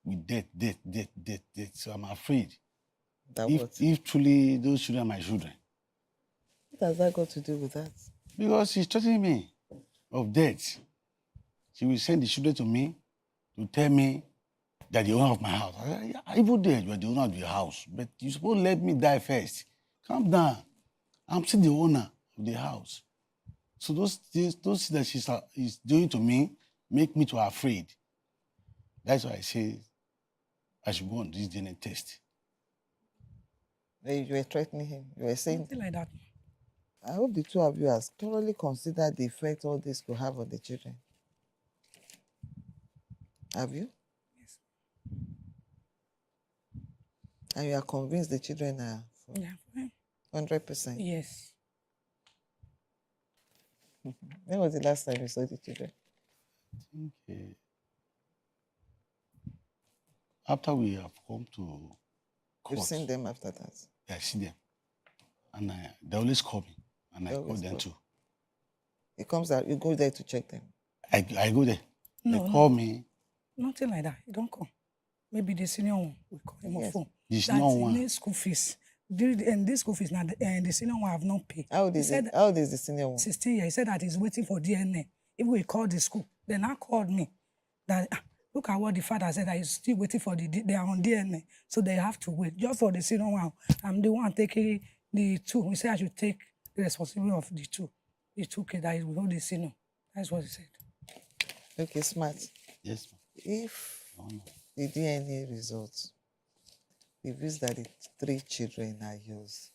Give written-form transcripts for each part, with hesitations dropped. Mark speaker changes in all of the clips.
Speaker 1: with death. So I'm afraid.
Speaker 2: That what?
Speaker 1: If truly those children are my children.
Speaker 2: What has that got to do with that?
Speaker 1: Because she's threatening me of death. She will send the children to me to tell me that the owner of my house. I said, yeah, even there, you are the owner of your house. But you're supposed to let me die first. Calm down. I'm still the owner of the house. So those things that is doing to me make me too afraid. That's why I say I should go on this DNA test.
Speaker 2: You were threatening him. You were saying,
Speaker 3: Something like that.
Speaker 2: I hope the two of you have thoroughly considered the effect all this could have on the children. Have you?
Speaker 3: Yes.
Speaker 2: And you are convinced the children are
Speaker 3: Yeah.
Speaker 2: 100%?
Speaker 3: Yes.
Speaker 2: When was the last time you saw the children?
Speaker 1: I think after we have come to court,
Speaker 2: You've seen them after that?
Speaker 1: I see them. And they always call me. And I
Speaker 2: They
Speaker 1: call
Speaker 2: always
Speaker 1: them
Speaker 2: call.
Speaker 1: too.
Speaker 2: It comes out, you go there to check them.
Speaker 1: I go there.
Speaker 3: No,
Speaker 1: They call me.
Speaker 3: Nothing like that. You don't come. Maybe the senior one will call him on
Speaker 2: Yes.
Speaker 3: phone.
Speaker 1: The
Speaker 3: That
Speaker 1: senior
Speaker 3: he
Speaker 1: one.
Speaker 3: needs school fees. And this school fees now, and the senior one have not paid.
Speaker 2: How old
Speaker 3: He
Speaker 2: is
Speaker 3: said
Speaker 2: it? How old is the senior one?
Speaker 3: 16 years. He said that he's waiting for DNA. If we called the school, then I called me. That look at what the father said, that he's still waiting for they are on DNA. So they have to wait. Just for the senior one, I'm the one taking the two. He said I should take the responsibility of the two. The two kids that is with the senior. That's what he said.
Speaker 2: Okay, smart.
Speaker 1: Yes, ma'am.
Speaker 2: If
Speaker 1: No, no.
Speaker 2: the DNA results reveals that the 3 children are yours,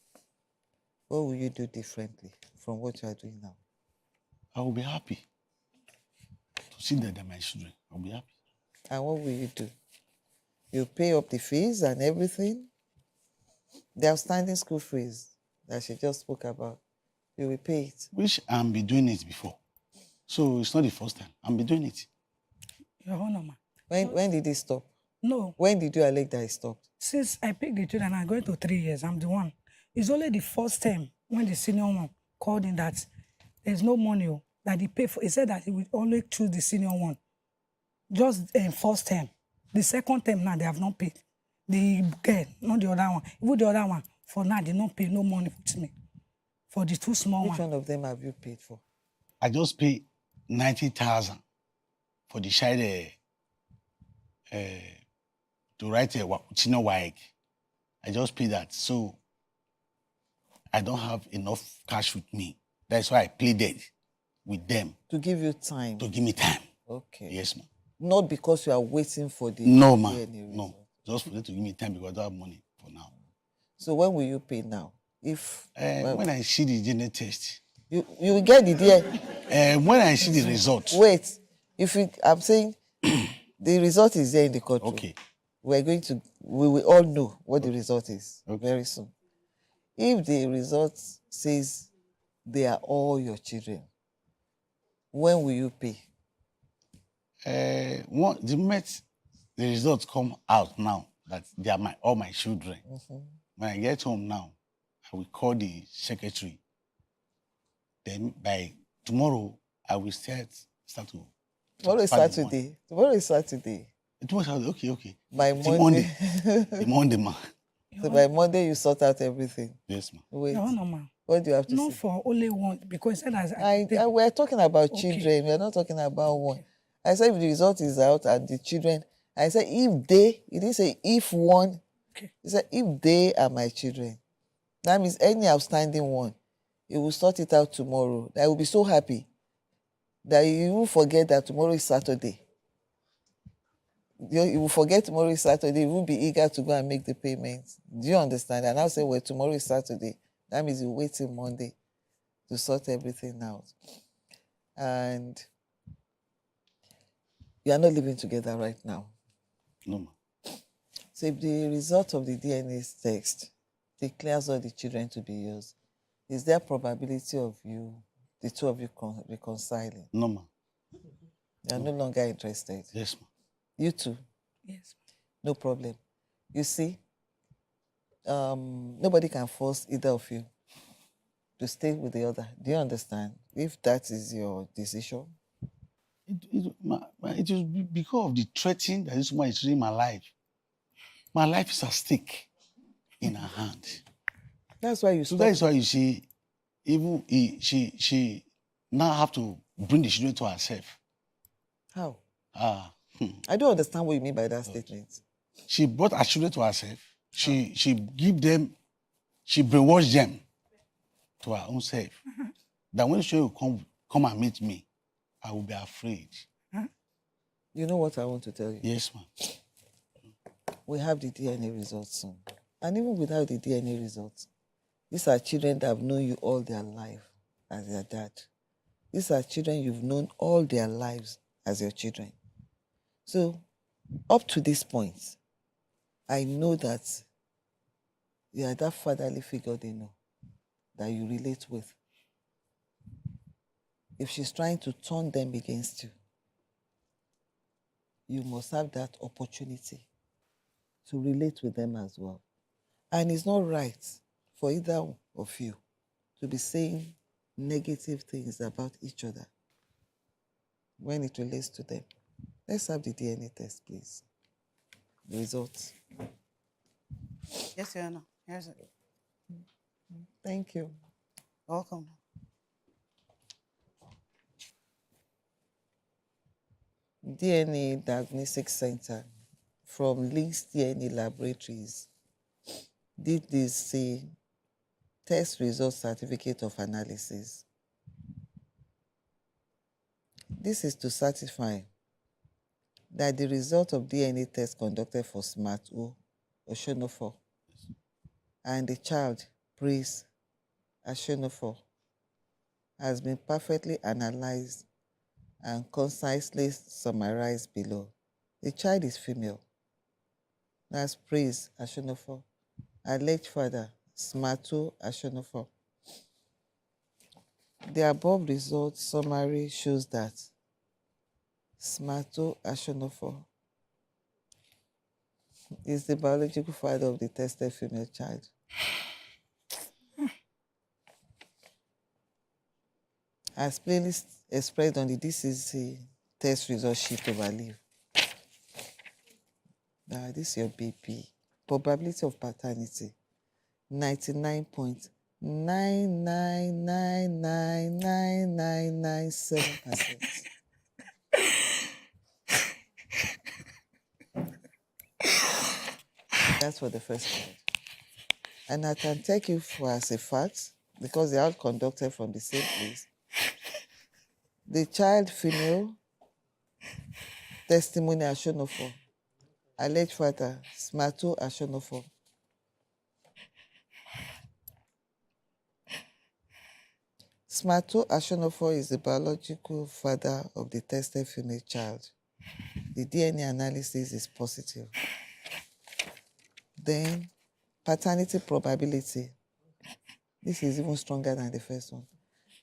Speaker 2: what will you do differently from what you are doing now?
Speaker 1: I will be happy to see that they're my children. I'll be happy.
Speaker 2: And what will you do? You pay up the fees and everything? The outstanding school fees that she just spoke about, you will pay it.
Speaker 1: Which I'm be doing it before. So it's not the first time. I'm be doing it.
Speaker 3: Your Honor, ma.
Speaker 2: When did it stop?
Speaker 3: No,
Speaker 2: When did you allege that it stopped?
Speaker 3: since I picked the children, I'm going to 3 years. I'm the one. It's only the first time when the senior one called in that there's no money that he pay for. He said that he will only choose the senior one. Just first time. The second time now they have not paid. The girl, not the other one. Even the other one, for now they don't pay no money with me. For the 2 small
Speaker 2: Which
Speaker 3: ones.
Speaker 2: one of them have you paid for?
Speaker 1: I just pay 90,000 for the child to write a senior WAEC. I just pay that. So I don't have enough cash with me. That's why I pleaded with them
Speaker 2: To give you time.
Speaker 1: to give me time.
Speaker 2: Okay.
Speaker 1: Yes, ma'am.
Speaker 2: Not because you are waiting for the
Speaker 1: No, ma'am.
Speaker 2: DNA
Speaker 1: No.
Speaker 2: result.
Speaker 1: Just for them to give me time because I don't have money for now.
Speaker 2: So when will you pay now? If
Speaker 1: When I see the DNA test,
Speaker 2: you will get the DNA.
Speaker 1: when I see the result,
Speaker 2: Wait. I'm saying the result is there in the courtroom.
Speaker 1: okay,
Speaker 2: We will all know what the result is very soon. If the result says they are all your children, when will you pay?
Speaker 1: the moment the results come out now that they are all my children, when I get home now, I will call the secretary. Then by tomorrow, I will start to.
Speaker 2: Tomorrow is
Speaker 1: transfer the money.
Speaker 2: Saturday. Tomorrow is Saturday.
Speaker 1: Tomorrow is Saturday. Okay.
Speaker 2: By
Speaker 1: Till
Speaker 2: Monday.
Speaker 1: The Monday, ma.
Speaker 2: So by Monday you sort out everything.
Speaker 1: Yes, ma.
Speaker 2: Wait.
Speaker 3: Your Honor, ma.
Speaker 2: What do you have to
Speaker 3: Not
Speaker 2: say?
Speaker 3: for only one, because he said
Speaker 2: We're talking about
Speaker 3: Okay.
Speaker 2: children. We're not talking about one. I said if the result is out and the children, I said if they, he didn't say if one.
Speaker 3: Okay.
Speaker 2: He said if they are my children. That means any outstanding one, he will sort it out tomorrow. I will be so happy that you will forget that tomorrow is Saturday. You will forget tomorrow is Saturday. You will be eager to go and make the payments. Do you understand? And I'll say, well, tomorrow is Saturday. That means you wait till Monday to sort everything out. And you are not living together right now.
Speaker 1: No, ma.
Speaker 2: So if the result of the DNA test declares all the children to be yours, is there probability of you, the two of you reconciling?
Speaker 1: No, ma.
Speaker 2: You are no longer interested.
Speaker 1: Yes, ma.
Speaker 2: You too,
Speaker 3: Yes.
Speaker 2: no problem. You see, nobody can force either of you to stay with the other. Do you understand? If that is your decision,
Speaker 1: It is because of the threatening that this woman is treating my life. My life is at stake in her hand.
Speaker 2: That's why you
Speaker 1: So
Speaker 2: stopped.
Speaker 1: that is why you see, even she now have to bring the children to herself.
Speaker 2: How?
Speaker 1: Ah,
Speaker 2: I don't understand what you mean by that statement.
Speaker 1: she brought her children to herself. She give them, she brainwashed them to her own self. That when she will come and meet me, I will be afraid.
Speaker 2: You know what I want to tell you?
Speaker 1: Yes, ma'am.
Speaker 2: We have the DNA results soon. And even without the DNA results, these are children that have known you all their life as their dad. These are children you've known all their lives as your children. So, up to this point, I know that you are that fatherly figure they know that you relate with. If she's trying to turn them against you, you must have that opportunity to relate with them as well. And it's not right for either of you to be saying negative things about each other when it relates to them. Let's have the DNA test, please. The results.
Speaker 4: Yes, Your Honor. Here's it.
Speaker 2: Thank you.
Speaker 4: Welcome.
Speaker 2: DNA Diagnostic Center from Links DNA Laboratories did this test result certificate of analysis. This is to certify that the result of DNA test conducted for SMART-O Oshonofo and the child, Prince Ashonofo, has been perfectly analyzed and concisely summarized below. The child is female. That's Prince Ashonofo. Alleged father, SMART-O Ashonofo. The above result summary shows that SMART-O Ashonofo is the biological father of the tested female child. As plainly expressed on the DCC test result sheet overleaf. Now, this is your baby. Probability of paternity, 99.9999997%. That's for the first child. And I can take you for as a fact, because they are all conducted from the same place. The child female, testimony Ashonofo. Alleged father, SMART-O Ashonofo. SMART-O Ashonofo is the biological father of the tested female child. The DNA analysis is positive. Then, paternity probability. This is even stronger than the first one.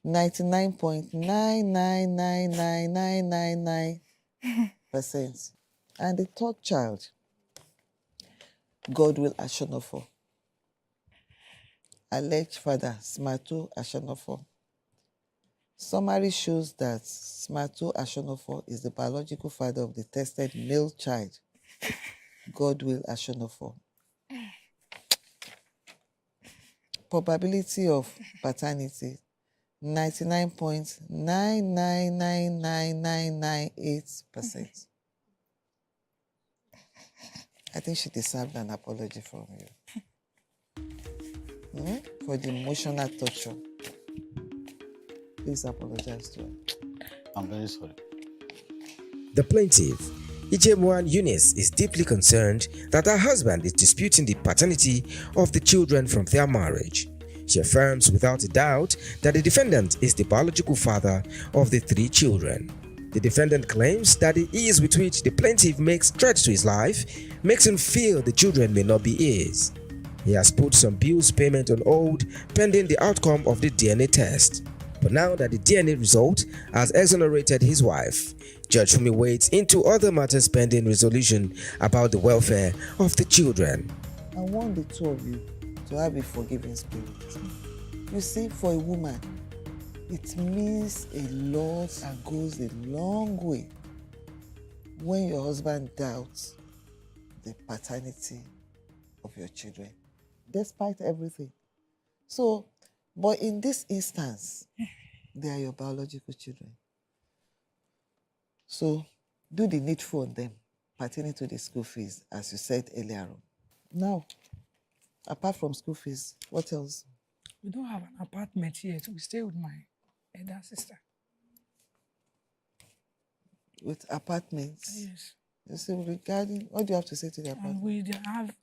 Speaker 2: 99.9999999%. And the third child, Godwill Ashonofo. Alleged father, SMART-O Ashonofo. Summary shows that SMART-O Ashonofo is the biological father of the tested male child, Godwill Ashonofo. Probability of paternity, 99.9999998%. I think she deserved an apology from you. For the emotional torture. Please apologize to her.
Speaker 1: I'm very sorry.
Speaker 5: The plaintiff, Ijemuan Eunice, is deeply concerned that her husband is disputing the paternity of the children from their marriage. She affirms without a doubt that the defendant is the biological father of the 3 children. The defendant claims that the ease with which the plaintiff makes threats to his life makes him feel the children may not be his. He has put some bills payment on hold pending the outcome of the DNA test. But now that the DNA result has exonerated his wife, Judge Fumi waits into other matters pending resolution about the welfare of the children.
Speaker 2: I want the two of you to have a forgiving spirit. You see, for a woman, It means a lot and goes a long way when your husband doubts the paternity of your children, despite everything. So, but in this instance, they are your biological children. So, do the needful on them pertaining to the school fees, as you said earlier on. Now, apart from school fees, what else?
Speaker 3: We don't have an apartment yet. We stay with my elder sister.
Speaker 2: With apartments?
Speaker 3: Yes.
Speaker 2: You see, regarding, what do you have to say to the
Speaker 3: And
Speaker 2: apartment?
Speaker 3: we have,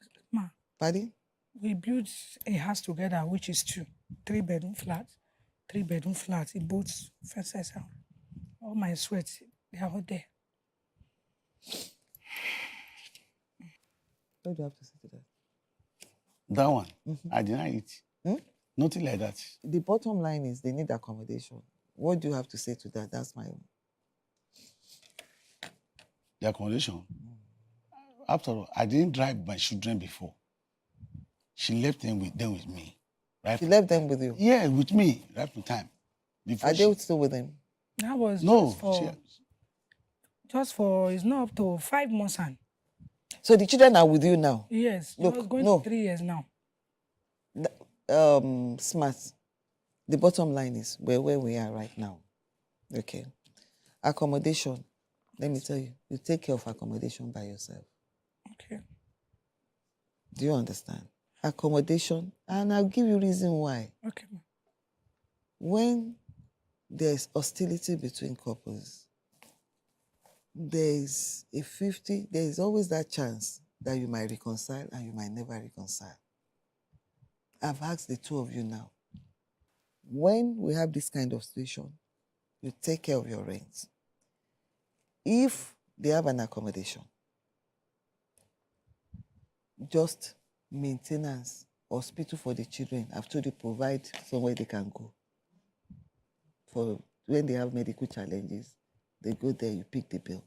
Speaker 2: Pardon?
Speaker 3: we built a house together, which is 3-bedroom flat. 3-bedroom flat in both first house. All my sweat, they are all there.
Speaker 2: What do you have to say to that?
Speaker 1: That one, I deny it.
Speaker 2: Hmm?
Speaker 1: Nothing like that.
Speaker 2: The bottom line is they need accommodation. What do you have to say to that? That's my own.
Speaker 1: The accommodation. After all, I didn't drive my children before. She left them with me. Right?
Speaker 2: She left them with you.
Speaker 1: Yeah, with me, right from time. Before
Speaker 2: Are they still with them?
Speaker 3: That was
Speaker 1: No,
Speaker 3: just for, it's not up to 5 months. And
Speaker 2: So the children are with you now.
Speaker 3: yes,
Speaker 2: Look,
Speaker 3: just going
Speaker 2: no.
Speaker 3: to 3 years now.
Speaker 2: Smart. The bottom line is where we are right now. Okay. Accommodation. Let me tell you, you take care of accommodation by yourself.
Speaker 3: Okay.
Speaker 2: Do you understand? Accommodation, and I'll give you reason why.
Speaker 3: Okay.
Speaker 2: When there's hostility between couples, there's always that chance that you might reconcile and you might never reconcile. I've asked the two of you now. When we have this kind of situation, you take care of your rent. If they have an accommodation, just maintenance, hospital for the children. I've told you, provide somewhere they can go. For when they have medical challenges, they go there, you pick the bill.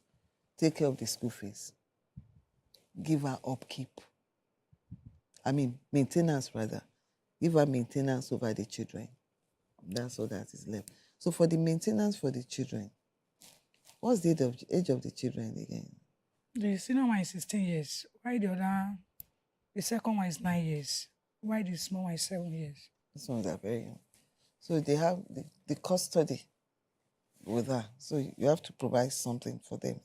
Speaker 2: Take care of the school fees. Give her upkeep. Maintenance rather. Give her maintenance over the children. That's all that is left. So for the maintenance for the children, what's the age of the children again?
Speaker 3: The senior one is 16 years. Why the second one is 9 years. Why the small one is 7 years?
Speaker 2: This ones are very young. So they have the custody with her. So you have to provide something for them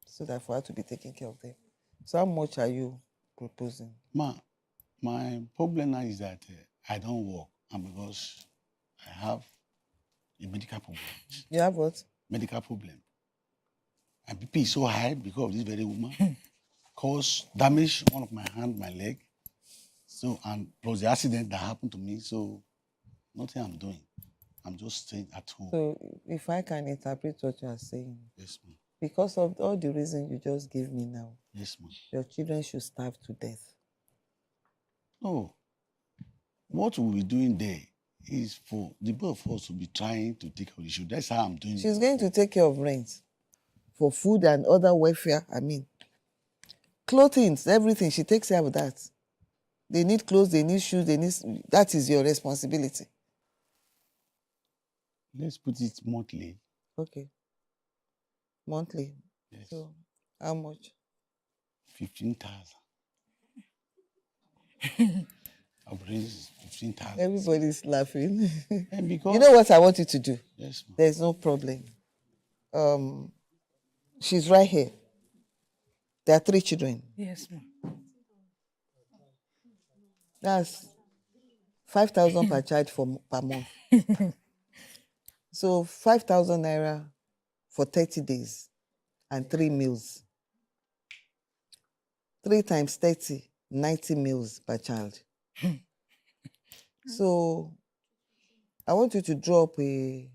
Speaker 2: so that for her to be taking care of them. So how much are you proposing?
Speaker 1: My problem now is that I don't work, and because I have a medical problem.
Speaker 2: You have what?
Speaker 1: Medical problem. And BP is so high because of this very woman. Cause damage one of my hand, my leg. So, and plus the accident that happened to me. So, nothing I'm doing. I'm just staying at home.
Speaker 2: So if I can interpret what you are saying,
Speaker 1: Yes, ma'am.
Speaker 2: because of all the reasons you just gave me now,
Speaker 1: Yes, ma'am.
Speaker 2: your children should starve to death.
Speaker 1: No. What we'll be doing there is for the both of us to be trying to take care of the issue. That's how I'm doing
Speaker 2: She's
Speaker 1: it.
Speaker 2: going to take care of rent for food and other welfare. Clothing, everything. She takes care of that. They need clothes, they need shoes, that is your responsibility.
Speaker 1: Let's put it monthly.
Speaker 2: Okay. Monthly.
Speaker 1: Yes.
Speaker 2: So how much?
Speaker 1: 15,000. I've raised 15,000.
Speaker 2: Everybody's laughing.
Speaker 1: And because
Speaker 2: You know what I want you to do?
Speaker 1: yes, ma'am.
Speaker 2: There's no problem. She's right here. There are 3 children.
Speaker 3: Yes, ma'am.
Speaker 2: That's 5,000 per child per month. So 5,000 naira for 30 days and 3 meals. 3 times 30, 90 meals per child. So I want you to draw up a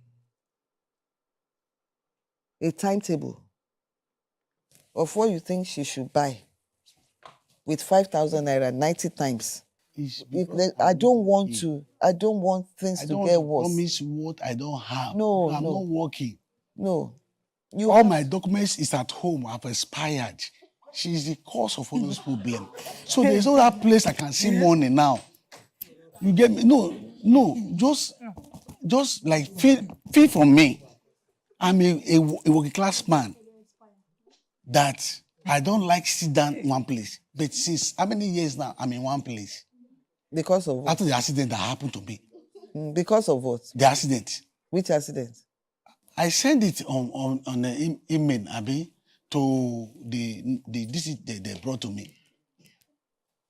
Speaker 2: timetable of what you think she should buy with 5,000 naira 90 times.
Speaker 1: It's
Speaker 2: It-
Speaker 1: because
Speaker 2: I
Speaker 1: I'm
Speaker 2: don't want
Speaker 1: working.
Speaker 2: things
Speaker 1: I
Speaker 2: to
Speaker 1: don't
Speaker 2: get
Speaker 1: want to
Speaker 2: worse.
Speaker 1: promise what I don't have.
Speaker 2: No,
Speaker 1: I'm
Speaker 2: no.
Speaker 1: not working.
Speaker 2: No. You
Speaker 1: All
Speaker 2: have-
Speaker 1: my documents is at home. Have expired. She's the cause of all those problems. So there's no that place I can see money now. You get me? No. Just just like feel from me. I'm a working class man that I don't like sit down in one place. But since how many years now I'm in one place?
Speaker 2: Because of what?
Speaker 1: After the accident that happened to me.
Speaker 2: Because of what?
Speaker 1: The accident.
Speaker 2: Which accident?
Speaker 1: I sent it on the email, Abi, to the they brought to me.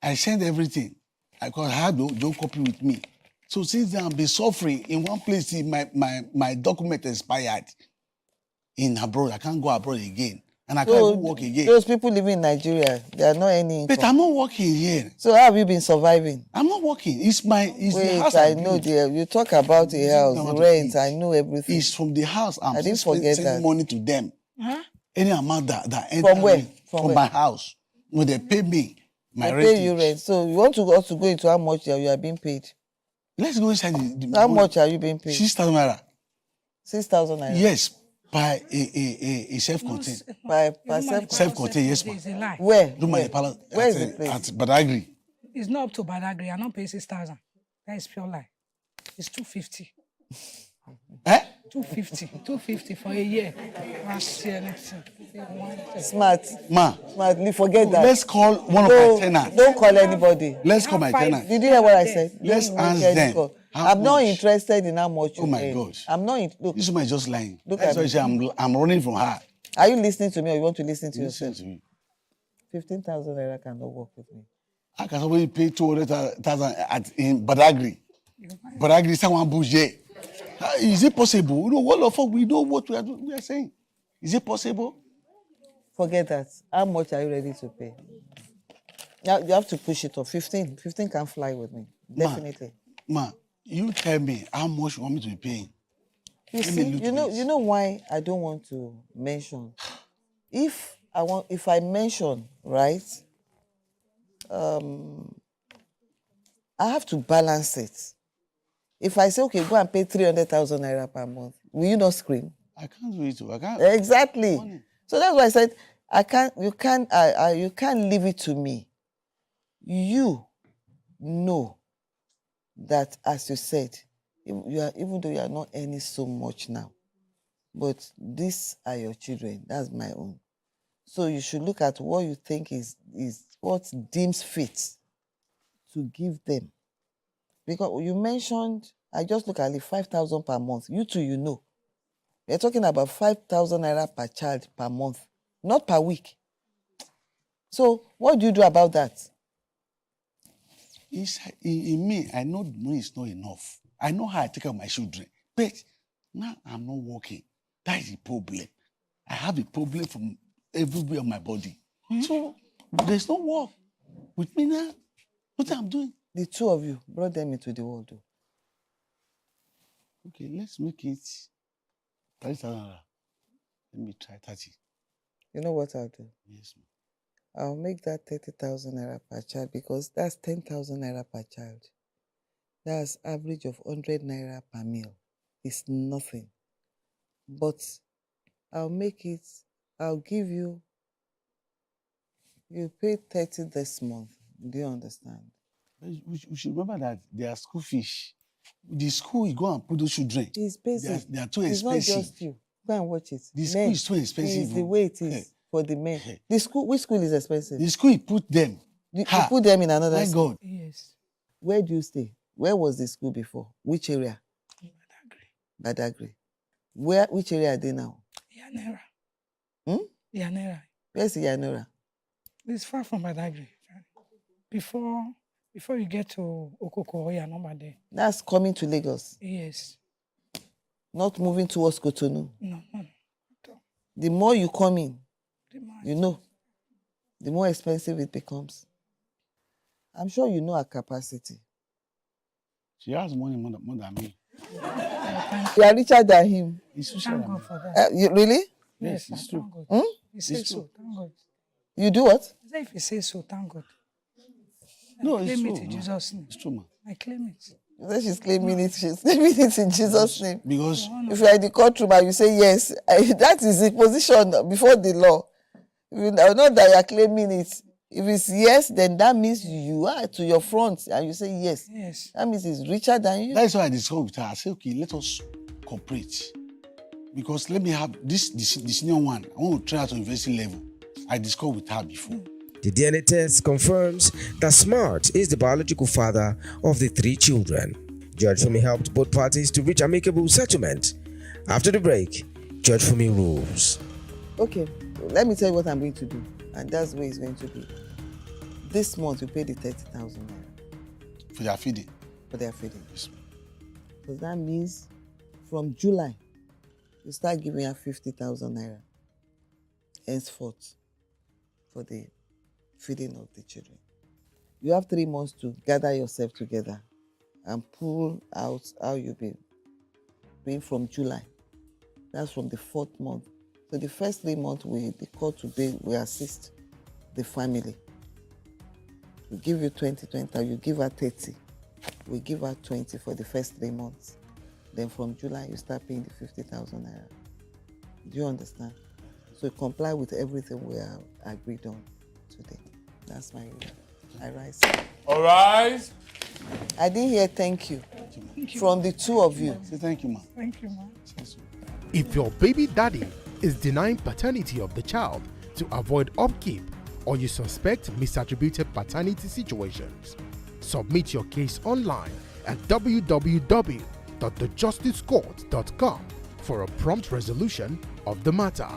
Speaker 1: I sent everything. I had no copy with me. So since then I've been suffering in one place. My document expired in abroad. I can't go abroad again. And I can't even work again.
Speaker 2: Those people living in Nigeria, they are not any income.
Speaker 1: But I'm not working here.
Speaker 2: So how have you been surviving?
Speaker 1: I'm not working. It's the
Speaker 2: Wait,
Speaker 1: house
Speaker 2: I know, dear. You talk about a house,
Speaker 1: want to
Speaker 2: rent.
Speaker 1: eat.
Speaker 2: I know everything.
Speaker 1: It's from the house.
Speaker 2: I didn't forget
Speaker 1: sending
Speaker 2: that.
Speaker 1: money to them.
Speaker 3: Huh?
Speaker 1: Any amount that
Speaker 2: From where?
Speaker 1: From
Speaker 2: where?
Speaker 1: my house. When they pay me my
Speaker 2: They
Speaker 1: rent.
Speaker 2: pay you rent. So you want to also go into how much you are being paid?
Speaker 1: Let's go inside the
Speaker 2: How much are you being paid?
Speaker 1: 6,000 naira.
Speaker 2: 6,000 naira.
Speaker 1: Yes, by a self-contained.
Speaker 2: Per
Speaker 1: Self-contained, yes, ma'am.
Speaker 3: It's a lie.
Speaker 2: Where?
Speaker 1: Do my palace
Speaker 2: Where is the place?
Speaker 1: at Badagry.
Speaker 3: It's not up to Badagry. I don't pay 6,000. That is pure lie. It's 250.
Speaker 1: Eh?
Speaker 3: 250 for a year. Can't see anything.
Speaker 2: Smart.
Speaker 1: Ma,
Speaker 2: Smartly, forget that.
Speaker 1: let's call one of my tenants.
Speaker 2: Don't call anybody.
Speaker 1: Let's call my
Speaker 3: Five.
Speaker 1: tenant.
Speaker 2: Did you hear what I said?
Speaker 1: Let's
Speaker 2: Don't
Speaker 1: ask
Speaker 2: make any
Speaker 1: them.
Speaker 2: call.
Speaker 1: How
Speaker 2: I'm not
Speaker 1: much?
Speaker 2: interested in how much you
Speaker 1: Oh my
Speaker 2: earn.
Speaker 1: gosh.
Speaker 2: I'm not. Look,
Speaker 1: This woman is just lying.
Speaker 2: Look
Speaker 1: That's
Speaker 2: at
Speaker 1: why
Speaker 2: me.
Speaker 1: I say I'm running from her.
Speaker 2: are you listening to me or you want to listen to
Speaker 1: Listen
Speaker 2: yourself?
Speaker 1: to me.
Speaker 2: 15,000 naira cannot work with me.
Speaker 1: How can somebody pay 200,000 in Badagry? Badagry is someone budget. Is it possible? You know, what the fuck we know what we are saying. Is it possible?
Speaker 2: Forget that. How much are you ready to pay? Now you have to push it up. 15. 15 can fly with me. Definitely.
Speaker 1: Ma, you tell me how much you want me to be paying.
Speaker 2: You
Speaker 1: Let me
Speaker 2: see,
Speaker 1: look
Speaker 2: you
Speaker 1: at
Speaker 2: know,
Speaker 1: it.
Speaker 2: you know why I don't want to mention. If I mention, right, I have to balance it. If I say, okay, go and pay 300,000 naira per month, will you not scream?
Speaker 1: I can't do it. I can't.
Speaker 2: Exactly.
Speaker 1: Money.
Speaker 2: So that's why I said, you can't leave it to me. You know that, as you said, even though you are not earning so much now, but these are your children. That's my own. So you should look at what you think is what deems fit to give them. Because you mentioned, I just look at it, 5,000 per month. You too, you know. We're talking about 5,000 naira per child per month, not per week. So what do you do about that?
Speaker 1: In me, I know the money is not enough. I know how I take care of my children. But now I'm not working. That is the problem. I have a problem from everywhere of my body. So there's no work with me now. What I'm doing?
Speaker 2: The two of you brought them into the world. Though.
Speaker 1: Okay, let's make it 30,000 naira. Let me try 30.
Speaker 2: You know what I'll do?
Speaker 1: Yes, ma'am.
Speaker 2: I'll make that 30,000 naira per child because that's 10,000 naira per child. That's average of 100 naira per meal. It's nothing. But I'll give you pay 30 this month. Do you understand?
Speaker 1: We should remember that they are school fish. The school, you go and put those children.
Speaker 2: It's basic.
Speaker 1: They are too
Speaker 2: It's not
Speaker 1: expensive.
Speaker 2: just you. Go and watch it.
Speaker 1: The school is too expensive.
Speaker 2: It's the way it is for the men. The school, which school is expensive?
Speaker 1: The school, you put them.
Speaker 2: You put them in another
Speaker 1: My
Speaker 2: school.
Speaker 1: God.
Speaker 3: Yes.
Speaker 2: Where do you stay? Where was the school before? Which area?
Speaker 3: Badagry.
Speaker 2: Badagry. Which area are they now?
Speaker 3: Yanera.
Speaker 2: Hmm?
Speaker 3: Yanera.
Speaker 2: Where's Yanora?
Speaker 3: It's far from Badagry. Before you get to Okoko, you're not there.
Speaker 2: That's coming to Lagos,
Speaker 3: Yes.
Speaker 2: not moving towards Cotonou.
Speaker 3: No.
Speaker 2: The more you come in,
Speaker 3: Demand.
Speaker 2: you know, the more expensive it becomes. I'm sure you know our capacity.
Speaker 1: She has money more than me.
Speaker 2: You are richer than him.
Speaker 1: It's social.
Speaker 3: Thank God for that.
Speaker 2: Really?
Speaker 1: Yes,
Speaker 3: sir,
Speaker 1: it's true.
Speaker 3: Thank God.
Speaker 2: Hmm?
Speaker 3: You say so, thank God.
Speaker 2: You do what?
Speaker 3: I say if you say so, thank God.
Speaker 1: No,
Speaker 3: I
Speaker 1: it's
Speaker 3: claim
Speaker 1: true.
Speaker 3: it in Jesus' name.
Speaker 1: It's true, man.
Speaker 3: I claim it.
Speaker 2: You say she's claiming it. She's claiming it in Jesus' name.
Speaker 1: Because
Speaker 2: If you are in the courtroom and you say yes, that is the position before the law. You know not that you are claiming it. If it's yes, then that means you are to your front and you say yes.
Speaker 3: Yes.
Speaker 2: That means it's richer than you.
Speaker 1: That's why I discussed with her. I said, okay, let us cooperate. Because let me have the senior one. I want to try out on university level. I discussed with her before.
Speaker 5: The DNA test confirms that Smart is the biological father of the 3 children. Judge Fumi helped both parties to reach amicable settlement. After the break, Judge Fumi rules.
Speaker 2: Okay, let me tell you what I'm going to do. And that's the way it's going to be. This month, you pay the 30,000 naira
Speaker 1: For their feeding.
Speaker 2: for their feeding.
Speaker 1: Yes.
Speaker 2: So that means from July, you start giving her 50,000 naira henceforth for the feeding of the children. You have 3 months to gather yourself together and pull out how you'll be doing from July. That's from the 4th month. So the first 3 months, the court will assist the family. We give you 20, you give her 30. We give her 20 for the first 3 months. Then from July, you start paying the 50,000 naira. Do you understand? So comply with everything we have agreed on today. That's my rule. I rise.
Speaker 6: All rise.
Speaker 2: I didn't hear thank you from the 2 of you.
Speaker 1: Say thank you, ma.
Speaker 3: Thank you, ma'am.
Speaker 6: If your baby daddy is denying paternity of the child to avoid upkeep, or you suspect misattributed paternity situations, submit your case online at www.thejusticescourt.com for a prompt resolution of the matter.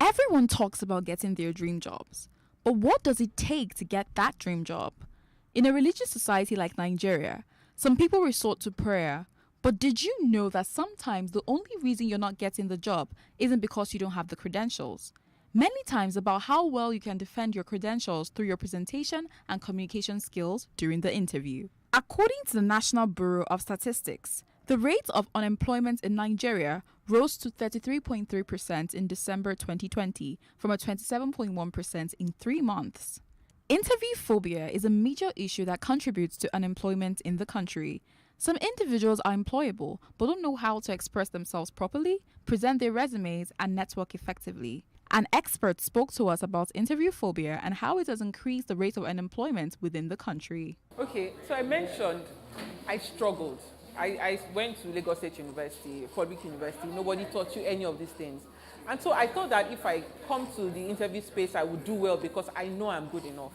Speaker 7: Everyone talks about getting their dream jobs, but what does it take to get that dream job? In a religious society like Nigeria, some people resort to prayer, but did you know that sometimes the only reason you're not getting the job isn't because you don't have the credentials? Many times about how well you can defend your credentials through your presentation and communication skills during the interview. According to the National Bureau of Statistics, the rate of unemployment in Nigeria rose to 33.3% in December 2020 from a 27.1% in 3 months. Interview phobia is a major issue that contributes to unemployment in the country. Some individuals are employable but don't know how to express themselves properly, present their resumes, and network effectively. An expert spoke to us about interview phobia and how it has increased the rate of unemployment within the country.
Speaker 8: Okay, so I mentioned I struggled. I went to Lagos State University, public university. Nobody taught you any of these things. And so I thought that if I come to the interview space, I would do well because I know I'm good enough.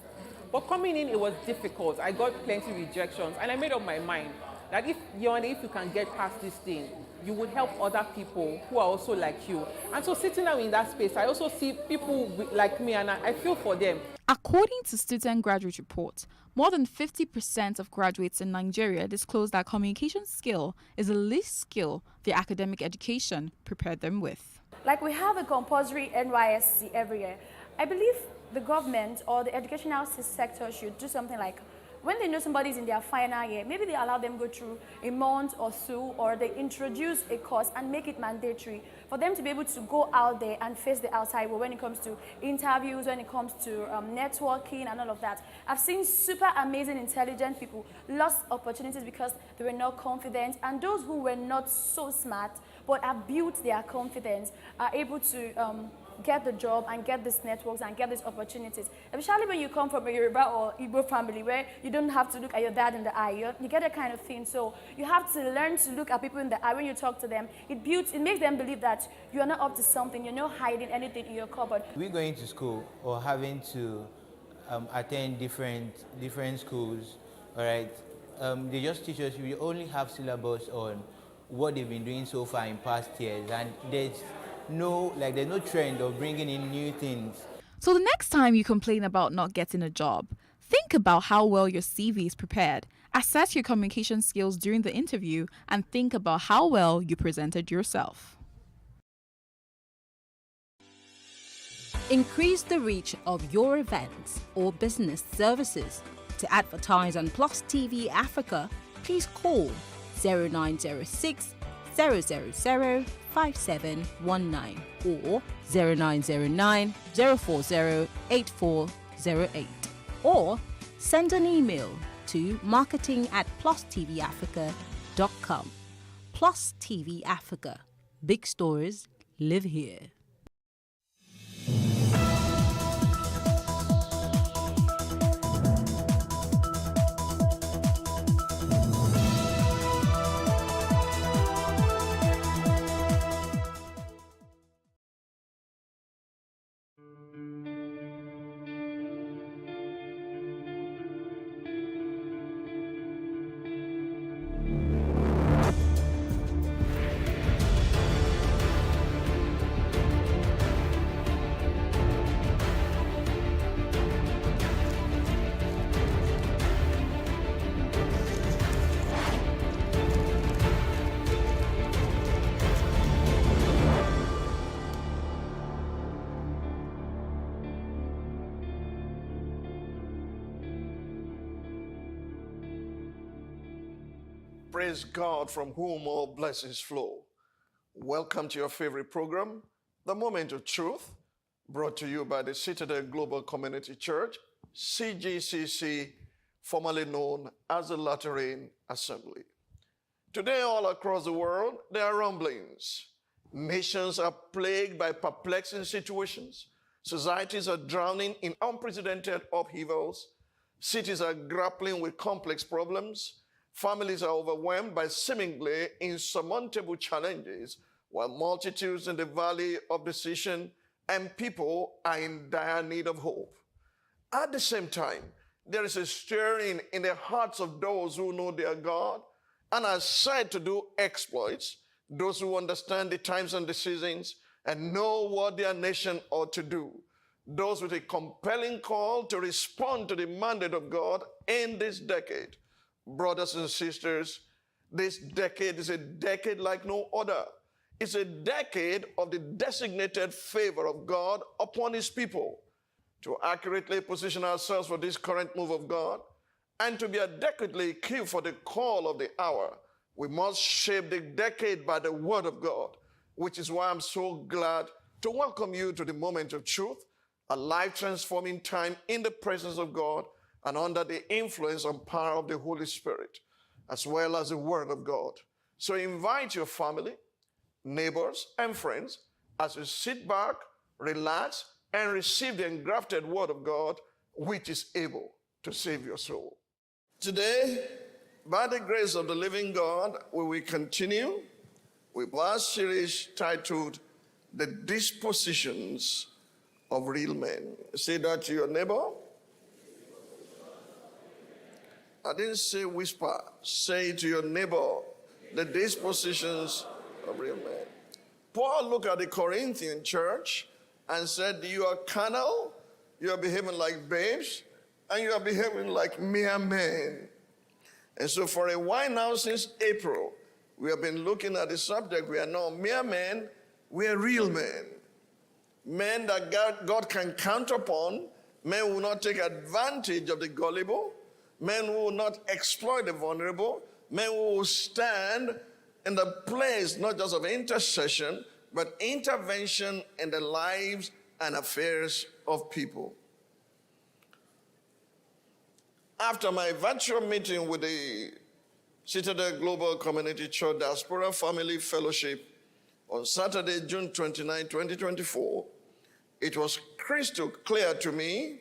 Speaker 8: But coming in, it was difficult. I got plenty of rejections. And I made up my mind that if you can get past this thing, you would help other people who are also like you. And so sitting down in that space, I also see people like me and I feel for them.
Speaker 7: According to Student Graduate Report, more than 50% of graduates in Nigeria disclose that communication skill is the least skill their academic education prepared them with.
Speaker 9: Like we have a compulsory NYSC every year. I believe the government or the educational sector should do something like when they know somebody's in their final year, maybe they allow them go through a month or two, or they introduce a course and make it mandatory for them to be able to go out there and face the outside world when it comes to interviews, when it comes to networking and all of that. I've seen super amazing, intelligent people lost opportunities because they were not confident, and those who were not so smart but have built their confidence are able to get the job and get these networks and get these opportunities. Especially when you come from a Yoruba or Igbo family where you don't have to look at your dad in the eye. You get that kind of thing. So you have to learn to look at people in the eye when you talk to them. It makes them believe that you are not up to something. You're not hiding anything in your cupboard.
Speaker 10: We're going to school or having to attend different schools, all right? They just teach us, we only have syllabus on what they've been doing so far in past years, and there's no trend of bringing in new things.
Speaker 7: So the next time you complain about not getting a job, think about how well your CV is prepared. Assess your communication skills during the interview and think about how well you presented yourself.
Speaker 11: Increase the reach of your events or business services. To advertise on Plus TV Africa, please call 0906 000 5719 or 0909 040 8408, or send an email to marketing@plustvafrica.com. Plus TV Africa. Big stories live here.
Speaker 12: Praise God, from whom all blessings flow. Welcome to your favorite program, The Moment of Truth, brought to you by the Citadel Global Community Church, CGCC, formerly known as the Lateran Assembly. Today, all across the world, there are rumblings. Nations are plagued by perplexing situations. Societies are drowning in unprecedented upheavals. Cities are grappling with complex problems. Families are overwhelmed by seemingly insurmountable challenges, while multitudes in the valley of decision and people are in dire need of hope. At the same time, there is a stirring in the hearts of those who know their God and are said to do exploits, those who understand the times and the seasons and know what their nation ought to do, those with a compelling call to respond to the mandate of God in this decade. Brothers and sisters, this decade is a decade like no other. It's a decade of the designated favor of God upon his people. To accurately position ourselves for this current move of God and to be adequately equipped for the call of the hour, we must shape the decade by the word of God, which is why I'm so glad to welcome you to the Moment of Truth, a life-transforming time in the presence of God and under the influence and power of the Holy Spirit, as well as the Word of God. So invite your family, neighbors, and friends as you sit back, relax, and receive the engrafted Word of God, which is able to save your soul. Today, by the grace of the living God, we will continue with our series titled, The Dispositions of Real Men. Say that to your neighbor. I didn't say whisper. Say to your neighbor, the dispositions of real men. Paul looked at the Corinthian church and said, you are carnal, you are behaving like babes, and you are behaving like mere men. And so for a while now, since April, we have been looking at the subject. We are not mere men, we are real men. Men that God can count upon. Men will not take advantage of the gullible. men who will not exploit the vulnerable, men who will stand in the place not just of intercession, but intervention in the lives and affairs of people. After my virtual meeting with the Citadel Global Community Church Diaspora Family Fellowship on Saturday, June 29, 2024, it was crystal clear to me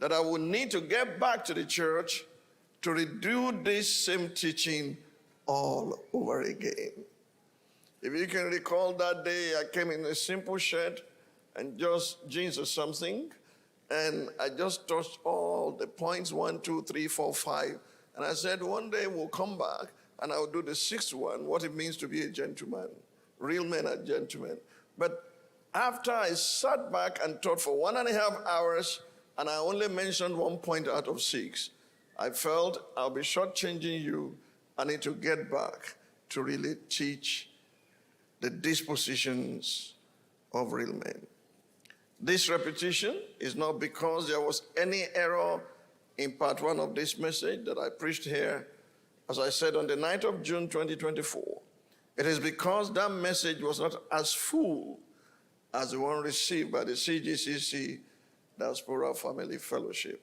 Speaker 12: that I would need to get back to the church to redo this same teaching all over again. If you can recall that day, I came in a simple shirt and just jeans or something, and I just touched all the points, 1, 2, 3, 4, 5, and I said, one day we'll come back and I'll do the sixth one, what it means to be a gentleman. Real men are gentlemen. But after I sat back and taught for 1.5 hours, and I only mentioned 1 point out of 6, I felt I'll be shortchanging you. I need to get back to really teach the dispositions of real men. This repetition is not because there was any error in part 1 of this message that I preached here, as I said, on the 9th of June 2024. It is because that message was not as full as the one received by the CGCC Diaspora Family Fellowship.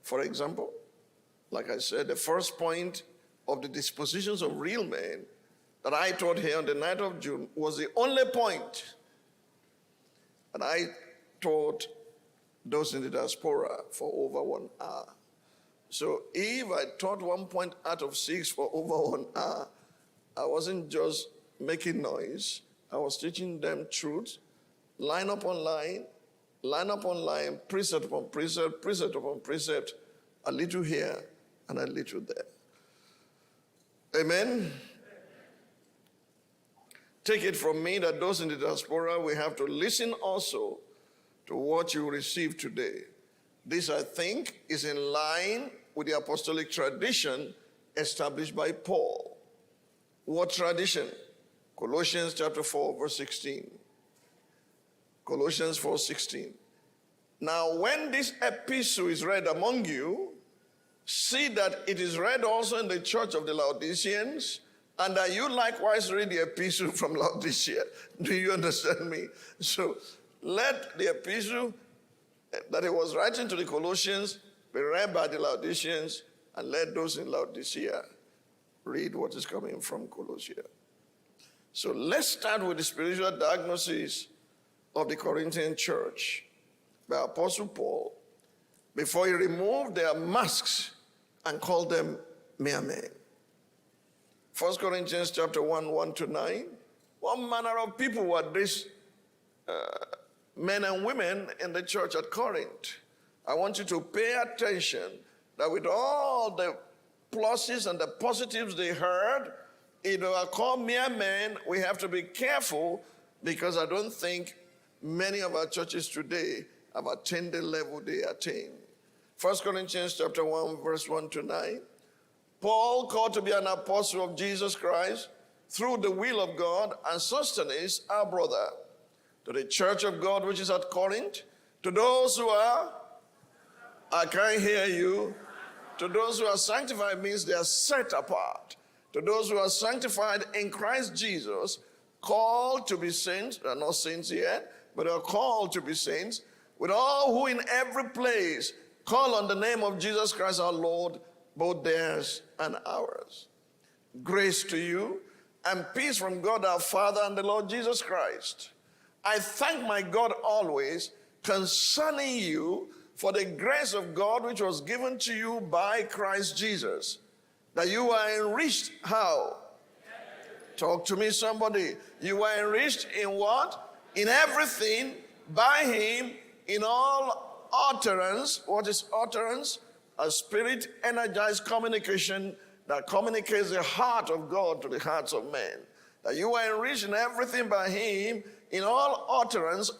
Speaker 12: For example, like I said, the first point of the dispositions of real men that I taught here on the 9th of June was the only point. And I taught those in the diaspora for over 1 hour. So if I taught 1 point out of 6 for over 1 hour, I wasn't just making noise. I was teaching them truth, line upon line, precept upon precept, precept upon precept, a little here and a little there. Amen? Take it from me that those in the diaspora, we have to listen also to what you receive today. This, I think, is in line with the apostolic tradition established by Paul. What tradition? Colossians chapter 4, verse 16. Colossians 4:16. Now, when this epistle is read among you, see that it is read also in the church of the Laodiceans, and that you likewise read the epistle from Laodicea. Do you understand me? So let the epistle that he was writing to the Colossians be read by the Laodiceans, and let those in Laodicea read what is coming from Colossia. So let's start with the spiritual diagnosis of the Corinthian church by Apostle Paul before he removed their masks and called them mere men. 1 Corinthians chapter 1, 1-9. What manner of people were these men and women in the church at Corinth? I want you to pay attention that with all the pluses and the positives they heard, if they are called mere men, we have to be careful, because I don't think many of our churches today have attained the level they attained. 1 Corinthians chapter 1, verse 1-9. Paul, called to be an apostle of Jesus Christ through the will of God, and Sosthenes, our brother, to the church of God which is at Corinth, to those who are, I can't hear you, to those who are sanctified means they are set apart. To those who are sanctified in Christ Jesus, called to be saints, they are not saints yet, but they are called to be saints, with all who in every place call on the name of Jesus Christ our Lord, both theirs and ours. Grace to you and peace from God our Father and the Lord Jesus Christ. I thank my God always concerning you for the grace of God which was given to you by Christ Jesus, that you are enriched. How? Talk to me, somebody. You are enriched in what? In everything, by him, in all utterance. What is utterance? A spirit-energized communication that communicates the heart of God to the hearts of men. That you are enriched in everything by him, in all utterance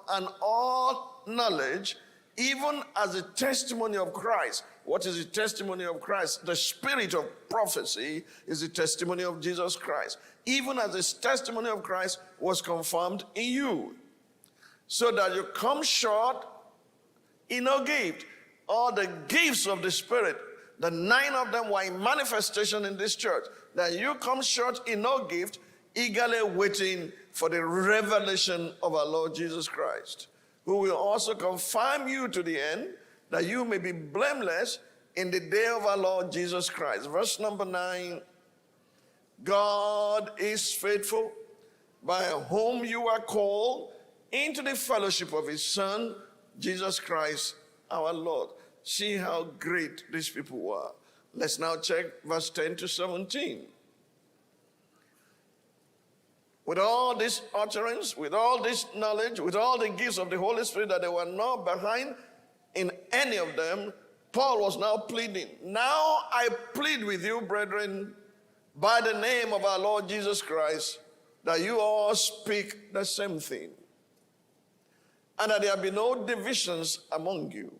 Speaker 12: and all knowledge, even as the testimony of Christ. What is the testimony of Christ? The spirit of prophecy is the testimony of Jesus Christ. Even as the testimony of Christ was confirmed in you, so that you come short in no gift all the gifts of the Spirit, the 9 of them were in manifestation in this church, that you come short in no gift, eagerly waiting for the revelation of our Lord Jesus Christ, who will also confirm you to the end, that you may be blameless in the day of our Lord Jesus Christ. Verse number 9, God is faithful, by whom you are called into the fellowship of his Son, Jesus Christ, our Lord. See how great these people were. Let's now check verse 10 to 17. With all this utterance, with all this knowledge, with all the gifts of the Holy Spirit, that they were not behind in any of them, Paul was now pleading. Now I plead with you, brethren, by the name of our Lord Jesus Christ, that you all speak the same thing, and that there be no divisions among you,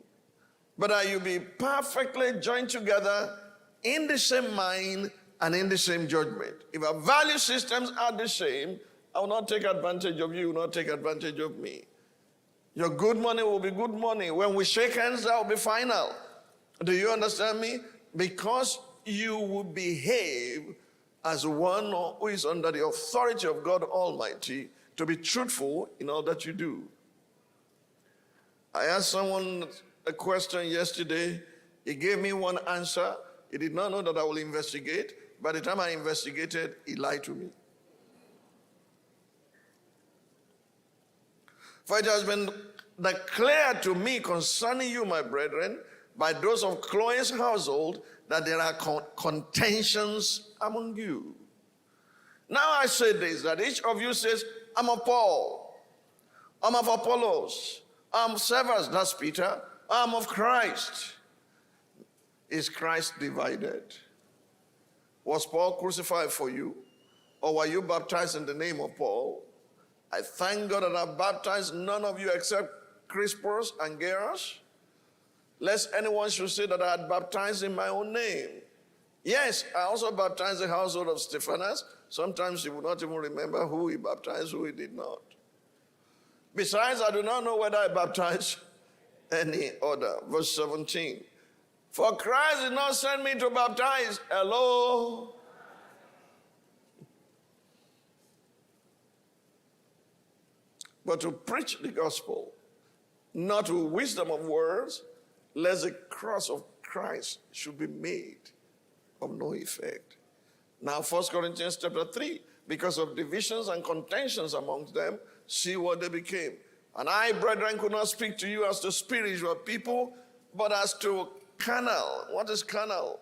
Speaker 12: but that you be perfectly joined together in the same mind and in the same judgment. If our value systems are the same, I will not take advantage of you, you will not take advantage of me. Your good money will be good money. When we shake hands, that will be final. Do you understand me? Because you will behave as one who is under the authority of God Almighty, to be truthful in all that you do. I asked someone a question yesterday. He gave me one answer. He did not know that I will investigate. By the time I investigated, he lied to me. For it has been declared to me concerning you, my brethren, by those of Chloe's household, that there are contentions among you. Now I say this, that each of you says, I'm of Paul, I'm of Apollos, I'm of Cephas, that's Peter, I'm of Christ. Is Christ divided? Was Paul crucified for you? Or were you baptized in the name of Paul? I thank God that I baptized none of you except Crispus and Gaius, lest anyone should say that I had baptized in my own name. Yes, I also baptized the household of Stephanas. Sometimes he would not even remember who he baptized, who he did not. Besides, I do not know whether I baptized any other. Verse 17. For Christ did not send me to baptize. Hello? But to preach the gospel, not with wisdom of words, lest the cross of Christ should be made of no effect. Now 1 Corinthians chapter 3, because of divisions and contentions amongst them, see what they became. And I, brethren, could not speak to you as to spiritual people, but as to carnal. What is carnal?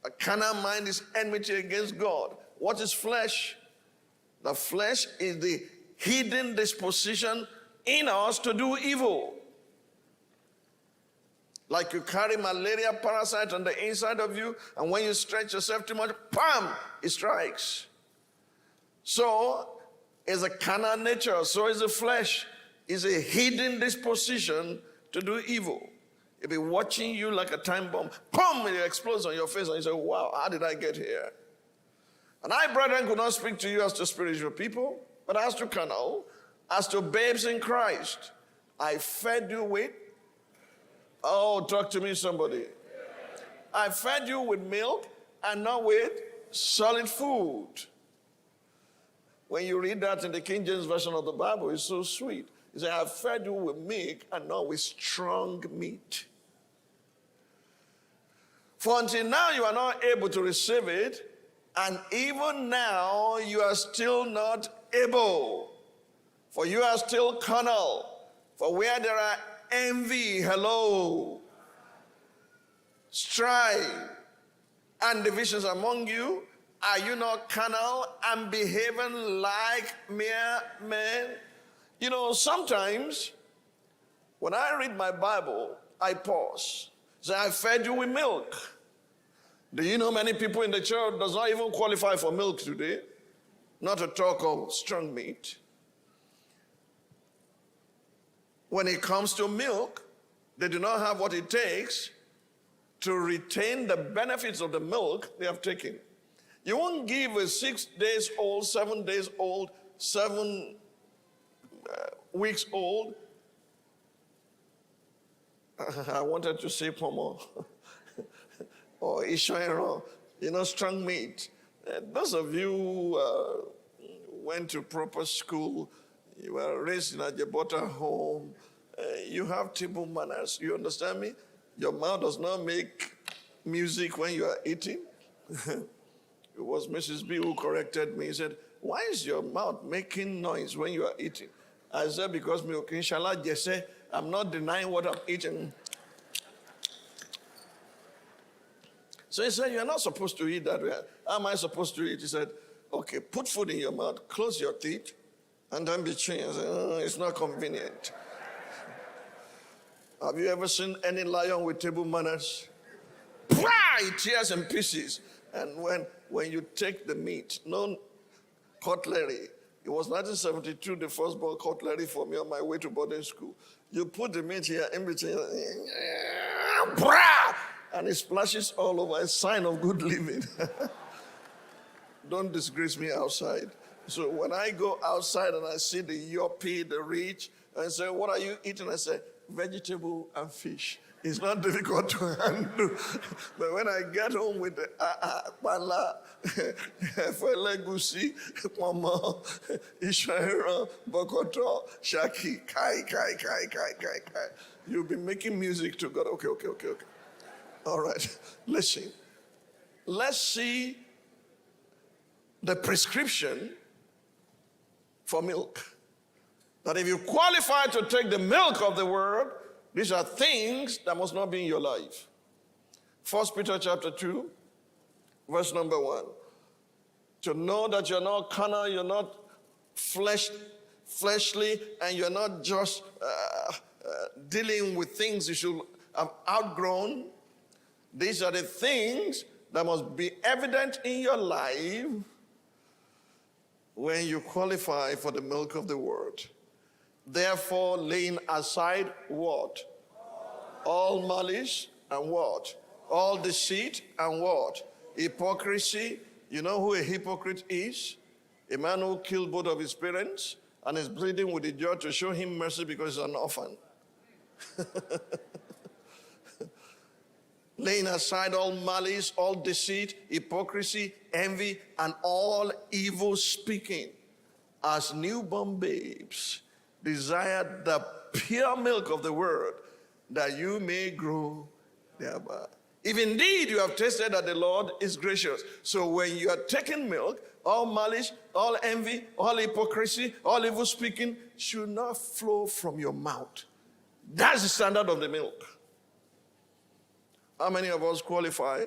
Speaker 12: A carnal mind is enmity against God. What is flesh? The flesh is the hidden disposition in us to do evil. Like you carry malaria parasite on the inside of you, and when you stretch yourself too much, bam, it strikes. So is a carnal nature, so is the flesh. Is a hidden disposition to do evil. It'll be watching you like a time bomb. Boom, it explodes on your face, and you say, wow, how did I get here? And I, brethren, could not speak to you as to spiritual people, but as to carnal, as to babes in Christ. I fed you with, oh, talk to me, somebody. I fed you with milk and not with solid food. When you read that in the King James Version of the Bible, it's so sweet. It says, I fed you with milk and not with strong meat. For until now you are not able to receive it, and even now you are still not able. For you are still carnal. For where there are envy, hello, strife, and divisions among you, are you not carnal and behaving like mere men? You know, sometimes when I read my Bible, I pause. Say, I fed you with milk. Do you know many people in the church does not even qualify for milk today? Not to talk of strong meat. When it comes to milk, they do not have what it takes to retain the benefits of the milk they have taken. You won't give a 6 days old, 7 days old, 7 weeks old I wanted to say pomo or ishoiro, strong meat. Those of you who went to proper school, you were raised in a Jabota home, you have table manners. You understand me? Your mouth does not make music when you are eating. It was Mrs. B who corrected me. He said, why is your mouth making noise when you are eating? I said, because inshallah, Jesse, I'm not denying what I'm eating. So he said, you're not supposed to eat that way. How am I supposed to eat? He said, okay, put food in your mouth, close your teeth, and then be chewing. I said, it's not convenient. Have you ever seen any lion with table manners? It tears in pieces. And when you take the meat, no cutlery. It was 1972, the first bought cutlery for me on my way to boarding school. You put the meat here in between, and it splashes all over, a sign of good living. Don't disgrace me outside. So when I go outside and I see the yoppie, the rich, and I say, what are you eating? I say, vegetable and fish. It's not difficult to handle. But when I get home with the pala, felegusi, mama, ishaira, bokoto, shaki, kai. You'll be making music to God. Okay. All right. Listen. Let's see the prescription for milk. That if you qualify to take the milk of the word, these are things that must not be in your life. 1 Peter chapter 2, verse number 1. To know that you're not carnal, you're not fleshly, and you're not just dealing with things you should have outgrown. These are the things that must be evident in your life when you qualify for the milk of the word. Therefore, laying aside what? All malice and what? All deceit and what? Hypocrisy. You know who a hypocrite is? A man who killed both of his parents and is pleading with the judge to show him mercy because he's an orphan. Laying aside all malice, all deceit, hypocrisy, envy, and all evil speaking. As newborn babes, desire the pure milk of the word, that you may grow thereby. If indeed you have tasted that the Lord is gracious. So when you are taking milk, all malice, all envy, all hypocrisy, all evil speaking should not flow from your mouth. That's the standard of the milk. How many of us qualify?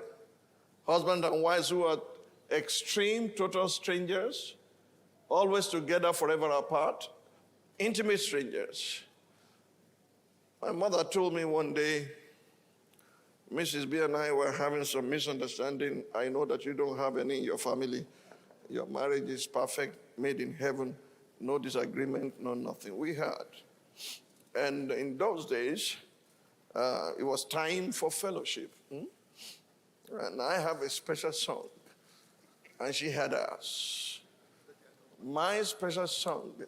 Speaker 12: Husband and wives who are extreme, total strangers, always together, forever apart. Intimate strangers. My mother told me one day, Mrs. B and I were having some misunderstanding. I know that you don't have any in your family. Your marriage is perfect, made in heaven. No disagreement, no nothing. We had. And in those days, it was time for fellowship. And I have a special song. And she had us. My special song is,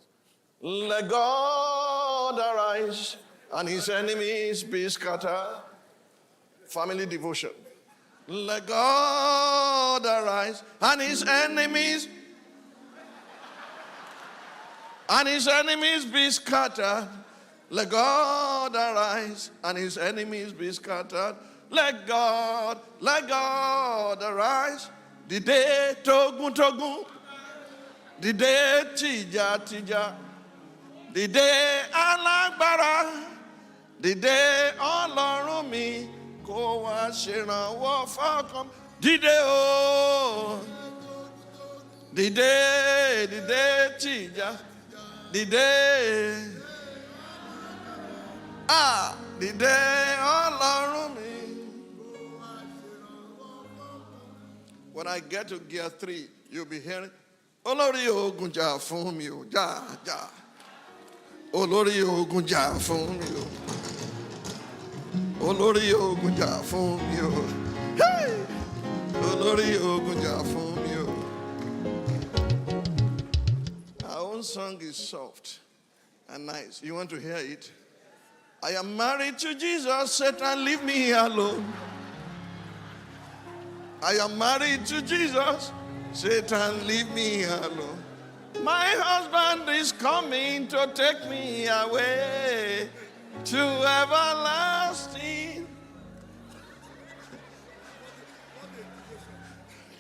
Speaker 12: let God arise and his enemies be scattered. Family devotion. Let God arise and his enemies be scattered. Let God arise and his enemies be scattered. Let God arise. The day togun, the day tija. The day alágbára, the day Ọlọ́run mi kó wá ṣèrànwọ́ fọ́kàn. Dìde o, dìde tìjà, dìde dìde Ọlọ́run mi. When I get to gear 3, you'll be hearing, Olórí ogun jà fún mi o, jà. Olórí ogun jà fún mi o. Olórí ogun jà fún mi o. Hey! Olórí ogun jà fún mi o. Our own song is soft and nice. You want to hear it? I am married to Jesus. Satan, leave me alone. I am married to Jesus. Satan, leave me alone. My husband is coming to take me away to everlasting.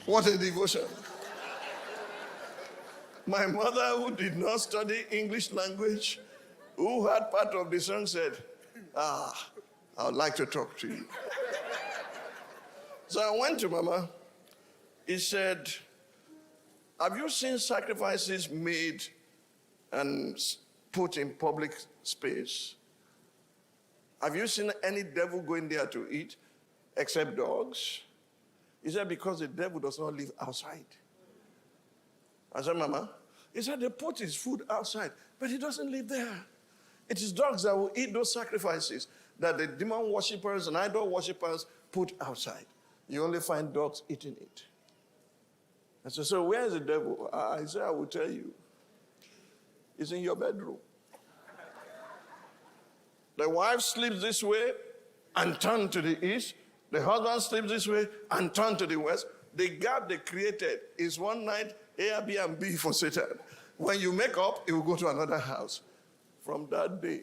Speaker 12: What a devotion. My mother, who did not study English language, who had part of the song, said, I would like to talk to you. So I went to Mama. He said, have you seen sacrifices made and put in public space? Have you seen any devil going there to eat except dogs? He said, because the devil does not live outside. I said, Mama, he said, they put his food outside, but he doesn't live there. It is dogs that will eat those sacrifices that the demon worshippers and idol worshippers put outside. You only find dogs eating it. I said, so where is the devil? I said, I will tell you. It's in your bedroom. The wife sleeps this way and turns to the east. The husband sleeps this way and turns to the west. The gap they created is one night Airbnb for Satan. When you make up, it will go to another house. From that day,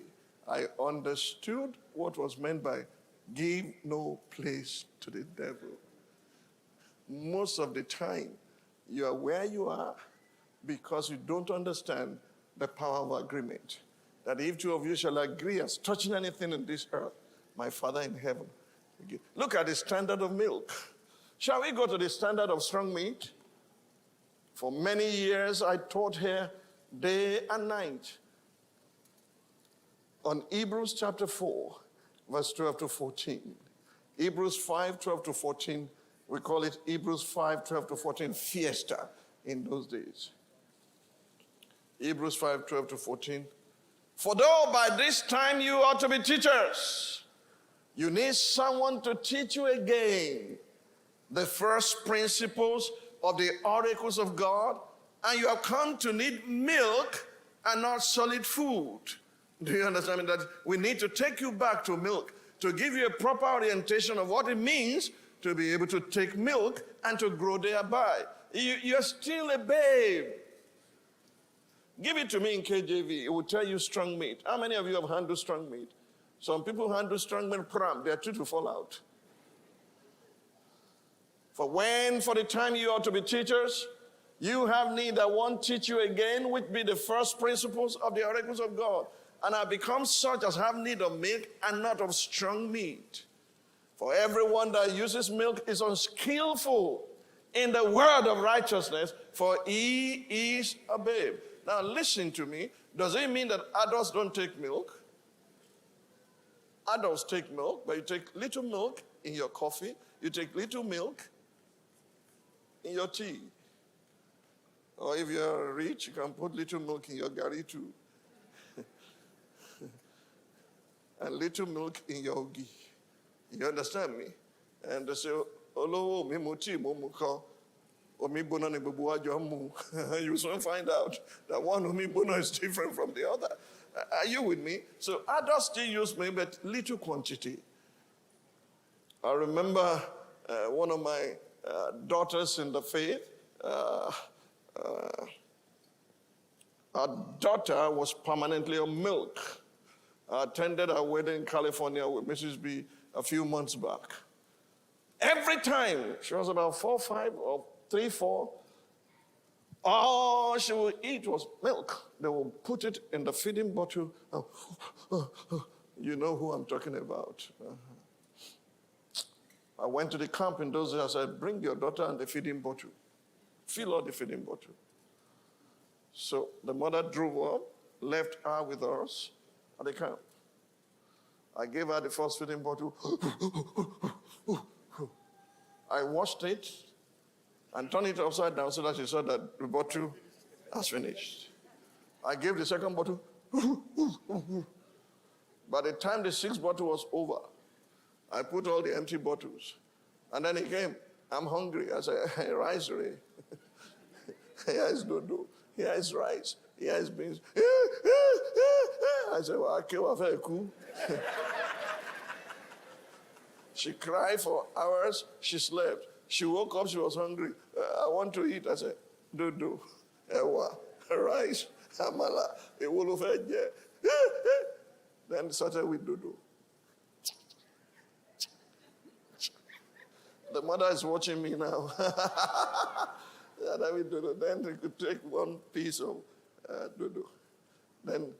Speaker 12: I understood what was meant by give no place to the devil. Most of the time, you are where you are because you don't understand the power of agreement. That if two of you shall agree as touching anything in this earth, my Father in heaven. Look at the standard of milk. Shall we go to the standard of strong meat? For many years, I taught here day and night on Hebrews chapter 4, verse 12 to 14. Hebrews 5, 12 to 14. We call it Hebrews 5, 12 to 14 fiesta in those days. Hebrews 5, 12 to 14. For though by this time you ought to be teachers, you need someone to teach you again the first principles of the oracles of God, and you have come to need milk and not solid food. Do you understand that we need to take you back to milk to give you a proper orientation of what it means to be able to take milk and to grow thereby. You're still a babe. Give it to me in KJV. It will tell you strong meat. How many of you have handled strong meat? Some people handle strong meat cramp. They are due to fall out. For the time you ought to be teachers, you have need that one teach you again, which be the first principles of the oracles of God, and have become such as have need of milk and not of strong meat. For everyone that uses milk is unskillful in the word of righteousness, for he is a babe. Now listen to me. Does it mean that adults don't take milk? Adults take milk, but you take little milk in your coffee. You take little milk in your tea. Or if you're rich, you can put little milk in your gari too. And little milk in your ogi. You understand me? And they say, Olo, mi muti, momuko. You soon find out that one omibono is different from the other. Are you with me? So adults still use milk, but little quantity. I remember one of my daughters in the faith. Our daughter was permanently on milk. I attended a wedding in California with Mrs. B a few months back. Every time, she was about 4, 5, or 3, 4, all she would eat was milk. They will put it in the feeding bottle. You know who I'm talking about. I went to the camp in those days. I said, bring your daughter and the feeding bottle. Fill out the feeding bottle. So the mother drove up, left her with us at the camp. I gave her the first feeding bottle. I washed it and turned it upside down so that she saw that the bottle has finished. I gave the second bottle. By the time the 6th bottle was over, I put all the empty bottles. And then he came, I'm hungry. I said, hey, rice, Ray. Here is dodo. Here is rice. Here is beans. I said, well, I killed her cool. She cried for hours. She slept. She woke up. She was hungry. I want to eat. I said, do. Ewa, rice, amala, ewolofeje. Then started with Dudu. The mother is watching me now. Then they could take one piece of Dudu. Then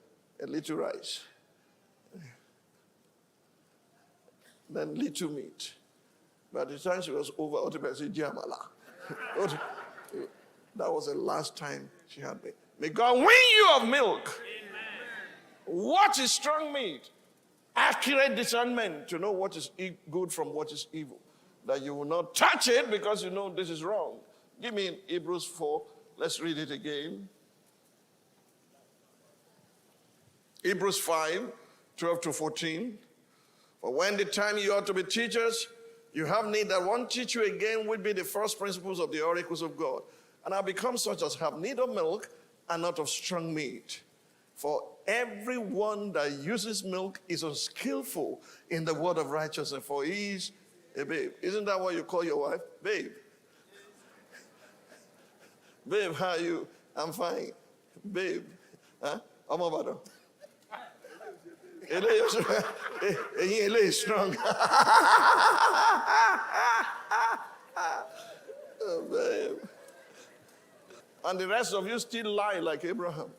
Speaker 12: a little rice. Then little meat. By the time she was over, ultimately, Jamala. That was the last time she had me. May God wean you of milk. Amen. What is strong meat? Accurate discernment to know what is good from what is evil. That you will not touch it because you know this is wrong. Give me in Hebrews 4. Let's read it again. Hebrews 5, 12 to 14. For when the time you ought to be teachers, you have need that one teach you again would be the first principles of the oracles of God. And have become such as have need of milk and not of strong meat. For everyone that uses milk is unskillful in the word of righteousness, for he is a babe. Isn't that what you call your wife? Babe. Babe, how are you? I'm fine. Babe. Huh? Omobado. Ele is strong. Oh, babe. And the rest of you still lie like Abraham.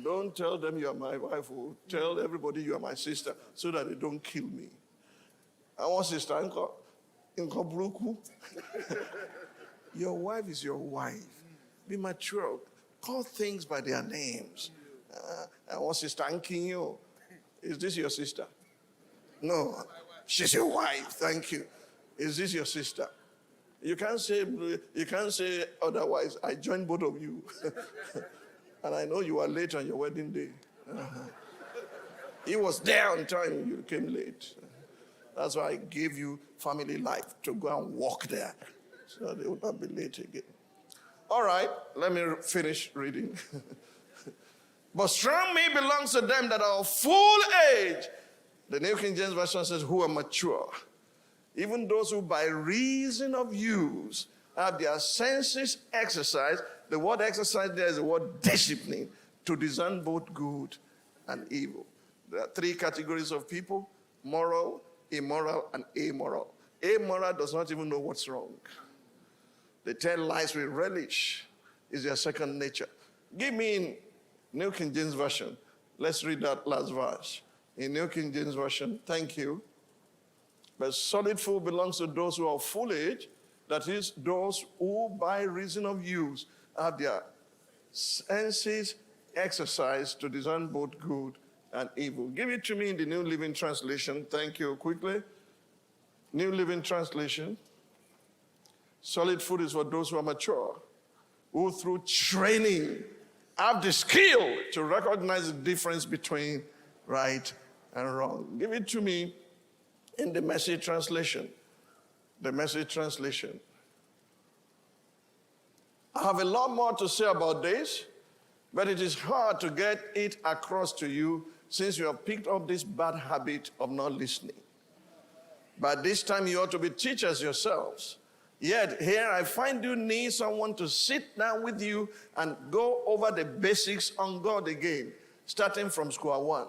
Speaker 12: Don't tell them you are my wife. Or tell everybody you are my sister so that they don't kill me. I want sister in Kobruku. Your wife is your wife. Be mature. Call things by their names. I want sister Ankinyo. Is this your sister? No. She's your wife. Thank you. Is this your sister? You can't say otherwise. I joined both of you. And I know you were late on your wedding day. He was there on time. You came late. That's why I gave you family life to go and walk there. So they will not be late again. All right, let me finish reading. But strong meat belongs to them that are of full age. The New King James Version says, who are mature. Even those who by reason of use have their senses exercised. The word exercise there is the word discipline, to discern both good and evil. There are three categories of people: moral, immoral, and amoral. Amoral does not even know what's wrong. They tell lies with relish. Is their second nature. Give me in New King James Version. Let's read that last verse. In New King James Version, thank you. But solid food belongs to those who are full age, that is, those who by reason of use have their senses exercised to discern both good and evil. Give it to me in the New Living Translation. Thank you. Quickly. New Living Translation. Solid food is for those who are mature, who through training have the skill to recognize the difference between right and wrong. Give it to me in the Message translation. The Message translation. I have a lot more to say about this, but it is hard to get it across to you since you have picked up this bad habit of not listening. By this time, you ought to be teachers yourselves. Yet here I find you need someone to sit down with you and go over the basics on God again, starting from square one,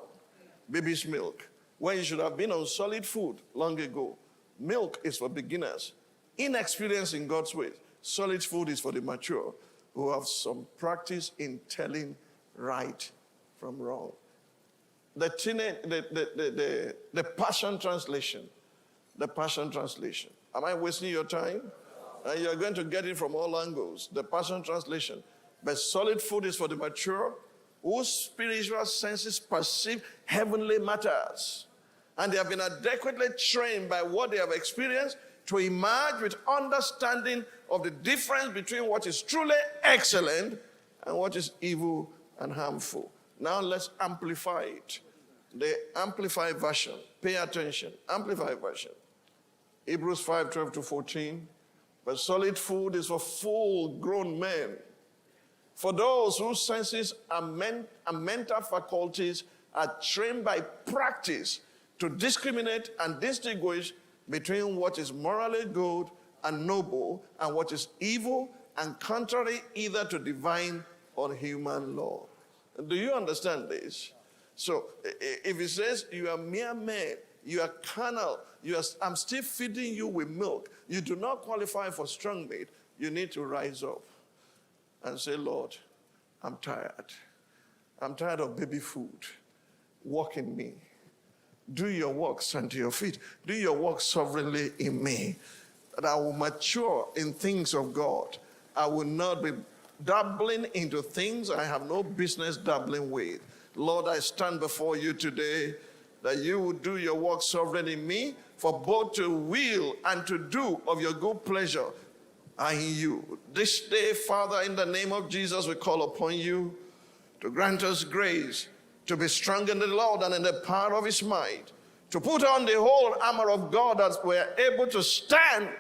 Speaker 12: baby's milk, when you should have been on solid food long ago. Milk is for beginners, inexperienced in God's ways. Solid food is for the mature who have some practice in telling right from wrong. The Passion Translation. The Passion Translation. Am I wasting your time? And you're going to get it from all angles. The Passion Translation. But solid food is for the mature, whose spiritual senses perceive heavenly matters. And they have been adequately trained by what they have experienced to emerge with understanding of the difference between what is truly excellent and what is evil and harmful. Now let's amplify it. The Amplified Version. Pay attention. Amplified Version. Hebrews 5, 12 to 14. But solid food is for full-grown men, For those whose senses and mental faculties are trained by practice to discriminate and distinguish between what is morally good and noble and what is evil and contrary either to divine or human law. Do you understand this? So if it says you are mere men, you are carnal, I'm still feeding you with milk, you do not qualify for strong meat, you need to rise up and say, Lord, I'm tired. I'm tired of baby food. Walk in me. Do your work, stand to your feet. Do your work sovereignly in me. That I will mature in things of God. I will not be dabbling into things I have no business dabbling with. Lord, I stand before you today that you will do your work sovereignly in me, for both to will and to do of your good pleasure are in you. This day, Father, in the name of Jesus, we call upon you to grant us grace to be strong in the Lord and in the power of his might, to put on the whole armor of God that we are able to stand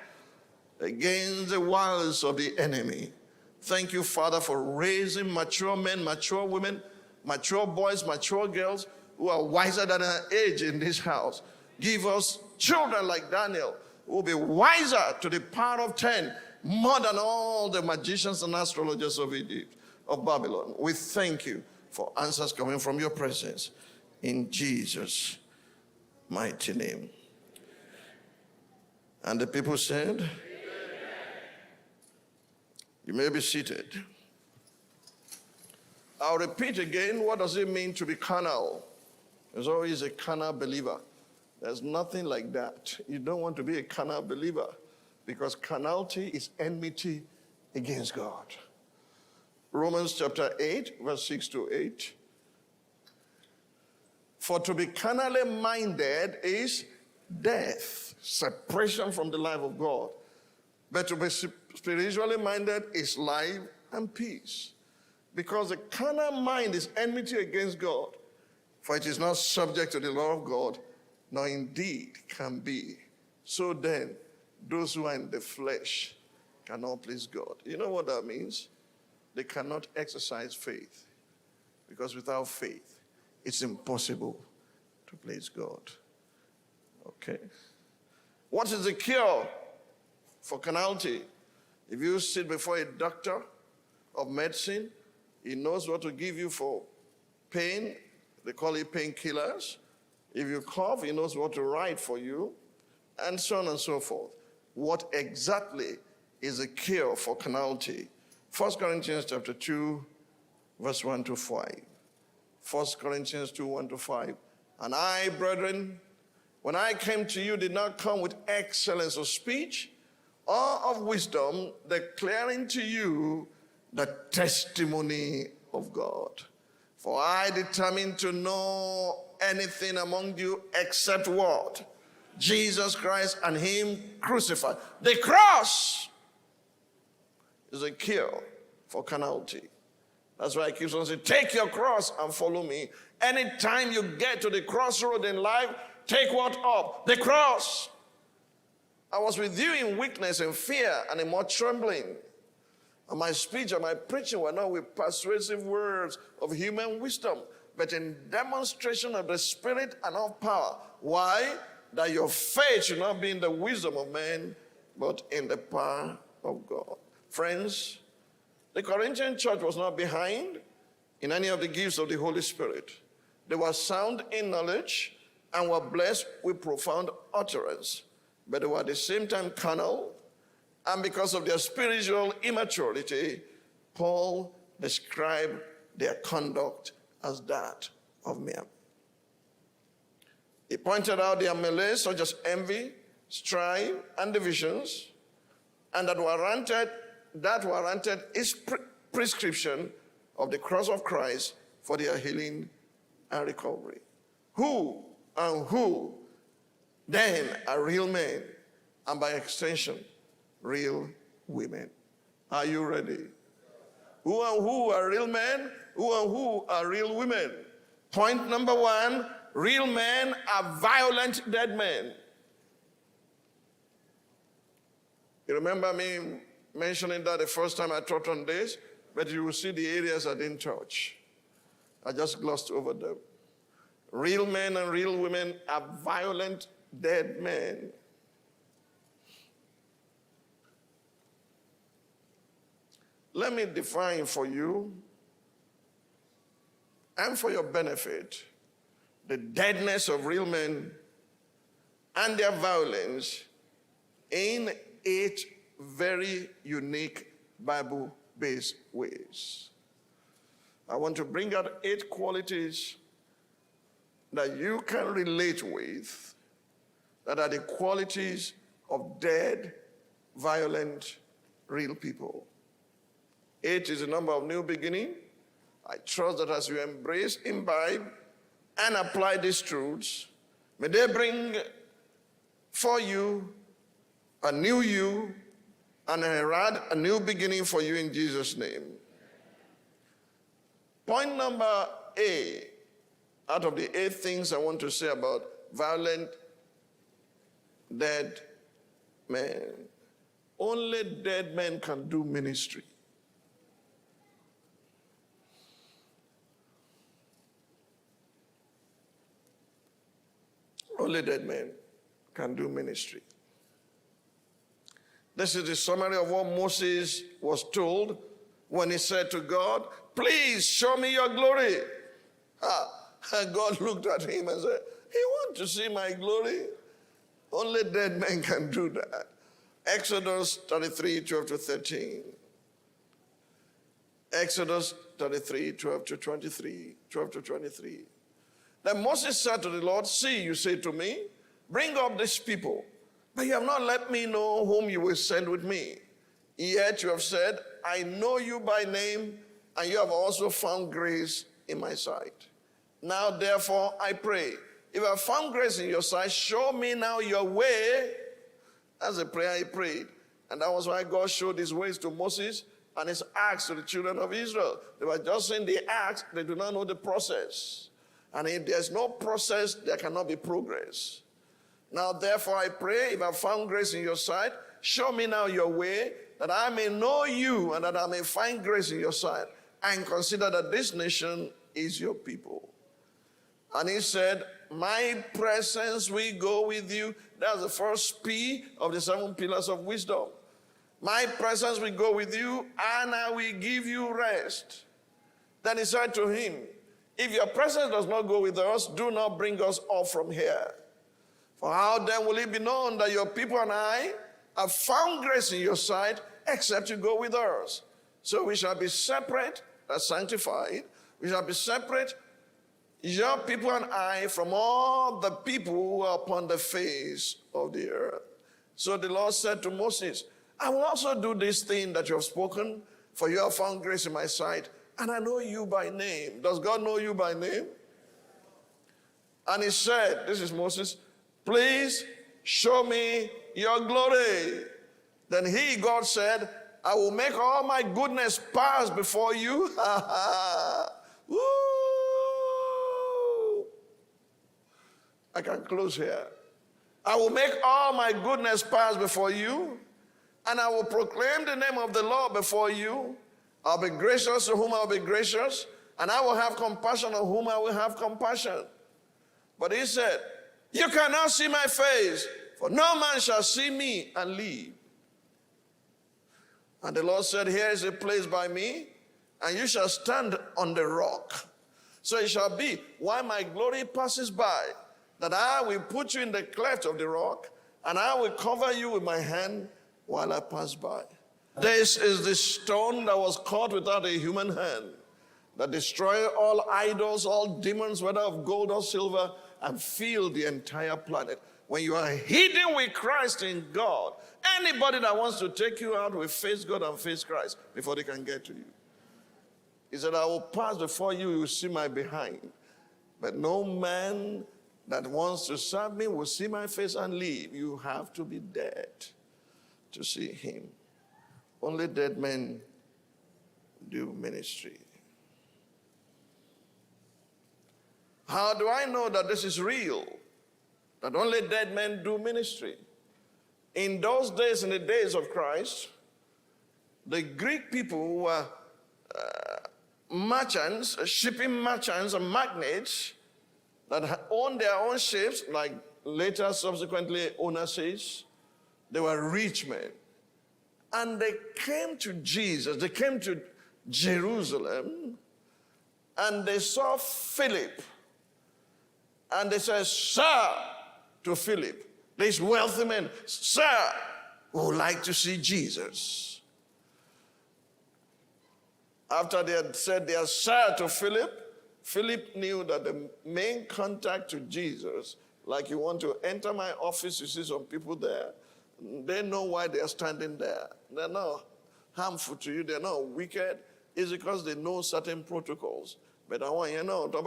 Speaker 12: against the wiles of the enemy. Thank you, Father, for raising mature men, mature women, mature boys, mature girls who are wiser than our age in this house. Give us children like Daniel who will be wiser to the power of 10, more than all the magicians and astrologers of Egypt, of Babylon. We thank you for answers coming from your presence. In Jesus' mighty name. And the people said, Amen. You may be seated. I'll repeat again, what does it mean to be carnal? There's always a carnal believer. There's nothing like that. You don't want to be a carnal believer, because carnality is enmity against God. Romans chapter 8, verse 6 to 8. For to be carnally minded is death, separation from the life of God. But to be spiritually minded is life and peace. Because the carnal mind is enmity against God, for it is not subject to the law of God, nor indeed can be. So then, those who are in the flesh cannot please God. You know what that means? They cannot exercise faith, because without faith, it's impossible to please God. Okay. What is the cure for carnality? If you sit before a doctor of medicine, he knows what to give you for pain. They call it painkillers. If you cough, he knows what to write for you, and so on and so forth. What exactly is the cure for carnality? 1 Corinthians chapter 2, verse 1 to 5. 1 Corinthians 2, 1 to 5. And I, brethren, when I came to you, did not come with excellence of speech or of wisdom, declaring to you the testimony of God. For I determined to know anything among you except what? Jesus Christ and him crucified. The cross is a cure for carnality. That's why I keep on saying, take your cross and follow me. Anytime you get to the crossroad in life, take what up? The cross. I was with you in weakness and fear and in much trembling. And my speech and my preaching were not with persuasive words of human wisdom, but in demonstration of the Spirit and of power. Why? That your faith should not be in the wisdom of men, but in the power of God. Friends, the Corinthian church was not behind in any of the gifts of the Holy Spirit. They were sound in knowledge and were blessed with profound utterance, but they were at the same time carnal, and because of their spiritual immaturity, Paul described their conduct as that of men. He pointed out their malice, such as envy, strife, and divisions, and that warranted his prescription of the cross of Christ for their healing and recovery. Who then are real men, and by extension, real women? Are you ready? Who are real men? Who are real women? Point number one, real men are violent dead men. You remember me mentioning that the first time I taught on this? but you will see the areas I didn't touch. I just glossed over them. Real men and real women are violent, dead men. Let me define for you and for your benefit the deadness of real men and their violence in 8 very unique Bible-based ways. I want to bring out 8 qualities that you can relate with that are the qualities of dead, violent, real people. 8 is the number of new beginning. I trust that as you embrace, imbibe, and apply these truths, may they bring for you a new you and herald a new beginning for you in Jesus' name. Point number A, out of the 8 things I want to say about violent, dead men. Only dead men can do ministry. Only dead men can do ministry. This is the summary of what Moses was told when he said to God, please show me your glory. And God looked at him and said, you want to see my glory? Only dead men can do that. Exodus 33, 12 to 13. Exodus 33, 12 to 23, 12 to 23. Then Moses said to the Lord, see, you say to me, bring up these people, but you have not let me know whom you will send with me. Yet you have said, I know you by name, and you have also found grace in my sight. Now, therefore, I pray, if I have found grace in your sight, show me now your way. That's a prayer he prayed. And that was why God showed his ways to Moses and his acts to the children of Israel. They were just saying the acts, they do not know the process. And if there's no process, there cannot be progress. Now, therefore, I pray, if I have found grace in your sight, show me now your way, that I may know you and that I may find grace in your sight, and consider that this nation is your people. And he said, my presence will go with you. That's the first P of the 7 pillars of wisdom. My presence will go with you, and I will give you rest. Then he said to him, if your presence does not go with us, do not bring us off from here. For how then will it be known that your people and I have found grace in your sight, except you go with us? So we shall be separate, that's sanctified. We shall be separate, your people and I, from all the people who are upon the face of the earth. So the Lord said to Moses, I will also do this thing that you have spoken, for you have found grace in my sight, and I know you by name. Does God know you by name? And he said, this is Moses, please show me your glory. Then he, God said, I will make all my goodness pass before you. Woo! I can close here. I will make all my goodness pass before you, and I will proclaim the name of the Lord before you. I'll be gracious to whom I'll be gracious, and I will have compassion on whom I will have compassion. But he said, you cannot see my face, for no man shall see me and live. And the Lord said, here is a place by me, and you shall stand on the rock. So it shall be, while my glory passes by, that I will put you in the cleft of the rock, and I will cover you with my hand while I pass by. This is the stone that was cut without a human hand, that destroyed all idols, all demons, whether of gold or silver, and filled the entire planet. When you are hidden with Christ in God, anybody that wants to take you out will face God and face Christ before they can get to you. He said, I will pass before you, you will see my behind. But no man that wants to serve me will see my face and live. You have to be dead to see him. Only dead men do ministry. How do I know that this is real? That only dead men do ministry? In those days, in the days of Christ, the Greek people who were merchants, shipping merchants and magnates that own their own ships, like later subsequently Onassis. They were rich men. And they came to Jesus, they came to Jerusalem, and they saw Philip. And they said, "Sir," to Philip, this wealthy man, "Sir, we would like to see Jesus." After they had said their "sir" to Philip, Philip knew that the main contact to Jesus, like you want to enter my office, you see some people there, they know why they are standing there. They're not harmful to you, they're not wicked. It's because they know certain protocols. But I want you to know, do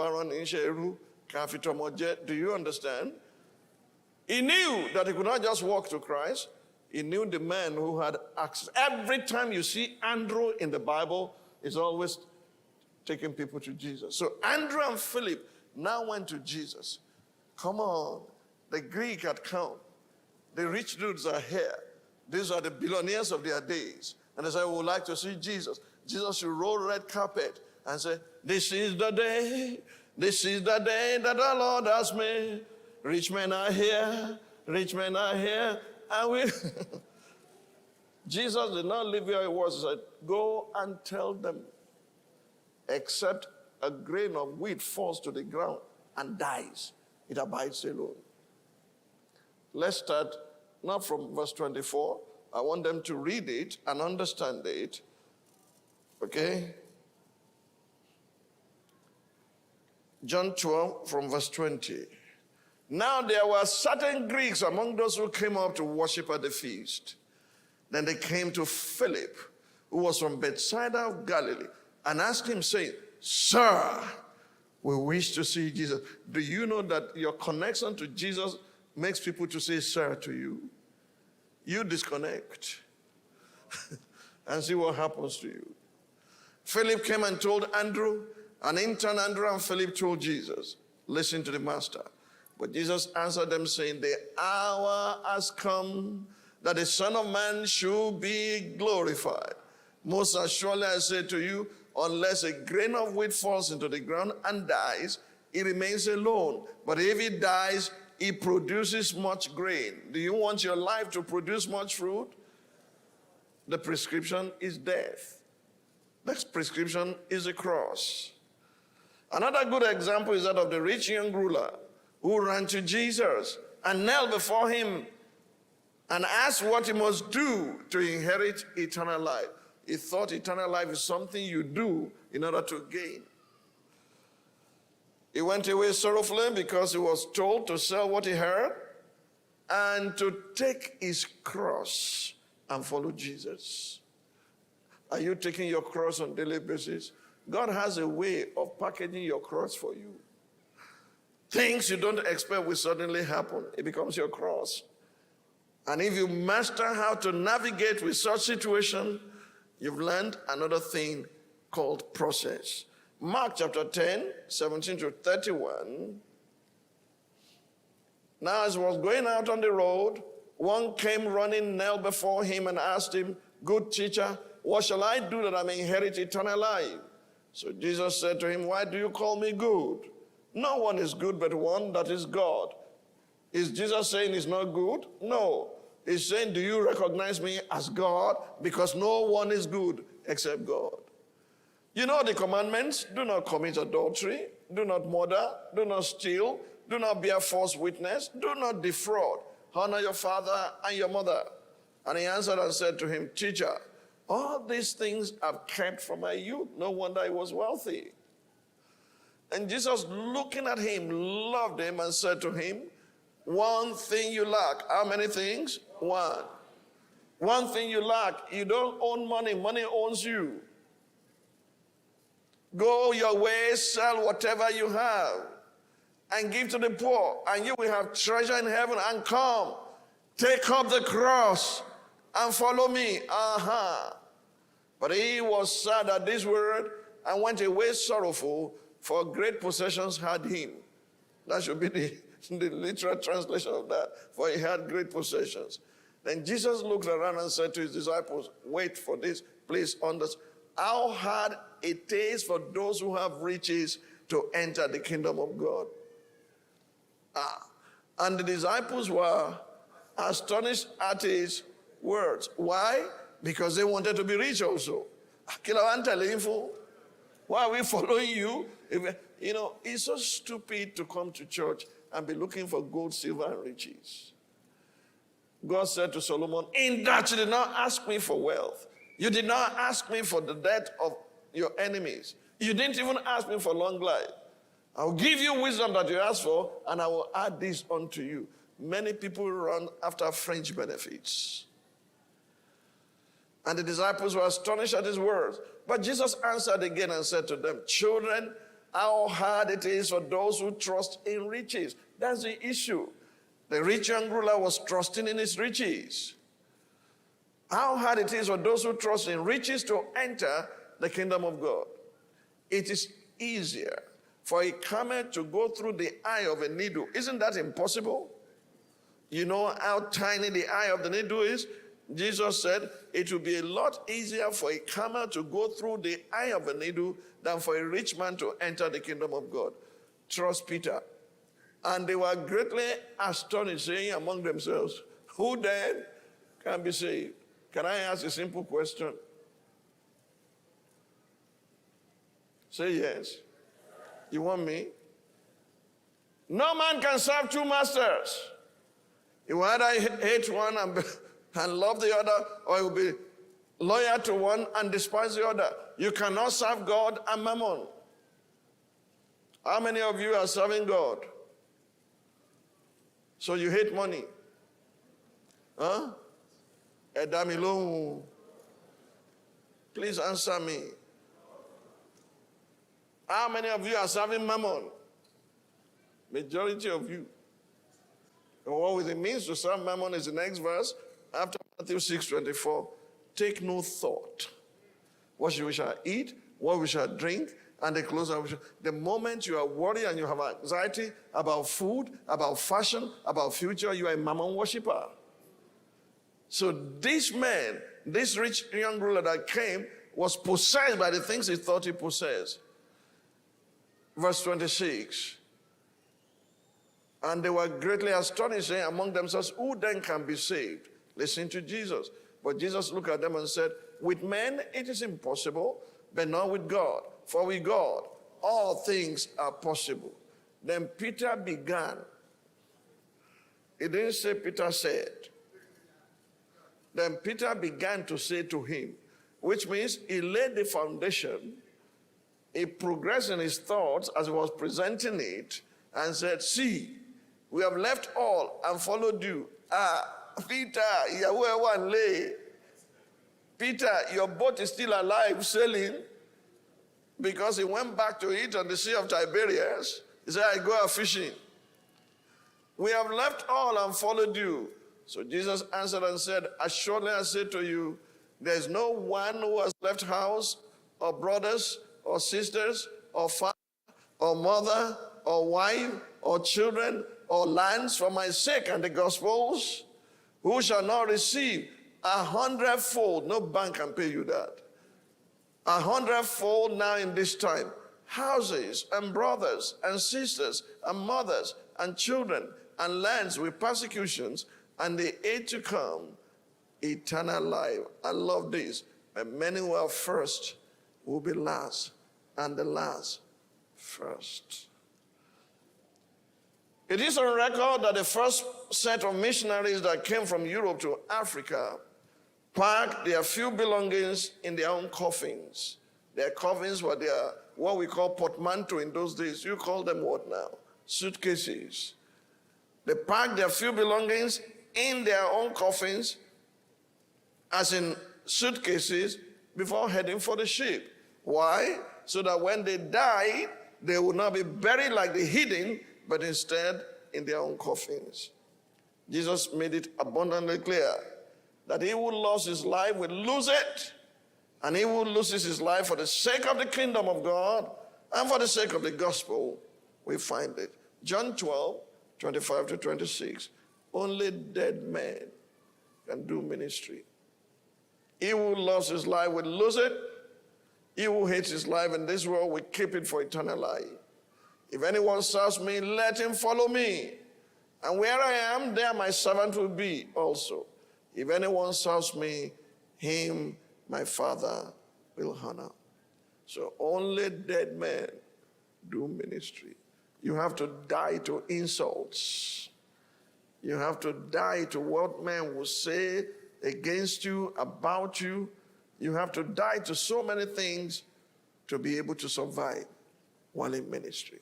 Speaker 12: you understand? He knew that he could not just walk to Christ. He knew the man who had access. Every time you see Andrew in the Bible, it's always taking people to Jesus. So Andrew and Philip now went to Jesus. Come on, the Greek had come. The rich dudes are here. These are the billionaires of their days. And they said, "We would like to see Jesus." Jesus should roll red carpet and say, this is the day that the Lord has made. Rich men are here, and we... Jesus did not leave where he was. He said, "Go and tell them, except a grain of wheat falls to the ground and dies, it abides alone." Let's start not from verse 24. I want them to read it and understand it. Okay? John 12 from verse 20. Now there were certain Greeks among those who came up to worship at the feast. Then they came to Philip, who was from Bethsaida of Galilee, and asked him, saying, "Sir, we wish to see Jesus." Do you know that your connection to Jesus makes people to say "sir" to you? You disconnect and see what happens to you. Philip came and told Andrew, and in turn Andrew and Philip told Jesus, "Listen to the master." But Jesus answered them, saying, "The hour has come that the Son of Man should be glorified. Most assuredly I say to you, unless a grain of wheat falls into the ground and dies, it remains alone. But if it dies, it produces much grain." Do you want your life to produce much fruit? The prescription is death. The prescription is a cross. Another good example is that of the rich young ruler who ran to Jesus and knelt before him and asked what he must do to inherit eternal life. He thought eternal life is something you do in order to gain. He went away sorrowfully because he was told to sell what he had and to take his cross and follow Jesus. Are you taking your cross on a daily basis? God has a way of packaging your cross for you. Things you don't expect will suddenly happen. It becomes your cross. And if you master how to navigate with such situation, you've learned another thing called process. Mark chapter 10, 17 to 31. Now as he was going out on the road, one came running, knelt before him and asked him, "Good teacher, what shall I do that I may inherit eternal life?" So Jesus said to him, "Why do you call me good? No one is good but one, that is God." Is Jesus saying he's not good? No. He's saying, do you recognize me as God? Because no one is good except God. You know the commandments: do not commit adultery, do not murder, do not steal, do not bear false witness, do not defraud, honor your father and your mother. And he answered and said to him, "Teacher, all these things I've kept from my youth." No wonder he was wealthy. And Jesus, looking at him, loved him and said to him, "One thing you lack." How many things? One. One thing you lack. You don't own money. Money owns you. Go your way, sell whatever you have, and give to the poor, and you will have treasure in heaven. And come, take up the cross and follow me. But he was sad at this word and went away sorrowful, for great possessions had him. That should be the literal translation of that. For he had great possessions. Then Jesus looked around and said to his disciples, "Wait for this. Please understand. how hard it is for those who have riches to enter the kingdom of God. And the disciples were astonished at his words. Why? Because they wanted to be rich also. Why are we following you? It's so stupid to come to church and be looking for gold, silver, and riches. God said to Solomon, in that you did not ask me for wealth. You did not ask me for the death of your enemies. You didn't even ask me for long life. I will give you wisdom that you asked for, and I will add this unto you. Many people run after fringe benefits. And the disciples were astonished at his words. But Jesus answered again and said to them, children, how hard it is for those who trust in riches. That's the issue. The rich young ruler was trusting in his riches. How hard it is for those who trust in riches to enter the kingdom of God. It is easier for a camel to go through the eye of a needle. Isn't that impossible? You know how tiny the eye of the needle is? Jesus said it would be a lot easier for a camel to go through the eye of a needle than for a rich man to enter the kingdom of God. Trust Peter. And they were greatly astonished, saying among themselves, who then can be saved? Can I ask a simple question? Say yes. You want me? No man can serve two masters. He will either hate one and love the other, or he will be loyal to one and despise the other. You cannot serve God and mammon. How many of you are serving God? So you hate money? Huh? Edamilon. Please answer me. How many of you are serving mammon? Majority of you. And what it means to serve mammon is the next verse. After Matthew 6:24, take no thought. What we shall eat, what we shall drink, and the clothes we shall. The moment you are worried and you have anxiety about food, about fashion, about future, you are a mammon worshiper. So this man, this rich young ruler that came, was possessed by the things he thought he possessed. Verse 26. And they were greatly astonished, saying among themselves, who then can be saved? Listen to Jesus. But Jesus looked at them and said, with men it is impossible, but not with God. For with God all things are possible. Then Peter began. He didn't say Peter said. Then Peter began to say to him, which means he laid the foundation. He progressed in his thoughts as he was presenting it and said, see, we have left all and followed you. Peter, Peter, your boat is still alive, sailing, because he went back to it on the Sea of Tiberias. He said, I go out fishing. We have left all and followed you. So Jesus answered and said, assuredly I say to you, there is no one who has left house or brothers or sisters or father or mother or wife or children or lands for my sake and the gospel's, who shall not receive 100-fold. No bank can pay you that. 100-fold now in this time. Houses and brothers and sisters and mothers and children and lands with persecutions and the age to come, eternal life. I love this. And many who are first will be last, and the last first. It is on record that the first set of missionaries that came from Europe to Africa packed their few belongings in their own coffins. Their coffins were what we call portmanteau in those days. You call them what now? Suitcases. They packed their few belongings in their own coffins, as in suitcases, before heading for the ship. Why? So that when they died, they would not be buried like the heathen, but instead in their own coffins. Jesus made it abundantly clear that he who lost his life will lose it, and he who loses his life for the sake of the kingdom of God and for the sake of the gospel will find it. John 12:25-26. Only dead men can do ministry. He who lost his life will lose it, He who hates his life in this world will keep it for eternal life. If anyone serves me, let him follow me. And where I am, there my servant will be also. If anyone serves me, him my Father will honor. So only dead men do ministry. You have to die to insults. You have to die to what men will say against you, about you. You have to die to so many things to be able to survive while in ministry.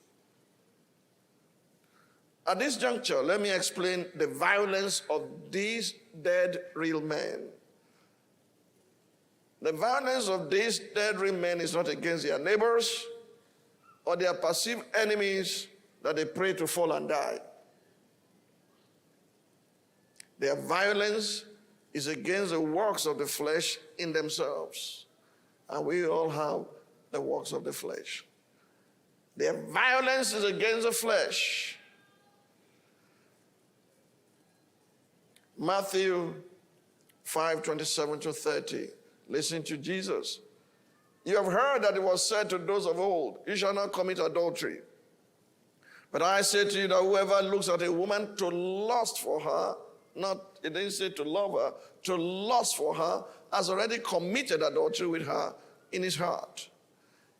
Speaker 12: At this juncture, let me explain the violence of these dead real men. The violence of these dead real men is not against their neighbors or their perceived enemies that they pray to fall and die. Their violence is against the works of the flesh in themselves. And we all have the works of the flesh. Their violence is against the flesh. Matthew 5:27-30. Listen to Jesus. You have heard that it was said to those of old, you shall not commit adultery. But I say to you that whoever looks at a woman to lust for her, it didn't say to love her, to lust for her, has already committed adultery with her in his heart.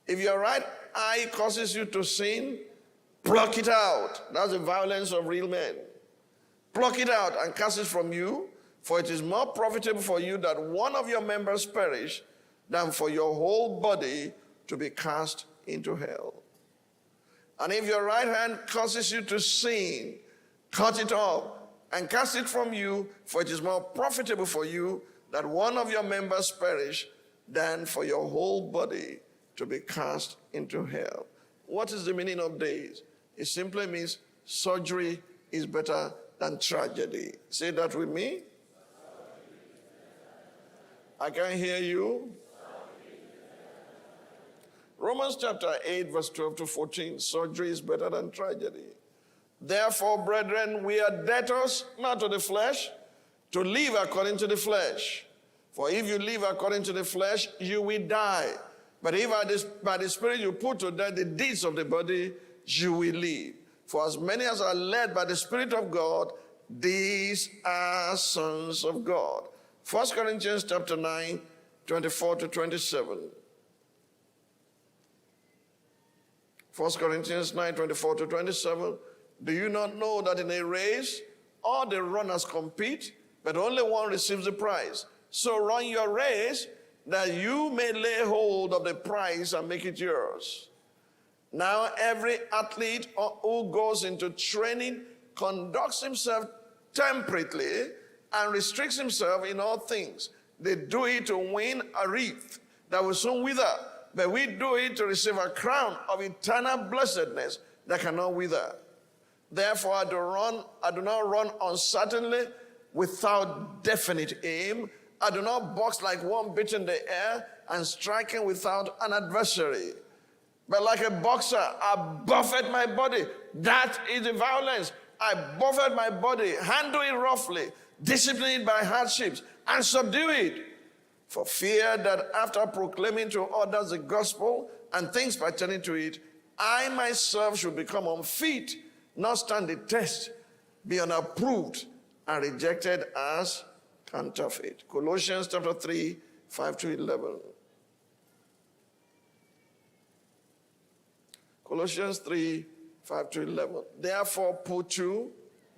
Speaker 12: If your right eye causes you to sin, pluck it out. That's the violence of real men. Pluck it out and cast it from you, for it is more profitable for you that one of your members perish than for your whole body to be cast into hell. And if your right hand causes you to sin, cut it off and cast it from you, for it is more profitable for you that one of your members perish than for your whole body to be cast into hell. What is the meaning of this? It simply means surgery is better than tragedy. Say that with me. I can't hear you. Romans chapter 8, verse 12-14. Surgery is better than tragedy. Therefore, brethren, we are debtors, not to the flesh, to live according to the flesh. For if you live according to the flesh, you will die. But if by the Spirit you put to death the deeds of the body, you will live. For as many as are led by the Spirit of God, these are sons of God. 1 Corinthians chapter 9, 24-27. 1 Corinthians 9, 24-27. Do you not know that in a race, all the runners compete, but only one receives the prize? So run your race, that you may lay hold of the prize and make it yours. Now every athlete who goes into training conducts himself temperately and restricts himself in all things. They do it to win a wreath that will soon wither, but we do it to receive a crown of eternal blessedness that cannot wither. Therefore, I do not run uncertainly without definite aim. I do not box like one beating the air and striking without an adversary. But like a boxer, I buffet my body. That is the violence. I buffet my body, handle it roughly, discipline it by hardships, and subdue it. For fear that after proclaiming to others the gospel and things pertaining to it, I myself should become unfit, not stand the test, be unapproved, and rejected as counterfeit. Colossians chapter 3, 5-11. Colossians 3, 5-11. Therefore put to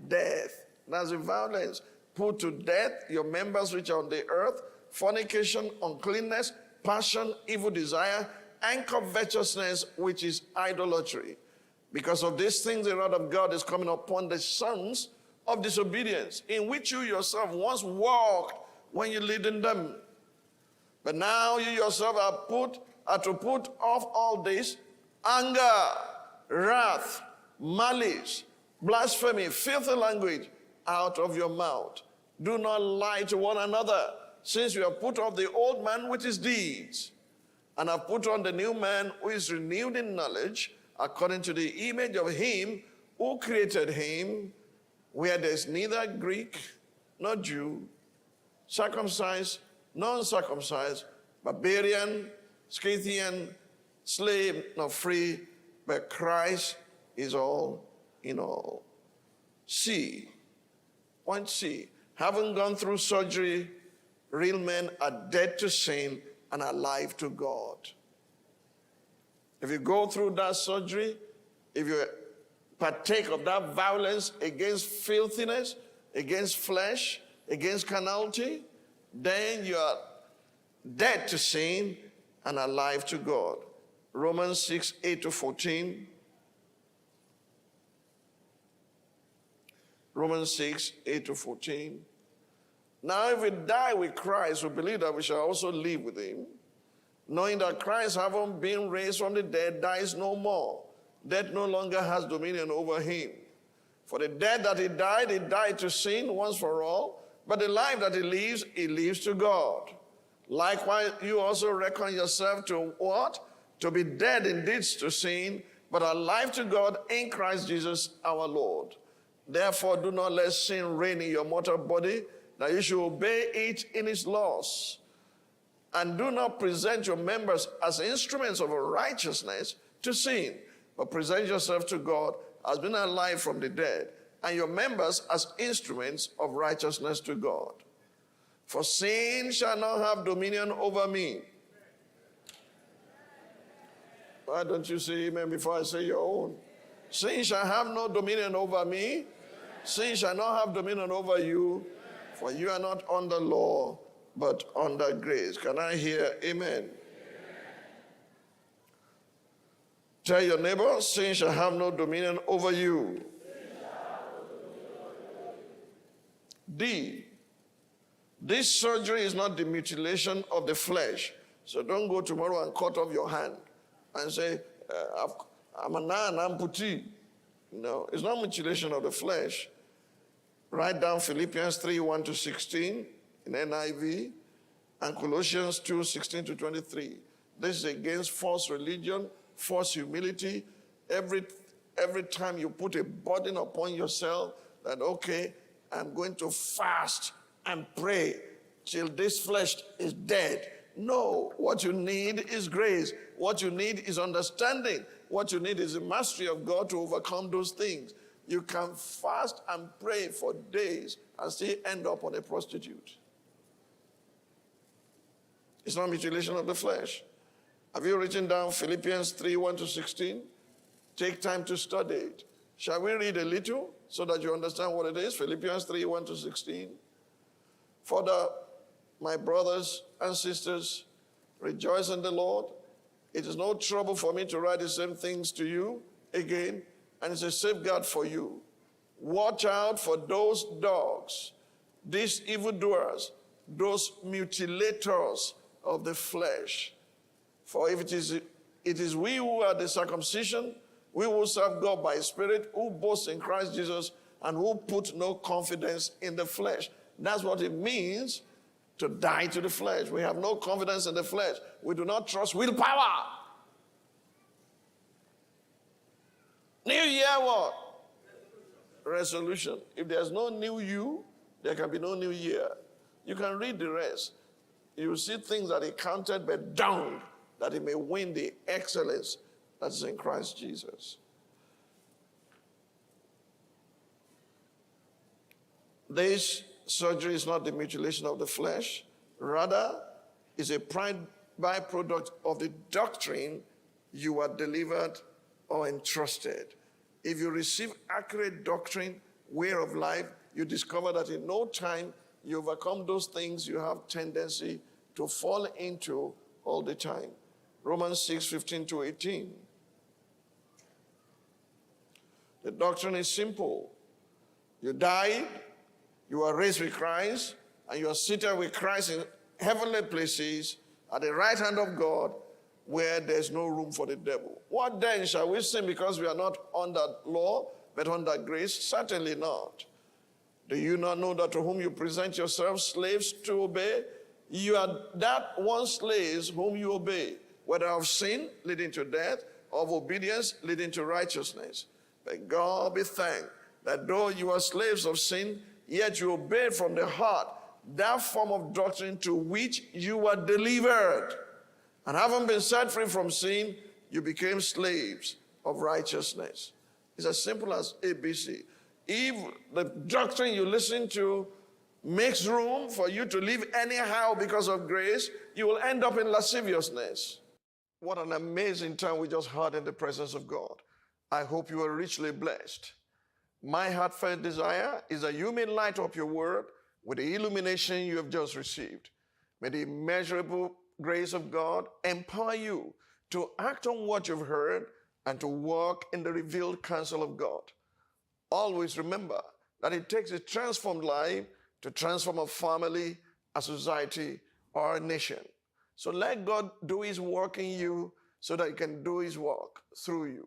Speaker 12: death. That's the violence. Put to death your members which are on the earth: fornication, uncleanness, passion, evil desire, and covetousness, which is idolatry. Because of these things, the wrath of God is coming upon the sons of disobedience, in which you yourself once walked when you lived in them. But now you yourself are to put off all this: anger, wrath, malice, blasphemy, filthy language out of your mouth. Do not lie to one another, since you have put off the old man with his deeds, and have put on the new man, who is renewed in knowledge, according to the image of him who created him, where there is neither Greek nor Jew, circumcised nor uncircumcised, barbarian, Scythian, slave, not free, but Christ is all in all. C. Point C. Having gone through surgery, real men are dead to sin and alive to God. If you go through that surgery, if you partake of that violence against filthiness, against flesh, against carnality, then you are dead to sin and alive to God. Romans 6, 8-14. Romans 6, 8-14. Now if we die with Christ, we believe that we shall also live with him, knowing that Christ, having been raised from the dead, dies no more. Death no longer has dominion over him. For the death that he died to sin once for all, but the life that he lives to God. Likewise, you also reckon yourself to what? To be dead indeed to sin, but alive to God in Christ Jesus our Lord. Therefore, do not let sin reign in your mortal body, that you should obey it in its laws. And do not present your members as instruments of righteousness to sin, but present yourself to God as being alive from the dead, and your members as instruments of righteousness to God. For sin shall not have dominion over me. Why don't you say amen before I say your own? Sin shall have no dominion over me. Sin shall not have dominion over you. For you are not under law, but under grace. Can I hear amen? Tell your neighbor, sin shall have no dominion over you. D. This surgery is not the mutilation of the flesh. So don't go tomorrow and cut off your hand and say, I'm an amputee. No, it's not mutilation of the flesh. Write down Philippians 3, 1-16 in NIV and Colossians 2, 16-23. This is against false religion, false humility. Every time you put a burden upon yourself that, okay, I'm going to fast and pray till this flesh is dead. No, what you need is grace. What you need is understanding. What you need is the mastery of God to overcome those things. You can fast and pray for days and still end up on a prostitute. It's not mutilation of the flesh. Have you written down Philippians 3, 1-16? Take time to study it. Shall we read a little so that you understand what it is? Philippians 3, 1-16. Further, my brothers and sisters, rejoice in the Lord. It is no trouble for me to write the same things to you again, and it's a safeguard for you. Watch out for those dogs, these evildoers, those mutilators of the flesh. For if it is we who are the circumcision, we will serve God by Spirit, who boast in Christ Jesus, and who put no confidence in the flesh. That's what it means to die to the flesh. We have no confidence in the flesh. We do not trust willpower. New year what? Resolution. If there's no new you, there can be no new year. You can read the rest. You will see things that he counted but down, that he may win the excellence that is in Christ Jesus. This surgery is not the mutilation of the flesh. Rather, is a byproduct of the doctrine you are delivered or entrusted. If you receive accurate doctrine, way of life, you discover that in no time you overcome those things you have tendency to fall into all the time. Romans 6, 15-18. The doctrine is simple. You died, you are raised with Christ, and you are seated with Christ in heavenly places at the right hand of God, where there's no room for the devil. What then? Shall we sin because we are not under law, but under grace? Certainly not. Do you not know that to whom you present yourselves slaves to obey, you are that one slaves whom you obey, whether of sin leading to death, or of obedience leading to righteousness? But God be thanked that though you are slaves of sin, yet you obey from the heart that form of doctrine to which you were delivered. And having been set free from sin, you became slaves of righteousness. It's as simple as ABC. If the doctrine you listen to makes room for you to live anyhow because of grace, you will end up in lasciviousness. What an amazing time we just had in the presence of God. I hope you are richly blessed. My heartfelt desire is that you may light up your word with the illumination you have just received. May the immeasurable grace of God empower you to act on what you've heard and to walk in the revealed counsel of God. Always remember that it takes a transformed life to transform a family, a society, or a nation. So let God do his work in you so that he can do his work through you.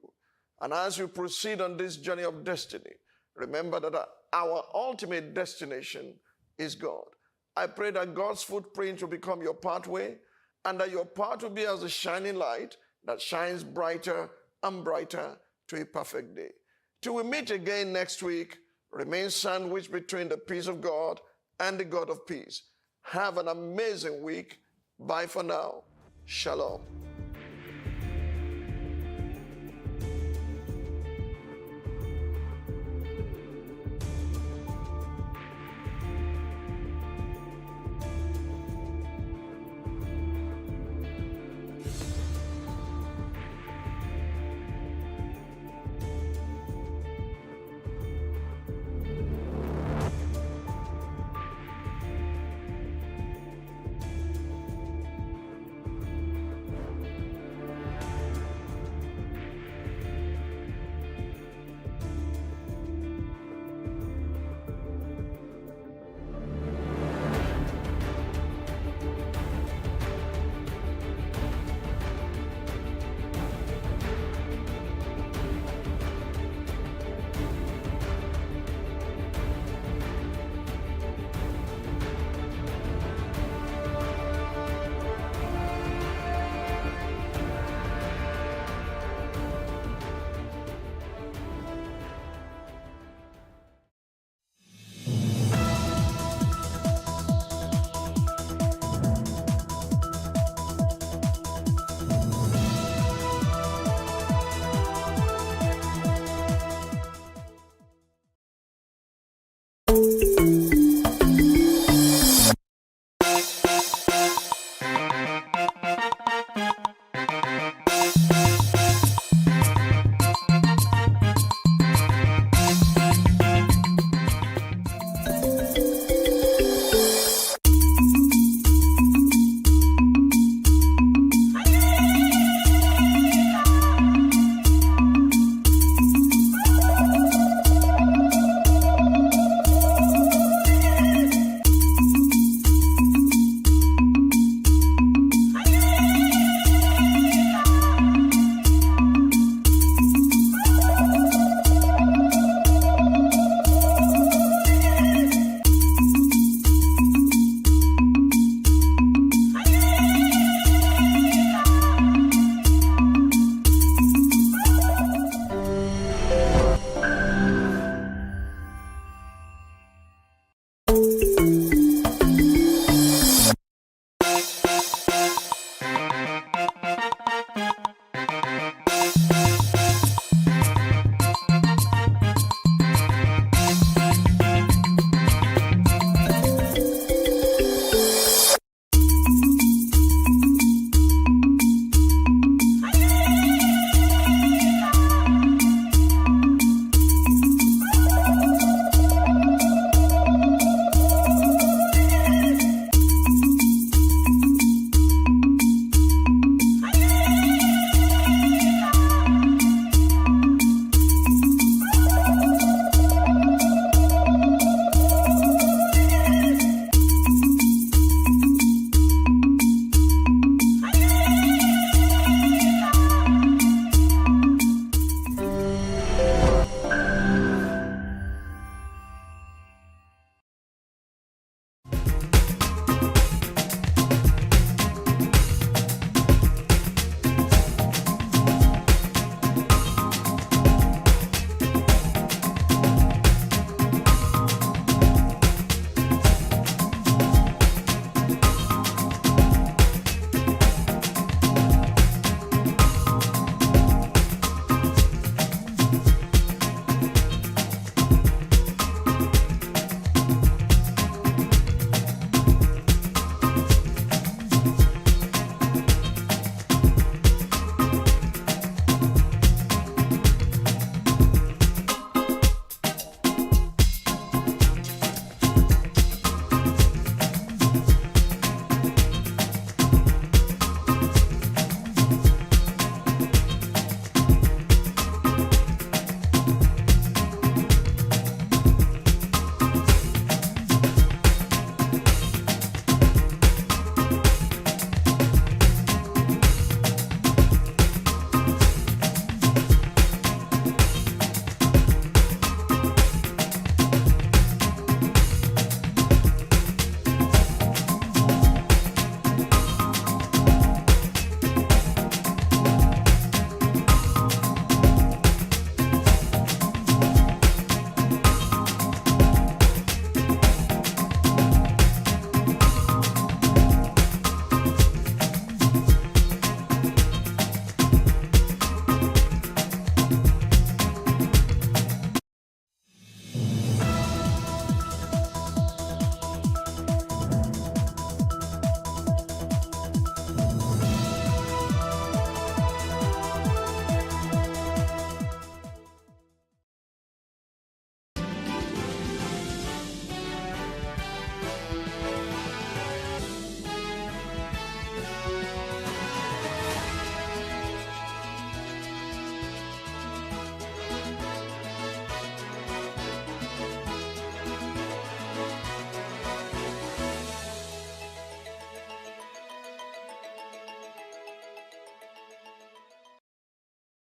Speaker 12: And as you proceed on this journey of destiny, remember that our ultimate destination is God. I pray that God's footprint will become your pathway and that your path will be as a shining light that shines brighter and brighter to a perfect day. Till we meet again next week, remain sandwiched between the peace of God and the God of peace. Have an amazing week. Bye for now. Shalom.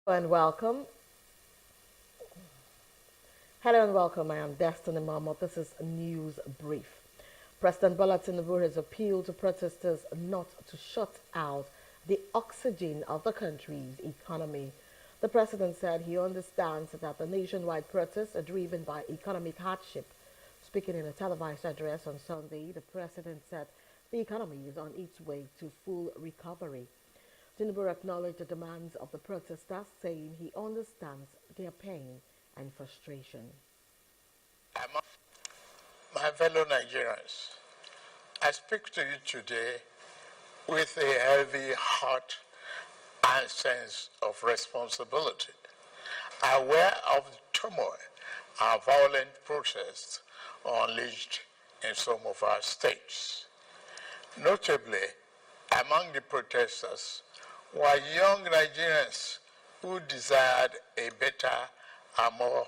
Speaker 13: And welcome. Hello and welcome. I am Destiny Mama. This is a news brief. President Bola Tinubu has appealed to protesters not to shut out the oxygen of the country's economy. The president said he understands that the nationwide protests are driven by economic hardship. Speaking in a televised address on Sunday, the president said the economy is on its way to full recovery. Tinubu acknowledged the demands of the protesters, saying he understands their pain and frustration.
Speaker 14: My fellow Nigerians, I speak to you today with a heavy heart and sense of responsibility, aware of the turmoil and violent protests unleashed in some of our states. Notably, among the protesters were young Nigerians who desired a better and more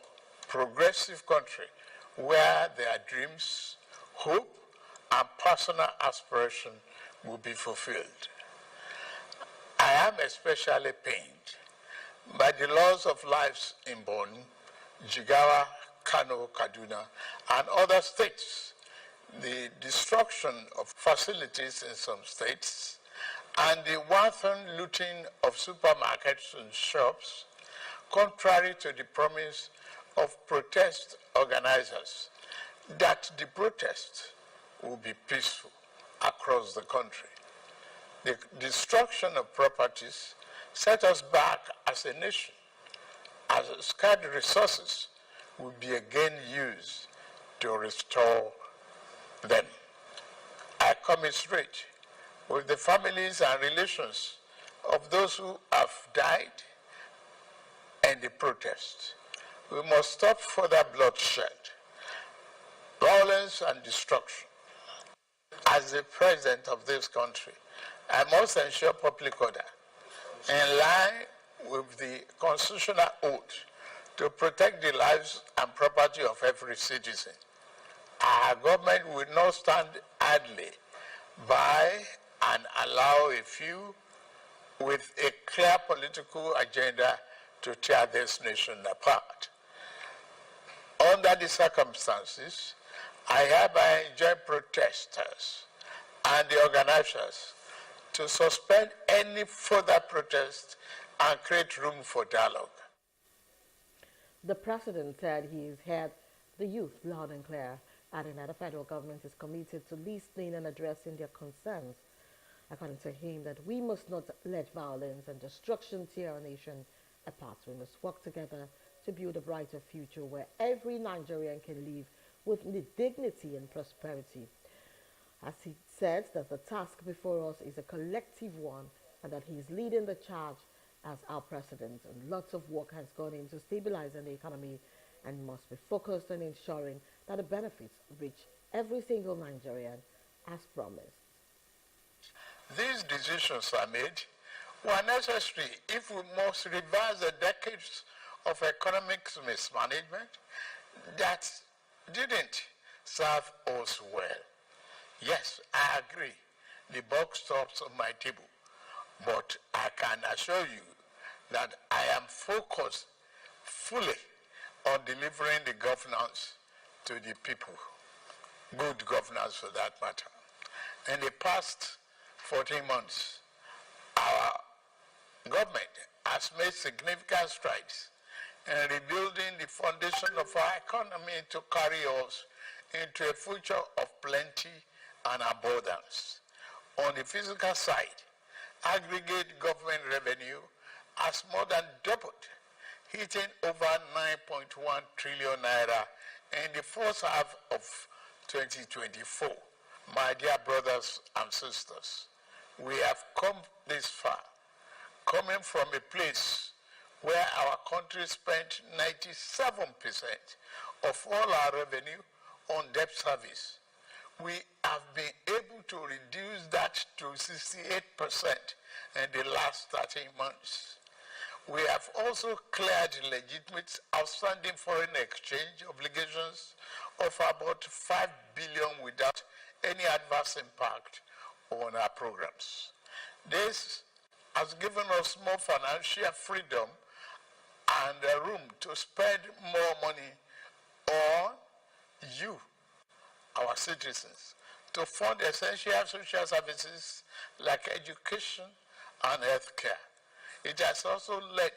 Speaker 14: progressive country where their dreams, hope, and personal aspiration will be fulfilled. I am especially pained by the loss of lives in Borno, Jigawa, Kano, Kaduna, and other states, the destruction of facilities in some states, and the wanton looting of supermarkets and shops, contrary to the promise of protest organizers that the protest will be peaceful across the country. The destruction of properties set us back as a nation, as scarce resources will be again used to restore them. I commiserate with the families and relations of those who have died in the protest. We must stop further bloodshed, violence, and destruction. As the president of this country, I must ensure public order in line with the constitutional oath to protect the lives and property of every citizen. Our government will not stand idly by and allow a few with a clear political agenda to tear this nation apart. Under the circumstances, I hereby enjoin protesters and the organizers to suspend any further protest and create room for dialogue.
Speaker 13: The president said he has heard the youth loud and clear, adding that the federal government is committed to listening and addressing their concerns. According to him, that we must not let violence and destruction tear our nation apart. We must work together to build a brighter future where every Nigerian can live with dignity and prosperity. As he said that the task before us is a collective one and that he is leading the charge as our president. And lots of work has gone into stabilizing the economy and must be focused on ensuring that the benefits reach every single Nigerian as promised.
Speaker 14: These decisions are made were necessary if we must reverse the decades of economic mismanagement that didn't serve us well. Yes, I agree, the buck stops on my table, but I can assure you that I am focused fully on delivering the governance to the people, good governance for that matter. In the past 14 months, our government has made significant strides in rebuilding the foundation of our economy to carry us into a future of plenty and abundance. On the physical side, aggregate government revenue has more than doubled, hitting over 9.1 trillion naira in the first half of 2024. My dear brothers and sisters, we have come this far, coming from a place where our country spent 97% of all our revenue on debt service. We have been able to reduce that to 68% in the last 13 months. We have also cleared legitimate outstanding foreign exchange obligations of about 5 billion without any adverse impact on our programs. This has given us more financial freedom and the room to spend more money on you, our citizens, to fund essential social services like education and healthcare. It has also led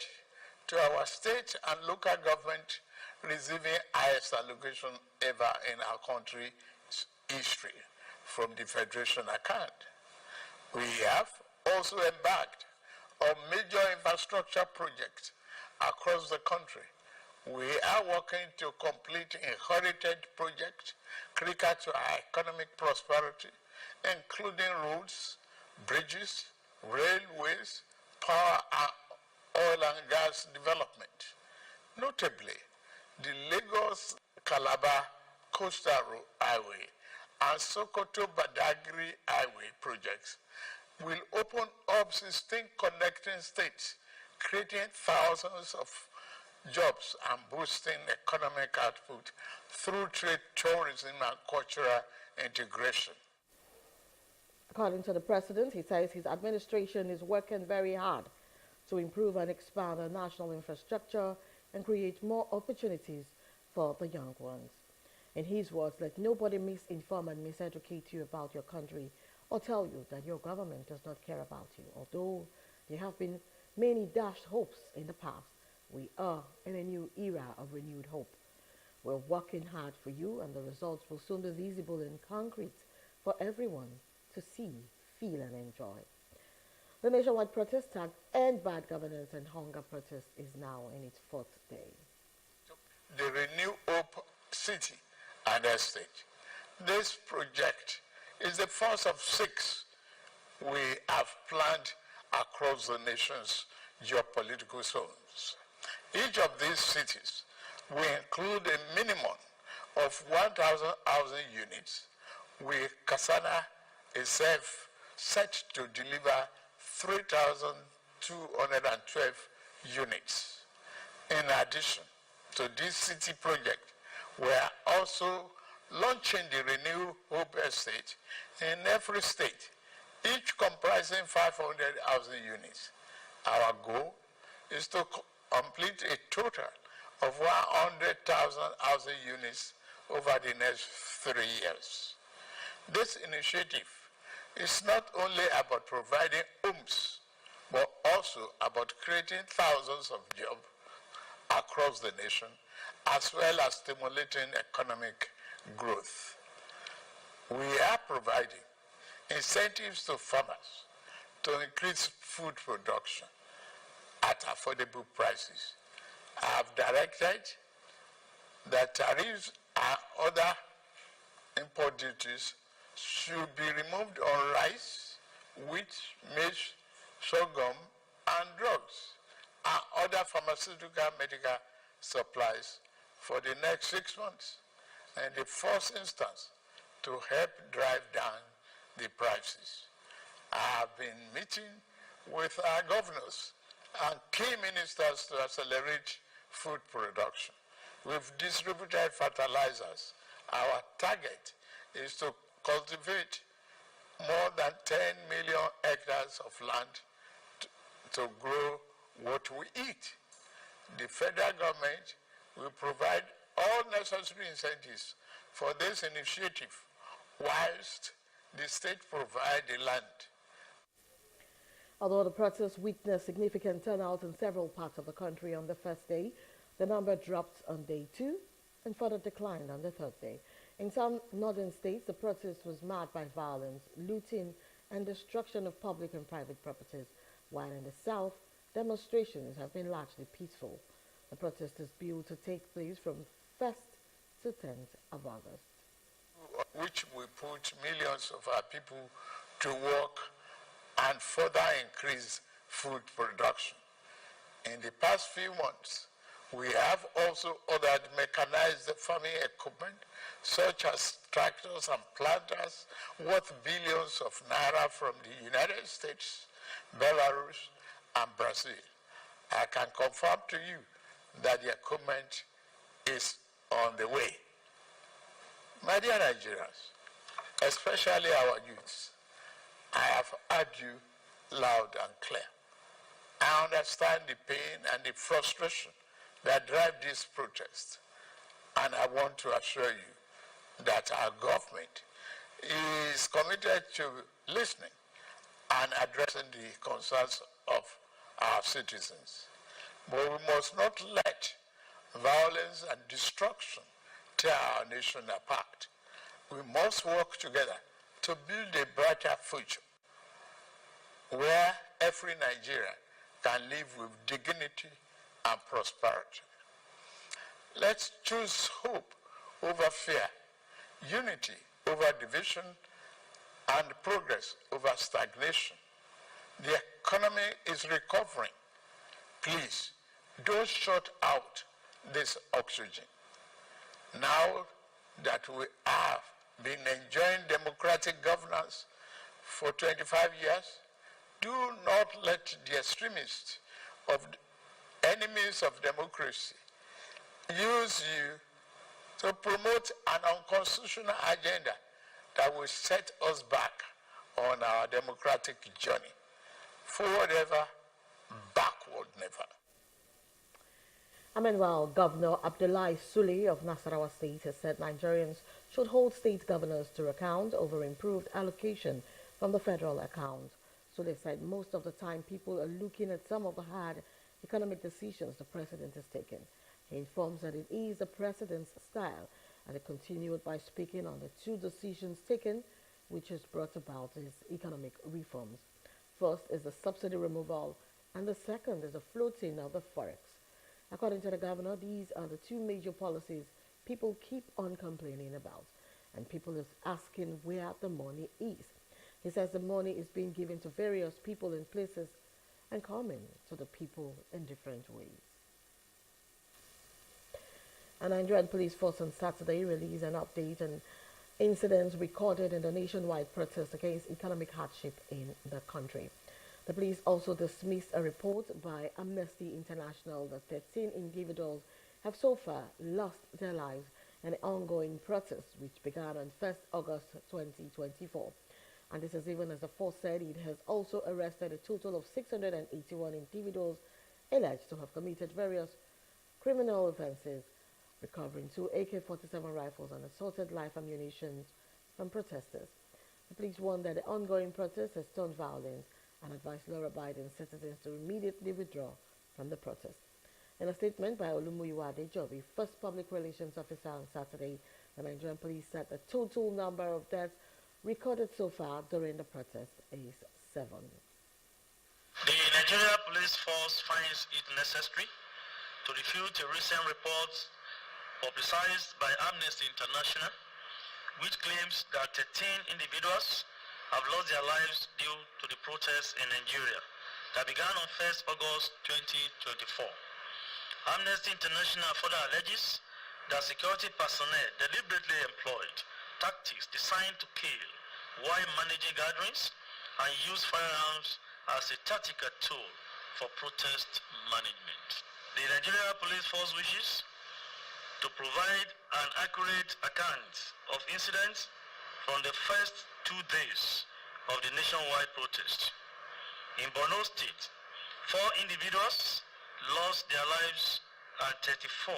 Speaker 14: to our state and local government receiving highest allocation ever in our country's history from the Federation account. We have also embarked on major infrastructure projects across the country. We are working to complete inherited projects critical to our economic prosperity, including roads, bridges, railways, power, oil and gas development. Notably, the Lagos-Calabar Coastal Highway and Sokoto-Badagry Highway projects will open up 16 connecting states, creating thousands of jobs and boosting economic output through trade, tourism, and cultural integration.
Speaker 13: According to the president, he says his administration is working very hard to improve and expand our national infrastructure and create more opportunities for the young ones. In his words, let nobody misinform and miseducate you about your country or tell you that your government does not care about you. Although there have been many dashed hopes in the past, we are in a new era of renewed hope. We're working hard for you, and the results will soon be visible and concrete for everyone to see, feel, and enjoy. The nationwide protest tagged End Bad Governance and Hunger protest is now in its 4th day.
Speaker 14: The Renew Hope City and Estate. This project is the first of 6 we have planned across the nation's geopolitical zones. Each of these cities will include a minimum of 1,000 housing units, with Kasana itself set to deliver 3,212 units. In addition to this city project, we are also launching the Renew Hope Estate in every state, each comprising 500 housing units. Our goal is to complete a total of 100,000 housing units over the next 3 years. This initiative is not only about providing homes, but also about creating thousands of jobs across the nation, as well as stimulating economic growth. We are providing incentives to farmers to increase food production at affordable prices. I have directed that tariffs and other import duties should be removed on rice, wheat, maize, sorghum, and drugs, and other pharmaceutical medical supplies for the next 6 months, in the first instance, to help drive down the prices. I have been meeting with our governors and key ministers to accelerate food production. We've distributed fertilizers. Our target is to cultivate more than 10 million hectares of land to grow what we eat. The federal government will provide all necessary incentives for this initiative, whilst the state provide the land.
Speaker 13: Although the protest witnessed significant turnout in several parts of the country on the first day, the number dropped on day 2 and further declined on the 3rd day. In some northern states, the protest was marked by violence, looting, and destruction of public and private properties, while in the south, demonstrations have been largely peaceful. The protest is due to take place from 1st to 10th of August.
Speaker 14: Which will put millions of our people to work and further increase food production. In the past few months, we have also ordered mechanized farming equipment such as tractors and planters worth billions of naira from the United States, Belarus, and Brazil. I can confirm to you that the equipment is on the way. My dear Nigerians, especially our youths, I have heard you loud and clear. I understand the pain and the frustration that drive this protest. And I want to assure you that our government is committed to listening and addressing the concerns of our citizens. But we must not let violence and destruction tear our nation apart. We must work together to build a brighter future where every Nigerian can live with dignity and prosperity. Let's choose hope over fear, unity over division, and progress over stagnation. The economy is recovering. Please, don't shut out this oxygen. Now that we have been enjoying democratic governance for 25 years, do not let the extremists of enemies of democracy use you to promote an unconstitutional agenda that will set us back on our democratic journey. Forward ever, backward never.
Speaker 13: Meanwhile, Governor Abdullahi Sule of Nasarawa State has said Nigerians should hold state governors to account over improved allocation from the federal account. Sule said most of the time people are looking at some of the hard economic decisions the president has taken. He informs that it is the president's style, and he continued by speaking on the two decisions taken which has brought about his economic reforms. First is the subsidy removal, and the second is the floating of the forex. According to the governor, these are the two major policies people keep on complaining about, and people is asking where the money is. He says the money is being given to various people in places and coming to the people in different ways. A Nigerian police force on Saturday released an update on incidents recorded in the nationwide protest against economic hardship in the country. The police also dismissed a report by Amnesty International that 13 individuals have so far lost their lives in the ongoing protests, which began on 1st August 2024. And this is even as the force said it has also arrested a total of 681 individuals alleged to have committed various criminal offenses, recovering 2 AK-47 rifles and assorted live ammunition from protesters. The police warned that the ongoing protest has turned violent and advised law-abiding citizens to immediately withdraw from the protest. In a statement by Olumuyiwa Adejobi, first public relations officer on Saturday, the Nigerian police said the total number of deaths recorded so far during the protest is 7.
Speaker 15: The Nigeria Police Force finds it necessary to refute a recent report publicized by Amnesty International, which claims that 13 individuals have lost their lives due to the protests in Nigeria that began on 1st August 2024. Amnesty International further alleges that security personnel deliberately employed tactics designed to kill while managing gatherings and use firearms as a tactical tool for protest management. The Nigeria Police Force wishes to provide an accurate account of incidents from the first 2 days of the nationwide protest. In Borno State, 4 individuals lost their lives and 34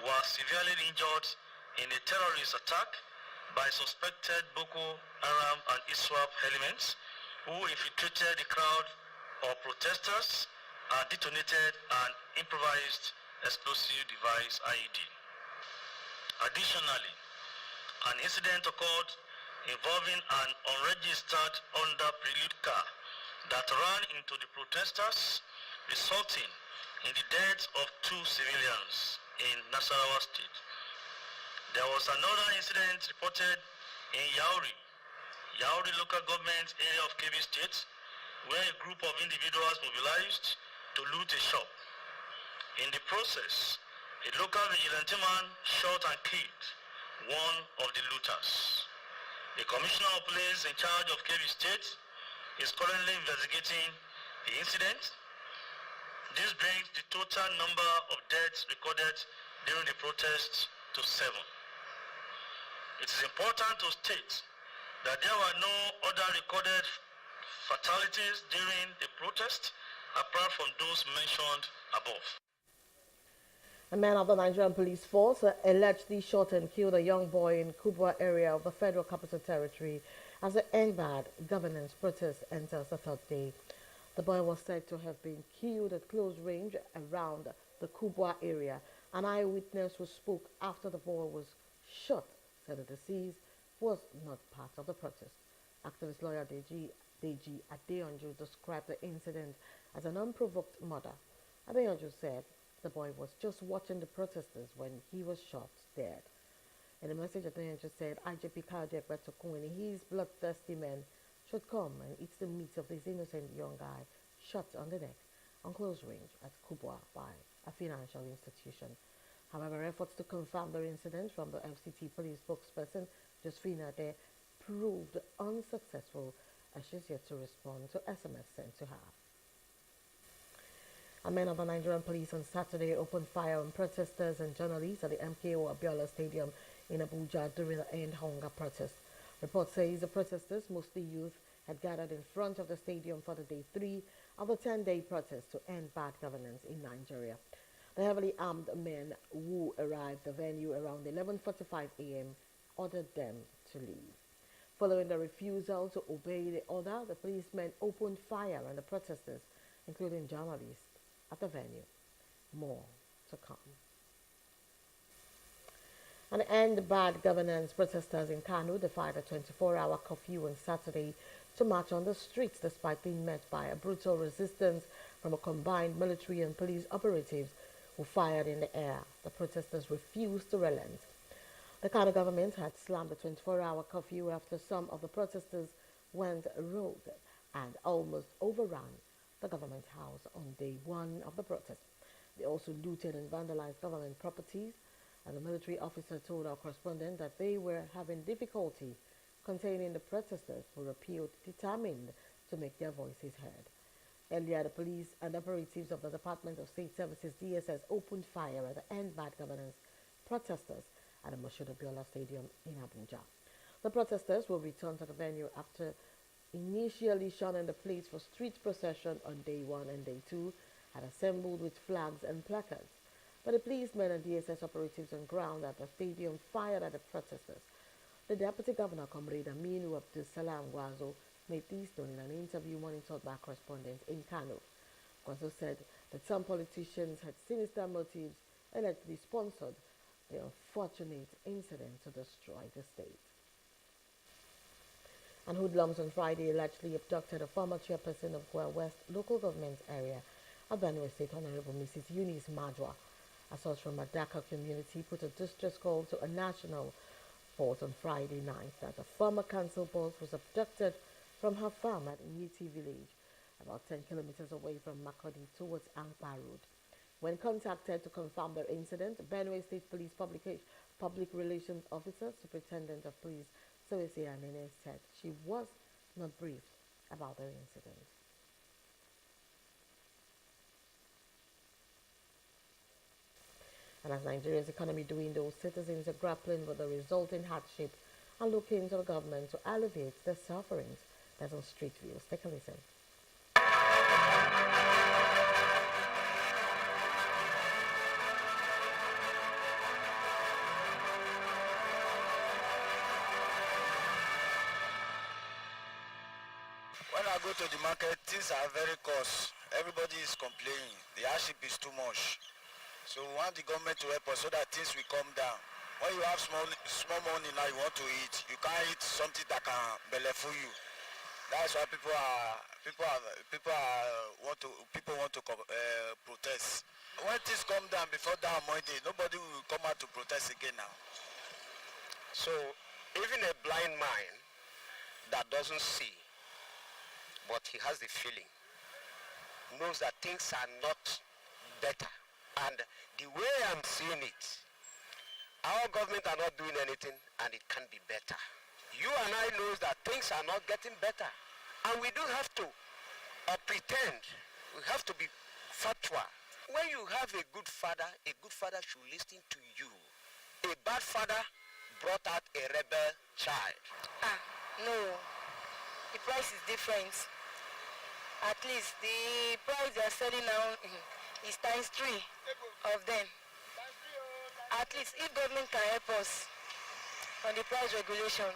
Speaker 15: were severely injured in a terrorist attack by suspected Boko Haram and ISWAP elements who infiltrated the crowd of protesters and detonated an improvised explosive device IED. Additionally, an incident occurred involving an unregistered Honda Prelude car that ran into the protesters, resulting in the death of 2 civilians in Nasarawa State. There was another incident reported in Yauri local government area of Kebbi State, where a group of individuals mobilized to loot a shop. In the process, a local vigilante man shot and killed one of the looters. The Commissioner of Police in charge of Kebbi State is currently investigating the incident. This brings the total number of deaths recorded during the protest to 7. It is important to state that there were no other recorded fatalities during the protest apart from those mentioned above.
Speaker 13: A man of the Nigerian police force allegedly shot and killed a young boy in Kubwa area of the Federal Capital Territory as the End Bad governance protest enters the third day. The boy was said to have been killed at close range around the Kubwa area. An eyewitness who spoke after the boy was shot said the deceased was not part of the protest. Activist lawyer Deji Adeyanju described the incident as an unprovoked murder. Adeyanju said the boy was just watching the protesters when he was shot dead. In a message, Adeyanju said IGP Kayode Egbetokun and his bloodthirsty men should come and eat the meat of this innocent young guy shot on the neck on close range at Kubwa by a financial institution. However, efforts to confirm the incident from the FCT police spokesperson Josephina Ade proved unsuccessful as she's yet to respond to SMS sent to her. A man of the Nigerian police on Saturday opened fire on protesters and journalists at the MKO Abiola Stadium in Abuja during the End Hunger protest. Report says the protesters, mostly youth, had gathered in front of the stadium for the day 3 of the 10-day protest to end bad governance in Nigeria. The heavily armed men who arrived at the venue around 11:45 a.m. ordered them to leave. Following the refusal to obey the order, the policemen opened fire on the protesters, including journalists, at the venue. More to come. And End Bad Governance protesters in Kano defied a 24-hour curfew on Saturday to march on the streets despite being met by a brutal resistance from a combined military and police operatives who fired in the air. The protesters refused to relent. The Kano government had slammed the 24-hour curfew after some of the protesters went rogue and almost overran the government house on day 1 of the protest. They also looted and vandalized government properties, and the military officer told our correspondent that they were having difficulty containing the protesters who appeared determined to make their voices heard. Earlier, the police and operatives of the Department of State Services DSS opened fire at the End Bad Governance protesters at the Moshood Abiola Stadium in Abuja. The protesters will return to the venue after initially shunning the place for street procession on day 1 and day 2, had assembled with flags and placards. But the policemen and DSS operatives on ground at the stadium fired at the protesters. The Deputy Governor, Comrade Aminu Abdul Salam Gwazo, made this known in an interview monitored by correspondents in Kano. Gwazo said that some politicians had sinister motives and allegedly sponsored the unfortunate incident to destroy the state. And hoodlums on Friday allegedly abducted a former chairperson of Goa West local government area of Benue State, Honorable Mrs. Eunice Majwa. A source from Madaka community put a distress call to a national report on Friday night that a former council boss was abducted from her farm at Nyiti village, about 10 kilometers away from Makodi towards Angpa Road. When contacted to confirm the incident, Benue State Police Public Relations Officer, Superintendent of Police Sowesi Anene, said she was not briefed about the incident. And as Nigeria's economy dwindles, citizens are grappling with the resulting hardship and looking to the government to alleviate their sufferings. That's on Street Views. Take a listen.
Speaker 16: When I go to the market, things are very cost. Everybody is complaining. The hardship is too much. So we want the government to help us so that things will come down. When you have small money now you want to eat, you can't eat something that can bellyful you. That's why people want to protest. When things come down before that Monday, nobody will come out to protest again now.
Speaker 17: So even a blind man that doesn't see, but he has the feeling, knows that things are not better. And the way I'm seeing it, our government are not doing anything and it can be better. You and I know that things are not getting better. And we don't have to pretend. We have to be factual. When you have a good father should listen to you. A bad father brought out a rebel child.
Speaker 18: No, the price is different. At least the price they are selling now is times 3 of them. At least if government can help us on the price regulation,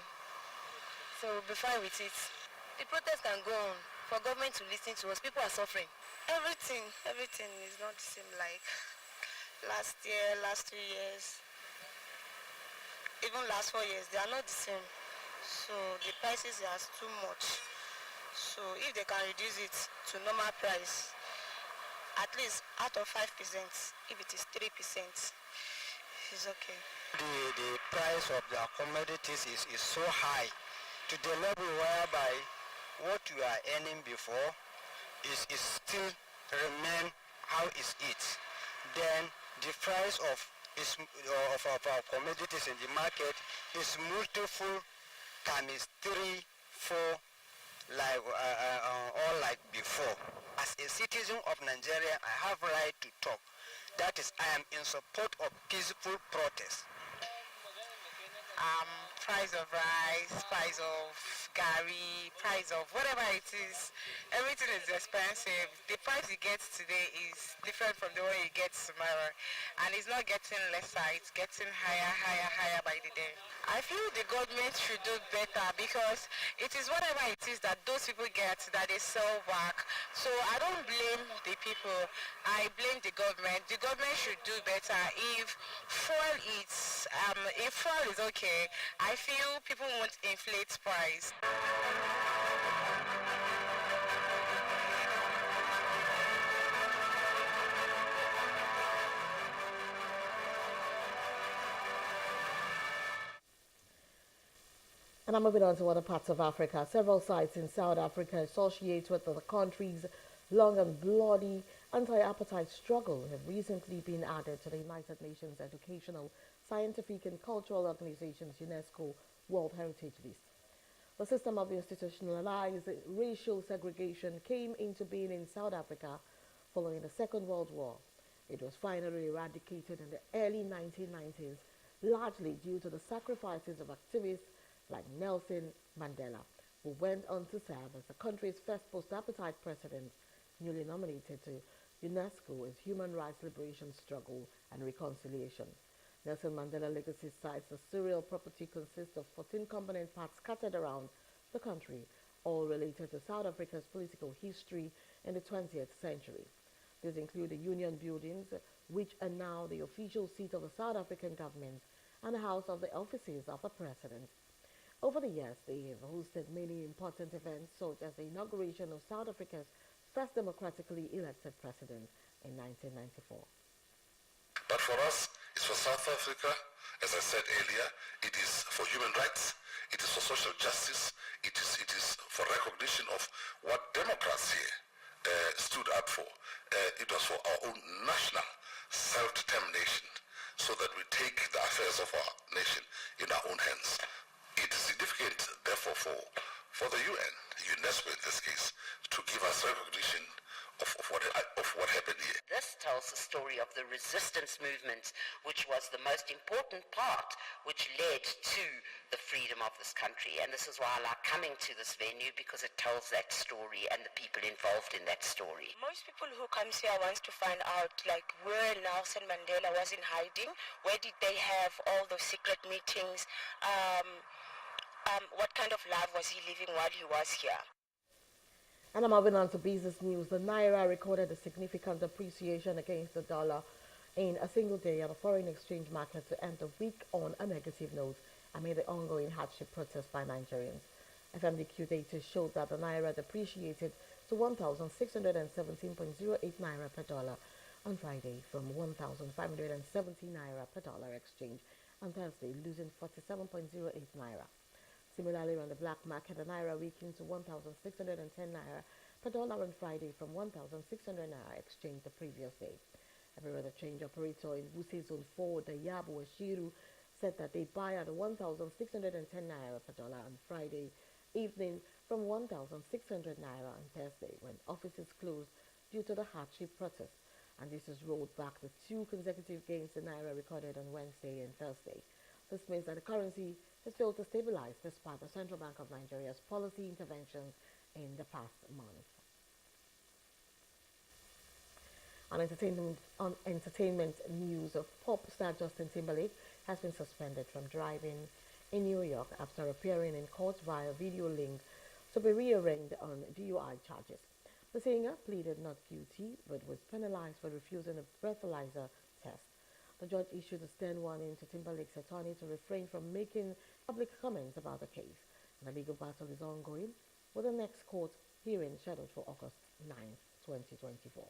Speaker 18: so we'll be fine with it. The protest can go on for government to listen to us. People are suffering. Everything is not the same like last year, last 2 years, even last 4 years. They are not the same. So the prices are too much. So if they can reduce it to normal price, at least out of 5%, if it is 3%, it's okay.
Speaker 16: The price of the commodities is so high to the level whereby what you are earning before is still remain how is it. Then the price of our commodities in the market is multiple times 3, 4, like all like before. As a citizen of Nigeria, I have right to talk. That is, I am in support of peaceful protest.
Speaker 19: Price of rice, price of gari, price of whatever it is, everything is expensive. The price you get today is different from the one you get tomorrow, and it's not getting lesser, it's getting higher by the day. I feel the government should do better because it is whatever it is that those people get that they sell back. So I don't blame the people, I blame the government. The government should do better. If fuel is okay, I feel people won't inflate price.
Speaker 13: And I'm moving on to other parts of Africa. Several sites in South Africa associated with the country's long and bloody anti-apartheid struggle have recently been added to the United Nations Educational, Scientific and Cultural Organization's UNESCO World Heritage List. The system of institutionalized racial segregation came into being in South Africa following the Second World War. It was finally eradicated in the early 1990s, largely due to the sacrifices of activists like Nelson Mandela, who went on to serve as the country's first post-apartheid president, newly nominated to UNESCO as Human Rights Liberation Struggle and Reconciliation. Nelson Mandela Legacy cites the surreal property consists of 14 component parts scattered around the country, all related to South Africa's political history in the 20th century. These include the Union Buildings, which are now the official seat of the South African government, and the House of the Offices of the President. Over the years, they have hosted many important events, such as the inauguration of South Africa's first democratically elected president in 1994.
Speaker 20: But for us, it's for South Africa, as I said earlier, it is for human rights, it is for social justice, it is for recognition of what democracy stood up for. It was for our own national self-determination, so that we take the affairs of our nation in our own hands. It is significant, therefore, for the UN, UNESCO in this case, to give us recognition of what happened here.
Speaker 21: This tells the story of the resistance movement, which was the most important part which led to the freedom of this country. And this is why I like coming to this venue, because it tells that story and the people involved in that story.
Speaker 18: Most people who come here wants to find out like where Nelson Mandela was in hiding, where did they have all those secret meetings, what kind of life was he living while he was here.
Speaker 13: And I'm moving on to business news. The Naira recorded a significant appreciation against the dollar in a single day at the foreign exchange market to end the week on a negative note amid the ongoing hardship protests by Nigerians. FMDQ data showed that the Naira depreciated to 1,617.08 Naira per dollar on Friday from 1,570 Naira per dollar exchange on Thursday, losing 47.08 Naira. Similarly, on the black market, the Naira weakened to 1,610 Naira per dollar on Friday from 1,600 Naira exchanged the previous day. Every change operator in Wuse Zone 4, the Yabo Ashiru, said that they buy at 1,610 Naira per dollar on Friday evening from 1,600 Naira on Thursday when offices closed due to the hardship protest. And this has rolled back the 2 consecutive gains the Naira recorded on Wednesday and Thursday. This means that the currency has failed to stabilize despite the Central Bank of Nigeria's policy interventions in the past month. On entertainment news, pop star Justin Timberlake has been suspended from driving in New York after appearing in court via video link to be rearranged on DUI charges. The singer pleaded not guilty but was penalized for refusing a breathalyzer test. The judge issued a stern warning to Timberlake's attorney to refrain from making public comments about the case. The legal battle is ongoing, with the next court hearing scheduled for August 9, 2024.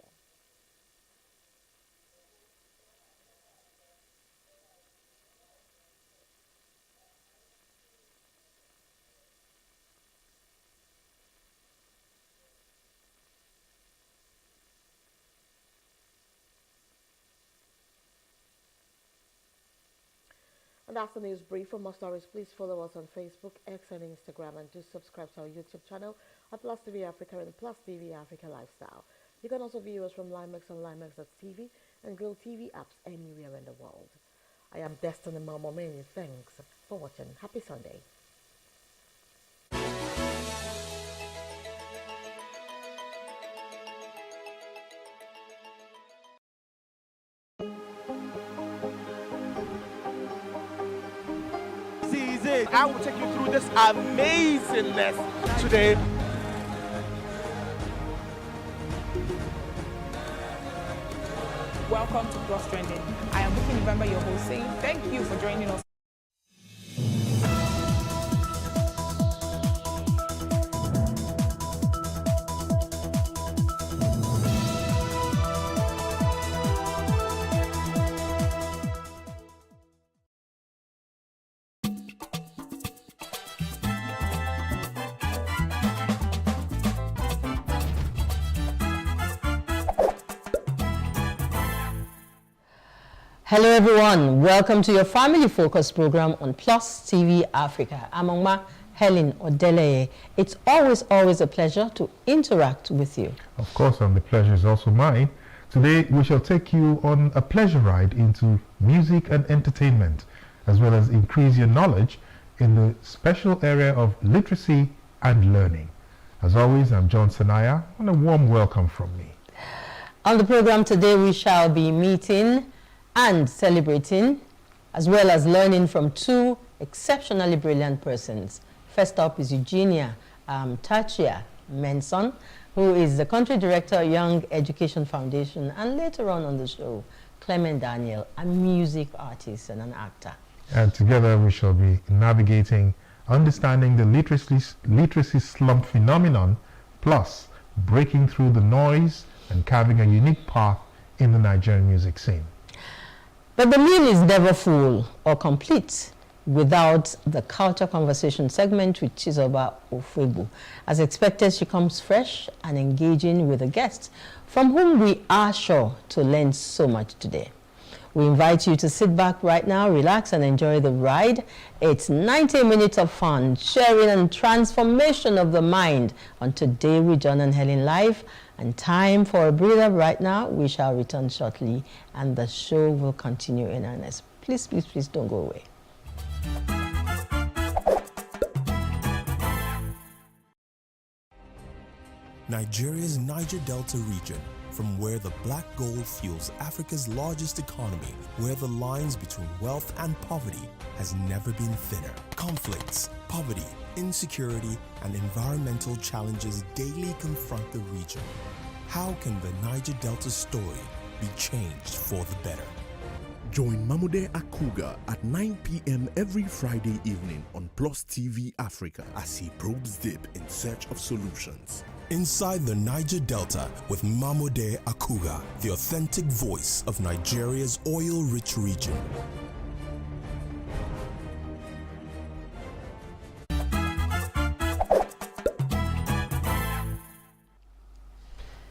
Speaker 13: And that's the news brief. For more stories, please follow us on Facebook, X, and Instagram, and do subscribe to our YouTube channel at Plus TV Africa and Plus TV Africa Lifestyle. You can also view us from Limex on Limex.tv and Glow TV apps anywhere in the world. I am Destiny Mama. Many thanks for watching. Happy Sunday.
Speaker 4: I will take you through this amazingness today.
Speaker 8: Welcome to Plus Trending. I am Buki November, your host, saying thank you for joining us.
Speaker 22: Hello everyone, welcome to your family focus program on Plus TV Africa. I'm Oma Helen Odeleye. It's always a pleasure to interact with you.
Speaker 6: Of course, and the pleasure is also mine. Today we shall take you on a pleasure ride into music and entertainment, as well as increase your knowledge in the special area of literacy and learning. As always, I'm John Sanaya, and a warm welcome from me.
Speaker 22: On the program today we shall be meeting and celebrating, as well as learning from two exceptionally brilliant persons. First up is Eugenia Tachia Menson, who is the Country Director, Young Education Foundation, and later on the show, Clement Daniel, a music artist and an actor.
Speaker 6: And together we shall be navigating, understanding the literacy slump phenomenon, plus breaking through the noise and carving a unique path in the Nigerian music scene.
Speaker 22: But the meal is never full or complete without the Culture Conversation segment with Chizoba Ofebo. As expected, she comes fresh and engaging with a guest from whom we are sure to learn so much today. We invite you to sit back right now, relax, and enjoy the ride. It's 90 minutes of fun, sharing, and transformation of the mind on Today with John and Helen Live. And time for a breather right now. We shall return shortly, and the show will continue in earnest. Please, please, please don't go away.
Speaker 23: Nigeria's Niger Delta region, from where the black gold fuels Africa's largest economy, where the lines between wealth and poverty has never been thinner. Conflicts, poverty, insecurity, and environmental challenges daily confront the region. How can the Niger Delta story be changed for the better?
Speaker 24: Join Mamude Akuga at 9 p.m. every Friday evening on Plus TV Africa as he probes deep in search of solutions.
Speaker 23: Inside the Niger Delta with Mamude Akuga, the authentic voice of Nigeria's oil-rich region.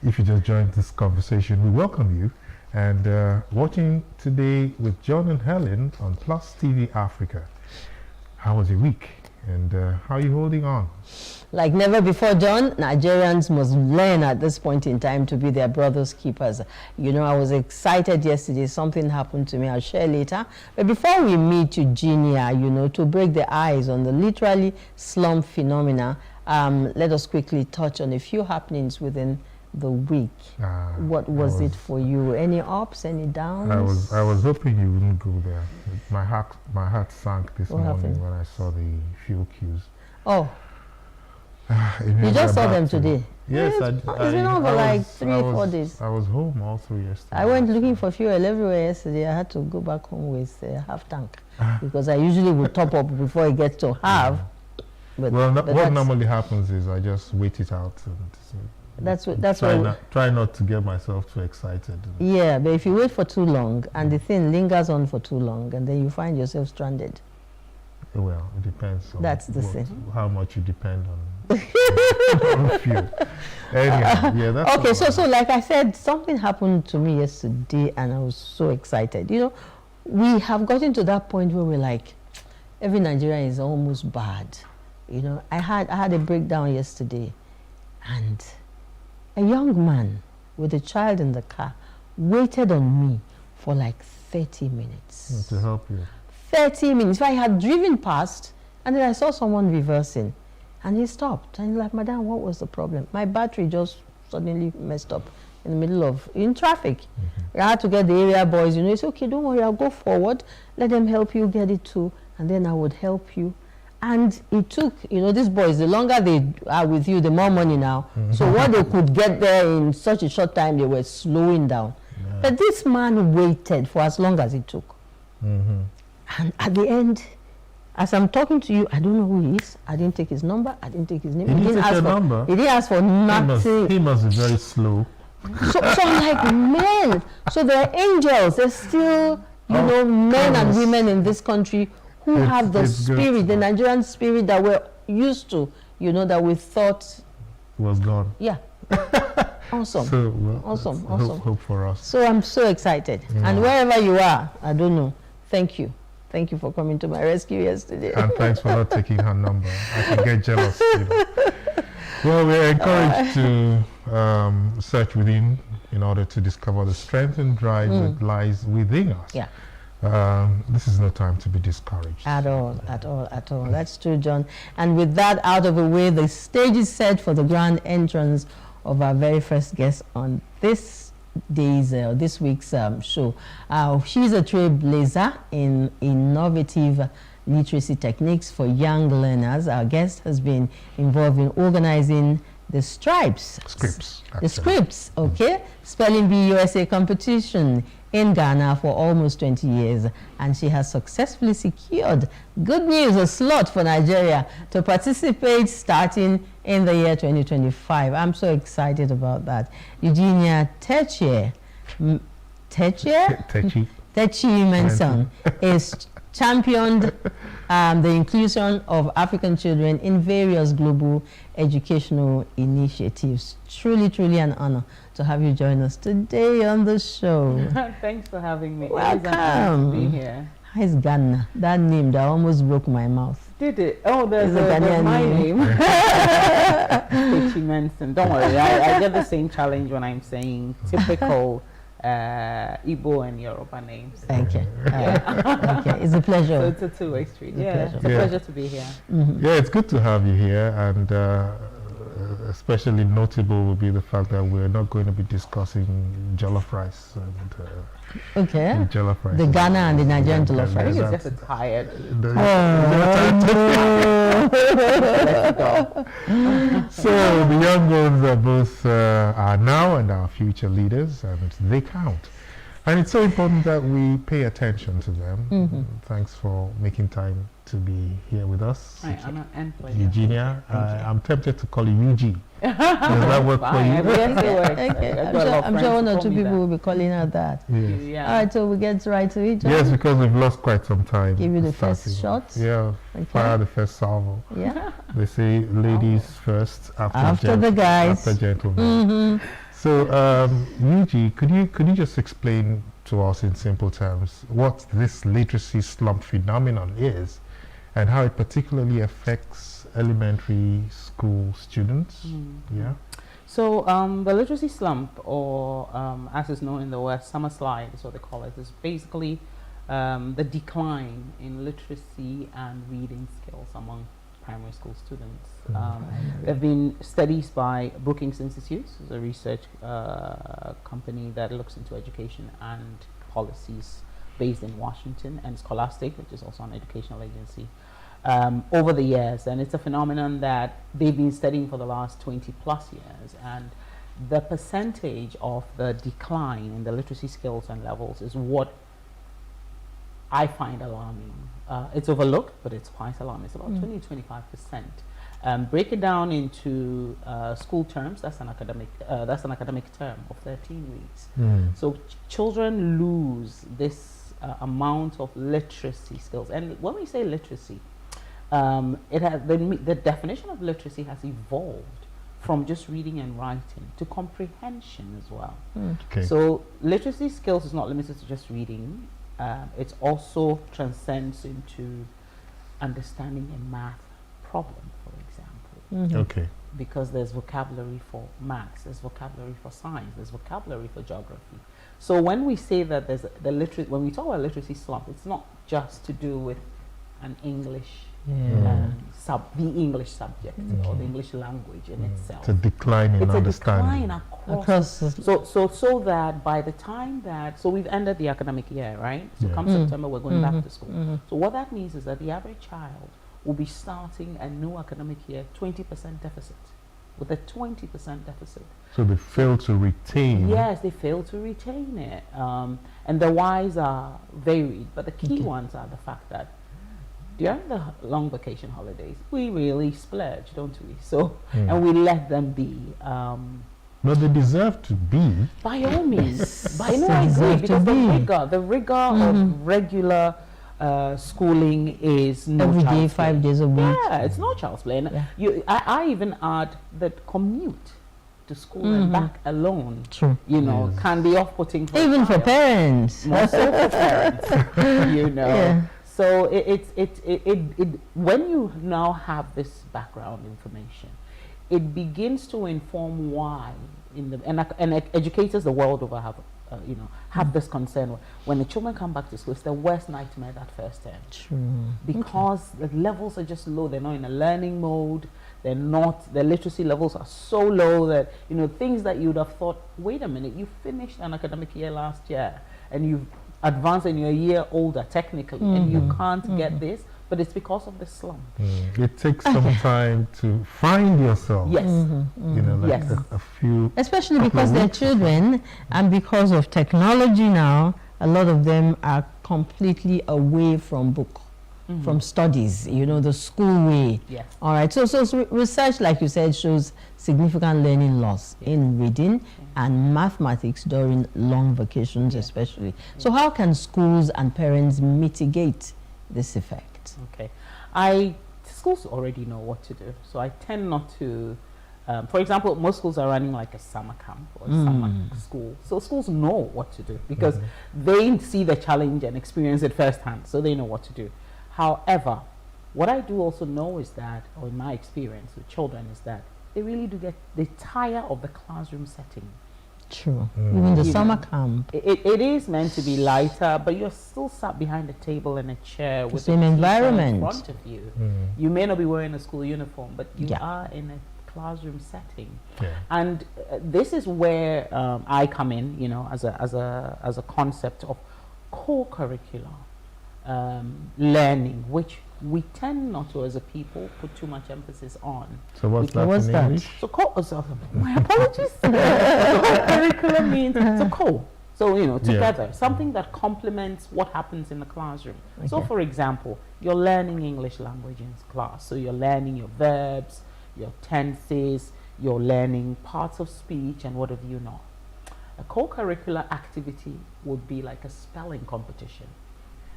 Speaker 6: If you just joined this conversation, we welcome you. And watching today with John and Helen on Plus TV Africa. How was your week? And how are you holding on?
Speaker 22: Like never before, John, Nigerians must learn at this point in time to be their brother's keepers. You know, I was excited yesterday. Something happened to me. I'll share later. But before we meet Eugenia, you know, to break the ice on the literally slump phenomena, let us quickly touch on a few happenings within the week. What was it for you? Any ups, any downs?
Speaker 1: I was hoping you wouldn't go there. My heart sank this morning when I saw the fuel queues.
Speaker 22: Oh. You just saw them today?
Speaker 1: Yes,
Speaker 22: it's been over like 3-4 days.
Speaker 1: I was home all through yesterday.
Speaker 22: I went looking for fuel everywhere yesterday. I had to go back home with a half tank because I usually would top up before it gets to half. But
Speaker 1: what normally happens is I just wait it out and try not to get myself too excited.
Speaker 22: Yeah, but if you wait for too long and the thing lingers on for too long, and then you find yourself stranded.
Speaker 1: Well, it depends on how much you depend on fuel. Anyhow, yeah, that's
Speaker 22: okay. So like I said, something happened to me yesterday, and I was so excited. You know, we have gotten to that point where we're like, every Nigerian is almost bad. You know, I had a breakdown yesterday, and a young man with a child in the car waited on me for like 30 minutes.
Speaker 1: To help you.
Speaker 22: 30 minutes. I had driven past, and then I saw someone reversing, and he stopped. And he's like, "Madam, what was the problem?" My battery just suddenly messed up in the middle of traffic. I had to get the area boys. You know, it's okay. Don't worry. I'll go forward. Let them help you get it too, and then I would help you. And it took, you know, these boys, the longer they are with you, the more money now. So what they could get there in such a short time, they were slowing down. Yeah. But this man waited for as long as it took. And at the end, as I'm talking to you, I don't know who he is. I didn't take his number. I didn't take his name.
Speaker 1: He didn't ask for number.
Speaker 22: He didn't ask for nothing.
Speaker 1: He must be very slow.
Speaker 22: So I'm like, man. So there are angels. There's still, you know, men and women in this country who have the spirit, the Nigerian spirit that we're used to, you know, that we thought
Speaker 1: was gone.
Speaker 22: Yeah. Awesome.
Speaker 1: So, well,
Speaker 22: awesome.
Speaker 1: Hope for us.
Speaker 22: So I'm so excited. And wherever you are, I don't know. Thank you. Thank you for coming to my rescue yesterday.
Speaker 1: And thanks for not taking her number. I can get jealous. You know. Well, we're encouraged to search within in order to discover the strength and drive that lies within us.
Speaker 22: Yeah.
Speaker 1: This is no time to be discouraged.
Speaker 22: At all. That's true, John. And with that out of the way, the stage is set for the grand entrance of our very first guest on this week's show. She's a trailblazer in innovative literacy techniques for young learners. Our guest has been involved in organizing the Scripts, okay, Spelling Bee USA competition in Ghana for almost 20 years, and she has successfully secured, good news, a slot for Nigeria to participate starting in the year 2025. I'm so excited about that. Eugenia Techi Mensah is championed the inclusion of African children in various global educational initiatives. Truly, truly an honor to have you join us today on the show.
Speaker 2: Thanks for having me.
Speaker 22: Welcome.
Speaker 2: It is an honor to be here.
Speaker 22: How is Ghana? That name that almost broke my mouth.
Speaker 2: Did it? Oh, there's my name. Techi Mensah. Don't worry, I get the same challenge when I'm saying typical Igbo and Yoruba names.
Speaker 22: Thank you. Okay, it's a pleasure.
Speaker 2: So it's a two-way street. It's a pleasure to be here.
Speaker 1: Yeah, it's good to have you here, and especially notable will be the fact that we're not going to be discussing jollof rice. And, jollof rice.
Speaker 22: The Ghana and the Nigerian jollof rice.
Speaker 2: I think it's just tired.
Speaker 1: So the young ones are both are now and our future leaders, and they count. And it's so important that we pay attention to them. Thanks for making time to be here with us. Eugenia, I'm tempted to call you UG. Does that work for you?
Speaker 22: Yes, I'm sure one or two people will be calling her that.
Speaker 1: Yes.
Speaker 22: Yeah. All right, so we get right to it.
Speaker 1: Yes, because we've lost quite some time.
Speaker 22: Give you the first shot.
Speaker 1: Yeah, fire the first salvo.
Speaker 22: Yeah.
Speaker 1: They say ladies first,
Speaker 22: after the guys.
Speaker 1: After gentlemen. So, Yuji, could you just explain to us in simple terms what this literacy slump phenomenon is, and how it particularly affects elementary school students? Yeah.
Speaker 2: So the literacy slump, or as is known in the West, summer slide is what they call it, is basically the decline in literacy and reading skills among primary school students. There have been studies by Brookings Institute, who's a research company that looks into education and policies based in Washington, and Scholastic, which is also an educational agency, over the years. And it's a phenomenon that they've been studying for the last 20 plus years. And the percentage of the decline in the literacy skills and levels is what I find alarming. It's overlooked, but it's quite alarming. It's about 20-25%. Break it down into school terms. That's an academic term of 13 weeks. So children lose this amount of literacy skills. And when we say literacy, it has the definition of literacy has evolved from just reading and writing to comprehension as well.
Speaker 1: Okay.
Speaker 2: So literacy skills is not limited to just reading. It also transcends into understanding a math problem, for example.
Speaker 1: Okay.
Speaker 2: Because there's vocabulary for maths, there's vocabulary for science, there's vocabulary for geography. So when we say that there's when we talk about literacy slump, it's not just to do with an English the English subject or the English language in itself.
Speaker 1: It's a decline in understanding.
Speaker 2: It's a decline across. So that by the time that, so we've ended the academic year, right? So come September, we're going back to school. So what that means is that the average child will be starting a new academic year 20% deficit, with a 20% deficit.
Speaker 1: So they fail to retain.
Speaker 2: Yes, they fail to retain it. And the whys are varied, but the key ones are the fact that during the long vacation holidays, we really splurge, don't we? So, and we let them be.
Speaker 1: But they deserve to be.
Speaker 2: By all means. I agree, because the rigor of regular schooling is no
Speaker 22: every
Speaker 2: child's
Speaker 22: day, 5 days a week.
Speaker 2: Yeah, it's no child's play. And I even add that commute to school and back alone, can be off-putting for
Speaker 22: even for parents.
Speaker 2: More so for parents,
Speaker 22: Yeah.
Speaker 2: So when you now have this background information, it begins to inform why and educators the world over have this concern. When the children come back to school, it's the worst nightmare that first term.
Speaker 22: True.
Speaker 2: Because the levels are just low. They're not in a learning mode. Their literacy levels are so low that things that you would have thought, wait a minute, you finished an academic year last year and you've advanced and you're a year older technically, and you can't get this, but it's because of the slump.
Speaker 1: It takes some time to find yourself.
Speaker 2: Yes.
Speaker 1: A few.
Speaker 22: Especially because they're children, and because of technology now, a lot of them are completely away from book, from studies, the school way.
Speaker 2: Yes.
Speaker 22: All right. So research, like you said, shows significant learning loss in reading and mathematics during long vacations, especially. So how can schools and parents mitigate this effect?
Speaker 2: Okay. Schools already know what to do. So I tend not to, for example, most schools are running like a summer camp or a summer school. So schools know what to do because they see the challenge and experience it firsthand. So they know what to do. However, what I do also know is that, or in my experience with children, is that they really do they tire of the classroom setting.
Speaker 22: True. Even the summer camp.
Speaker 2: It is meant to be lighter, but you're still sat behind a table and a chair with
Speaker 22: the same environment
Speaker 2: in front of you. You may not be wearing a school uniform, but you are in a classroom setting. And this is where I come in, as a concept of co-curricular learning, which we tend not to, as a people, put too much emphasis on.
Speaker 1: So what's that in English?
Speaker 2: So my apologies. Co-curricular means together, something that complements what happens in the classroom. So for example, you're learning English language in class. So you're learning your verbs, your tenses, you're learning parts of speech and what have you not. A co-curricular activity would be like a spelling competition,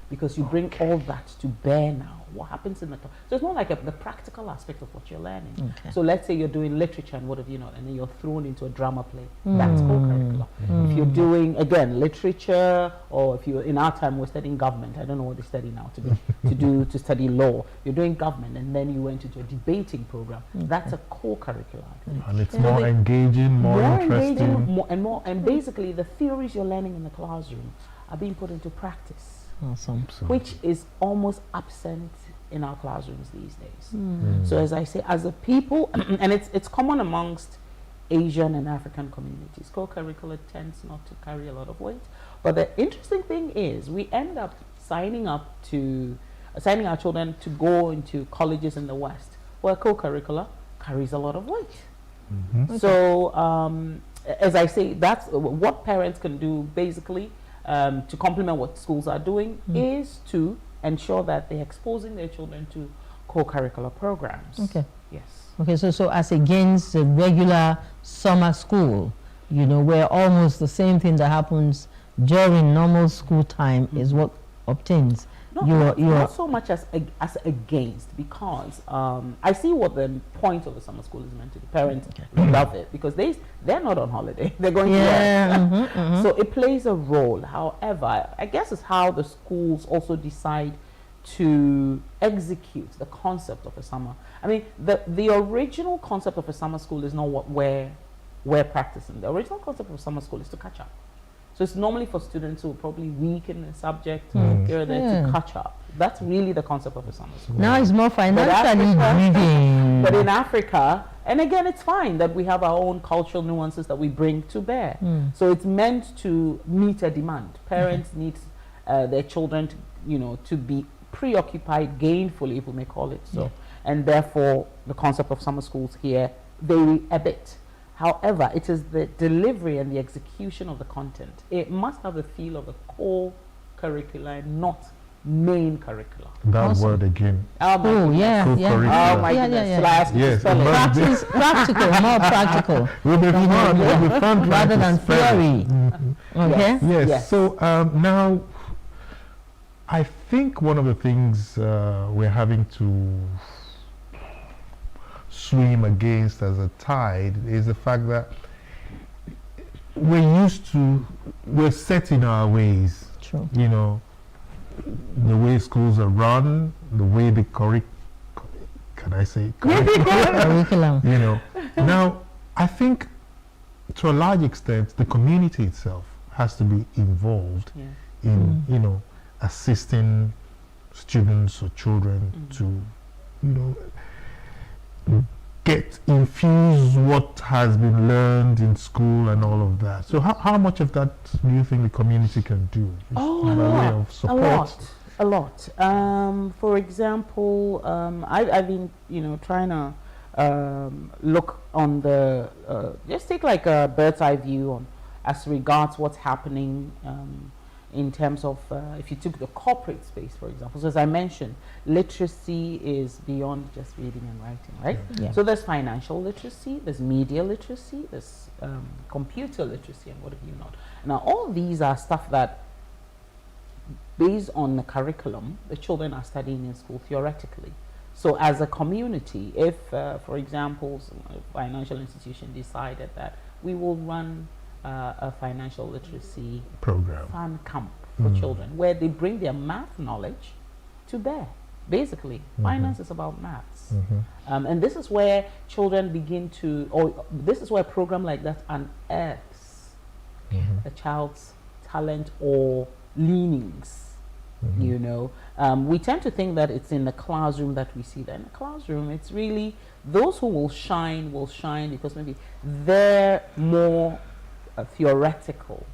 Speaker 2: because you bring all that to bear now. What happens in the class? So it's more like the practical aspect of what you're learning. So let's say you're doing literature and what have you not, and then you're thrown into a drama play. That's co-curricular. If you're doing, again, literature, or if you're, in our time, we're studying government. I don't know what they study now to study law. You're doing government, and then you went into a debating program. That's a co-curricular activity.
Speaker 1: And it's more engaging, more interesting.
Speaker 2: And basically, the theories you're learning in the classroom are being put into practice.
Speaker 22: Awesome.
Speaker 2: Which is almost absent in our classrooms these days. So as I say, as a people, and it's common amongst Asian and African communities, co-curricular tends not to carry a lot of weight. But the interesting thing is we end up signing our children to go into colleges in the West where co-curricular carries a lot of weight. So as I say, that's what parents can do basically to complement what schools are doing is to ensure that they're exposing their children to co-curricular programs.
Speaker 22: Okay.
Speaker 2: Yes.
Speaker 22: Okay, so as against the regular summer school, you know, where almost the same thing that happens during normal school time is what obtains.
Speaker 2: Not so much as against, because I see what the point of the summer school is meant to be. Parents love it because they're not on holiday; they're going to work. So it plays a role. However, I guess it's how the schools also decide to execute the concept of a summer. I mean, the original concept of a summer school is not what we're practicing. The original concept of a summer school is to catch up. So it's normally for students who are probably weak in the subject, they're there to catch up. That's really the concept of a summer school.
Speaker 22: Now it's more financially driven.
Speaker 2: But in Africa, and again, it's fine that we have our own cultural nuances that we bring to bear. So it's meant to meet a demand. Parents need their children to be preoccupied gainfully, if we may call it so. And therefore, the concept of summer schools here vary a bit. However, it is the delivery and the execution of the content. It must have the feel of a core curricula, not main curricula.
Speaker 1: That word again.
Speaker 2: Oh my goodness. Oh my goodness.
Speaker 1: Yes.
Speaker 22: Practical, more practical.
Speaker 1: Will be fun
Speaker 22: rather than theory. Okay.
Speaker 1: Yes. So now, I think one of the things we're having to swim against as a tide is the fact that we're set in our ways.
Speaker 22: True.
Speaker 1: You know, the way schools are run, the way the curriculum. You know, now I think to a large extent the community itself has to be involved in assisting students or children to infuse what has been learned in school and all of that. So how much of that do you think the community can do? Way of support?
Speaker 2: A lot. For example, I've been trying to look on the just take like a bird's eye view on as regards what's happening in terms of if you took the corporate space, for example. So as I mentioned, literacy is beyond just reading and writing, right?
Speaker 22: Yeah.
Speaker 2: So there's financial literacy, there's media literacy, there's computer literacy, and what have you not. Now all these are stuff that, based on the curriculum, the children are studying in school theoretically. So as a community, if for example a financial institution decided that we will run a financial literacy
Speaker 1: program,
Speaker 2: fun camp for children, where they bring their math knowledge to bear. Basically, finance is about maths. And this is where children begin to, or this is where a program like that unearths a child's talent or leanings. You know, we tend to think that it's in the classroom that we see that. In the classroom, it's really those who will shine because maybe they're more theoretical,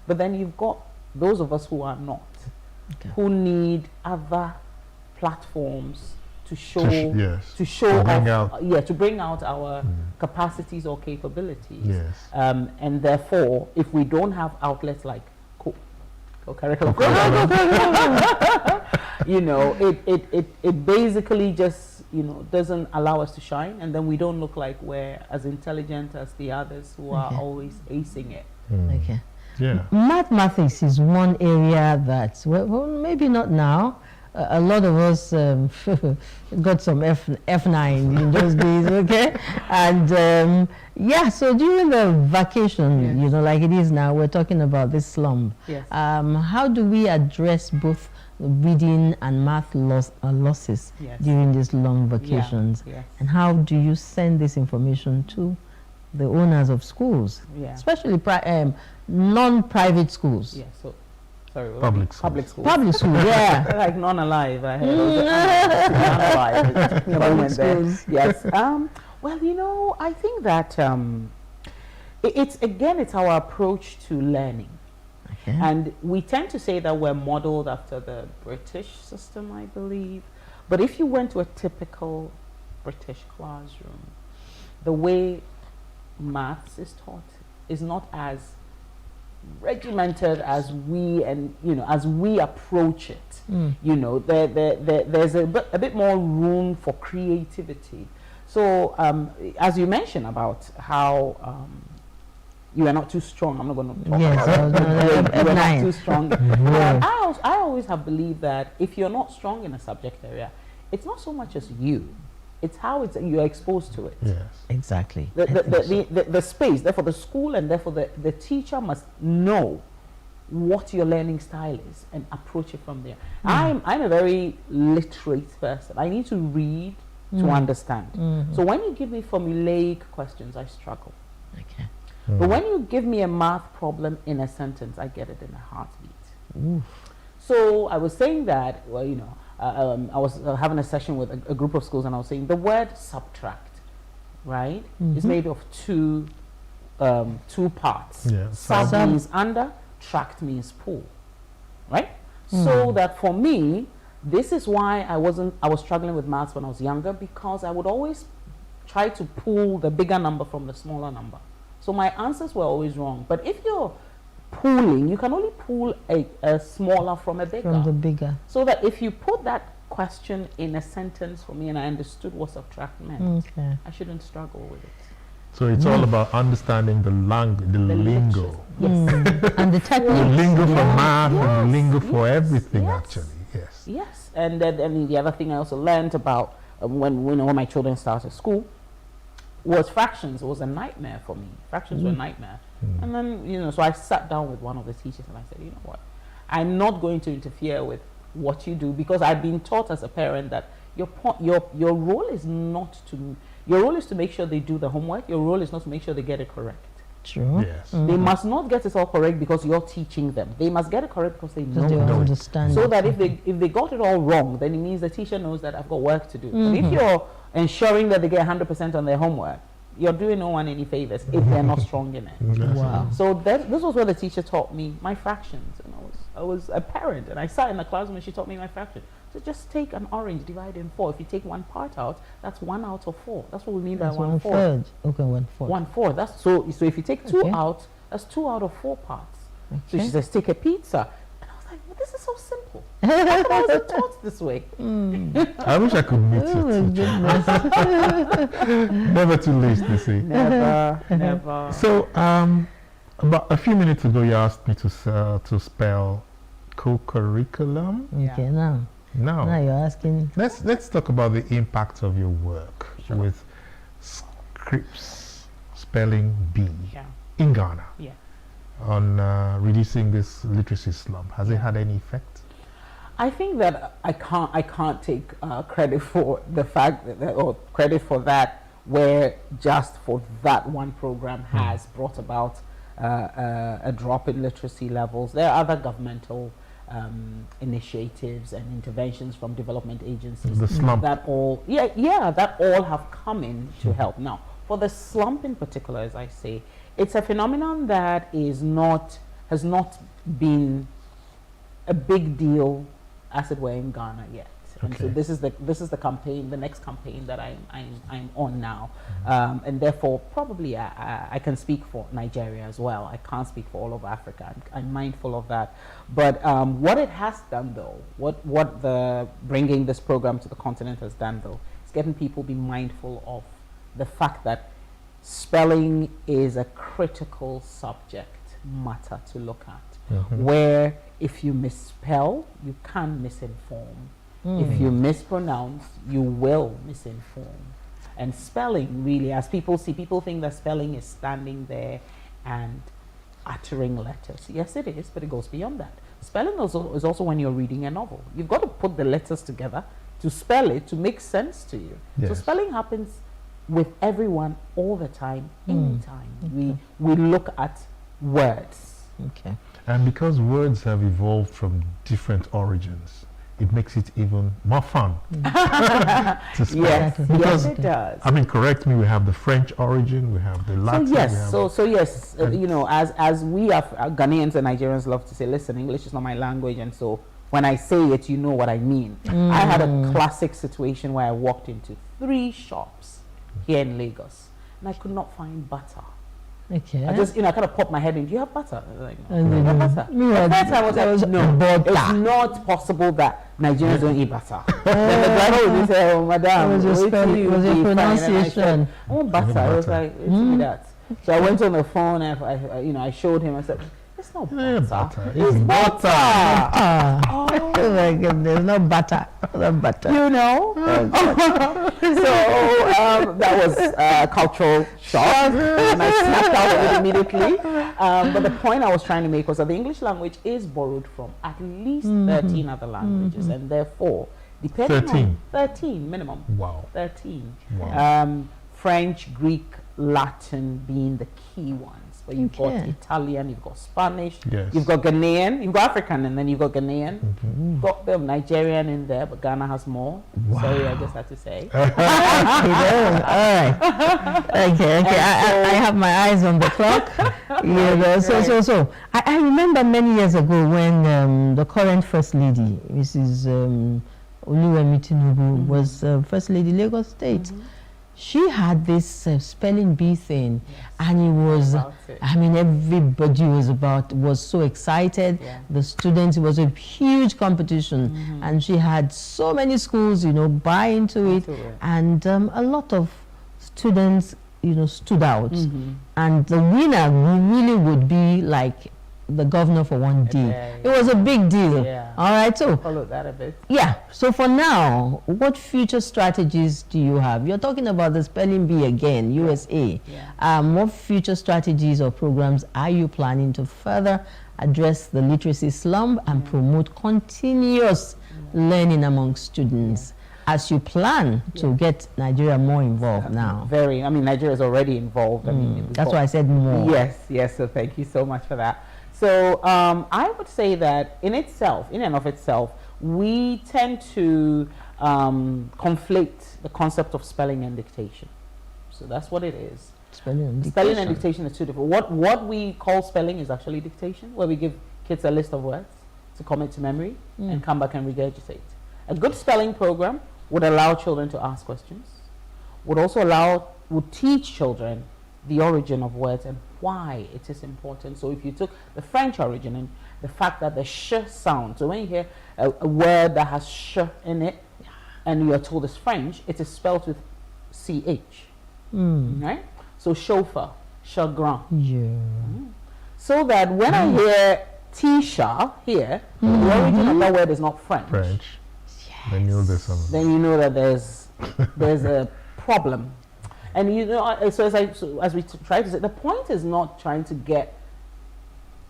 Speaker 2: but then you've got those of us who are not, who need other platforms to show, to bring out our capacities or capabilities. And therefore, if we don't have outlets like co-curricular programs, it basically just doesn't allow us to shine, and then we don't look like we're as intelligent as the others who are always acing it.
Speaker 22: Okay. Yeah. Mathematics is one area that, well, maybe not now. A lot of us got some F9 in those days, okay? And so during the vacation, like it is now, we're talking about this slump. How do we address both reading and math losses during these long vacations? And how do you send this information to the owners of schools, especially non-private schools?
Speaker 2: So Sorry, what
Speaker 1: Public
Speaker 2: was it?
Speaker 1: schools.
Speaker 2: Public schools.
Speaker 22: Public schools, yeah.
Speaker 2: Like non-alive. I heard. Non-alive.
Speaker 22: Public schools.
Speaker 2: Yes. Well, you know, I think that it's our approach to learning.
Speaker 22: Okay.
Speaker 2: And we tend to say that we're modeled after the British system, I believe. But if you went to a typical British classroom, the way maths is taught is not as regimented as we approach it. You know, there's a bit more room for creativity. So as you mentioned about how you are not too strong. I'm not going to talk about that. You are not too strong. I always have believed that if you're not strong in a subject area, it's not so much as you. It's how you're exposed to it.
Speaker 1: Yes.
Speaker 22: Exactly.
Speaker 2: The space, therefore the school and therefore the teacher must know what your learning style is and approach it from there. I'm a very literate person. I need to read to understand. So when you give me formulaic questions, I struggle.
Speaker 22: Okay.
Speaker 2: But when you give me a math problem in a sentence, I get it in a heartbeat.
Speaker 22: Oof.
Speaker 2: So I was saying that, well, you know, I was having a session with a group of schools, and I was saying the word subtract, right, is made of two parts.
Speaker 1: Yeah.
Speaker 2: Sub means under, tract means pull, right? So that for me, this is why I was struggling with maths when I was younger, because I would always try to pull the bigger number from the smaller number. So my answers were always wrong. But if you're pooling, you can only pull a smaller from a bigger.
Speaker 22: From the bigger.
Speaker 2: So that if you put that question in a sentence for me and I understood what subtract meant, I shouldn't struggle with it.
Speaker 1: So it's all about understanding the lingo.
Speaker 2: Yes.
Speaker 22: And the technique.
Speaker 1: The lingo for math and the lingo for everything, actually. Yes.
Speaker 2: Yes. And then the other thing I also learned about when my children started school was fractions. It was a nightmare for me. Fractions were a nightmare. And then, you know, so I sat down with one of the teachers and I said, you know what, I'm not going to interfere with what you do, because I've been taught as a parent that your role is your role is to make sure they do the homework. Your role is not to make sure they get it correct.
Speaker 22: True.
Speaker 1: Yes.
Speaker 2: They must not get it all correct because you're teaching them. They must get it correct because they know
Speaker 22: They
Speaker 2: it.
Speaker 22: understand.
Speaker 2: So that if they got it all wrong, then it means the teacher knows that I've got work to do. But if you're ensuring that they get 100% on their homework, you're doing no one any favors if they're not strong in it.
Speaker 22: Wow.
Speaker 2: So this was where the teacher taught me my fractions, and I was a parent, and I sat in the classroom and she taught me my fraction. So just take an orange, divide it in 4. If you take one part out, that's 1 out of 4. That's what we mean by 1/4.
Speaker 22: Okay, 1/4.
Speaker 2: 1/4. That's so if you take 2 out, that's 2 out of 4 parts. So she says take a pizza. And I was like, well, this is so simple. How come I wasn't taught this way?
Speaker 1: I wish I could meet your teacher. Never too late, they say.
Speaker 2: Never.
Speaker 1: So, about a few minutes ago, you asked me to spell co-curriculum.
Speaker 22: Okay, now you're asking.
Speaker 1: Let's talk about the impact of your work with Scripps Spelling Bee in Ghana on reducing this literacy slump. Has it had any effect?
Speaker 2: I think that I can't take credit for the fact that, or credit for that, where just for that one program has brought about a drop in literacy levels. There are other governmental initiatives and interventions from development agencies that all have come in to help. Now, for the slump in particular, as I say, it's a phenomenon that has not been a big deal, as it were, in Ghana yet. And so this is the campaign, the next campaign that I'm on now, and therefore probably I can speak for Nigeria as well. I can't speak for all of Africa. I'm mindful of that. But what it has done, though, what the bringing this program to the continent has done, though, is getting people be mindful of the fact that spelling is a critical subject matter to look at, where if you misspell, you can misinform. If you mispronounce, you will misinform. And spelling, really, as people think that spelling is standing there and uttering letters. Yes, it is, but it goes beyond that. Spelling is also when you're reading a novel. You've got to put the letters together to spell it to make sense to you. So spelling happens with everyone all the time, anytime. We look at words
Speaker 22: Okay.
Speaker 1: And because words have evolved from different origins, it makes it even more fun to spell.
Speaker 2: Yes,
Speaker 1: because,
Speaker 2: yes, it does.
Speaker 1: I mean, correct me, we have the French origin, we have the Latin.
Speaker 2: So yes, so yes, you know, as we are Ghanaians and Nigerians love to say, listen, English is not my language, and so when I say it, you know what I mean. I had a classic situation where I walked into 3 shops here in Lagos, and I could not find butter.
Speaker 22: Okay.
Speaker 2: I just, you know, I kind of popped my head in. Do you have butter? I was like, no.
Speaker 22: And
Speaker 2: Do you have butter?
Speaker 22: Yeah,
Speaker 2: At first I was like, no,
Speaker 22: butter.
Speaker 2: it's not possible that Nigerians don't eat butter. Then the driver would just say, oh, madam,
Speaker 22: Was
Speaker 2: wait till you
Speaker 22: a
Speaker 2: be fine. And I
Speaker 22: pronunciation?
Speaker 2: said, I want butter. I was like, it's me that. So I went on the phone and I you know, I showed him. I said, it's not butter.
Speaker 1: It's butter.
Speaker 22: Oh my goodness, no butter. No butter.
Speaker 2: You know? So that was a cultural shock, and I snapped out of it immediately. But the point I was trying to make was that the English language is borrowed from at least 13 other languages, and therefore, depending on 13 minimum.
Speaker 1: Wow.
Speaker 2: 13.
Speaker 1: Wow.
Speaker 2: French, Greek, Latin being the key ones. But you've got Italian, you've got Spanish, you've got Ghanaian, you've got African, and then you've got Ghanaian. You've got a bit of Nigerian in there, but Ghana has more.
Speaker 1: Wow.
Speaker 2: Sorry, I just had to say.
Speaker 22: All right. Okay. I have my eyes on the clock. So I remember many years ago when the current First Lady, Mrs. Oluwemi Tinubu, was First Lady Lagos State. She had this spelling bee thing, and it was, I mean, everybody was so excited. The students, it was a huge competition, and she had so many schools, you know, buy into it, and a lot of students, you know, stood out. And the winner really would be like the governor for one day. It was a big deal. All right, so
Speaker 2: follow that a bit.
Speaker 22: Yeah. So for now, what future strategies do you have? You're talking about the spelling bee again, USA. What future strategies or programs are you planning to further address the literacy slump and promote continuous learning among students? As you plan to get Nigeria more involved now?
Speaker 2: Very. I mean, Nigeria is already involved. I mean,
Speaker 22: that's why I said more.
Speaker 2: Yes. So thank you so much for that. So I would say that in and of itself, we tend to conflate the concept of spelling and dictation. So that's what it is.
Speaker 22: Spelling and
Speaker 2: dictation is two different. What we call spelling is actually dictation, where we give kids a list of words to commit to memory and come back and regurgitate. A good spelling program would allow children to ask questions, would teach children the origin of words and why it is important. So if you took the French origin and the fact that the sh sound, so when you hear a word that has sh in it and you are told it's French, it is spelled with ch, right? So chauffeur, chagrin. So that when I hear Tisha here, the origin of that word is not French.
Speaker 1: Then you know
Speaker 2: Then you know that there's a problem. And you know, so as we try to say, the point is not trying to get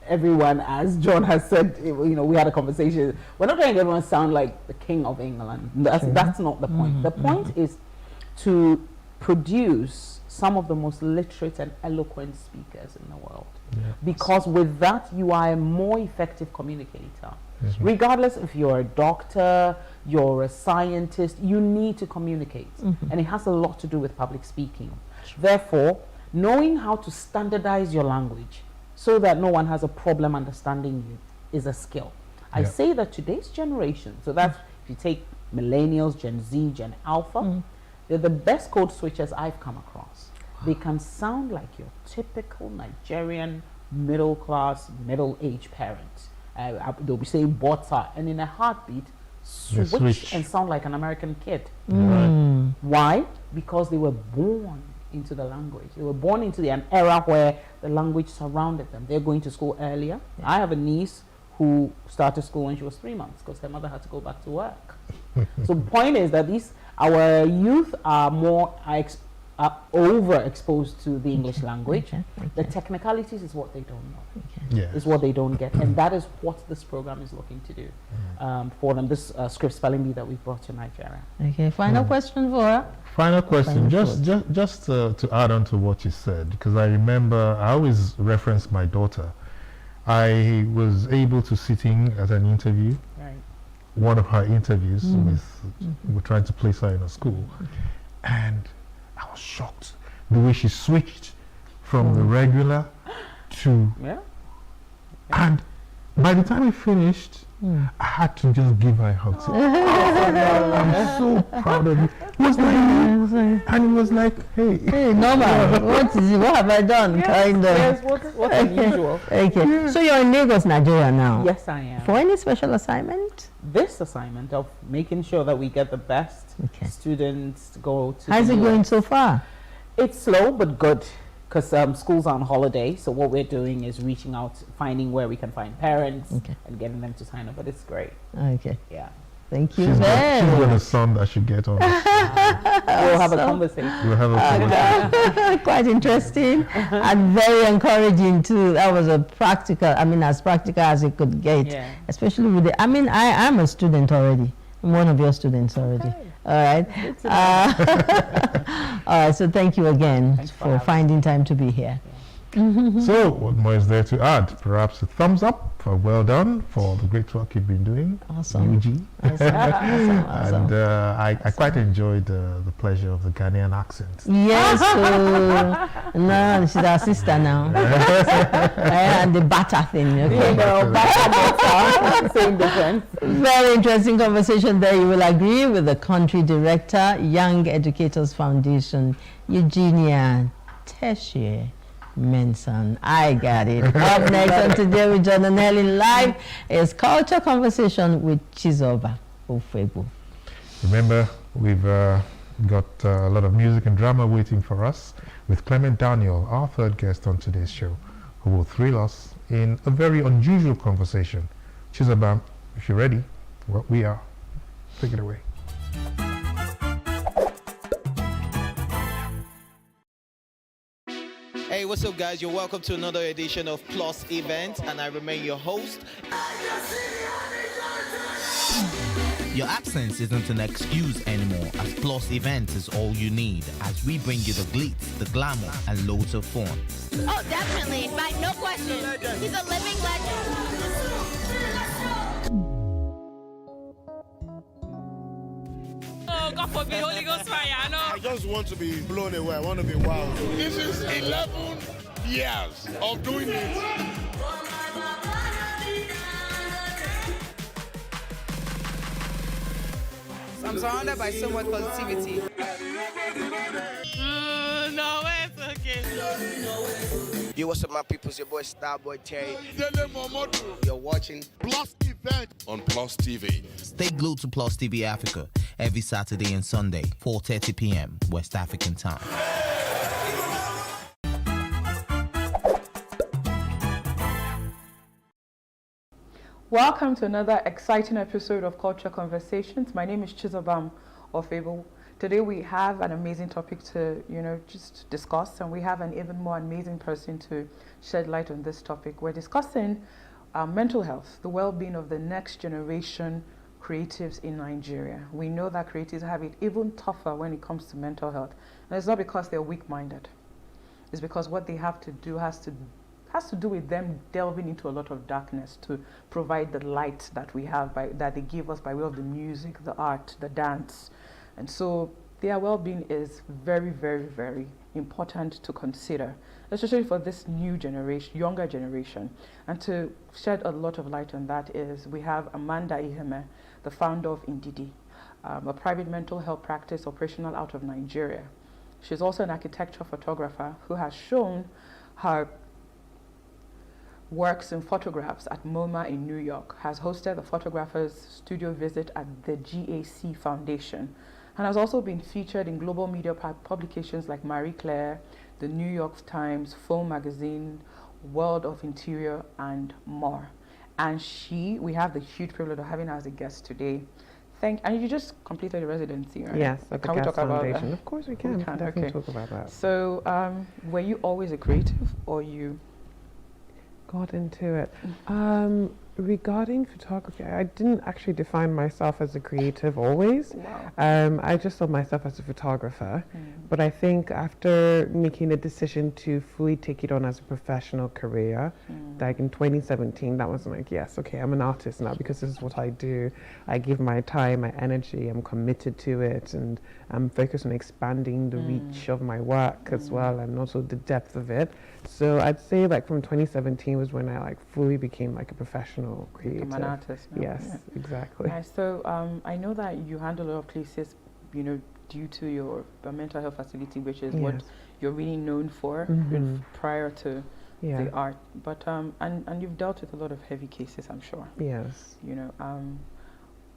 Speaker 2: everyone, as John has said, you know, we had a conversation. We're not trying to get everyone sound like the King of England. That's not the point. The point is to produce some of the most literate and eloquent speakers in the world. Because with that, you are a more effective communicator. Regardless if you're a doctor, you're a scientist, you need to communicate. And it has a lot to do with public speaking. Therefore, knowing how to standardize your language so that no one has a problem understanding you is a skill. I say that today's generation, so that's if you take millennials, Gen Z, Gen Alpha, they're the best code switchers I've come across. They can sound like your typical Nigerian middle-class, middle-aged parent. They'll be saying "bota," and in a heartbeat, switch and sound like an American kid. Why? Because they were born into the language. They were born into an era where the language surrounded them. They're going to school earlier. I have a niece who started school when she was 3 months because her mother had to go back to work. So the point is that our youth are more overexposed to the English language. The technicalities is what they don't know. Is what they don't get, and that is what this program is looking to do for them. This script spelling bee that we brought to Nigeria.
Speaker 22: Okay. Final question, Vora.
Speaker 1: Final question. Just to add on to what you said, because I remember I always reference my daughter. I was able to sit in at an interview, one of her interviews we're trying to place her in a school, and I was shocked the way she switched from the regular to and by the time I finished, I had to just give her a hug. I'm so proud of you. It was like, and it was like, hey,
Speaker 22: normal. What have I done? Kind of.
Speaker 2: Yes, what's unusual?
Speaker 22: Okay. So you're in Lagos, Nigeria now.
Speaker 2: Yes, I am.
Speaker 22: For any special assignment?
Speaker 2: This assignment of making sure that we get the best students to go to.
Speaker 22: How's it going so far?
Speaker 2: It's slow but good, because schools are on holiday. So what we're doing is reaching out, finding where we can find parents and getting them to sign up. But it's great.
Speaker 22: Okay.
Speaker 2: Yeah.
Speaker 22: Thank you.
Speaker 1: She's got a son that should get on.
Speaker 2: We'll have a conversation.
Speaker 1: We'll have a conversation.
Speaker 22: Quite interesting and very encouraging too. That was a practical, as practical as it could get. Especially with the, I am a student already. I'm one of your students already. All right. All right. So thank you again for finding time to be here.
Speaker 1: So, what more is there to add? Perhaps a thumbs up for well done for the great work you've been doing.
Speaker 22: Awesome.
Speaker 1: UG.
Speaker 22: Awesome.
Speaker 1: And I quite enjoyed the pleasure of the Ghanaian accent.
Speaker 22: Yes. No, she's our sister now. And the batter thing. Okay.
Speaker 2: Same difference.
Speaker 22: Very interesting conversation there. You will agree with the country director, Young Educators Foundation, Eugenia Teshier Menson. I got it. Up next on Today with John and Helen Live is Culture Conversation with Chizoba Ofebo.
Speaker 1: Remember, we've got a lot of music and drama waiting for us with Clement Daniel, our third guest on today's show, who will thrill us in a very unusual conversation. Chizoba, if you're ready, well, we are. Take it away.
Speaker 4: Hey, what's up, guys? You're welcome to another edition of Plus Event, and I remain your host.
Speaker 3: Your absence isn't an excuse anymore, as Plus Events is all you need, as we bring you the glitz, the glamour, and loads of fun.
Speaker 5: Oh, definitely. By no question. He's a living legend.
Speaker 9: Oh, God forbid, Holy Ghost fire, no.
Speaker 10: I just want to be blown away. I want to be wild.
Speaker 14: This is 11 years of doing it.
Speaker 9: I'm surrounded by so much positivity. No, it's okay.
Speaker 25: Yo, what's up, my people? It's your boy Starboy Terry. You're watching
Speaker 14: Plus Event on Plus TV.
Speaker 3: Stay glued to Plus TV Africa every Saturday and Sunday, 4:30 p.m. West African time.
Speaker 26: Welcome to another exciting episode of Culture Conversations. My name is Chizoba Ofebo. Today we have an amazing topic to, just discuss, and we have an even more amazing person to shed light on this topic. We're discussing mental health, the well-being of the next generation creatives in Nigeria. We know that creatives have it even tougher when it comes to mental health. And it's not because they're weak-minded. It's because what they have to do has to do with them delving into a lot of darkness to provide the light that we have, that they give us by way of the music, the art, the dance. And so their well-being is very, very, very important to consider, especially for this new generation, younger generation. And to shed a lot of light on that is we have Amanda Iheme, the founder of Indidi, a private mental health practice operational out of Nigeria. She's also an architecture photographer who has shown her works and photographs at MoMA in New York, has hosted the photographer's studio visit at the GAC Foundation, and has also been featured in global media publications like Marie Claire, the New York Times, Foam Magazine, World of Interior, and more. And we have the huge privilege of having her as a guest today. And you just completed a residency, right?
Speaker 27: Yes, at the
Speaker 26: Can we talk about that?
Speaker 27: Of course we can. Definitely talk about that.
Speaker 26: So, were you always a creative, or you
Speaker 27: got into it? Regarding photography, I didn't actually define myself as a creative always. Wow. I just saw myself as a photographer. But I think after making a decision to fully take it on as a professional career, like in 2017, that was like, yes, okay, I'm an artist now because this is what I do. I give my time, my energy, I'm committed to it, and I'm focused on expanding the reach of my work as well, and also the depth of it. So I'd say like from 2017 was when I like fully became like a professional creator.
Speaker 26: I'm an artist now.
Speaker 27: Yes, exactly.
Speaker 26: Right, so I know that you handle a lot of cases, you know, due to your mental health facility, which is what you're really known for prior to the art. But and you've dealt with a lot of heavy cases, I'm sure.
Speaker 27: Yes.
Speaker 26: You know,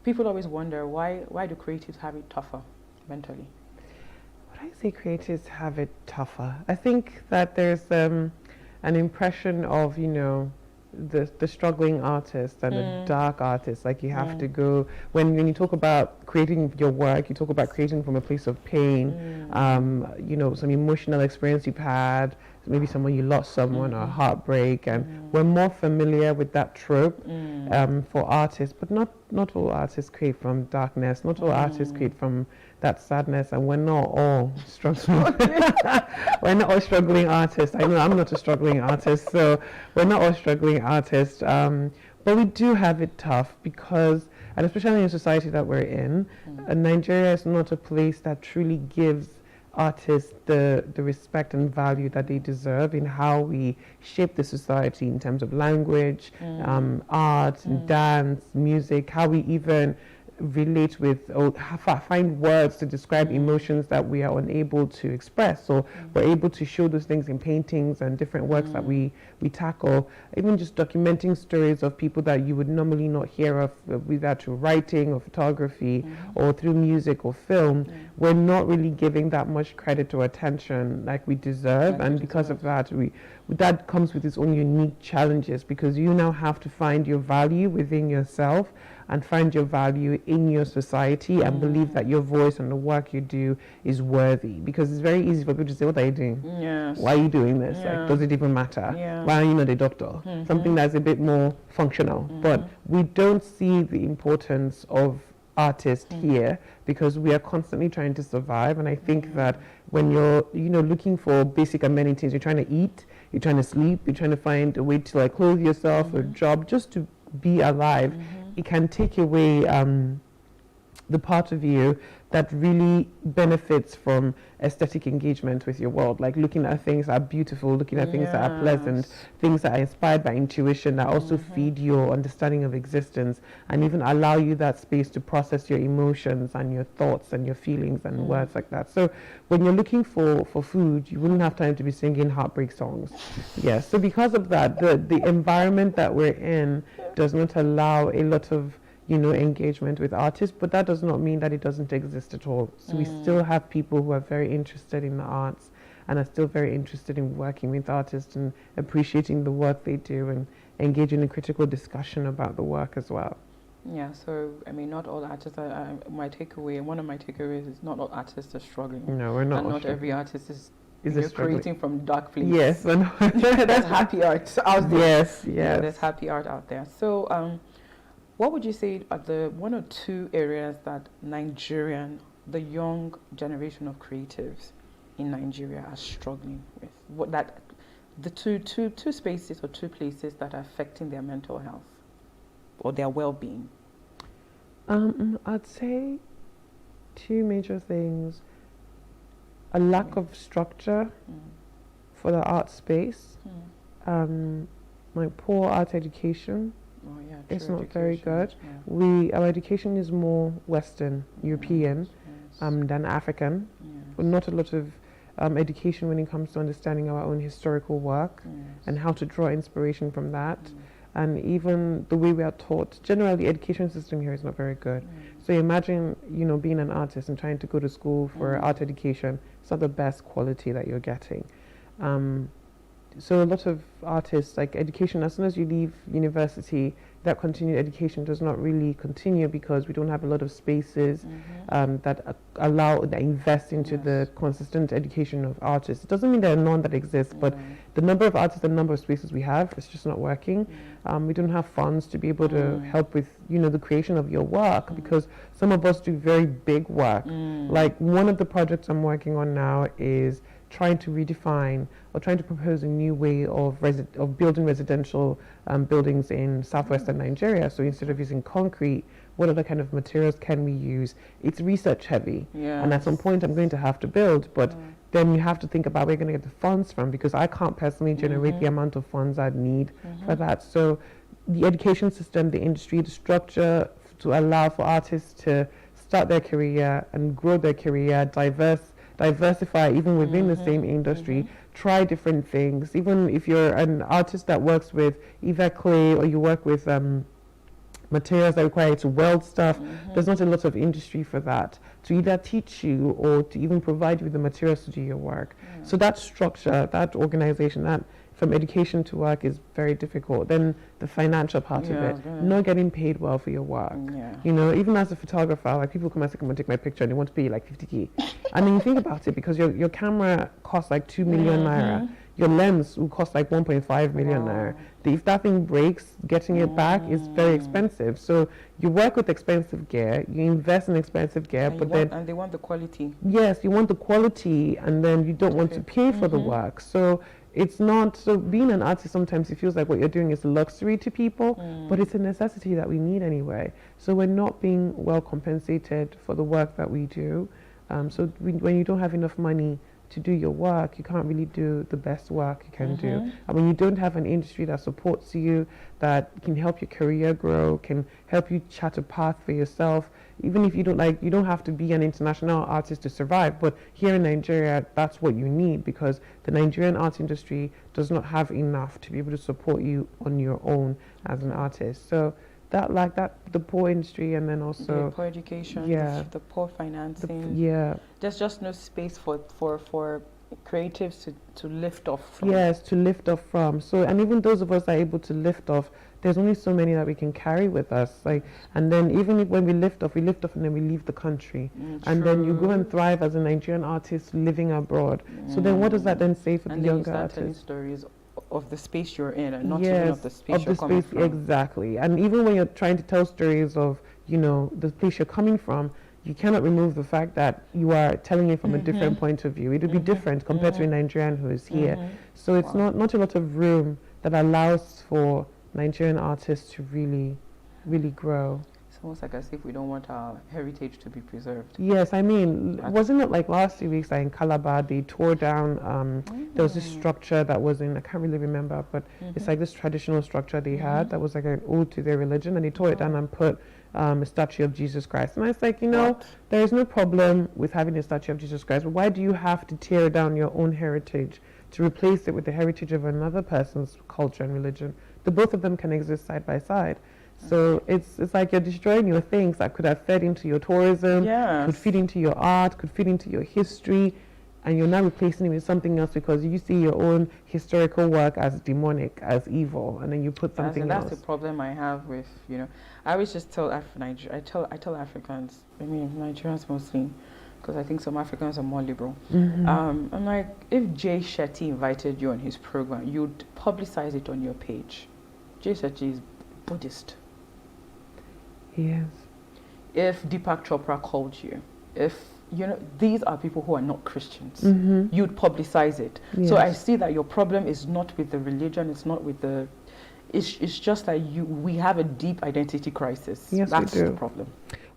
Speaker 26: people always wonder why do creatives have it tougher mentally?
Speaker 27: I say creatives have it tougher. I think that there's an impression of, you know, the struggling artist and the dark artist. Like you have to go, when you talk about creating your work, you talk about creating from a place of pain, you know, some emotional experience you've had, maybe someone you lost someone or heartbreak, and we're more familiar with that trope for artists, but not all artists create from darkness, not all artists create from that sadness, and we're not all struggling. We're not all struggling artists. I know I'm not a struggling artist, so we're not all struggling artists, but we do have it tough because, and especially in the society that we're in, Nigeria is not a place that truly gives artists the respect and value that they deserve in how we shape the society in terms of language, art, dance, music, how we even relate with or find words to describe emotions that we are unable to express. So we're able to show those things in paintings and different works that we tackle, even just documenting stories of people that you would normally not hear of, whether through writing or photography or through music or film. We're not really giving that much credit or attention like we deserve, and because of that, that comes with its own unique challenges, because you now have to find your value within yourself and find your value in your society and believe that your voice and the work you do is worthy. Because it's very easy for people to say, what are you doing?
Speaker 26: Yes.
Speaker 27: Why are you doing this? Like, does it even matter? Why are you not a doctor? Something that's a bit more functional. But we don't see the importance of artists here because we are constantly trying to survive. And I think that when you're, you know, looking for basic amenities, you're trying to eat, you're trying to sleep, you're trying to find a way to like clothe yourself, a job, just to be alive, it can take away the part of you that really benefits from aesthetic engagement with your world, like looking at things that are beautiful, looking at things that are pleasant, things that are inspired by intuition, that also feed your understanding of existence and even allow you that space to process your emotions and your thoughts and your feelings and words like that. So when you're looking for food, you wouldn't have time to be singing heartbreak songs. Yes, so because of that, the environment that we're in does not allow a lot of, you know, engagement with artists, but that does not mean that it doesn't exist at all. So we still have people who are very interested in the arts and are still very interested in working with artists and appreciating the work they do and engaging in critical discussion about the work as well.
Speaker 26: Yeah, so I mean, not all artists are, one of my takeaways is not all artists are struggling.
Speaker 27: No, we're not.
Speaker 26: And not every artist is
Speaker 27: struggling.
Speaker 26: creating from dark place.
Speaker 27: Yes, I know.
Speaker 26: There's happy art out there.
Speaker 27: Yes, yes.
Speaker 26: Yeah, there's happy art out there. So, what would you say are the one or two areas that the young generation of creatives in Nigeria are struggling with? What that the two spaces or two places that are affecting their mental health or their well-being?
Speaker 27: I'd say two major things: a lack of structure for the art space, like poor art education.
Speaker 26: Oh, yeah,
Speaker 27: it's not very good. Our education is more Western European than African. Not a lot of education when it comes to understanding our own historical work and how to draw inspiration from that. And even the way we are taught, generally, the education system here is not very good. So imagine, you know, being an artist and trying to go to school for art education. It's not the best quality that you're getting. So a lot of artists, like education, as soon as you leave university, that continued education does not really continue because we don't have a lot of spaces that that invest into the consistent education of artists. It doesn't mean there are none that exist, but the number of artists and number of spaces we have is just not working. We don't have funds to be able to help with, the creation of your work because some of us do very big work. Like one of the projects I'm working on now is trying to redefine or trying to propose a new way of building residential buildings in southwestern Nigeria. So instead of using concrete, what other kind of materials can we use? It's research heavy, and at some point I'm going to have to build, but then you have to think about where you're going to get the funds from because I can't personally generate the amount of funds I'd need for that. So the education system, the industry, the structure to allow for artists to start their career and grow their career, diversify even within the same industry, try different things. Even if you're an artist that works with either clay or you work with materials that require you to weld stuff, there's not a lot of industry for that to either teach you or to even provide you with the materials to do your work. So that structure, that organization, that from education to work is very difficult. Then the financial part of it, not getting paid well for your work. Even as a photographer, like people come and say, come and take my picture and they want to pay you like 50K. And then you think about it because your camera costs like 2 million naira. Your lens will cost like 1.5 million naira. If that thing breaks, getting it back is very expensive. So you work with expensive gear, you invest in expensive gear,
Speaker 26: and they want the quality.
Speaker 27: Yes, you want the quality, and then you don't want to pay for the work. So it's not, so being an artist sometimes it feels like what you're doing is luxury to people, but it's a necessity that we need anyway. So we're not being well compensated for the work that we do. When you don't have enough money to do your work, you can't really do the best work you can do. And when you don't have an industry that supports you, that can help your career grow, can help you chart a path for yourself, even if you don't have to be an international artist to survive, but here in Nigeria, that's what you need because the Nigerian art industry does not have enough to be able to support you on your own as an artist. So the poor industry, and then also
Speaker 26: the poor education, the poor financing. There's just no space for creatives to lift off from.
Speaker 27: Yes, to lift off from. So, and even those of us that are able to lift off, there's only so many that we can carry with us. And then even when we lift off and then we leave the country. And then you go and thrive as a Nigerian artist living abroad. So then what does that then say for the younger artists?
Speaker 26: Telling stories of the space you're in and not even of the space you're coming from.
Speaker 27: Exactly. And even when you're trying to tell stories of, the place you're coming from, you cannot remove the fact that you are telling it from a different point of view. It would be different compared to a Nigerian who is here. So it's not a lot of room that allows for Nigerian artists to really, really grow.
Speaker 26: It's almost like as if we don't want our heritage to be preserved.
Speaker 27: Yes, I mean, wasn't it like last 2 weeks in Calabar, they tore down, there was this structure that was in, I can't really remember, but it's like this traditional structure they had that was like an ode to their religion, and they tore it down and put a statue of Jesus Christ. And I was like, there is no problem with having a statue of Jesus Christ, but why do you have to tear down your own heritage to replace it with the heritage of another person's culture and religion? The both of them can exist side by side. So it's like you're destroying your things that could have fed into your tourism, could feed into your art, could feed into your history, and you're now replacing it with something else because you see your own historical work as demonic, as evil, and then you put something else.
Speaker 26: That's the problem I have with, I always just tell I tell Africans, Nigerians mostly, because I think some Africans are more liberal. I'm like, if Jay Shetty invited you on his program, you'd publicize it on your page. Jay Shetty is Buddhist.
Speaker 27: Yes.
Speaker 26: If Deepak Chopra called you, if these are people who are not Christians, you'd publicize it.
Speaker 27: Yes.
Speaker 26: So I see that your problem is not with the religion, it's not with the, it's just that we have a deep identity crisis.
Speaker 27: Yes,
Speaker 26: that's
Speaker 27: we do.
Speaker 26: the problem.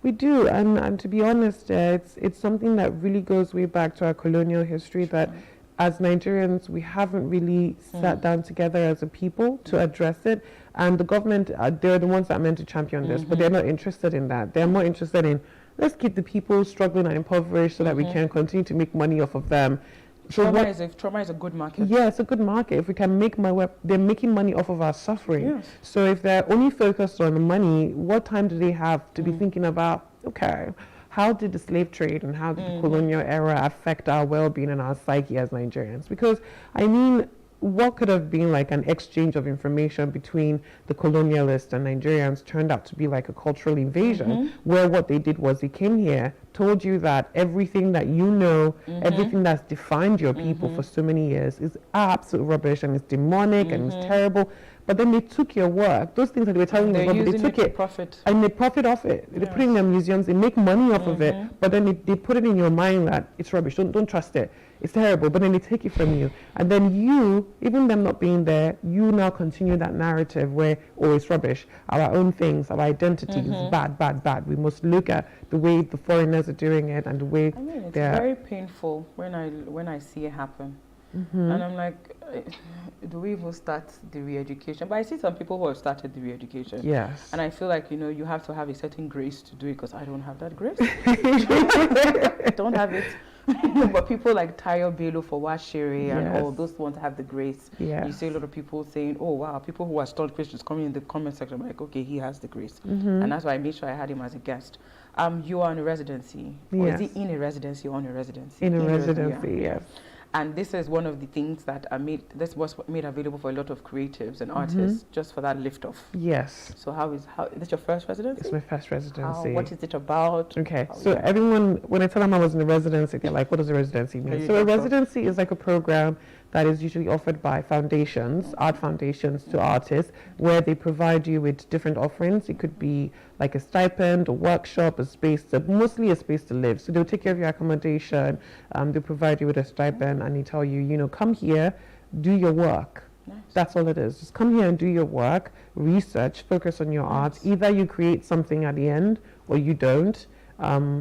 Speaker 27: We do, and to be honest, it's something that really goes way back to our colonial history that as Nigerians, we haven't really sat down together as a people to address it. And the government, they're the ones that are meant to champion this, but they're not interested in that. They're more interested in, let's keep the people struggling and impoverished so that we can continue to make money off of them.
Speaker 26: Trauma is a good market.
Speaker 27: Yeah, it's a good market. If we can make money, they're making money off of our suffering. Yes. So if they're only focused on the money, what time do they have to be thinking about, okay, how did the slave trade and how did the colonial era affect our well-being and our psyche as Nigerians? Because, I mean, what could have been like an exchange of information between the colonialists and Nigerians turned out to be like a cultural invasion, where what they did was they came here, told you that everything that you know, everything that's defined your people for so many years is absolute rubbish and it's demonic and it's terrible. But then they took your work, those things that they were telling you, they took it
Speaker 26: profit.
Speaker 27: And they profit off it. They put it in their museums, they make money off of it, but then they put it in your mind that it's rubbish, don't trust it. It's terrible, but then they take it from you. And then you, even them not being there, you now continue that narrative where, oh, it's rubbish. Our own things, our identity is bad, bad, bad. We must look at the way the foreigners are doing it and the way
Speaker 26: it's very painful when I see it happen. And I'm like, do we even start the re-education? But I see some people who have started the re-education.
Speaker 27: Yes.
Speaker 26: And I feel like, you know, you have to have a certain grace to do it, because I don't have that grace. Don't have it. But people like Tayo Bello for Washere and all those ones have the grace. You see a lot of people saying, oh wow, people who are staunch Christians coming in the comment section, I'm like, okay, he has the grace. And that's why I made sure I had him as a guest. You are on a residency. Or is he in a residency or on a residency?
Speaker 27: In a residency, yes.
Speaker 26: And this is one of the things that this was made available for a lot of creatives and artists, just for that lift off.
Speaker 27: Yes.
Speaker 26: So is this your first residency?
Speaker 27: It's my first residency.
Speaker 26: What is it about?
Speaker 27: Okay, so everyone, when I tell them I was in a residency, they're like, what does a residency mean? So a residency is like a program that is usually offered by foundations, art foundations to artists, where they provide you with different offerings. It could be like a stipend, a workshop, a space, mostly a space to live. So they'll take care of your accommodation, they'll provide you with a stipend, and they tell you, you know, come here, do your work. Nice. That's all it is. Just come here and do your work, research, focus on your art. Either you create something at the end or you don't.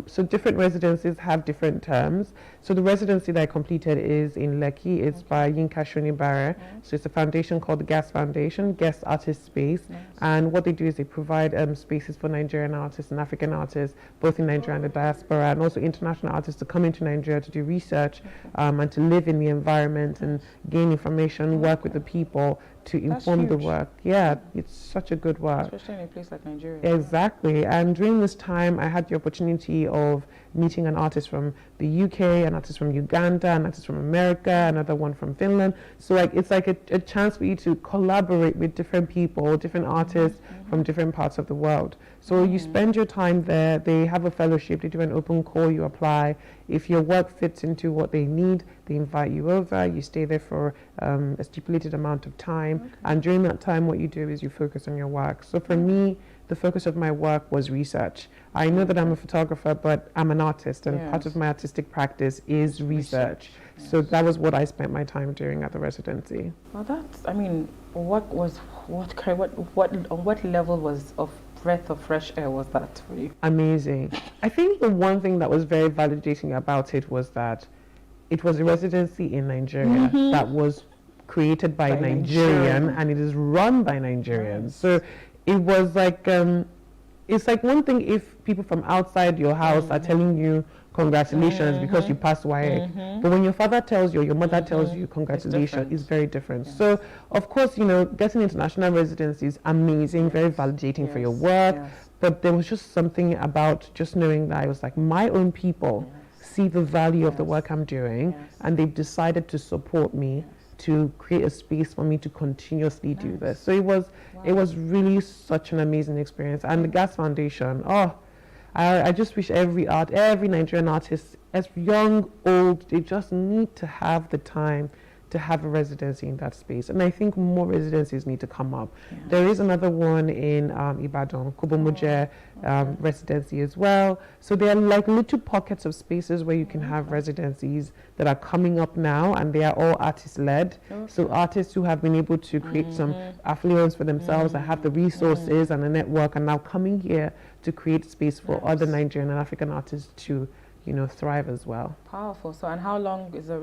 Speaker 27: So different residencies have different terms. So the residency that I completed is in Lekki. It's by Yinka Shonibare. So it's a foundation called the GAS Foundation, Guest Artist Space. And what they do is they provide spaces for Nigerian artists and African artists, both in Nigeria and the diaspora, and also international artists to come into Nigeria to do research and to live in the environment and gain information, work with the people to inform the work. Yeah, it's such a good work.
Speaker 26: Especially in a place like Nigeria.
Speaker 27: Exactly. And during this time, I had the opportunity of meeting an artist from the UK, an artist from Uganda, an artist from America, another one from Finland. So like it's like a chance for you to collaborate with different people, different artists from different parts of the world. So you spend your time there. They have a fellowship. They do an open call. You apply. If your work fits into what they need, they invite you over. You stay there for a stipulated amount of time. And during that time, what you do is you focus on your work. So for me, the focus of my work was research. I know that I'm a photographer, but I'm an artist, and part of my artistic practice is research. So that was what I spent my time doing at the residency.
Speaker 26: Well, that's, I mean, on what level of breath of fresh air was that for you?
Speaker 27: Amazing. I think the one thing that was very validating about it was that it was a residency in Nigeria that was created by Nigerian, and it is run by Nigerians. So it was like, it's like one thing if people from outside your house are telling you congratulations because you passed WAEC, but when your father tells you or your mother tells you congratulations, it's very different. So of course, you know, getting international residency is amazing, very validating for your work, but there was just something about just knowing that I was like, my own people see the value of the work I'm doing, and they've decided to support me to create a space for me to continuously do this. So it was really such an amazing experience. And the GAS Foundation, I just wish every Nigerian artist, as young, old, they just need to have the time to have a residency in that space. And I think more residencies need to come up. There is another one in Ibadan, Kubomuje residency as well. So there are like little pockets of spaces where you can have residencies that are coming up now, and they are all artist-led. So artists who have been able to create some affluence for themselves, that have the resources and the network, and now coming here to create space for other Nigerian and African artists to, you know, thrive as well.
Speaker 26: Powerful. So, and how long is the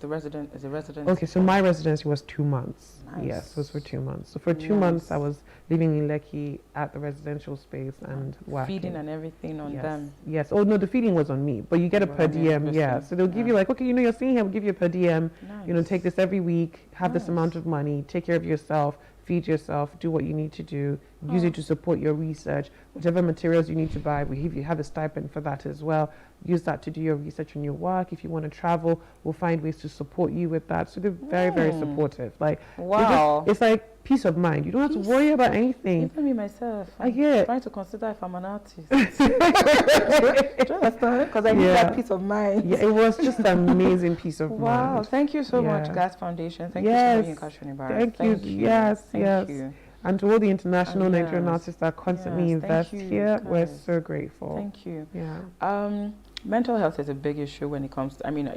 Speaker 26: residency?
Speaker 27: Okay, so my residency was 2 months.
Speaker 26: Nice.
Speaker 27: Yes, it was for 2 months. So for 2 months, I was living in Lekki at the residential space and working.
Speaker 26: Feeding and everything on them.
Speaker 27: Yes. Oh no, the feeding was on me, but you get a per diem. Yeah. So they'll give you like, okay, you know, you're staying here, we'll give you a per diem. You know, take this every week, have this amount of money, take care of yourself, feed yourself, do what you need to do, use it to support your research, whatever materials you need to buy, if you have a stipend for that as well, use that to do your research and your work. If you want to travel, we'll find ways to support you with that. So they're very, very supportive. Like,
Speaker 26: wow.
Speaker 27: It's like peace of mind. You don't have to worry about anything.
Speaker 26: Even me myself,
Speaker 27: I'm trying
Speaker 26: to consider if I'm an artist. Because I need that peace of mind.
Speaker 27: Yeah, it was just an amazing peace of mind.
Speaker 26: Wow, thank you so much, GAS Foundation. Thank you so much, Yinka.
Speaker 27: Thank you. Yes.
Speaker 26: You.
Speaker 27: And to all the international Nigerian artists that constantly invest here, we're so grateful.
Speaker 26: Thank you.
Speaker 27: Yeah.
Speaker 26: Mental health is a big issue when it comes to, I mean,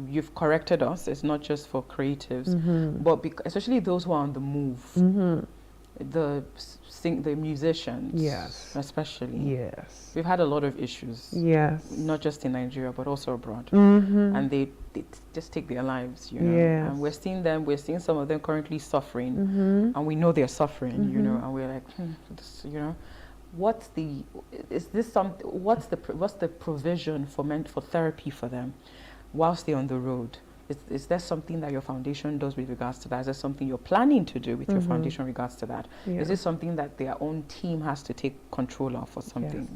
Speaker 26: you've corrected us. It's not just for creatives, but especially those who are on the move. The musicians, especially. We've had a lot of issues. Not just in Nigeria, but also abroad. And they just take their lives, you know. And we're seeing them. We're seeing some of them currently suffering, and we know they're suffering, you know. And we're like, this, you know. What's the provision for therapy for them whilst they're on the road? Is there something that your foundation does with regards to that? Is there something you're planning to do with your foundation in regards to that? Is it something that their own team has to take control of or something?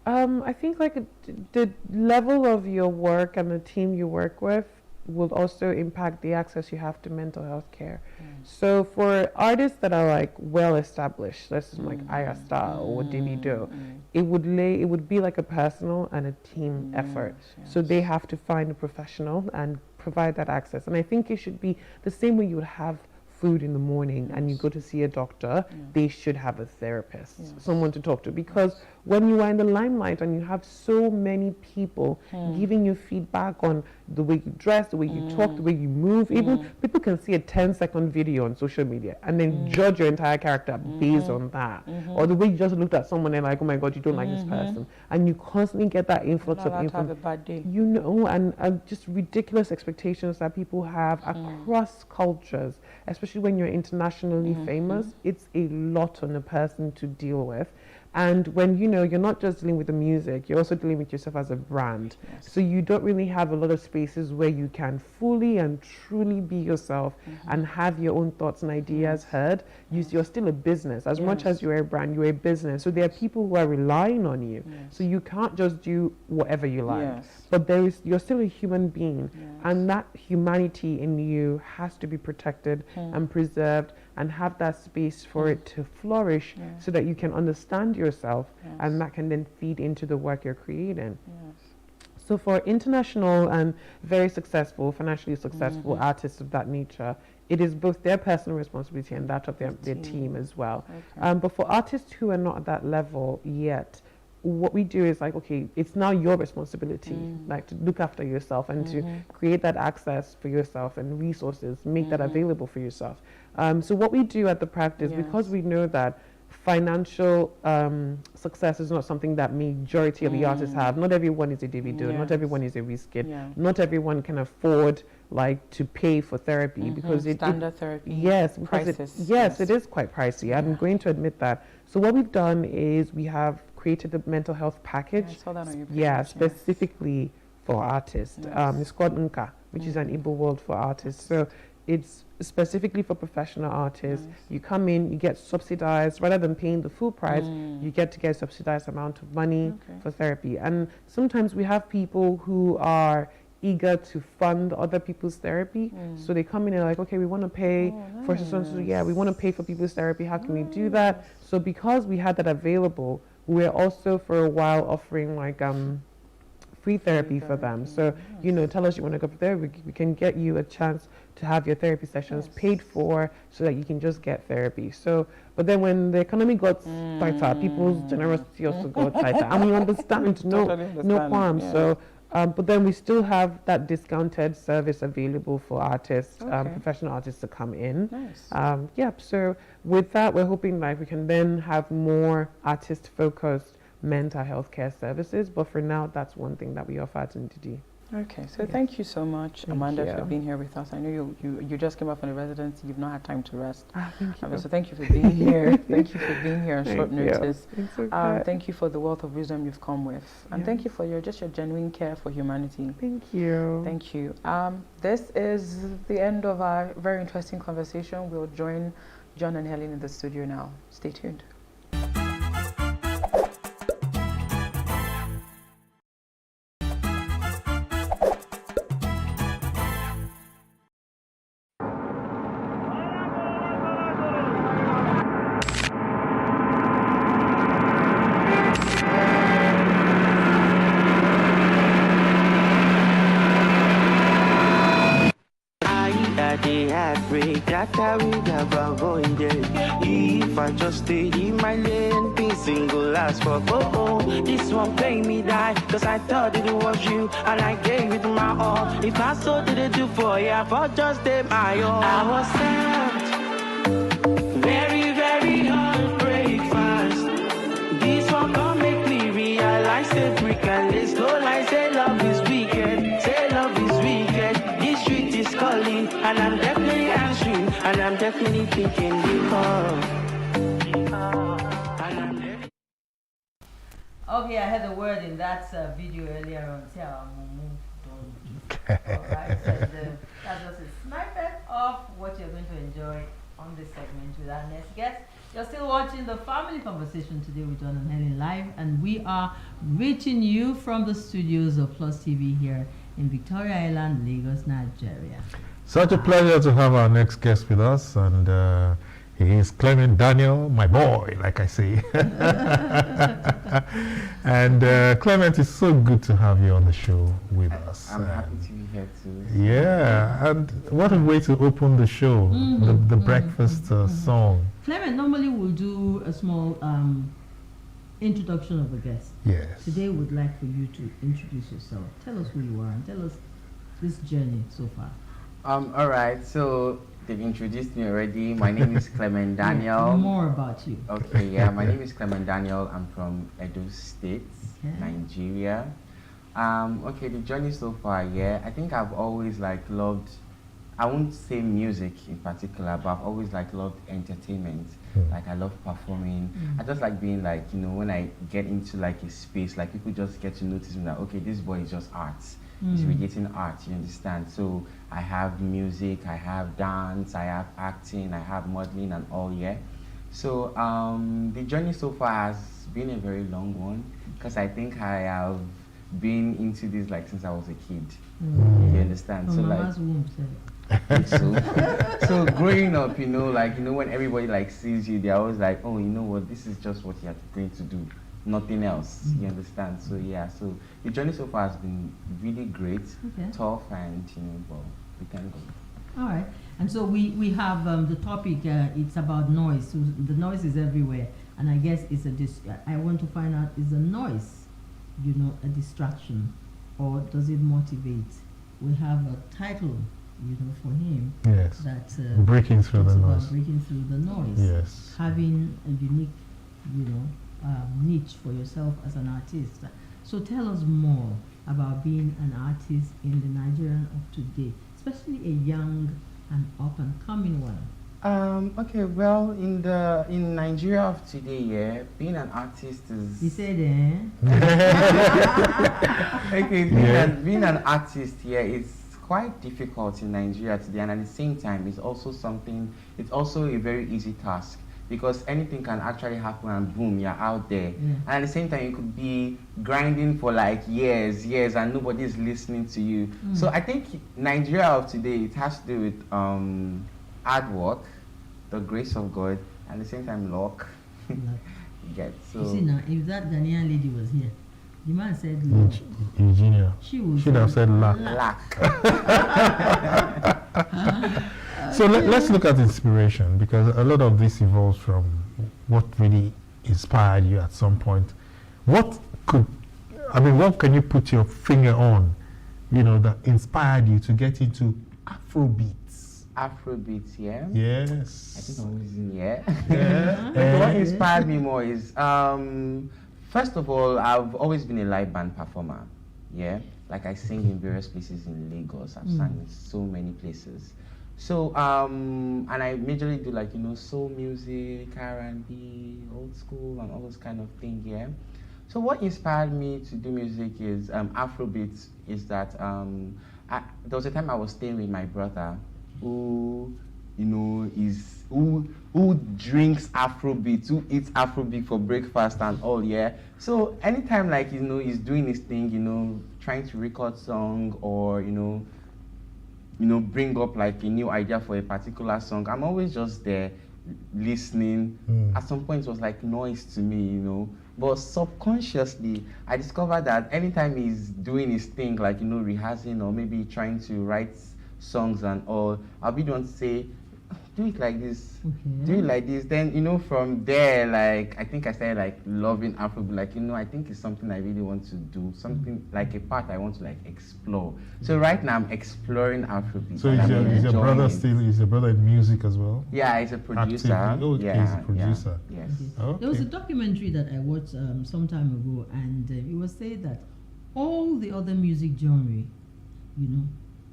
Speaker 27: I think like the level of your work and the team you work with will also impact the access you have to mental health care. So for artists that are like well established, this is like Aya Star or Davido, it would be like a personal and a team effort. So they have to find a professional and provide that access. And I think it should be the same way you would have food in the morning and you go to see a doctor, they should have a therapist, someone to talk to, because when you are in the limelight and you have so many people giving you feedback on the way you dress, the way you talk, the way you move, even people can see a 10-second video on social media and then judge your entire character based on that, or the way you just looked at someone and like, oh my god, you don't like this person, and you constantly get that influx of information, you know, and just ridiculous expectations that people have across cultures, especially when you're internationally famous. It's a lot on a person to deal with. And when, you know, you're not just dealing with the music, you're also dealing with yourself as a brand. So you don't really have a lot of spaces where you can fully and truly be yourself and have your own thoughts and ideas heard. You're still a business. As much as you're a brand, you're a business. So there are people who are relying on you. So you can't just do whatever you like. But you're still a human being. And that humanity in you has to be protected and preserved, and have that space for it to flourish so that you can understand yourself, and that can then feed into the work you're creating. So for international and very successful, financially successful artists of that nature, it is both their personal responsibility and that of their team as well. But for artists who are not at that level yet, what we do is like, okay, it's now your responsibility, like to look after yourself and to create that access for yourself and resources, make that available for yourself. So what we do at the practice, because we know that financial success is not something that majority of the artists have. Not everyone is a Davido, not everyone is a Wizkid, not everyone can afford like to pay for therapy because
Speaker 26: standard therapy.
Speaker 27: Because it is quite pricey. I'm going to admit that. So what we've done is we have created a mental health package, specifically for artists. It's called Nka, which is an Igbo word for artists. So it's specifically for professional artists. You come in, you get subsidized, rather than paying the full price, you get to get a subsidized amount of money for therapy. And sometimes we have people who are eager to fund other people's therapy. So they come in and like, okay, we want to pay for we want to pay for people's therapy. How can we do that? So because we had that available, we're also for a while offering like free therapy for them. So, you know, tell us you want to go for therapy, we can get you a chance to have your therapy sessions paid for so that you can just get therapy. So, but then when the economy got tighter, people's generosity also got tighter. And we understand, no qualms. So, but then we still have that discounted service available for artists, professional artists to come in. So with that, we're hoping like we can then have more artist-focused mental health care services. But for now, that's one thing that we offer at NDD.
Speaker 26: Okay, so thank you so much, Amanda, for being here with us. I know you just came up from the residency. You've not had time to rest.
Speaker 27: Thank you.
Speaker 26: So thank you for being here. Thank you for being here on short notice. Thank you for the wealth of wisdom you've come with. And thank you for your genuine care for humanity.
Speaker 27: Thank you.
Speaker 26: Thank you. This is the end of our very interesting conversation. We'll join John and Helen in the studio now. Stay tuned.
Speaker 7: If I just stay in my lane, be single last for this one play me die, cause I thought it was you and I gave it my all. If I so did it do for you, for just stay my own. I was sad, very, very heartbreak fast. This one can't make me realize that we can live slow like say love is wicked, say love is wicked. This street is calling and I'm definitely answering, and I'm definitely thinking because.
Speaker 22: Okay, I heard a word in that video earlier on. Alright, so that was a snippet of what you're going to enjoy on this segment with our next guest. You're still watching the Family Conversation today with John and Helen live, and we are reaching you from the studios of Plus TV here in Victoria Island, Lagos, Nigeria.
Speaker 1: Such a pleasure to have our next guest with us, and he is Clement Daniel, my boy, like I say. And Clement, it's so good to have you on the show with us.
Speaker 11: I'm happy to be here too.
Speaker 1: Yeah, and what a way to open the show, the breakfast song.
Speaker 22: Clement, normally we'll do a small introduction of the guest.
Speaker 1: Yes.
Speaker 22: Today we'd like for you to introduce yourself. Tell us who you are and tell us this journey so far.
Speaker 11: All right, so they've introduced me already. My name is Clement Daniel.
Speaker 22: Yeah, more about you.
Speaker 11: Okay, yeah, my name is Clement Daniel. I'm from Edo State, Nigeria. Okay, the journey so far, yeah, I think I've always loved, I won't say music in particular, but I've always loved entertainment. Like I love performing. I just like being when I get into a space, people just get to notice me that, okay, this boy is just arts. He's radiating art, you understand? So I have music, I have dance, I have acting, I have modeling and all, yeah. So the journey so far has been a very long one, because I think I have been into this since I was a kid. You understand?
Speaker 22: From
Speaker 11: so
Speaker 22: mama's womb,
Speaker 11: so growing up, when everybody sees you, they're always like, oh, you know what, this is just what you're going to do, nothing else. You understand? So yeah, so the journey so far has been really great, tough, and but we thank God.
Speaker 22: All right, and so we have the topic. It's about noise. So the noise is everywhere, and I guess it's I want to find out, is the noise, a distraction, or does it motivate? We have a title, for him.
Speaker 1: Yes.
Speaker 22: That
Speaker 1: breaking through the noise.
Speaker 22: Breaking through the noise.
Speaker 1: Yes.
Speaker 22: Having a unique, niche for yourself as an artist. So tell us more about being an artist in the Nigerian of today, especially a young and up and coming one.
Speaker 11: Okay, well, in Nigeria of today, yeah, being an artist is.
Speaker 22: You said eh?
Speaker 11: Okay, being an artist here is quite difficult in Nigeria today, and at the same time, it's also a very easy task, because anything can actually happen and boom, you're out there. And at the same time, you could be grinding for years, and nobody's listening to you. So I think Nigeria of today, it has to do with hard work, the grace of God, and at the same time luck. You
Speaker 22: see now, if that Ghanaian lady was here, the man said luck.
Speaker 1: Eugenia.
Speaker 22: She
Speaker 1: should have said luck. So let's look at inspiration, because a lot of this evolves from what really inspired you at some point. What can you put your finger on, that inspired you to get into Afrobeats?
Speaker 11: Afrobeats, yeah?
Speaker 1: Yes.
Speaker 11: I think I'm using, yeah.
Speaker 1: What
Speaker 11: inspired me more is, first of all, I've always been a live band performer, yeah? I sing in various places in Lagos. I've sung in so many places. So, and I majorly do soul music, R&B, old school, and all those kind of things, yeah? So what inspired me to do music is, Afrobeats, is that, there was a time I was staying with my brother, who who drinks Afrobeat, who eats Afrobeat for breakfast and all, yeah. So anytime like, you know, he's doing his thing, you know, trying to record song or, you know, bring up like a new idea for a particular song, I'm always just there listening. At some point it was like noise to me, you know. But subconsciously, I discovered that anytime he's doing his thing, like, you know, rehearsing or maybe trying to write songs and all, I'll be the one to say, do it like this, do it like this. Then, you know, from there, like, I think I started like loving Afrobeat. Like, you know, I think it's something I really want to do, something like a part I want to like explore. So right now I'm exploring Afrobeat.
Speaker 1: So is your brother in music as well?
Speaker 11: Yeah, he's a producer.
Speaker 1: Actively? Oh,
Speaker 11: yeah,
Speaker 1: he's a producer.
Speaker 11: Yeah. Yes.
Speaker 22: Okay. There was a documentary that I watched some time ago, and it was said that all the other music genre, you know,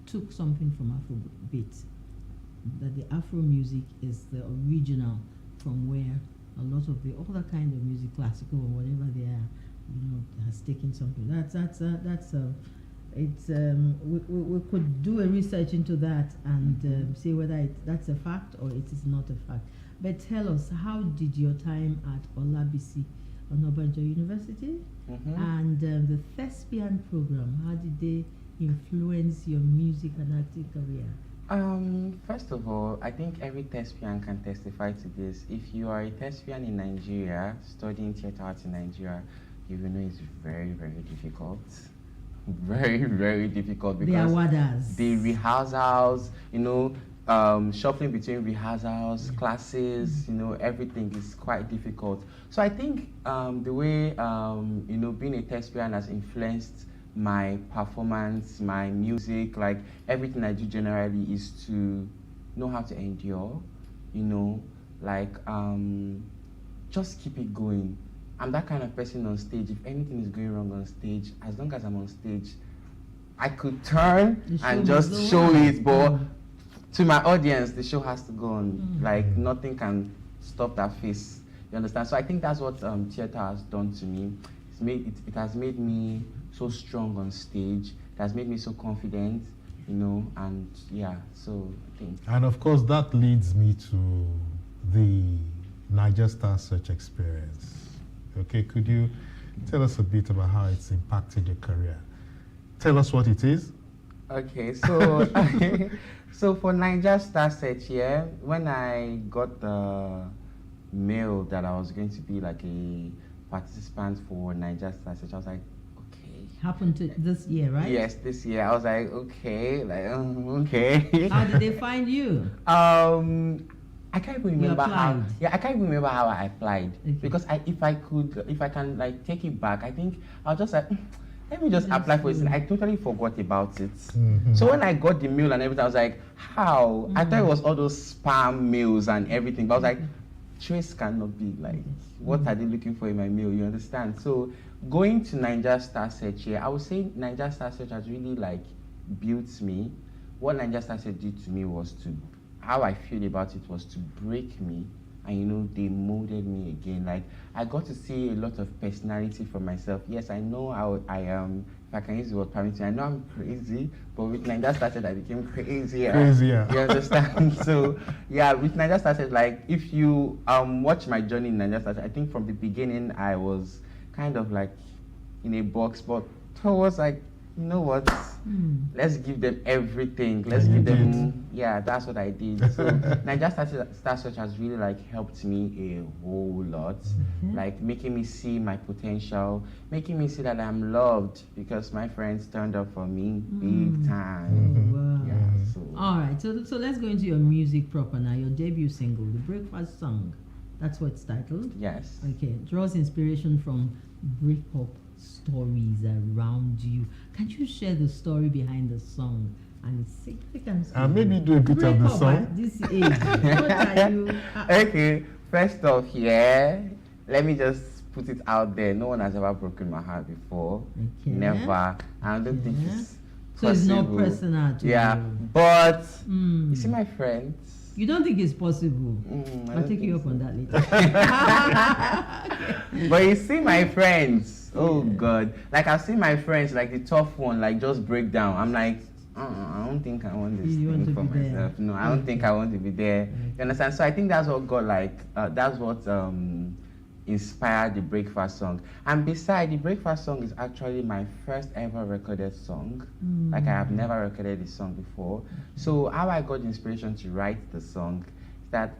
Speaker 22: took something from Afrobeat. That the Afro music is the original from where a lot of the other kind of music, classical or whatever they are, you know, has taken something. We could do a research into that and say whether that's a fact or it is not a fact. But tell us, how did your time at Olabisi Onabanjo University and the thespian program, how did they influence your music and acting career?
Speaker 11: First of all, I think every thespian can testify to this. If you are a thespian in Nigeria, studying theatre arts in Nigeria, you will know it's very, very difficult. Very, very difficult because the rehearsals, you know, shuffling between rehearsals, classes, you know, everything is quite difficult. So I think the way, you know, being a thespian has influenced my performance, my music, like everything I do generally is to know how to endure, you know, like just keep it going. I'm that kind of person on stage. If anything is going wrong on stage, as long as I'm on stage, I could turn and just show it, but to my audience, the show has to go on. Like nothing can stop that face. You understand? So I think that's what theater has done to me. It has made me so strong on stage. It has made me so confident, you know, and yeah, so I think.
Speaker 1: And of course, that leads me to the Niger Star Search experience. Okay, could you tell us a bit about how it's impacted your career? Tell us what it is.
Speaker 11: Okay, so so for Niger Star Search, yeah, when I got the mail that I was going to be like a participant for Niger Star Search, I was like,
Speaker 22: happened to this year, right?
Speaker 11: Yes, this year. I was like, okay, like, okay.
Speaker 22: How did they find you?
Speaker 11: I can't even remember how. Yeah, I can't even remember how I applied because if I can like take it back, I think I'll just like, let me just apply for it. I totally forgot about it. So when I got the mail and everything, I was like, how? I thought it was all those spam mails and everything, but I was like, Trace cannot be like, what are they looking for in my mail? You understand? So going to Niger Star Search here, I would say Niger Star Search has really like built me. What Niger Star Search did to me was how I feel about it was to break me, and you know, they molded me again. Like I got to see a lot of personality for myself. Yes, I know how I am. If I can use the word parenting, I know I'm crazy, but with Niger Star Search I became crazier.
Speaker 1: Crazier.
Speaker 11: You understand? So yeah, with Niger Star Search, like if you watch my journey in Niger Star Search, I think from the beginning I was kind of like in a box, but towards like, you know what, let's give them everything. Let's give them, yeah, that's what I did. So Niger Star Search has really like helped me a whole lot, like making me see my potential, making me see that I'm loved because my friends turned up for me big time.
Speaker 22: Wow.
Speaker 11: Yeah, so.
Speaker 22: All right, so let's go into your music proper now. Your debut single, The Breakfast Song, that's what it's titled.
Speaker 11: Yes.
Speaker 22: Okay, it draws inspiration from breakup stories around you. Can you share the story behind the song and its significance?
Speaker 1: Maybe do a bit of the song.
Speaker 22: At this age. What are you?
Speaker 11: Okay, first off, yeah, let me just put it out there. No one has ever broken my heart before.
Speaker 22: Okay.
Speaker 11: Never. I don't think it's
Speaker 22: so possible. It's not personal to
Speaker 11: you. But you see my friends.
Speaker 22: You don't think it's possible? I'll take you up on that later.
Speaker 11: But you see my friends, oh God. Like I've seen my friends, like the tough one, like just break down. I'm like, I don't think I want this thing for myself. No, I don't think I want to be there. You understand? So I think that's what got that's what inspired the Breakfast song. And besides, the Breakfast song is actually my first ever recorded song. Like I have never recorded this song before. So how I got the inspiration to write the song is that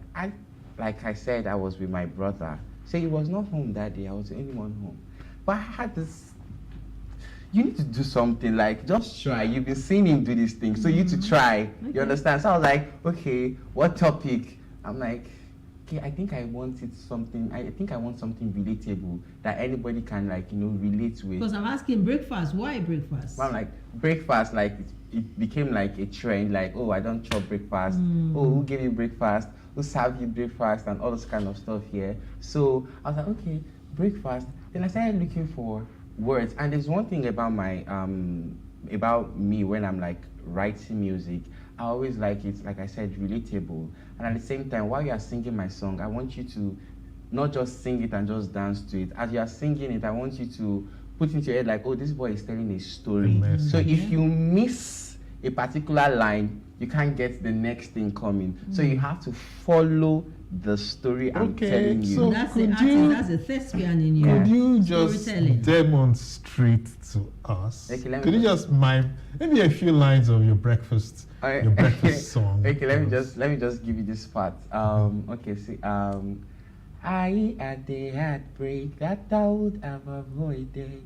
Speaker 11: like I said, I was with my brother. So he was not home that day. I was the only one home. But I had this. You need to do something, like just try. You've been seeing him do this thing, so you need to try. Okay. You understand? So I was like, okay, what topic? I'm like, okay, I think I wanted something. I think I want something relatable that anybody can relate with.
Speaker 22: Because I'm asking breakfast. Why breakfast?
Speaker 11: I'm like breakfast, like it became like a trend. Like, oh, I don't chop breakfast. Oh, who gave you breakfast? Who served you breakfast? And all this kind of stuff here. So I was like, okay, breakfast. Then I started looking for words, and there's one thing about my about me when I'm like writing music. I always like it, like I said, relatable. And at the same time, while you are singing my song, I want you to not just sing it and just dance to it. As you are singing it, I want you to put into your head like, oh, this boy is telling a story. So if you miss a particular line, you can't get the next thing coming. So you have to follow the story I'm telling you.
Speaker 22: So that's a thespian in you.
Speaker 1: Could you just demonstrate to us?
Speaker 11: Okay,
Speaker 1: could you just mime maybe a few lines of your breakfast song?
Speaker 11: Okay, let me just give you this part. Okay, see, I had a heartbreak that I would have avoided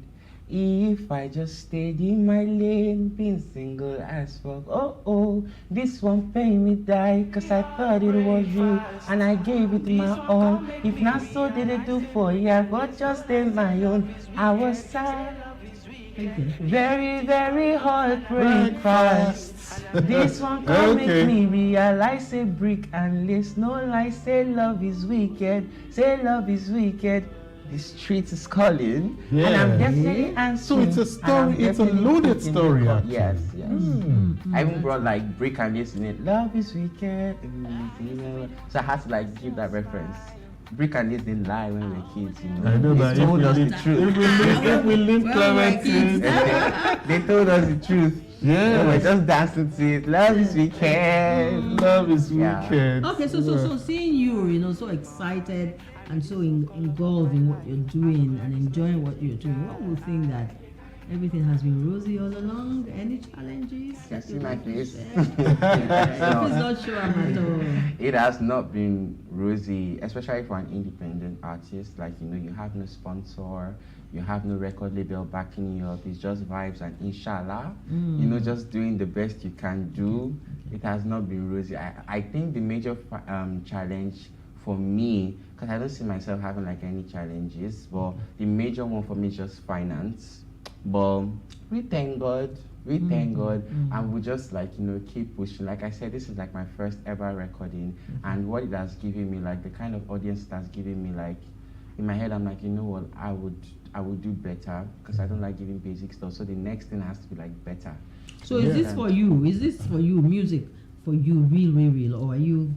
Speaker 11: if I just stayed in my lane, being single as fuck. Oh, this one pain me die, cause I thought it was you, and I gave it my all. If not so did it do for you, I got just in my own. I was sad, very, very heartbreak fast. This one can make me realize a brick and lace. No lie, say love is wicked, say love is wicked. The street is calling, and I'm definitely answering.
Speaker 1: So it's a story, it's a loaded story, actually.
Speaker 11: Yes. I even brought like brick and lace in it. Love is wicked. So I had to like give that reference. Brick and lace didn't lie when we were kids,
Speaker 1: I know that.
Speaker 11: They told us the truth.
Speaker 1: If we live Clementine,
Speaker 11: they told us the truth. Yeah, we're just dancing to it. Love is wicked.
Speaker 1: Love is wicked.
Speaker 22: Okay, so seeing you, so excited and so engulfed in what you're doing and enjoying what you're doing, what would you think that everything has been rosy all along? Any challenges?
Speaker 11: Can see my face?
Speaker 22: Please not sure at all.
Speaker 11: It has not been rosy, especially for an independent artist. Like, you have no sponsor, you have no record label backing you up. It's just vibes and inshallah, just doing the best you can do. It has not been rosy. I think the major challenge for me, because I don't see myself having like any challenges, but the major one for me is just finance. But we thank God, and we just keep pushing. Like I said, this is like my first ever recording, and what it has given me, like the kind of audience it has given me, like in my head, I'm like, you know what, I would do better, because I don't like giving basic stuff. So the next thing has to be like better.
Speaker 22: So is this for you? Is this for you? Music for you, real, or are you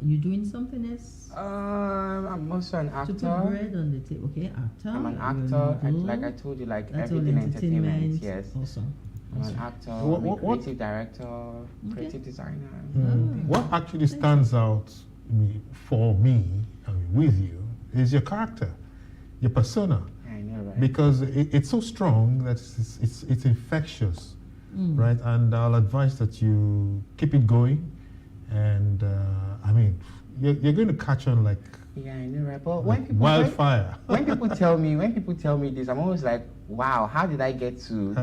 Speaker 22: doing something else?
Speaker 11: I'm also an actor.
Speaker 22: To put bread on the table. Okay, actor.
Speaker 11: I'm an actor. Like I told you, like that's everything entertainment. Yes.
Speaker 22: Awesome.
Speaker 11: I'm an actor. I'm a creative director, creative designer.
Speaker 1: What actually stands out for me, with you, is your character, your persona.
Speaker 11: I know, right?
Speaker 1: Because it's so strong that it's infectious, right? And I'll advise that you keep it going, and you're going to catch on like
Speaker 11: I know, right? But when people
Speaker 1: wildfire.
Speaker 11: When people tell me this, I'm always like, wow, how did you get to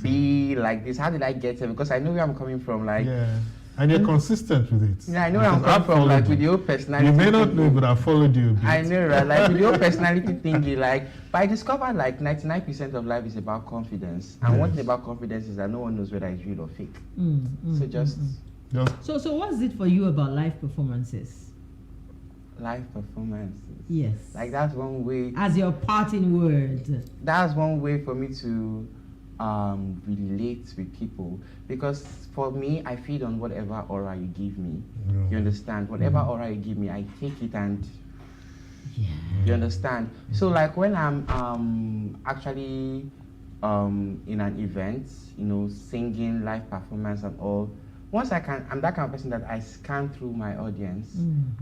Speaker 11: be like this? How did I get here? Because I know where I'm coming from, like.
Speaker 1: Yeah. And you're consistent with it.
Speaker 11: Yeah, I know where I'm coming from, like with your personality.
Speaker 1: You may not know, but I followed you a bit.
Speaker 11: I know, right? Like with your personality thingy, like, but I discovered like 99% of life is about confidence. And one thing about confidence is that no one knows whether it's real or fake. So just.
Speaker 22: So what's it for you about live performances?
Speaker 11: Live performances.
Speaker 22: Yes.
Speaker 11: Like that's one way.
Speaker 22: As your parting word.
Speaker 11: That's one way for me to relate with people, because for me, I feed on whatever aura you give me. You understand? Whatever aura you give me, I take it and you understand? So like when I'm actually in an event, you know, singing, live performance and all, once I'm that kind of person that I scan through my audience.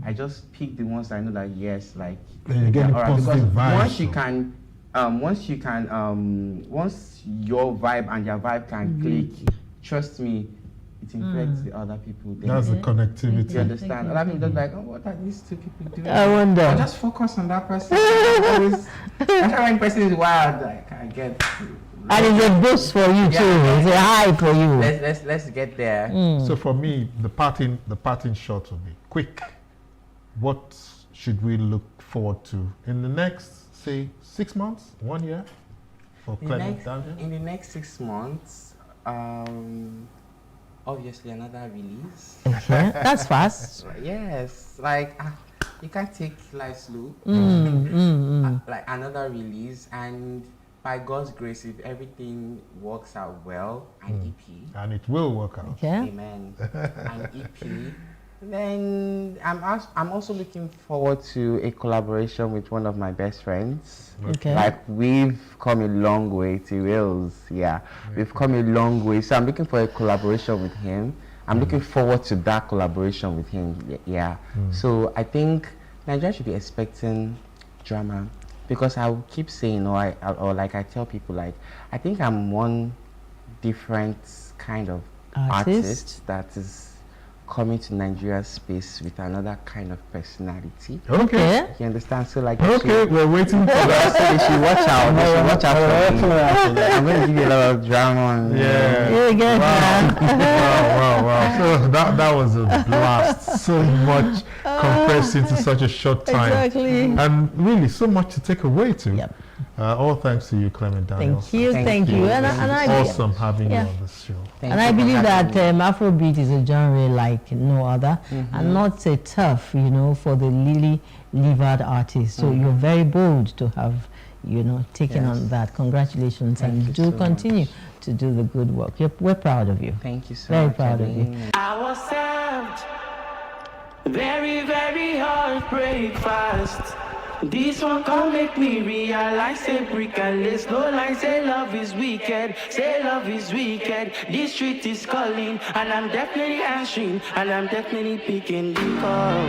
Speaker 11: I just pick the ones that I know that yes, like
Speaker 1: then you get a positive vibe.
Speaker 11: Once your vibe and their vibe can click, trust me, it infects the other people.
Speaker 1: That's the connectivity.
Speaker 11: You understand? Other people just like, oh, what are these two people doing?
Speaker 22: I wonder.
Speaker 11: I just focus on that person. That's why one person is wild. Like I get.
Speaker 22: And it's a boost for you too. It's a high for you.
Speaker 11: Let's get there.
Speaker 1: So for me, the parting shot will be quick. What should we look forward to in the next, say, 6 months, 1 year, for Clement Daniel?
Speaker 11: In the next 6 months, obviously another release.
Speaker 22: Okay, that's fast.
Speaker 11: Yes, like you can't take life slow. Like another release, and by God's grace, if everything works out well, an EP.
Speaker 1: And it will work out.
Speaker 22: Okay.
Speaker 11: Amen. An EP. Then I'm also looking forward to a collaboration with one of my best friends.
Speaker 22: Okay.
Speaker 11: Like we've come a long way to Wales. Yeah. We've come a long way. So I'm looking for a collaboration with him. I'm looking forward to that collaboration with him. Yeah. So I think Nigeria should be expecting drama. Because I will keep saying, or like I tell people, like I think I'm one different kind of artist that is coming to Nigeria's space with another kind of personality.
Speaker 1: Okay.
Speaker 11: You understand? So like,
Speaker 1: okay, we're waiting for that.
Speaker 11: So they should watch out. They should watch out for me. I'm going to give you a lot of drama.
Speaker 1: Wow. So that was a blast. So much compressed into such a short time.
Speaker 22: Exactly.
Speaker 1: And really, so much to take away to.
Speaker 22: Yep.
Speaker 1: All thanks to you, Clement Daniel.
Speaker 22: Thank you. And
Speaker 1: awesome having you on this show.
Speaker 22: And I believe that Afrobeat is a genre like no other, and not a tough, for the lily-livered artist. So you're very bold to have, taken on that. Congratulations, and do continue to do the good work. We're proud of you.
Speaker 11: Thank you so
Speaker 22: much.
Speaker 11: Very
Speaker 22: proud of you.
Speaker 7: I was served very, very hard breakfast. This one can't make me realize, say brick and lace, no lie, say love is wicked, say love is wicked. This street is calling, and I'm definitely answering, and I'm definitely picking the call.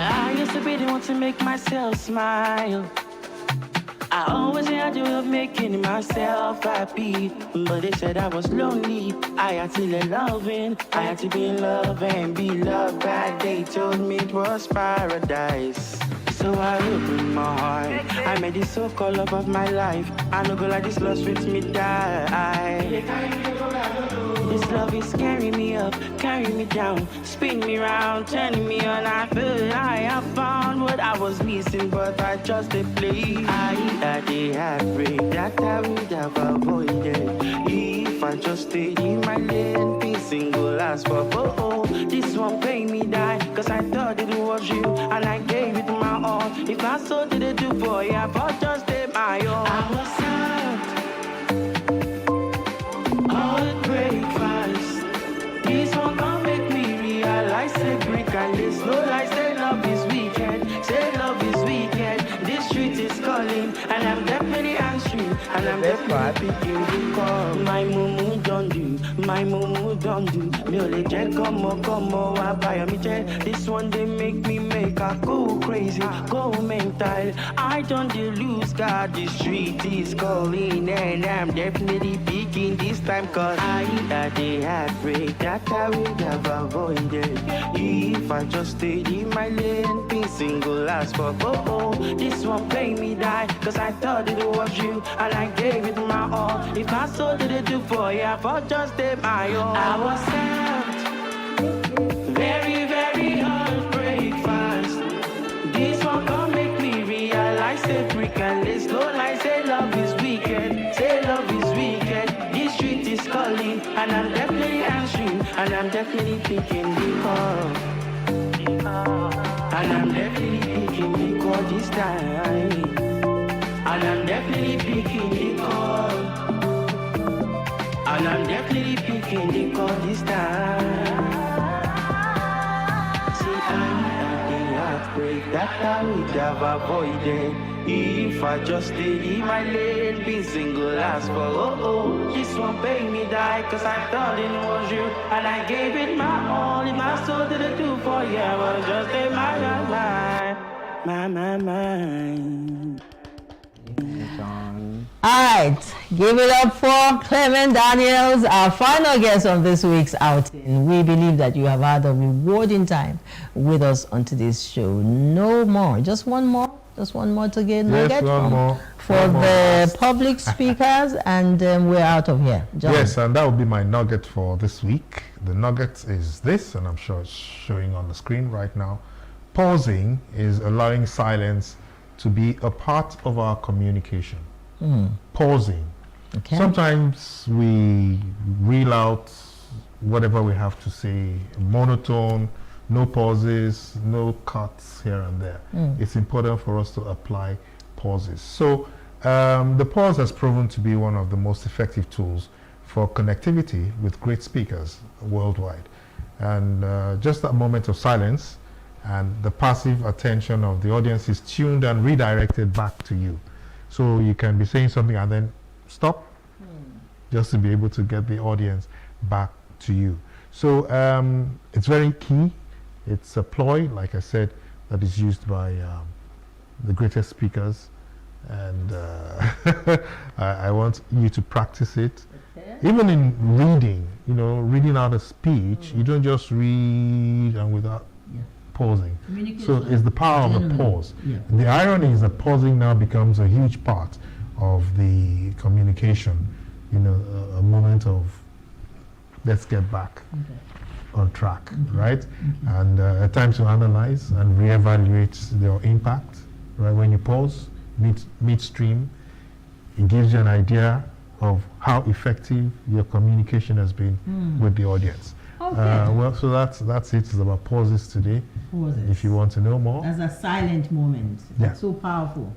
Speaker 7: I used to be the one to make myself smile. I always had the way of making myself happy, but they said I was lonely. I had to let loving, I had to be in love and be loved back. They told me it was paradise. So I opened my heart. I made this so-called love of my life. I no go like this lost with me die. This love is carrying me up, carrying me down, spin me round, turning me on. I feel I have found what I was missing, but I just a play. I had a heartbreak that I would have avoided if I just stayed in my lane, be single as for this one paid me die, cause I thought it was you, and I gave it my all. If I saw did it do for you, I thought just stay my own. I was sad. This one can't make me realize, say brick and lace, no lie, say love is wicked, say love is wicked. This street is calling, and I'm definitely answering, and I'm definitely picking the call. My mumu don't do, my mumu don't do. Me ole jet come on, I buy me jet. This one they make me make I go crazy, go mental. I don't lose God, the street is calling, and I'm definitely picking this time, cause I had a heartbreak that I would have avoided if I just stayed in my lane, being single as for this one paid me die, cause I thought it was you, and I gave it my all. If I saw did it do for you, I thought just stay my own. I was served very, very hard breakfast. This one can't make me realize, say brick and lace, no lie, say love is wicked, say love is wicked. This street is calling, and I'm definitely answering, and I'm definitely picking the call. And I'm definitely picking the call this time, and I'm definitely picking the call. And I'm definitely picking the call this time. See, I am the heartbreak that I would have avoided if I just stayed in my lane, been single as for this one paid me die, cause I thought it was you, and I gave it my all. If my soul didn't do for you, I was just in my mind.
Speaker 22: Alright, give it up for Clement Daniels, our final guest on this week's outing. We believe that you have had a rewarding time with us on today's show. No more, just one more to get nugget for the public speakers, and we're out of here. John.
Speaker 1: Yes, and that will be my nugget for this week. The nugget is this, and I'm sure it's showing on the screen right now. Pausing is allowing silence to be a part of our communication. Pausing.
Speaker 22: Okay.
Speaker 1: Sometimes we reel out whatever we have to say, monotone, no pauses, no cuts here and there. It's important for us to apply pauses. So the pause has proven to be one of the most effective tools for connectivity with great speakers worldwide. And just that moment of silence and the passive attention of the audience is tuned and redirected back to you. So you can be saying something and then stop, just to be able to get the audience back to you. So it's very key. It's a ploy, like I said, that is used by the greatest speakers. And I want you to practice it. Okay. Even in reading, reading out a speech, you don't just read and without pausing. So it's the power of the pause. Yeah. The irony is that pausing now becomes a huge part of the communication. A moment of let's get back on track, right? And a time to analyze and reevaluate your impact. Right, when you pause midstream, it gives you an idea of how effective your communication has been with the audience. Okay. Well, so that's it. It's about pauses today. Pauses. If you want to know more.
Speaker 22: That's a silent moment. That's so powerful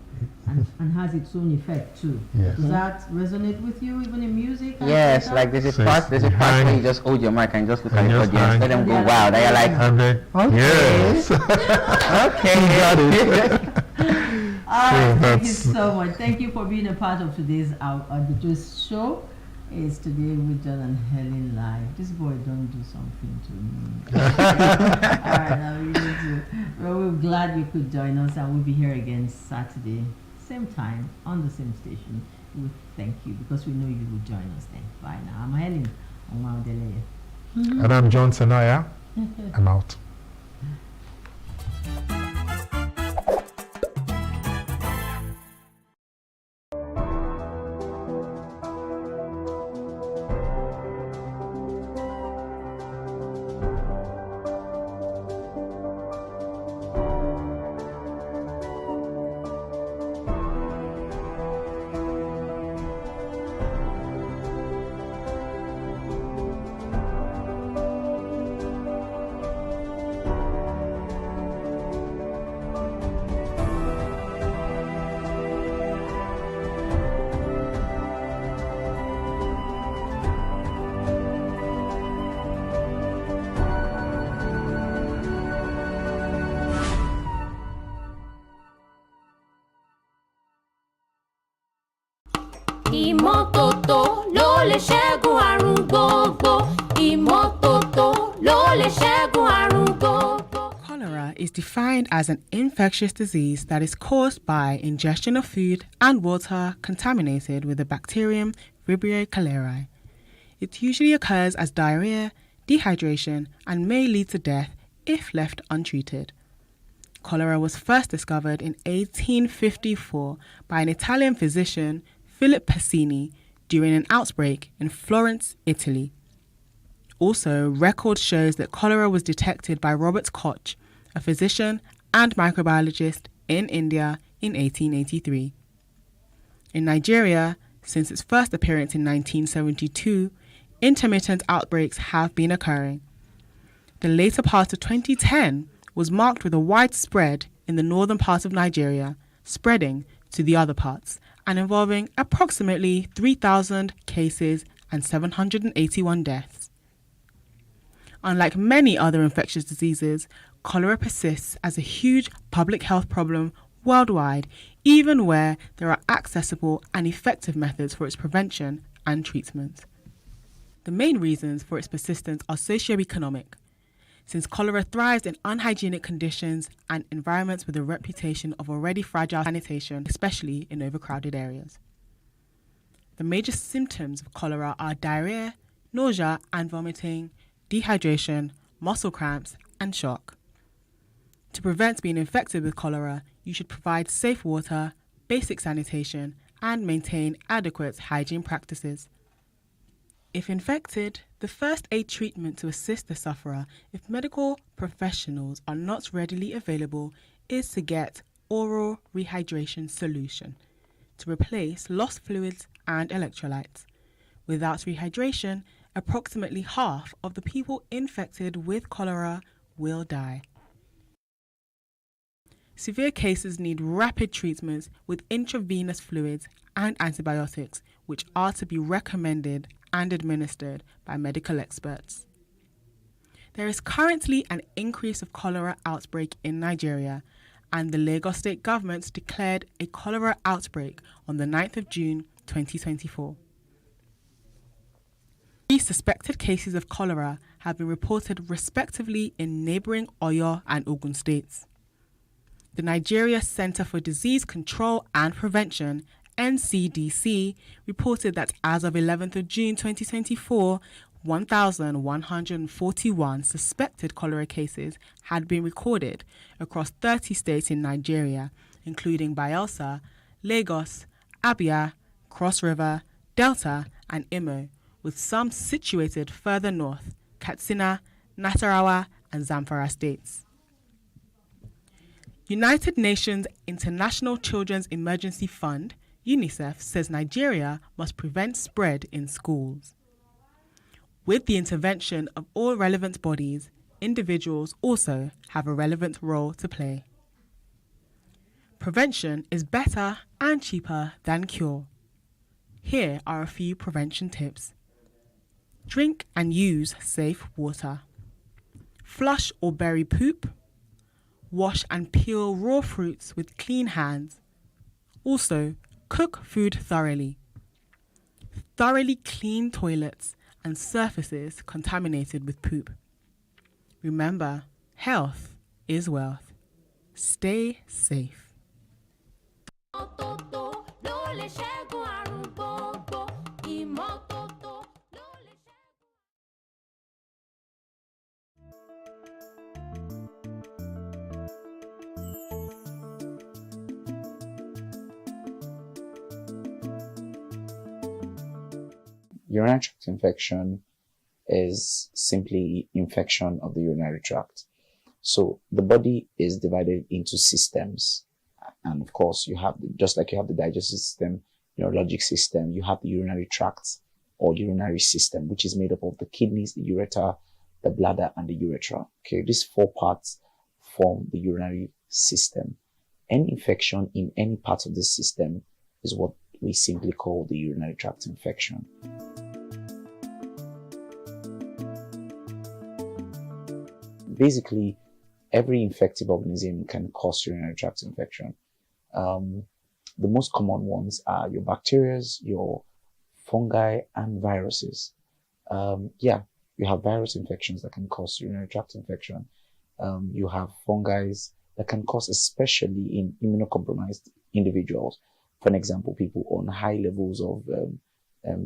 Speaker 22: and has its own effect too. Yes. Does that resonate with you even in music?
Speaker 11: Yes, like there's a part where you just hold your mic and just look at the audience, let them go wild. Are you like,
Speaker 1: okay. Yes.
Speaker 22: Okay.
Speaker 1: You got it.
Speaker 22: Thank you so much. Thank you for being a part of today's show. It's today with John and Helen live. This boy don't do something to me. All right, I really do. Well, we're glad you could join us, and we'll be here again Saturday, same time, on the same station. We thank you because we know you will join us then. Bye now. I'm Helen Onwaudele.
Speaker 1: And I'm John Sanaya. I'm out.
Speaker 12: Ìmọ́tótó ló lè ṣẹ́gun àrùn gbogbo. Ìmọ́tótó ló lè ṣẹ́gun àrùn gbogbo.
Speaker 15: Cholera is defined as an infectious disease that is caused by ingestion of food and water contaminated with the bacterium Vibrio cholerae. It usually occurs as diarrhea, dehydration, and may lead to death if left untreated. Cholera was first discovered in 1854 by an Italian physician, Philip Pacini, during an outbreak in Florence, Italy. Also, record shows that cholera was detected by Robert Koch, a physician and microbiologist in India in 1883. In Nigeria, since its first appearance in 1972, intermittent outbreaks have been occurring. The later part of 2010 was marked with a widespread in the northern part of Nigeria, spreading to the other parts, and involving approximately 3,000 cases and 781 deaths. Unlike many other infectious diseases, cholera persists as a huge public health problem worldwide, even where there are accessible and effective methods for its prevention and treatment. The main reasons for its persistence are socioeconomic, since cholera thrives in unhygienic conditions and environments with a reputation of already fragile sanitation, especially in overcrowded areas. The major symptoms of cholera are diarrhea, nausea and vomiting, dehydration, muscle cramps, and shock. To prevent being infected with cholera, you should provide safe water, basic sanitation, and maintain adequate hygiene practices. If infected, the first aid treatment to assist the sufferer, if medical professionals are not readily available, is to get oral rehydration solution to replace lost fluids and electrolytes. Without rehydration, approximately half of the people infected with cholera will die. Severe cases need rapid treatments with intravenous fluids and antibiotics, which are to be recommended and administered by medical experts. There is currently an increase of cholera outbreak in Nigeria, and the Lagos State government declared a cholera outbreak on the 9th of June 2024. 3 suspected cases of cholera have been reported respectively in neighbouring Oyo and Ogun states. The Nigeria Center for Disease Control and Prevention, NCDC, reported that as of 11th of June 2024, 1,141 suspected cholera cases had been recorded across 30 states in Nigeria, including Bayelsa, Lagos, Abia, Cross River, Delta, and Imo, with some situated further north, Katsina, Nasarawa, and Zamfara states. United Nations International Children's Emergency Fund, UNICEF, says Nigeria must prevent spread in schools. With the intervention of all relevant bodies, individuals also have a relevant role to play. Prevention is better and cheaper than cure. Here are a few prevention tips. Drink and use safe water. Flush or bury poop. Wash and peel raw fruits with clean hands. Also, cook food thoroughly. Thoroughly clean toilets and surfaces contaminated with poop. Remember, health is wealth. Stay safe.
Speaker 13: Urinary tract infection is simply infection of the urinary tract. So the body is divided into systems. And of course, you have, just like you have the digestive system, neurologic system, you have the urinary tract or urinary system, which is made up of the kidneys, the ureter, the bladder, and the urethra. Okay, these 4 parts form the urinary system. Any infection in any part of the system is what we simply call the urinary tract infection. Basically, every infective organism can cause urinary tract infection. The most common ones are your bacteria, your fungi, and viruses. You have virus infections that can cause urinary tract infection. You have fungi that can cause, especially in immunocompromised individuals. For an example, people on high levels of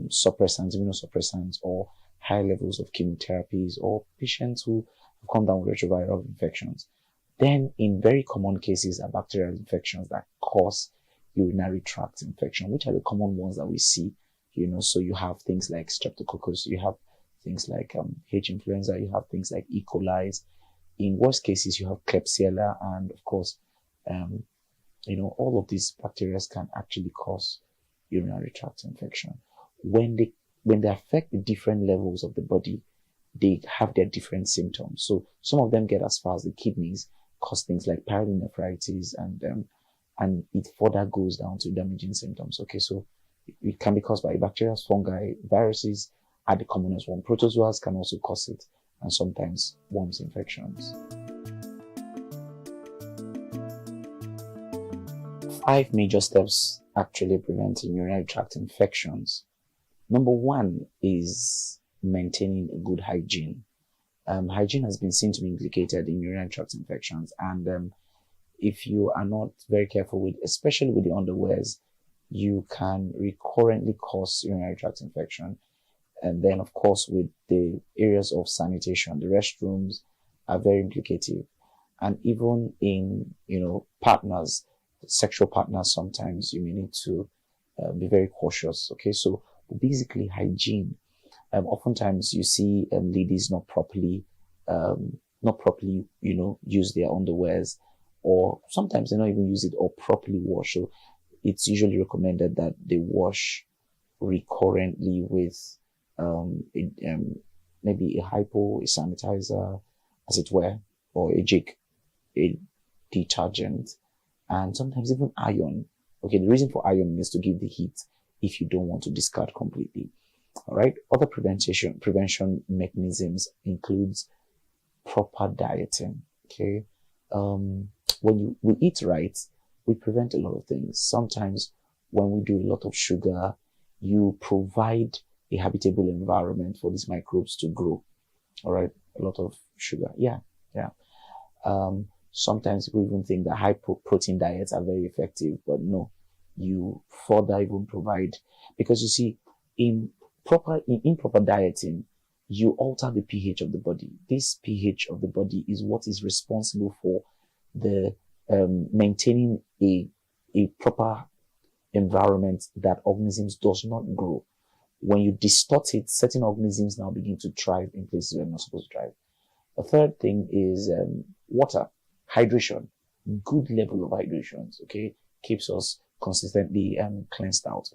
Speaker 13: suppressants, immunosuppressants, or high levels of chemotherapies, or patients who have come down with retroviral infections. Then, in very common cases, are bacterial infections that cause urinary tract infection, which are the common ones that we see. So you have things like Streptococcus, you have things like H. influenza, you have things like E. coli. In worst cases, you have Klebsiella, and of course, all of these bacteria can actually cause urinary tract infection. When they affect the different levels of the body, they have their different symptoms. So some of them get as far as the kidneys, cause things like pyelonephritis, and it further goes down to damaging symptoms. Okay, so It can be caused by bacteria, fungi, viruses are the commonest one. Protozoas can also cause it, and sometimes worms infections. 5 major steps actually preventing urinary tract infections. Number 1 is maintaining a good hygiene. Hygiene has been seen to be implicated in urinary tract infections, and if you are not very careful with, especially with the underwears, you can recurrently cause urinary tract infection. And then, of course, with the areas of sanitation, the restrooms are very implicative. And even in, partners, sexual partners, sometimes you may need to be very cautious. Okay, so basically hygiene. Oftentimes you see ladies not properly, use their underwears, or sometimes they not even use it or properly wash. So it's usually recommended that they wash recurrently with maybe a hypo, a sanitizer, as it were, or a jig, a detergent, and sometimes even iron. Okay, the reason for iron is to give the heat if you don't want to discard completely. All right. Other prevention mechanisms includes proper dieting. Okay. When we eat right, we prevent a lot of things. Sometimes when we do a lot of sugar, you provide a habitable environment for these microbes to grow. All right. A lot of sugar. Yeah. Sometimes people even think that high protein diets are very effective, but no, you further even provide, because you see, improper dieting, you alter the pH of the body. This pH of the body is what is responsible for the maintaining a proper environment that organisms does not grow. When you distort it, certain organisms now begin to thrive in places where they're not supposed to thrive. A third thing is water, hydration. Good level of hydration, okay, keeps us consistently cleansed out.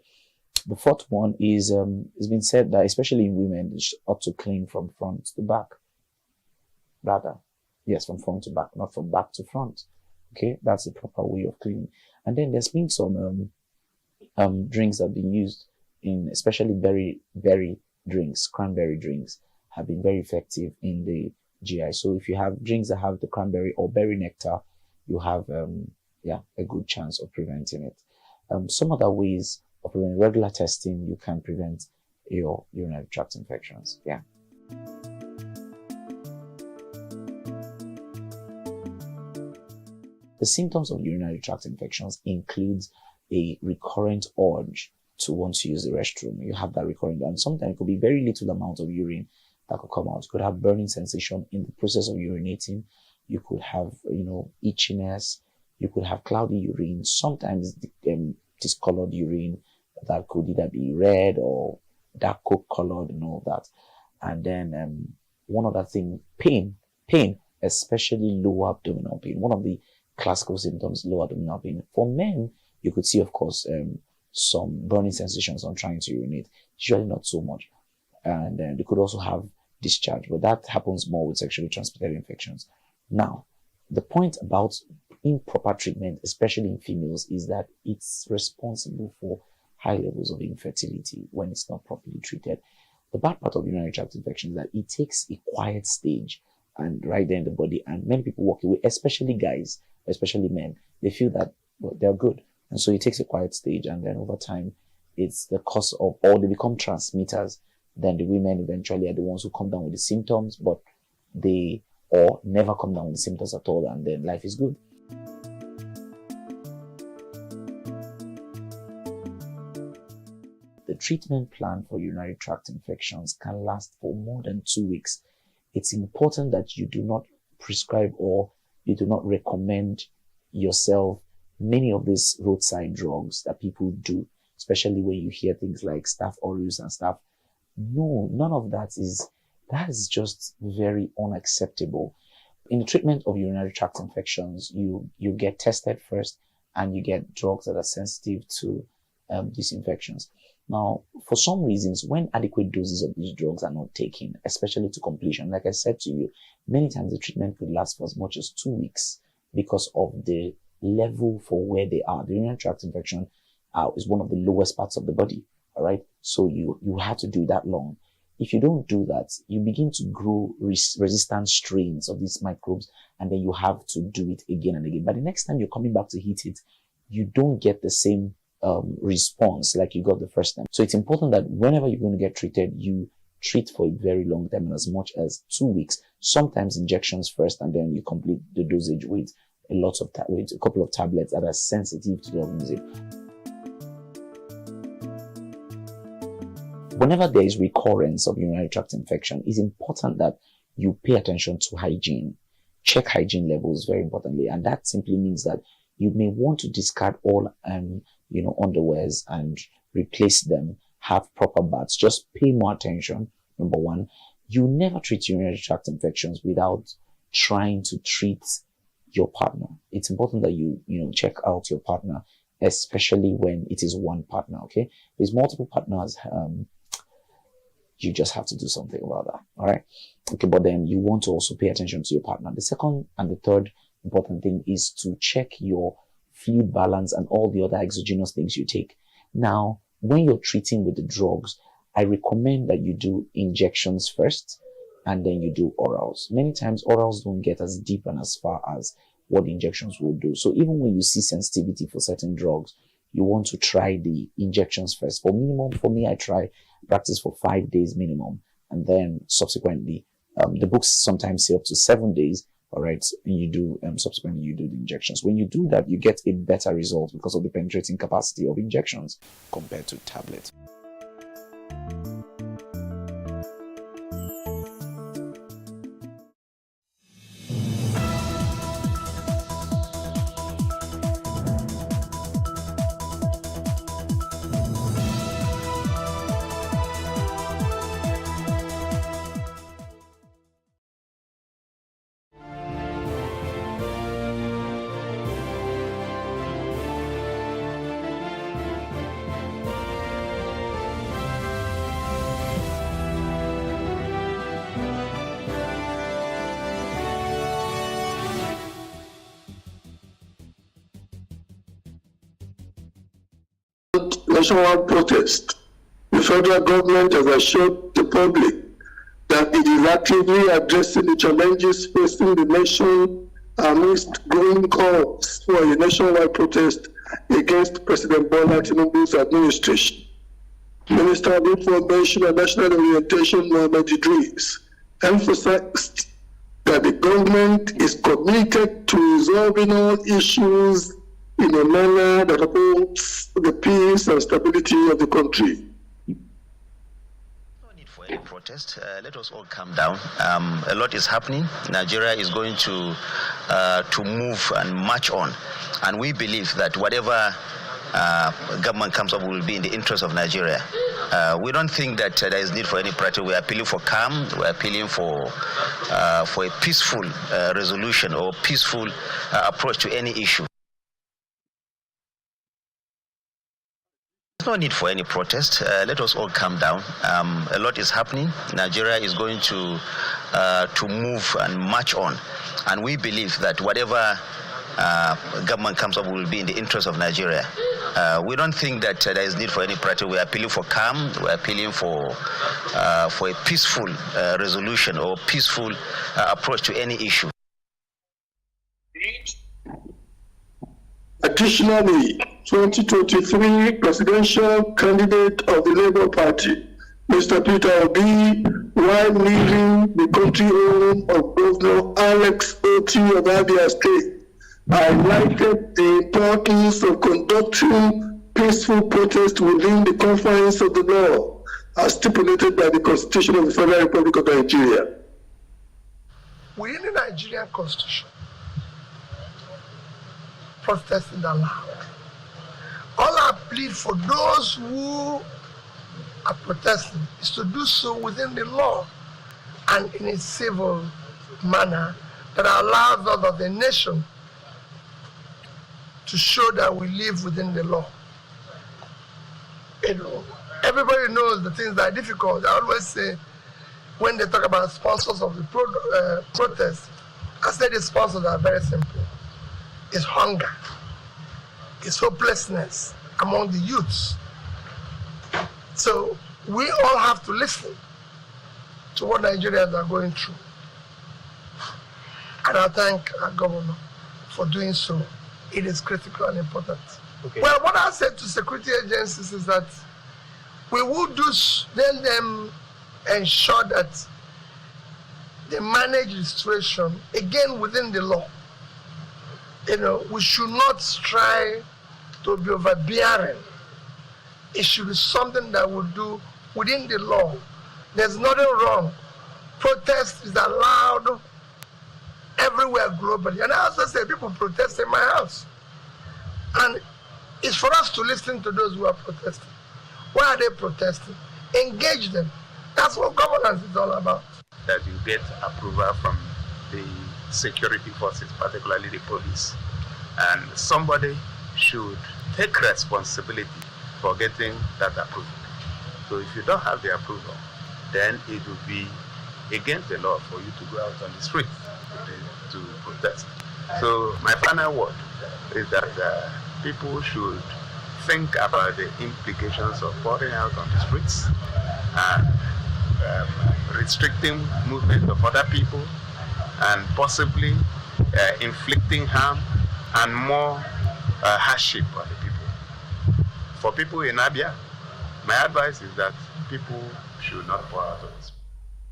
Speaker 13: The fourth one is, it's been said that especially in women, they ought to clean from front to back. Rather, yes, from front to back, not from back to front. Okay, that's the proper way of cleaning. And then there's been some drinks that have been used in, especially berry drinks, cranberry drinks, have been very effective in the GI. So if you have drinks that have the cranberry or berry nectar, you have a good chance of preventing it. Some other ways of preventing: regular testing, you can prevent your urinary tract infections. Yeah. The symptoms of urinary tract infections includes a recurrent urge to want to use the restroom. You have that recurrent, and sometimes it could be very little amount of urine that could come out. You could have burning sensation in the process of urinating. You could have, itchiness. You could have cloudy urine. Sometimes discolored urine that could either be red or dark coke colored and all that. And then one other thing, pain, especially lower abdominal pain. One of the classical symptoms, lower abdominal pain. For men, you could see, of course, some burning sensations on trying to urinate. Usually not so much. And then they could also have discharge, but that happens more with sexually transmitted infections. Now, the point about improper treatment, especially in females, is that it's responsible for high levels of infertility when it's not properly treated. The bad part of urinary tract infection is that it takes a quiet stage and right there in the body, and many people walk away, especially guys, especially men. They feel that they're good, and so it takes a quiet stage, and then over time, it's the cause of, or they become transmitters. Then the women eventually are the ones who come down with the symptoms, but they or never come down with the symptoms at all, and then life is good. The treatment plan for urinary tract infections can last for more than 2 weeks. It's important that you do not prescribe or you do not recommend yourself many of these roadside drugs that people do, especially when you hear things like Staph aureus and stuff. No, none of that is just very unacceptable. In the treatment of urinary tract infections, you get tested first and you get drugs that are sensitive to these infections. Now, for some reasons, when adequate doses of these drugs are not taken, especially to completion, like I said to you, many times the treatment could last for as much as 2 weeks because of the level for where they are. The urinary tract infection is one of the lowest parts of the body. All right. So you have to do that long. If you don't do that, you begin to grow resistant strains of these microbes, and then you have to do it again and again. But the next time you're coming back to heat it, you don't get the same response like you got the first time. So it's important that whenever you're going to get treated, you treat for a very long time, and as much as 2 weeks, sometimes injections first, and then you complete the dosage with a couple of tablets that are sensitive to the organism. Whenever there is recurrence of urinary tract infection, it's important that you pay attention to hygiene. Check hygiene levels very importantly, and that simply means that you may want to discard all underwears and replace them. Have proper baths. Just pay more attention. Number one, you never treat urinary tract infections without trying to treat your partner. It's important that you check out your partner, especially when it is one partner. Okay, if there's multiple partners, you just have to do something about that. All right. Okay, but then you want to also pay attention to your partner. The second and the third important thing is to check your fluid balance and all the other exogenous things you take. Now, when you're treating with the drugs, I recommend that you do injections first and then you do orals. Many times orals don't get as deep and as far as what the injections will do. So even when you see sensitivity for certain drugs, you want to try the injections first. For me, I practice for 5 days minimum. And then subsequently, the books sometimes say up to 7 days. All right. And you do, subsequently you do the injections. When you do that, you get a better result because of the penetrating capacity of injections compared to tablets.
Speaker 8: Nationwide protest, the federal government has assured the public that it is actively addressing the challenges facing the nation amidst growing calls for a nationwide protest against President Bola Tinubu's administration. Minister of Information and National Orientation, Mohammed Idris, emphasized that the government is committed to resolving all issues in a manner that upholds the peace and stability of the country.
Speaker 16: No need for any protest. Let us all calm down. A lot is happening. Nigeria is going to move and march on, and we believe that whatever government comes up will be in the interest of Nigeria. We don't think that there is need for any protest. We are appealing for calm. We are appealing for a peaceful resolution or peaceful approach to any issue. There's no need for any protest. Let us all calm down. A lot is happening. Nigeria is going to move and march on, and we believe that whatever government comes up will be in the interest of Nigeria. We don't think that there is need for any protest. We are appealing for calm. We are appealing for a peaceful resolution or peaceful approach to any issue.
Speaker 8: Additionally, 2023 presidential candidate of the Labour Party, Mr. Peter Obi, while leaving the country home of Governor Alex Oti of Abia State, highlighted the importance of conducting peaceful protest within the confines of the law, as stipulated by the Constitution of the Federal Republic of Nigeria.
Speaker 17: Within the Nigerian Constitution, protesting allowed. All I plead for those who are protesting is to do so within the law and in a civil manner that allows us of the nation to show that we live within the law. You know, everybody knows the things that are difficult. I always say, when they talk about sponsors of the protest, I say the sponsors are very simple. It's hunger, it's hopelessness, among the youths. So we all have to listen to what Nigerians are going through. And I thank our governor for doing so. It is critical and important.
Speaker 6: Okay.
Speaker 17: Well, what I said to security agencies is that we will then ensure that they manage the situation, again, within the law. You know, we should not try to be overbearing. It should be something that we do within the law. There's nothing wrong. Protest is allowed everywhere globally. And I also say people protest in my house. And it's for us to listen to those who are protesting. Why are they protesting? Engage them. That's what governance is all about.
Speaker 18: That you get approval from the security forces, particularly the police. And somebody should take responsibility for getting that approval. So if you don't have the approval, then it will be against the law for you to go out on the street to protest. So my final word is that people should think about the implications of pouring out on the streets and restricting movement of other people and possibly inflicting harm and more hardship on the people. For people in Abia, my advice is that people should not pour out on the streets.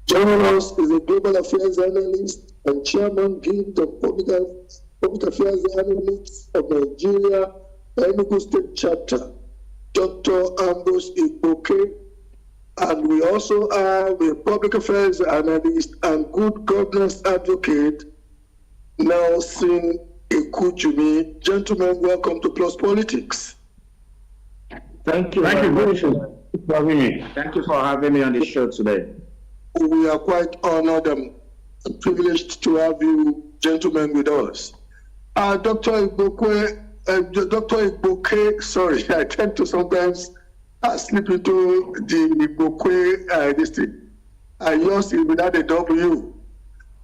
Speaker 8: Joining us is a global affairs analyst and chairman guild of public affairs analysts of Nigeria, Enugu State Chapter, Dr. Ambrose Igboke. And we also have a public affairs analyst and good governance advocate, Nelson Ekujumi. Gentlemen, welcome to Plus Politics.
Speaker 19: Thank you. Thank you for having me. Thank you for having me on the show today.
Speaker 8: We are quite honored and privileged to have you gentlemen with us. Dr. Igboke, sorry, I tend to sometimes slip into the Igboke district. Yours is without a W.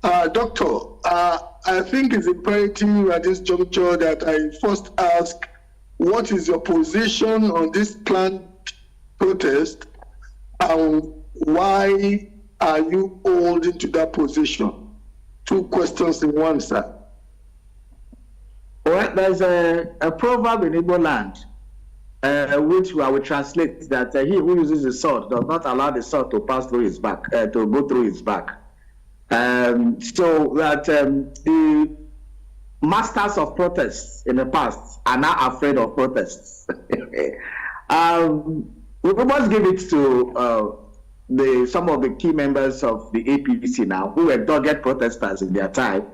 Speaker 8: Doctor, I think it's imperative at this juncture that I first ask, what is your position on this planned protest, and why are you holding to that position? Two questions in one, sir.
Speaker 19: Well, there's a proverb in Igbo land, which I will translate that he who uses the sword does not allow the sword to pass through his back, to go through his back. So that the masters of protests in the past are now afraid of protests. We must give it to some of the key members of the APC now, who were dogged protesters in their time.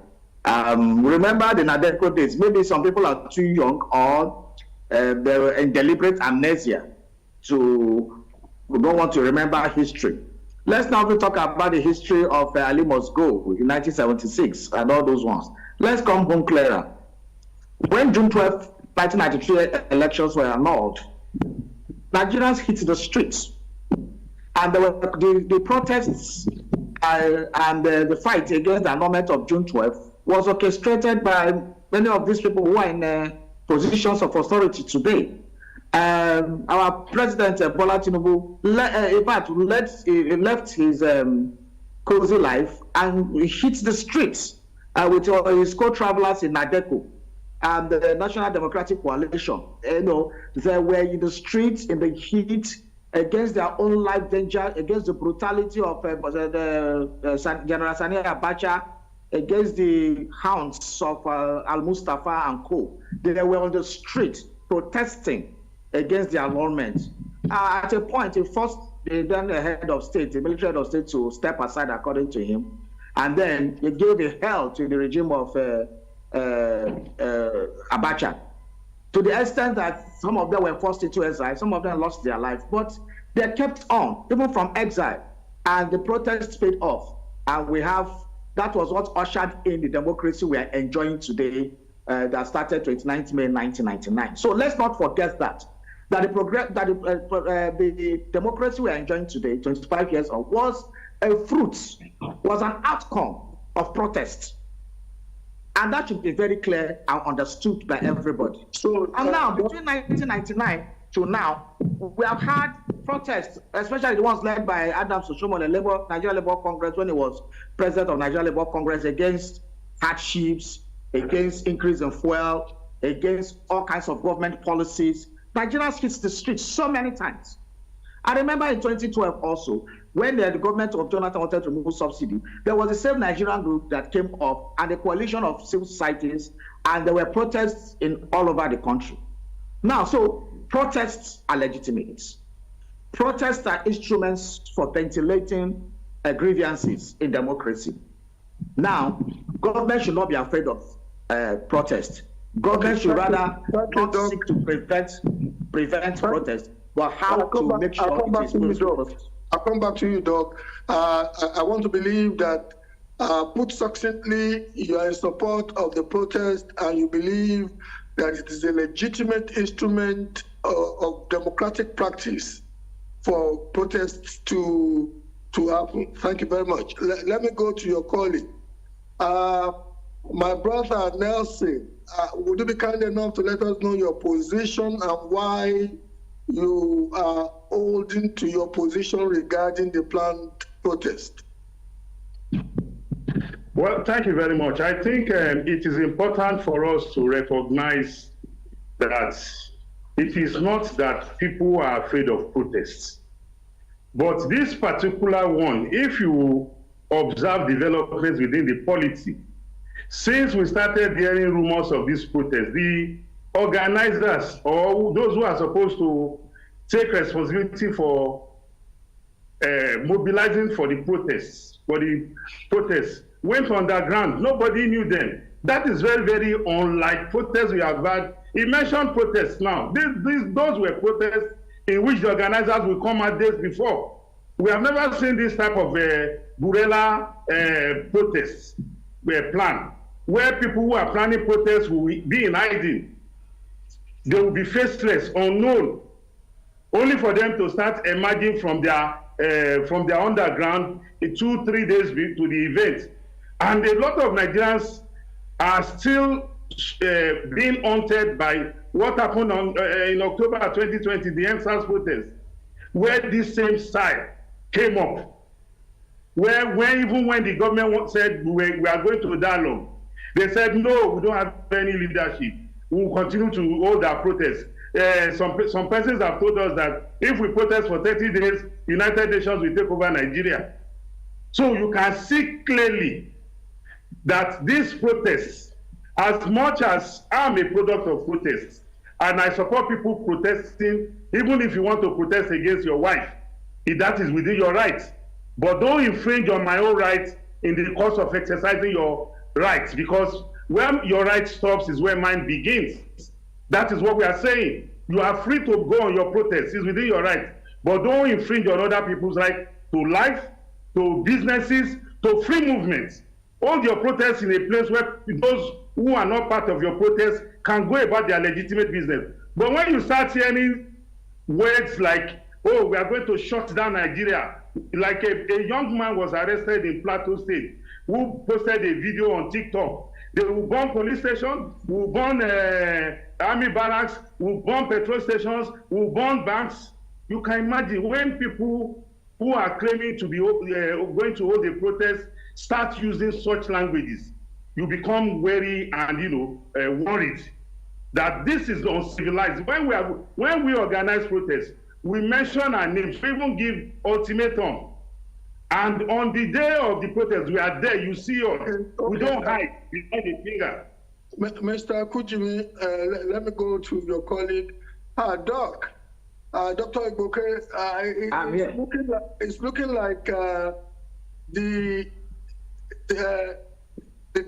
Speaker 19: Remember the Nadeko days. Maybe some people are too young, or they were in deliberate amnesia to don't want to remember history. Let's now talk about the history of Ali Must Go in 1976 and all those ones. Let's come home clearer. When June 12, 1993 elections were annulled, Nigerians hit the streets, and there were the protests and the fight against the annulment of June 12 was orchestrated by many of these people who are in positions of authority today. Our president, Bola Tinubu, left his cozy life and hit the streets with his co-travelers in Nadeko and the National Democratic Coalition. They were in the streets in the heat against their own life danger, against the brutality of General Sani Abacha, against the hounds of Al-Mustafa and co. They were on the street protesting against the annulment. At a point, he forced the then head of state, the military head of state, to step aside according to him. And then he gave a hell to the regime of Abacha, to the extent that some of them were forced into exile, some of them lost their life, but they kept on, even from exile, and the protests paid off. And that was what ushered in the democracy we are enjoying today, that started 29th May 1999. So let's not forget that the democracy we are enjoying today, 25 years old, was an outcome of protest. And that should be very clear and understood by everybody. And now, between 1999 to now, we have had protests, especially the ones led by Adams Oshiomhole, Nigeria Labour Congress, when he was president of Nigeria Labour Congress, against hardships, against increase in fuel, against all kinds of government policies. Nigerians hit the streets so many times. I remember in 2012 also, when the government of Jonathan wanted to remove subsidy, there was a Save Nigerian group that came up and a coalition of civil societies, and there were protests in all over the country. Now, so protests are legitimate. Protests are instruments for ventilating grievances in democracy. Now, government should not be afraid of protest. Government should rather not seek to prevent protest, but how to make sure it is smooth.
Speaker 8: I'll come back to you, Doc. I want to believe that, put succinctly, you are in support of the protest and you believe that it is a legitimate instrument of democratic practice for protests to happen. Thank you very much. Let me go to your colleague. My brother Nelson, would you be kind enough to let us know your position and why you are holding to your position regarding the planned protest?
Speaker 2: Well, thank you very much. I think it is important for us to recognize that it is not that people are afraid of protests. But this particular one, if you observe developments within the polity, since we started hearing rumors of this protest, the organizers or those who are supposed to take responsibility for mobilizing for the protests, went underground. Nobody knew them. That is very, very unlike protests we have had. He mentioned protests now. Those were protests in which the organizers will come out days before. We have never seen this type of guerrilla protests planned, where people who are planning protests will be in hiding. They will be faceless, unknown, only for them to start emerging from their underground 2-3 days to the event. And a lot of Nigerians are still being haunted by what happened in October 2020, the EndSARS protest, where this same side came up, where even when the government said we are going to dialogue, they said, no, we don't have any leadership. We will continue to hold our protests. Some persons have told us that if we protest for 30 days, United Nations will take over Nigeria. So you can see clearly that these protests, as much as I'm a product of protests, and I support people protesting, even if you want to protest against your wife, if that is within your rights. But don't infringe on my own rights in the course of exercising your rights, because when your right stops is where mine begins. That is what we are saying. You are free to go on your protest. It's within your right. But don't infringe on other people's right to life, to businesses, to free movements. Hold your protests in a place where those who are not part of your protest can go about their legitimate business. But when you start hearing words like, oh, we are going to shut down Nigeria, like a young man was arrested in Plateau State who posted a video on TikTok. They will burn police stations, will burn army barracks, will burn petrol stations, will burn banks. You can imagine when people who are claiming to be going to hold a protest start using such languages, you become wary and worried that this is uncivilized. When we organize protests, we mention our names, we even give ultimatum. And on the day of the protest, we are there, you see us. Okay. We don't hide behind the finger.
Speaker 8: Mr. Kujimi, let me go to your colleague. Doc, Dr. Igboke, it's looking like the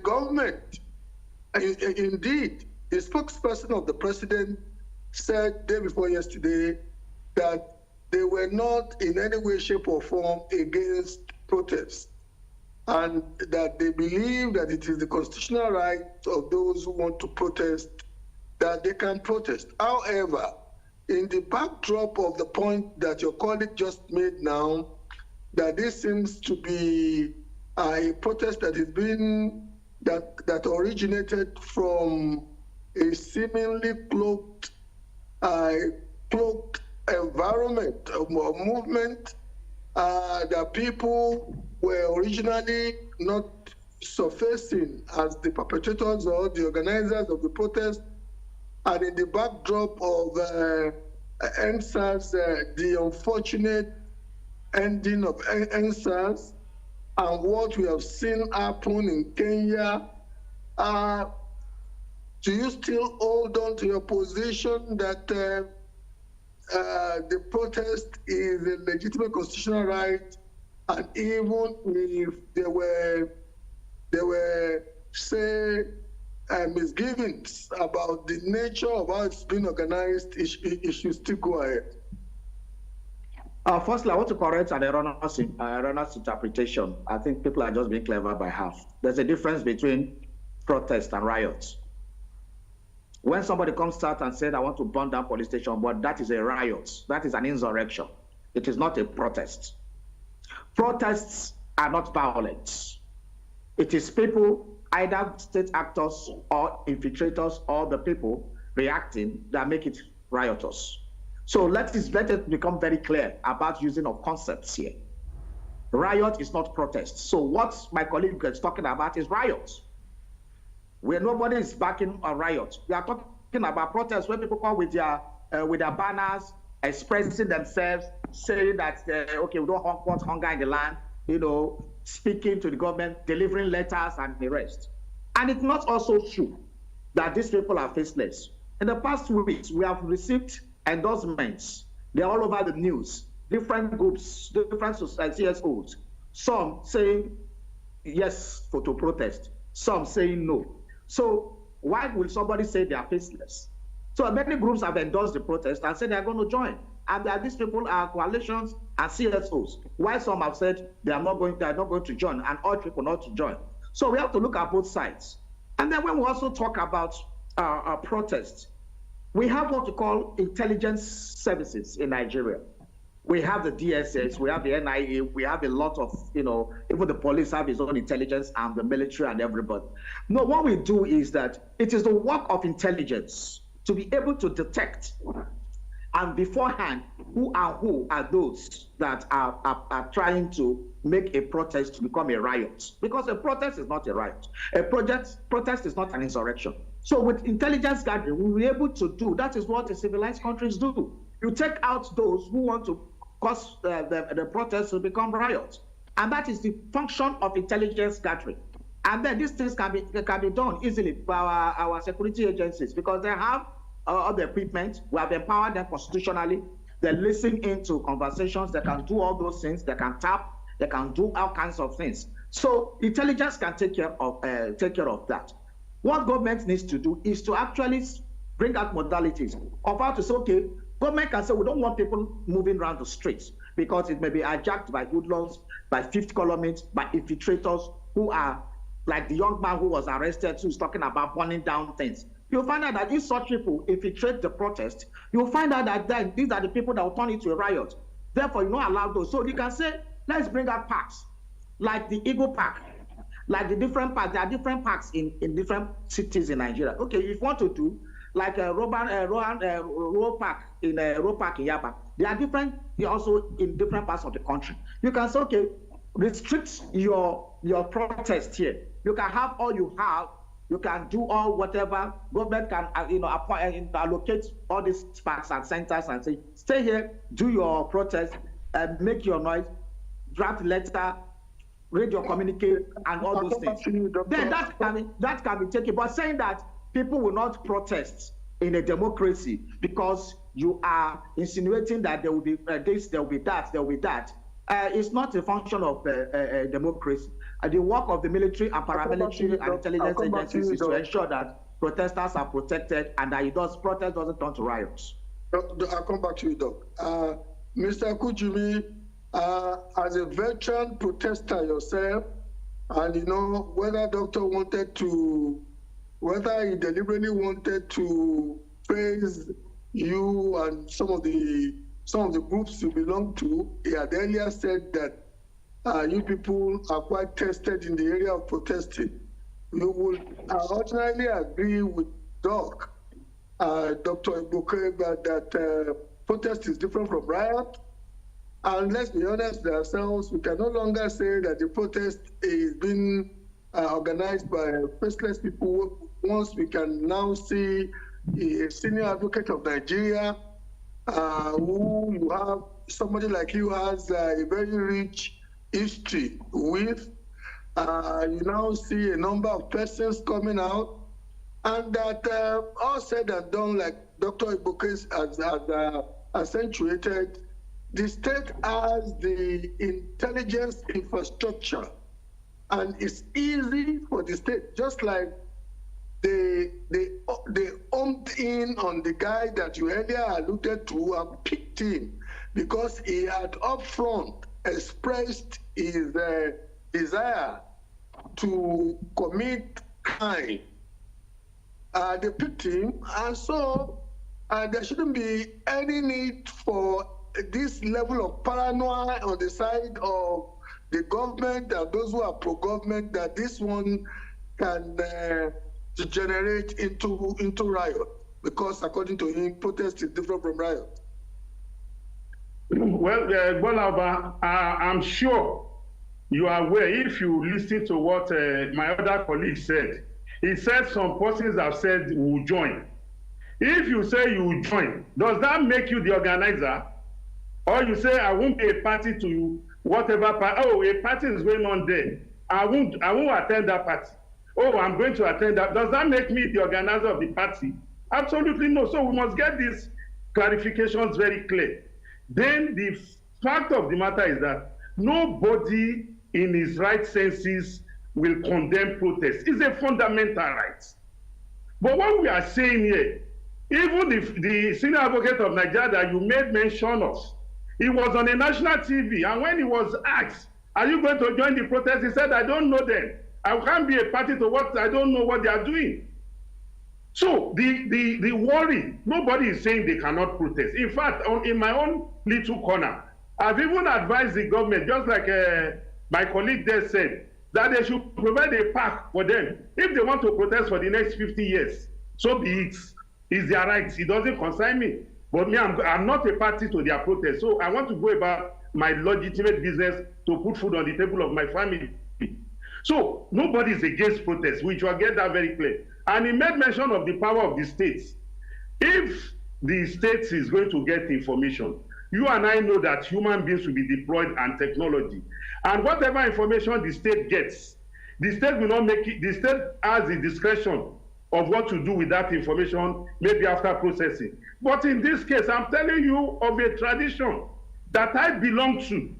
Speaker 8: government, indeed, the spokesperson of the president said day before yesterday that they were not in any way, shape, or form against protests, and that they believe that it is the constitutional right of those who want to protest that they can protest. However, in the backdrop of the point that your colleague just made now, that this seems to be a protest that has been that originated from a seemingly cloaked cloaked environment or movement that people were originally not surfacing as the perpetrators or the organizers of the protest, and in the backdrop of NSAS, the unfortunate ending of NSAS, and what we have seen happen in Kenya, do you still hold on to your position that the protest is a legitimate constitutional right, and even if there were say misgivings about the nature of how it's been organized, it should still go ahead?
Speaker 19: Firstly, I want to correct an erroneous interpretation. I think people are just being clever by half. There's a difference between protest and riots. When somebody comes out and said, I want to burn down police station, but that is a riot. That is an insurrection. It is not a protest. Protests are not violent. It is people, either state actors or infiltrators or the people reacting, that make it riotous. So let it become very clear about using of concepts here. Riot is not protest. So what my colleague is talking about is riot, where nobody is backing a riot. We are talking about protests where people come with their banners, expressing themselves, saying that, okay, we don't want hunger in the land, speaking to the government, delivering letters and the rest. And it's not also true that these people are faceless. In the past 2 weeks, we have received endorsements. They're all over the news. Different groups, different CSOs. Some saying yes to protest, some saying no. So why will somebody say they are faceless? So many groups have endorsed the protest and said they are going to join. And that these people are coalitions and CSOs. Why some have said they are not going to join and urge people not to join. So we have to look at both sides. And then when we also talk about protests, we have what we call intelligence services in Nigeria. We have the DSS, we have the NIA, we have a lot of, even the police have its own intelligence and the military and everybody. No, what we do is that it is the work of intelligence to be able to detect and beforehand who are those that are trying to make a protest to become a riot. Because a protest is not a riot. A protest is not an insurrection. So with intelligence gathering, we'll be able to do, that is what the civilized countries do. You take out those who want to cause the protest to become riots. And that is the function of intelligence gathering. And then these things can be done easily by our security agencies because they have all the equipment. We have empowered them constitutionally. They listen into conversations. They can do all those things. They can tap. They can do all kinds of things. So intelligence can take care of that. What government needs to do is to actually bring out modalities of how to say, okay, government can say we don't want people moving around the streets because it may be hijacked by hoodlums, by fifth columnists, by infiltrators who are like the young man who was arrested who's talking about burning down things. You'll find out that if such people infiltrate the protest, you'll find out that then these are the people that will turn it to a riot. Therefore, you don't allow those. So you can say, let's bring out parks, like the Eagle Park, like the different parks. There are different parks in different cities in Nigeria. Okay, if you want to do like a Roe Park in Yaba, they are different. They're also in different parts of the country. You can say, okay, restrict your protest here. You can have all you have. You can do all whatever. Government can allocate all these parks and centers and say, stay here, do your protest, make your noise, draft letter, read your communique, and all those things. Then that can be taken. But saying that people will not protest in a democracy because you are insinuating that there will be this, there will be that, there will be that, it's not a function of democracy. The work of the military and paramilitary and intelligence agencies is to ensure that protesters are protected and that protest doesn't turn to riots.
Speaker 8: I'll come back to you, Doc. Mr. Kujimi, as a veteran protester yourself, and whether he deliberately wanted to praise you and some of the groups you belong to, he had earlier said that you people are quite tested in the area of protesting. You would ordinarily agree with Dr. Igbokwe that protest is different from riot. And let's be honest with ourselves, we can no longer say that the protest is being organized by faceless people. Once we can now see a senior advocate of Nigeria, who you have, somebody like you has a very rich history with. You now see a number of persons coming out, and that all said and done, like Dr. Ibuke has accentuated, the state has the intelligence infrastructure, and it's easy for the state, just like they homed in on the guy that you earlier alluded to and picked him because he had upfront expressed his desire to commit crime. They picked him, and so there shouldn't be any need for this level of paranoia on the side of the government and those who are pro-government that this one can degenerate into riot, because according to him, protest is different from riot.
Speaker 2: Well, Bolaba, I'm sure you are aware, if you listen to what my other colleague said, he said some persons have said will join. If you say you will join, does that make you the organizer? Or you say, I won't be a party to whatever party. Oh, a party is going on there. I won't attend that party. Oh, I'm going to attend that. Does that make me the organizer of the party? Absolutely no. So we must get these clarifications very clear. Then the fact of the matter is that nobody in his right senses will condemn protest. It's a fundamental right. But what we are saying here, even the senior advocate of Nigeria that you made mention of, he was on a national TV, and when he was asked, are you going to join the protest? He said, I don't know them. I can't be a party to what I don't know what they are doing. So the worry, nobody is saying they cannot protest. In fact, in my own little corner, I've even advised the government, just like my colleague there said, that they should provide a park for them. If they want to protest for the next 50 years, so be it. It's their right. It doesn't concern me. But me, I'm not a party to their protest. So I want to go about my legitimate business to put food on the table of my family. So nobody is against protest. We shall get that very clear. And he made mention of the power of the states. If the states is going to get information, you and I know that human beings will be deployed and technology. And whatever information the state gets, the state will not make it, the state has the discretion of what to do with that information, maybe after processing. But in this case, I'm telling you of a tradition that I belong to.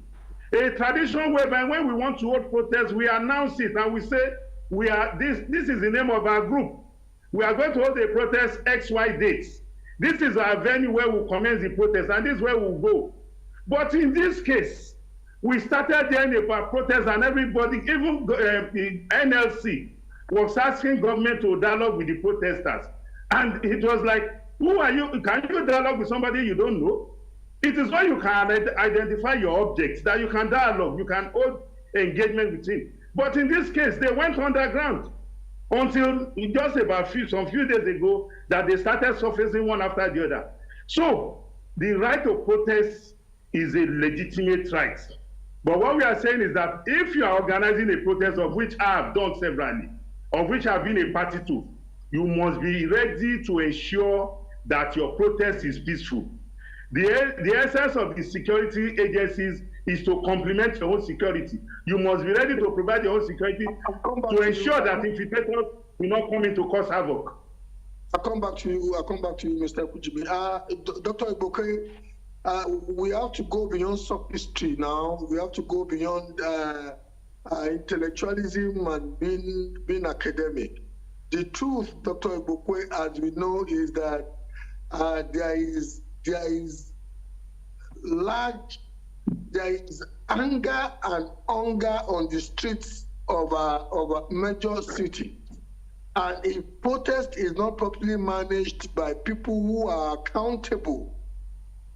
Speaker 2: A tradition whereby when we want to hold protests, we announce it and we say, this is the name of our group. We are going to hold a protest XY dates. This is our venue where we commence the protest, and this is where we'll go. But in this case, we started hearing about protests, and everybody, even the NLC, was asking government to dialogue with the protesters. And it was like, who are you? Can you dialogue with somebody you don't know? It is when you can identify your objects that you can dialogue, you can hold engagement with him. But in this case, they went underground until just about some few days ago that they started surfacing one after the other. So the right to protest is a legitimate right. But what we are saying is that if you are organizing a protest, of which I have done severally, of which I have been a party to, you must be ready to ensure that your protest is peaceful. The essence of the security agencies is to complement your own security. You must be ready to provide your own security to ensure that infiltrators will not come in to cause havoc.
Speaker 8: I'll come back to you, Mr. Kujimi. Dr. Ibuke, we have to go beyond sophistry now. We have to go beyond intellectualism and being academic. The truth, Dr. Ibuke, as we know, is that there is anger and hunger on the streets of a major city. And if protest is not properly managed by people who are accountable,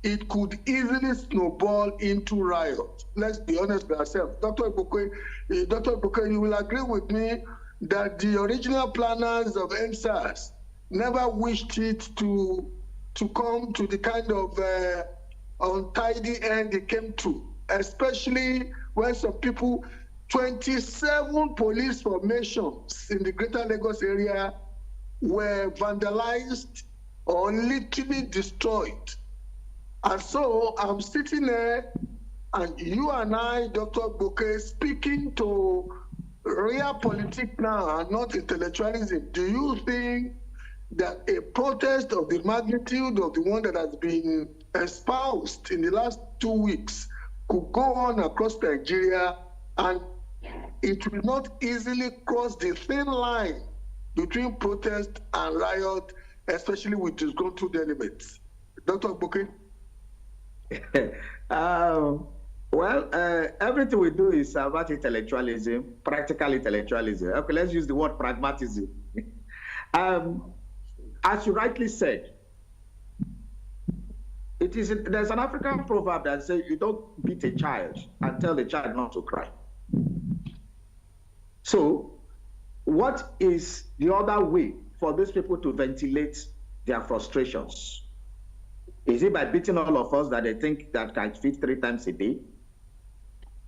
Speaker 8: it could easily snowball into riot. Let's be honest with ourselves. Dr. Ibuke, you will agree with me that the original planners of EndSARS never wished it to to come to the kind of untidy end they came to, especially when some people, 27 police formations in the Greater Lagos area were vandalized or literally destroyed. And so I'm sitting there, and you and I, Dr. Bouquet, speaking to real politics now and not intellectualism. Do you think that a protest of the magnitude of the one that has been espoused in the last 2 weeks could go on across Nigeria, and it will not easily cross the thin line between protest and riot, especially with disgruntled elements? Dr. Bouquet?
Speaker 19: Everything we do is about intellectualism, practical intellectualism. Okay, let's use the word pragmatism. As you rightly said, there's an African proverb that says you don't beat a child and tell the child not to cry. So, what is the other way for these people to ventilate their frustrations? Is it by beating all of us that they think that can fit 3 times a day?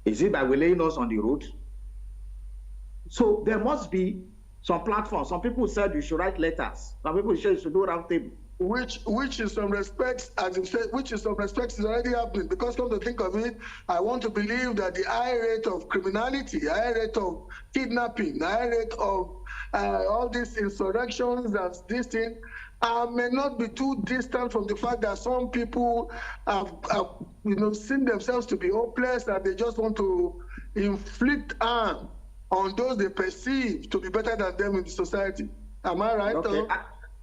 Speaker 19: Is it by laying us on the road? So there must be some platform. Some people said you should write letters. Some people said you should do round table.
Speaker 8: Which in some respects, as you said, which in some respects is already happening. Because come to think of it, I want to believe that the high rate of criminality, high rate of kidnapping, high rate of all these insurrections and this thing may not be too distant from the fact that some people have seen themselves to be hopeless, and they just want to inflict harm on those they perceive to be better than them in the society. Am I right?
Speaker 19: Okay.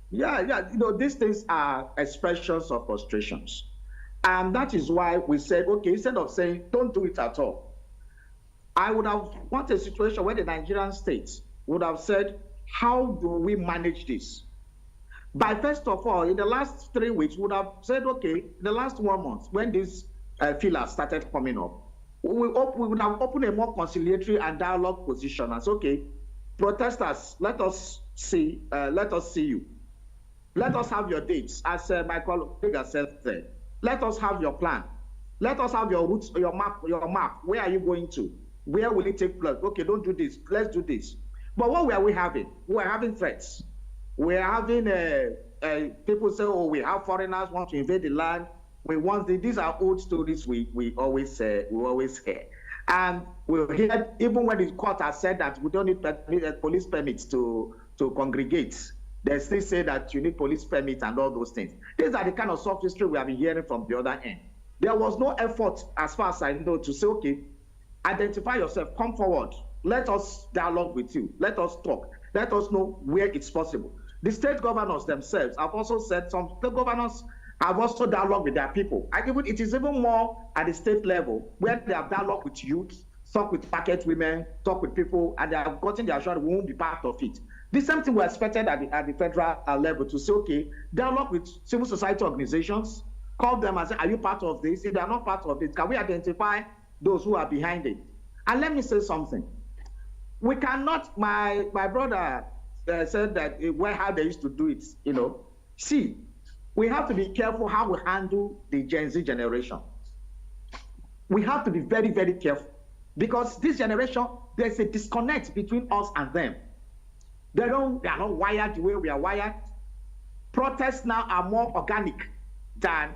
Speaker 19: Yeah. These things are expressions of frustrations. And that is why we said, okay, instead of saying, don't do it at all, I would have wanted a situation where the Nigerian state would have said, how do we manage this? By first of all, in the last 3 weeks, we would have said, okay, in the last 1 month, when this fillers started coming up, we would have opened a more conciliatory and dialogue position and say, okay, protesters, let us see you. Let us have your dates, as my colleague has said. Let us have your plan. Let us have your routes, your map. Where are you going to? Where will it take place? Okay, don't do this. Let's do this. But what were we having? We were having threats. We are having people say, oh, we have foreigners want to invade the land. These are old stories we always hear. And we hear, even when the court has said that we don't need police permits to congregate, they still say that you need police permits and all those things. These are the kind of soft history we have been hearing from the other end. There was no effort, as far as I know, to say, okay, identify yourself, come forward, let us dialogue with you, let us talk, let us know where it's possible. The state governors themselves have also said, some state governors have also dialogue with their people. It is even more at the state level, where they have dialogue with youth, talk with market women, talk with people, and they have gotten the assurance we won't be part of it. The same thing we expected at the federal level, to say, okay, dialogue with civil society organizations, call them and say, are you part of this? If they are not part of it, can we identify those who are behind it? And let me say something. We cannot, my brother said that how they used to do it, See, we have to be careful how we handle the Gen Z generation. We have to be very, very careful, because this generation, there's a disconnect between us and them. They are not wired the way we are wired. Protests now are more organic than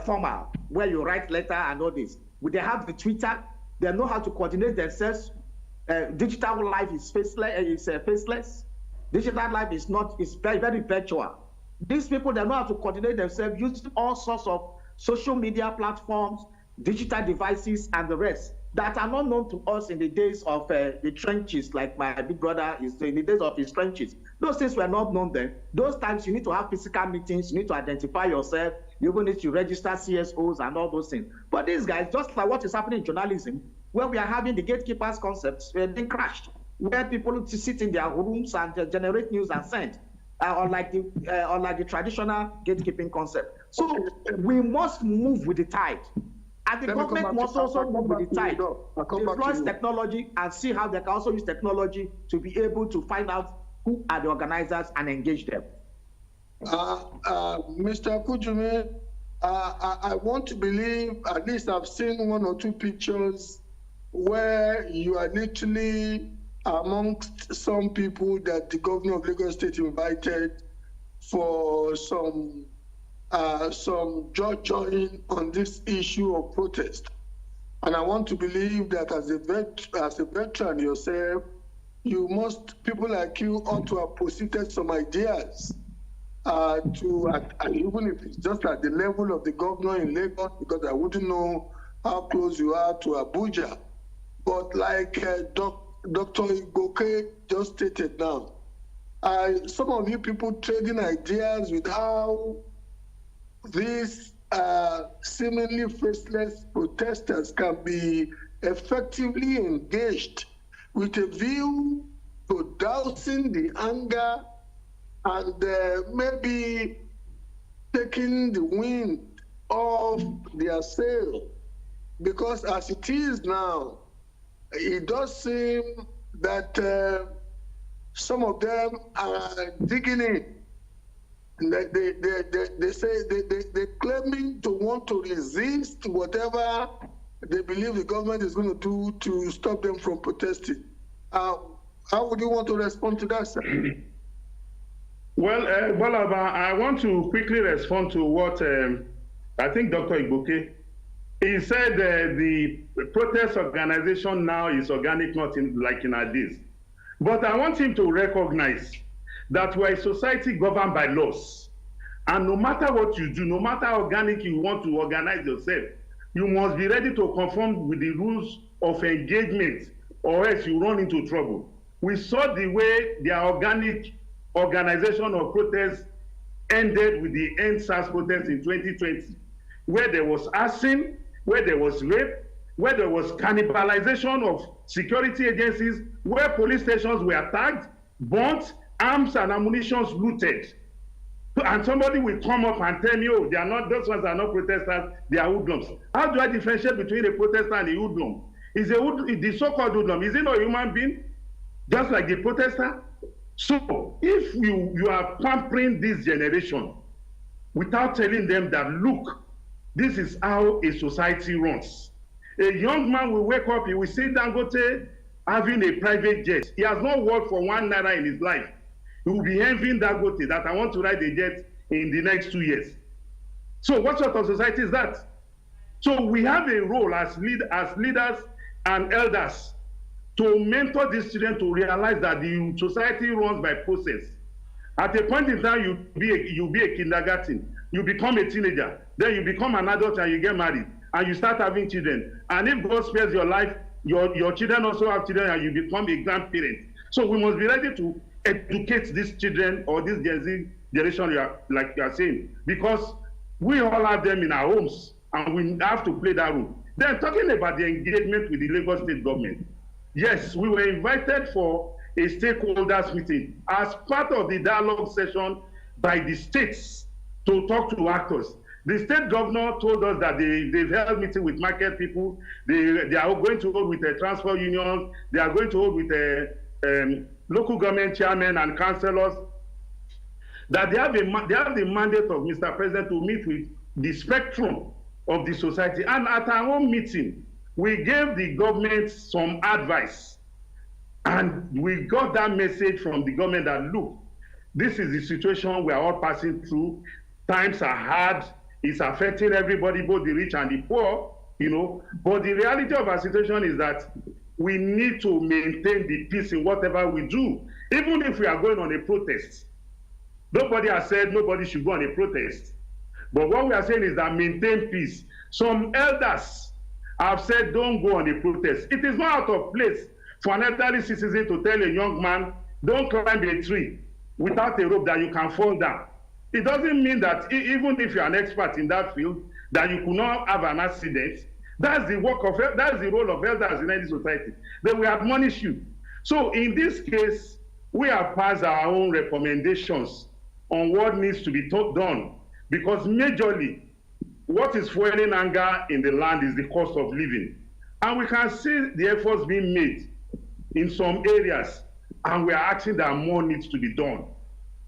Speaker 19: formal, where you write letter and all this. They have the Twitter. They know how to coordinate themselves. Digital life is faceless. Digital life is not. It's very, very virtual. These people, they know how to coordinate themselves using all sorts of social media platforms, digital devices, and the rest that are not known to us in the days of the trenches, like my big brother is in the days of his trenches. Those things were not known then. Those times you need to have physical meetings, you need to identify yourself, you even need to register CSOs and all those things. But these guys, just like what is happening in journalism, where we are having the gatekeepers concepts, being crashed, where people sit in their rooms and generate news and send, unlike the traditional gatekeeping concept. So we must move with the tide. And the government must also move with the tide, deploy technology and see how they can also use technology to be able to find out who are the organizers and engage them.
Speaker 8: Mr. Kujumi, I want to believe, at least I've seen one or two pictures where you are literally amongst some people that the governor of Lagos State invited for some joining on this issue of protest. And I want to believe that as a veteran yourself, people like you ought to have posited some ideas even if it's just at the level of the governor in Lagos, because I wouldn't know how close you are to Abuja. But like Dr. Igoke just stated now, some of you people trading ideas with how these seemingly faceless protesters can be effectively engaged with a view to dousing the anger and maybe taking the wind off their sail. Because as it is now, it does seem that some of them are digging in. They say they're claiming to want to resist whatever they believe the government is going to do to stop them from protesting. How would you want to respond to that, sir?
Speaker 2: Well, Balaba, I want to quickly respond to what I think Dr. Igoke. He said the protest organization now is organic, not like in Addis. But I want him to recognize that we're a society governed by laws. And no matter what you do, no matter how organic you want to organize yourself, you must be ready to conform with the rules of engagement, or else you run into trouble. We saw the way the organic organization of protests ended with the End SARS protest in 2020, where there was arson, where there was rape, where there was cannibalization of security agencies, where police stations were attacked, burnt, arms and ammunition looted. And somebody will come up and tell me, oh, they are not, those ones are not protesters, they are hoodlums. How do I differentiate between a protester and a hoodlum? The so-called hoodlum, is he not a human being? Just like the protester? So if you are pampering this generation without telling them that, look, this is how a society runs. A young man will wake up, he will see Dangote having a private jet. He has not worked for 1 naira in his life. He will be envying Dangote that I want to ride a jet in the next 2 years. So what sort of society is that? So we have a role as leaders and elders to mentor these children to realize that the society runs by process. At a point in time, you be a kindergarten, you become a teenager, then you become an adult and you get married, and you start having children. And if God spares your life, your children also have children and you become a grandparent. So we must be ready to educate these children or this Gen Z generation, like you are saying, because we all have them in our homes and we have to play that role. Then talking about the engagement with the Lagos State government, yes, we were invited for a stakeholders meeting as part of the dialogue session by the states to talk to actors. The state governor told us that they've held meeting with market people, they are going to hold with the transport unions, they are going to hold with the local government chairmen and councillors, that they have the mandate of Mr. President to meet with the spectrum of the society. And at our own meeting, we gave the government some advice. And we got that message from the government that, look, this is the situation we are all passing through. Times are hard. It's affecting everybody, both the rich and the poor, you know. But the reality of our situation is that we need to maintain the peace in whatever we do. Even if we are going on a protest. Nobody has said nobody should go on a protest. But what we are saying is that maintain peace. Some elders have said don't go on a protest. It is not out of place for an elderly citizen to tell a young man, don't climb a tree without a rope that you can fall down. It doesn't mean that even if you're an expert in that field, that you could not have an accident. That's the role of elders in any society. They will admonish you. So in this case, we have passed our own recommendations on what needs to be done, because majorly what is fueling anger in the land is the cost of living. And we can see the efforts being made in some areas, and we are asking that more needs to be done.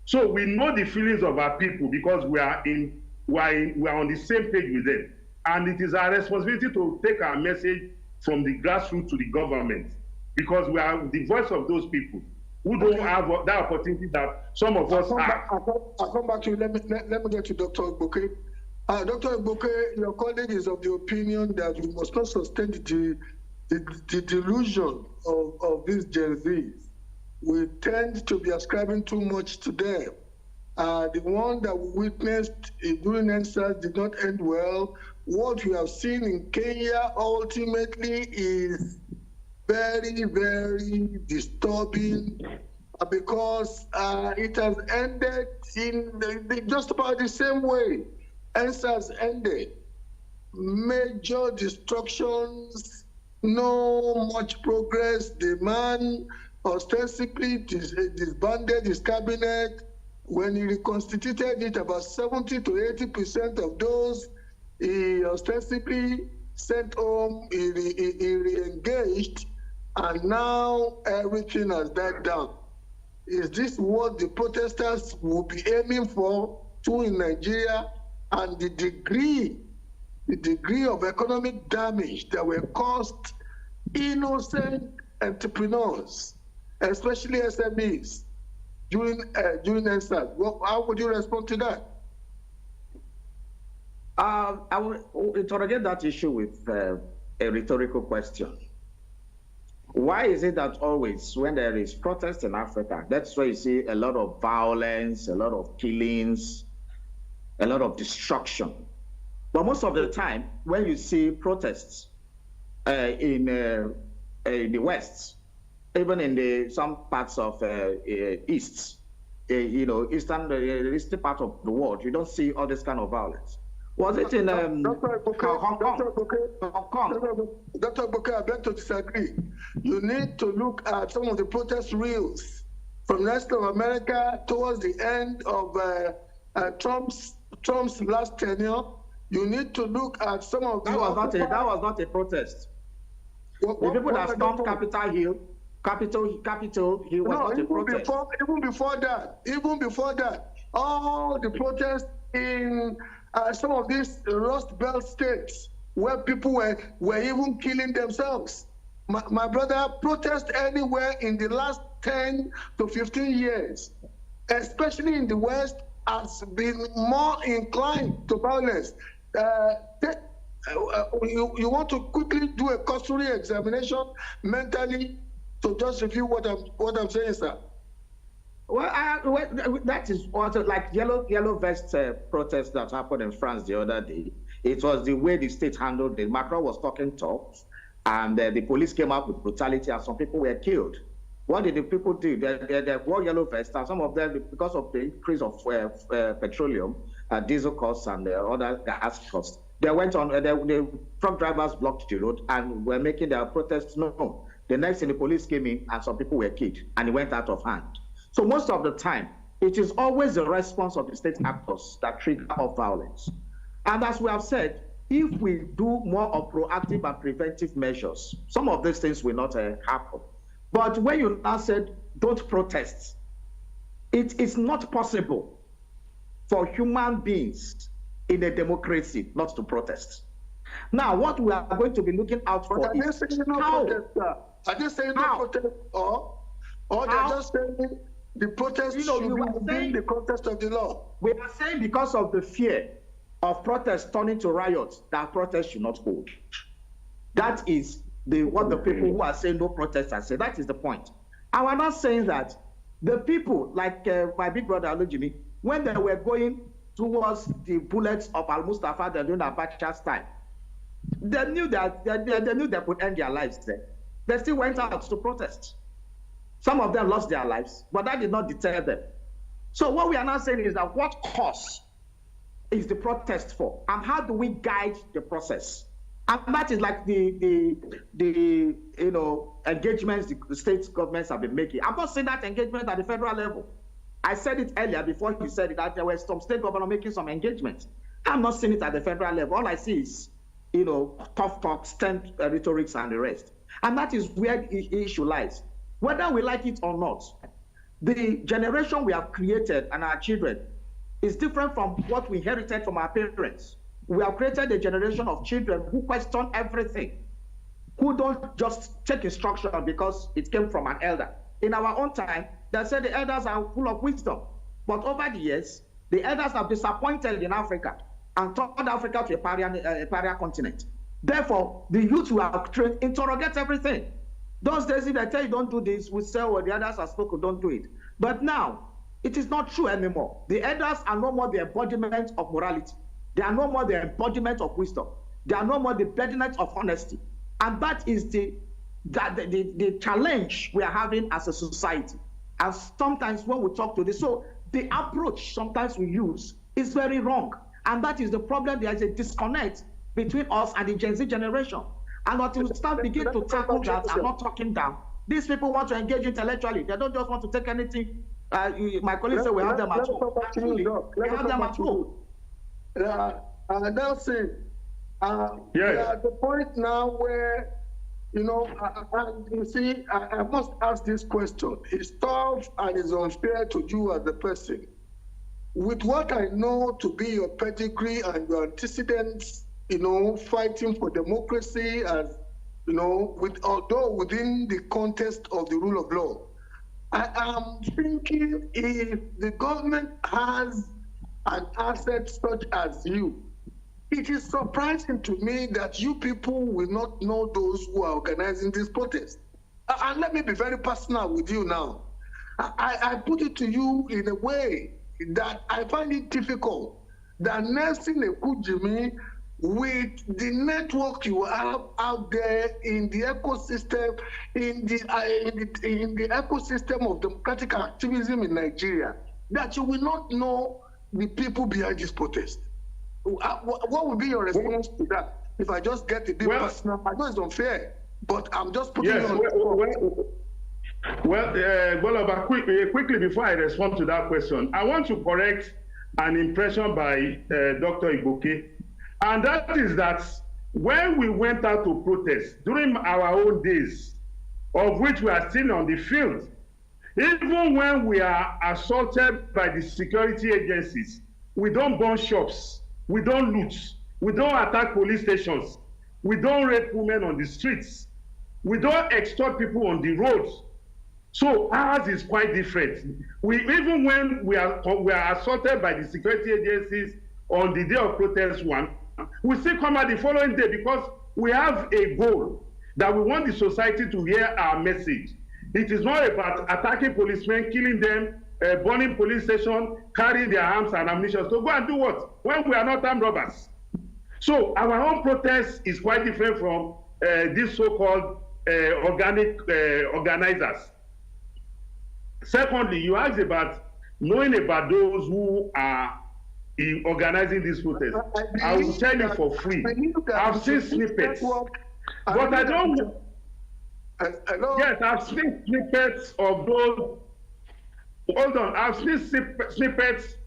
Speaker 2: So we know the feelings of our people because we are on the same page with them. And it is our responsibility to take our message from the grassroots to the government, because we are the voice of those people who don't have that opportunity that some of us have.
Speaker 17: I'll come back to you. Let me get to Dr. Ogbuke. Dr. Ogbuke, your colleague is of the opinion that we must not sustain the delusion of these Gen Zs. We tend to be ascribing too much to them. The one that we witnessed during NSAS did not end well. What we have seen in Kenya ultimately is very, very disturbing, because it has ended in just about the same way NSAS ended. Major destructions, no much progress. The man ostensibly disbanded his cabinet. When he reconstituted it, about 70 to 80% of those he ostensibly sent home, he re-engaged, and now everything has died down. Is this what the protesters will be aiming for too in Nigeria? And the degree of economic damage that were caused innocent entrepreneurs, especially SMEs, during NSAS. How would you respond to that?
Speaker 19: I will interrogate that issue with a rhetorical question. Why is it that always when there is protest in Africa, that's where you see a lot of violence, a lot of killings, a lot of destruction? But most of the time, when you see protests in the West, even in some parts of East, eastern part of the world, you don't see all this kind of violence. Was it in Hong Kong?
Speaker 17: Dr. Ogbuke, I beg to disagree. You need to look at some of the protest reels from the rest of America towards the end of Trump's last tenure. You need to look at some of the...
Speaker 19: That was not a protest. The people that stormed Capitol Hill was not a protest.
Speaker 17: Even before that, all the protests in some of these Rust Belt states where people were even killing themselves. My brother, protest anywhere in the last 10 to 15 years, especially in the West, has been more inclined to violence. You want to quickly do a cursory examination mentally to just review what I'm saying, sir?
Speaker 19: Well, that is also like yellow vest protest that happened in France the other day. It was the way the state handled it. Macron was talking tough, and the police came out with brutality, and some people were killed. What did the people do? They wore yellow vests, and some of them, because of the increase of petroleum, diesel costs, and other gas costs, they went on. The truck drivers blocked the road and were making their protests known. The next thing, the police came in, and some people were killed, and it went out of hand. So most of the time, it is always the response of the state actors that trigger up violence. And as we have said, if we do more of proactive and preventive measures, some of these things will not happen. But when you now said, don't protest, it is not possible for human beings in a democracy not to protest. Now, what we are going to be looking out for is how.
Speaker 17: Are they saying no protest, or they're just saying the protest should be within the context of the law?
Speaker 19: We are saying because of the fear of protests turning to riots, that protests should not hold. That is what the people who are saying no protest are saying. That is the point. And we're not saying that the people, like my big brother Alujimi, when they were going towards the bullets of Al-Mustafa during Abacha's time, they knew that they knew they could end their lives there. They still went out to protest. Some of them lost their lives, but that did not deter them. So what we are now saying is that what cause is the protest for, and how do we guide the process? And that is like the engagements the state governments have been making. I'm not saying that engagement at the federal level. I said it earlier before you said it, that there were some state governors making some engagements. I'm not seeing it at the federal level. All I see is, tough talk, stand rhetorics, and the rest. And that is where the issue lies. Whether we like it or not, the generation we have created and our children is different from what we inherited from our parents. We have created a generation of children who question everything, who don't just take instruction because it came from an elder. In our own time, they said the elders are full of wisdom. But over the years, the elders have disappointed in Africa and turned Africa to a pariah continent. Therefore, the youth who are trained interrogate everything. Those days, if I tell you don't do this, we say, well, the elders are spoken, don't do it. But now, it is not true anymore. The elders are no more the embodiment of morality. They are no more the embodiment of wisdom. They are no more the embodiment of honesty. And that is the challenge we are having as a society. And sometimes when we talk to this, so the approach sometimes we use is very wrong. And that is the problem. There is a disconnect between us and the Gen Z generation. And until we start begin to tackle that, I'm not talking down. These people want to engage intellectually. They don't just want to take anything. My colleagues say we have them at home. Actually, we have them at home.
Speaker 8: Nelson, we are at the point now where, you know, you see, I must ask this question. It's tough and it's unfair to you as a person. With what I know to be your pedigree and your antecedents, you know, fighting for democracy, and, you know, although within the context of the rule of law, I am thinking if the government has an asset such as you, it is surprising to me that you people will not know those who are organizing this protest. And let me be very personal with you now. I put it to you in a way that I find it difficult that Nelson Ekujimi, with the network you have out there in the ecosystem, in the ecosystem of democratic activism in Nigeria, that you will not know the people behind this protest. What would be your response to that? If I just get a bit personal, I know it's unfair, but I'm just putting it on.
Speaker 2: Well, quickly before I respond to that question, I want to correct an impression by Dr. Igboke, and that is that when we went out to protest during our own days, of which we are still on the field, even when we are assaulted by the security agencies, we don't burn shops, we don't loot, we don't attack police stations, we don't rape women on the streets, we don't extort people on the roads. So ours is quite different. Even when we are assaulted by the security agencies on the day of protest one, we still come out the following day because we have a goal that we want the society to hear our message. It is not about attacking policemen, killing them, burning police stations, carrying their arms and ammunition. So go and do what? When we are not armed robbers. So our own protest is quite different from these so-called organizers. Secondly, you asked about knowing about those who are organizing this protest. I will tell you for free. I've seen snippets, but I don't. Yes, I've seen snippets of those. Hold on, I've seen snippets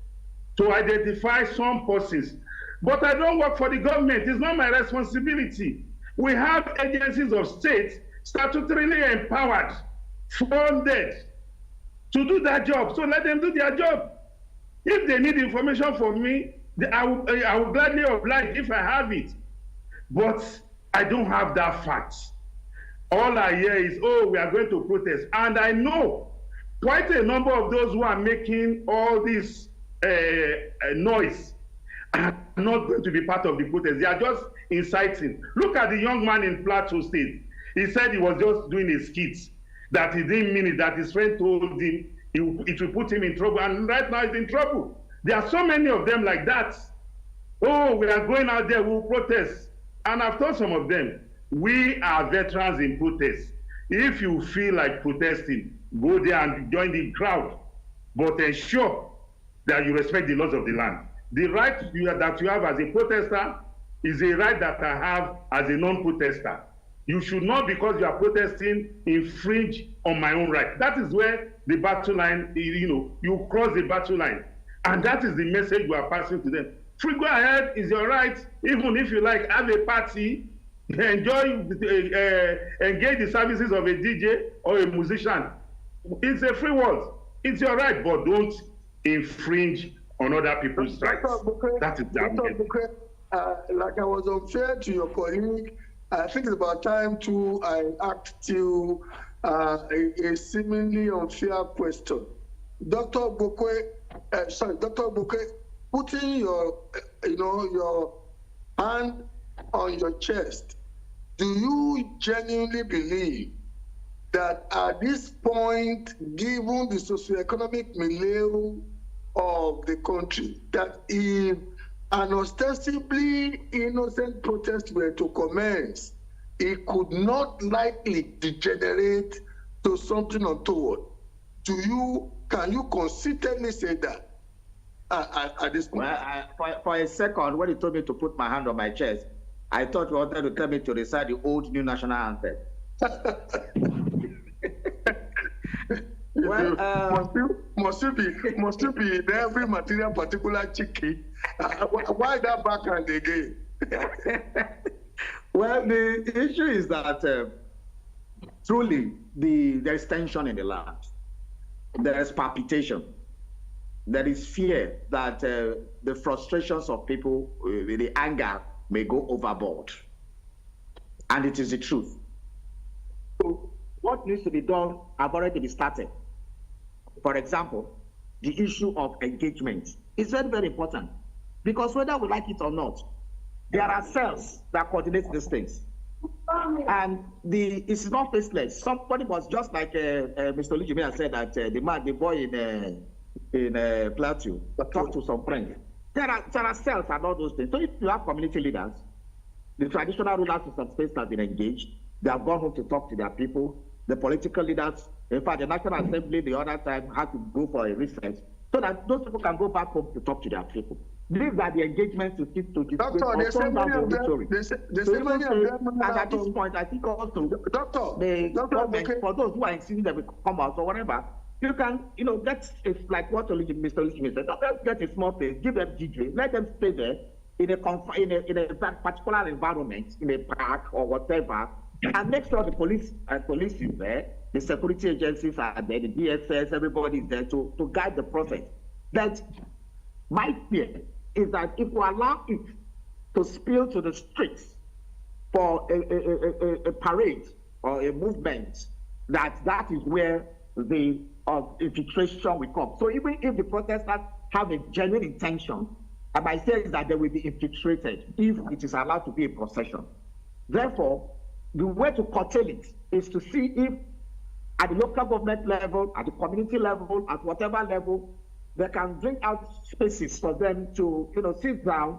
Speaker 2: to identify some persons, but I don't work for the government. It's not my responsibility. We have agencies of state statutorily empowered, funded to do that job. So let them do their job. If they need information from me, I will gladly oblige if I have it. But I don't have that fact. All I hear is, oh, we are going to protest. And I know quite a number of those who are making all this noise are not going to be part of the protest. They are just inciting. Look at the young man in Plateau State. He said he was just doing a skit, that he didn't mean it, that his friend told him it will put him in trouble, and right now he's in trouble. There are so many of them like that. Oh, we are going out there, we'll protest. And I've told some of them, we are veterans in protest. If you feel like protesting, go there and join the crowd, but ensure that you respect the laws of the land. The right that you have as a protester is a right that I have as a non-protester. You should not, because you are protesting, infringe on my own right. That is where the battle line, you cross the battle line. And that is the message we are passing to them. Free go ahead is your right. Even if you like, have a party, enjoy, engage the services of a DJ or a musician. It's a free world. It's your right, but don't infringe on other people's rights. That is damn
Speaker 17: like I was unfair to your colleague, I think it's about time I asked you a seemingly unfair question. Dr. Bokwe, putting your hand on your chest, do you genuinely believe that at this point, given the socioeconomic milieu of the country, that if an ostensibly innocent protest were to commence, it could not likely degenerate to something untoward? Can you considerably say that at this point?
Speaker 19: Well, for a second, when you told me to put my hand on my chest, I thought you wanted to tell me to recite the old new national anthem.
Speaker 17: Well, must you be in every material particular chicken? Why that backhand again?
Speaker 19: Well, the issue is that truly there is tension in the land. There is palpitation. There is fear that the frustrations of people, the anger may go overboard. And it is the truth. So what needs to be done have already been started. For example, the issue of engagement is very, very important. Because whether we like it or not, there are cells that coordinate these things. And it's not faceless. Somebody was just like Mr. Lijimia said that the boy in Plateau talked to some friends. There are cells and all those things. So if you have community leaders, the traditional rulers in some states have been engaged. They have gone home to talk to their people. The political leaders, in fact, the National Assembly the other time had to go for a recess so that those people can go back home to talk to their people. These are the engagements to keep to
Speaker 17: Doctor, they say many of them.
Speaker 19: And at this point, I think also the government, for those who are insisting that we come out or whatever, you can, get it's like what Mr. Olishimi said. Don't get a small place, give them DJ, let them stay there in a particular environment, in a park or whatever, and make sure the police is there, the security agencies are there, the DSS, everybody is there to guide the process. That my fear is that if we allow it to spill to the streets for a parade or a movement, that is where the infiltration will come. So even if the protesters have a genuine intention, my say is that they will be infiltrated if it is allowed to be a procession. Therefore, the way to curtail it is to see if at the local government level, at the community level, at whatever level, they can bring out spaces for them to, sit down,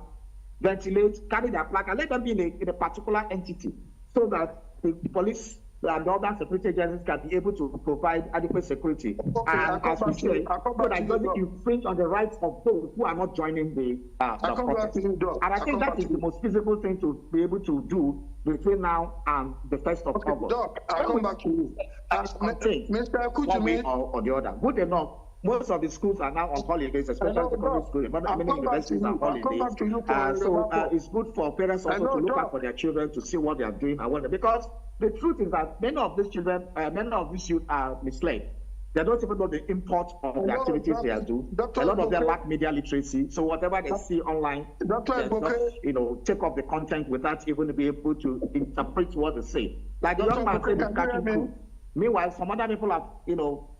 Speaker 19: ventilate, carry their flag, and let them be in a particular entity so that the police and other security agencies can be able to provide adequate security. And as we say, so that it doesn't infringe on the rights of those who are not joining the protest. And I think that is the most feasible thing to be able to do between now and the 1st of August.
Speaker 17: Doc, I'll come back to you. Mr. Kuchumi,
Speaker 19: one way or the other. Good enough. Most of the schools are now on holidays, especially secondary schools. But many universities are on holidays. So it's good for parents also to look out for their children to see what they are doing and what. Because the truth is that many of these children, many of these youth are misled. They don't even know the import of the activities they are doing. A lot of them lack media literacy. So whatever they see online, they just, take up the content without even being able to interpret what they say. Like the young man said, it's catching cool. Meanwhile, some other people have,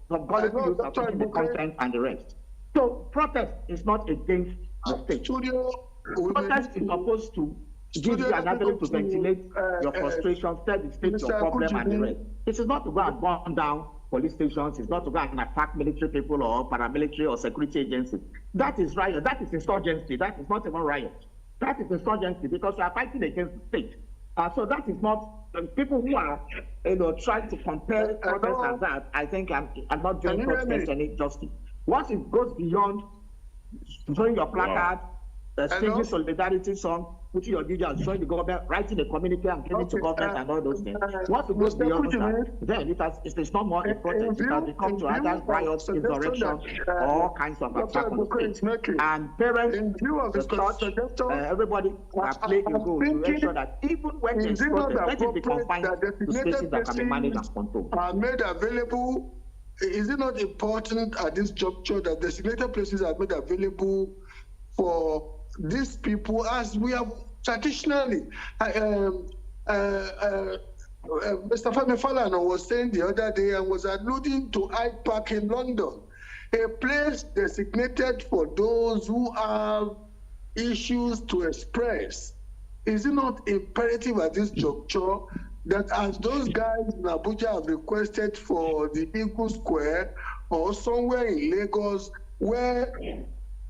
Speaker 19: some college youth are taking the content and the rest. So protest is not against the state. Protest is supposed to give you an ability to ventilate your frustrations, tell the state your problem and the rest. It is not to go and burn down police stations, it's not to go and attack military people or paramilitary or security agencies. That is riot, that is insurgency, that is not even riot. That is insurgency because you are fighting against the state. So that is not, people who are trying to compare protests as that, I think I'm not doing protest any justice. Once it goes beyond showing your placard, singing solidarity song, putting your DJ and showing the government, writing a communique and giving to government and all those things. Once it goes beyond that, then it's not more a protest. It has become to either riots, insurrection, or all kinds of attack on the state. And parents, the church, everybody are playing a role to ensure that even when there's protest, let it be confined to spaces that can be managed and controlled.
Speaker 17: Are made available
Speaker 8: is it not important at this juncture that designated places are made available for these people, as we have traditionally? Mr. Femi Falana was saying the other day and was alluding to Hyde Park in London, a place designated for those who have issues to express. Is it not imperative at this juncture that as those guys in Abuja have requested for the Eagle Square or somewhere in Lagos where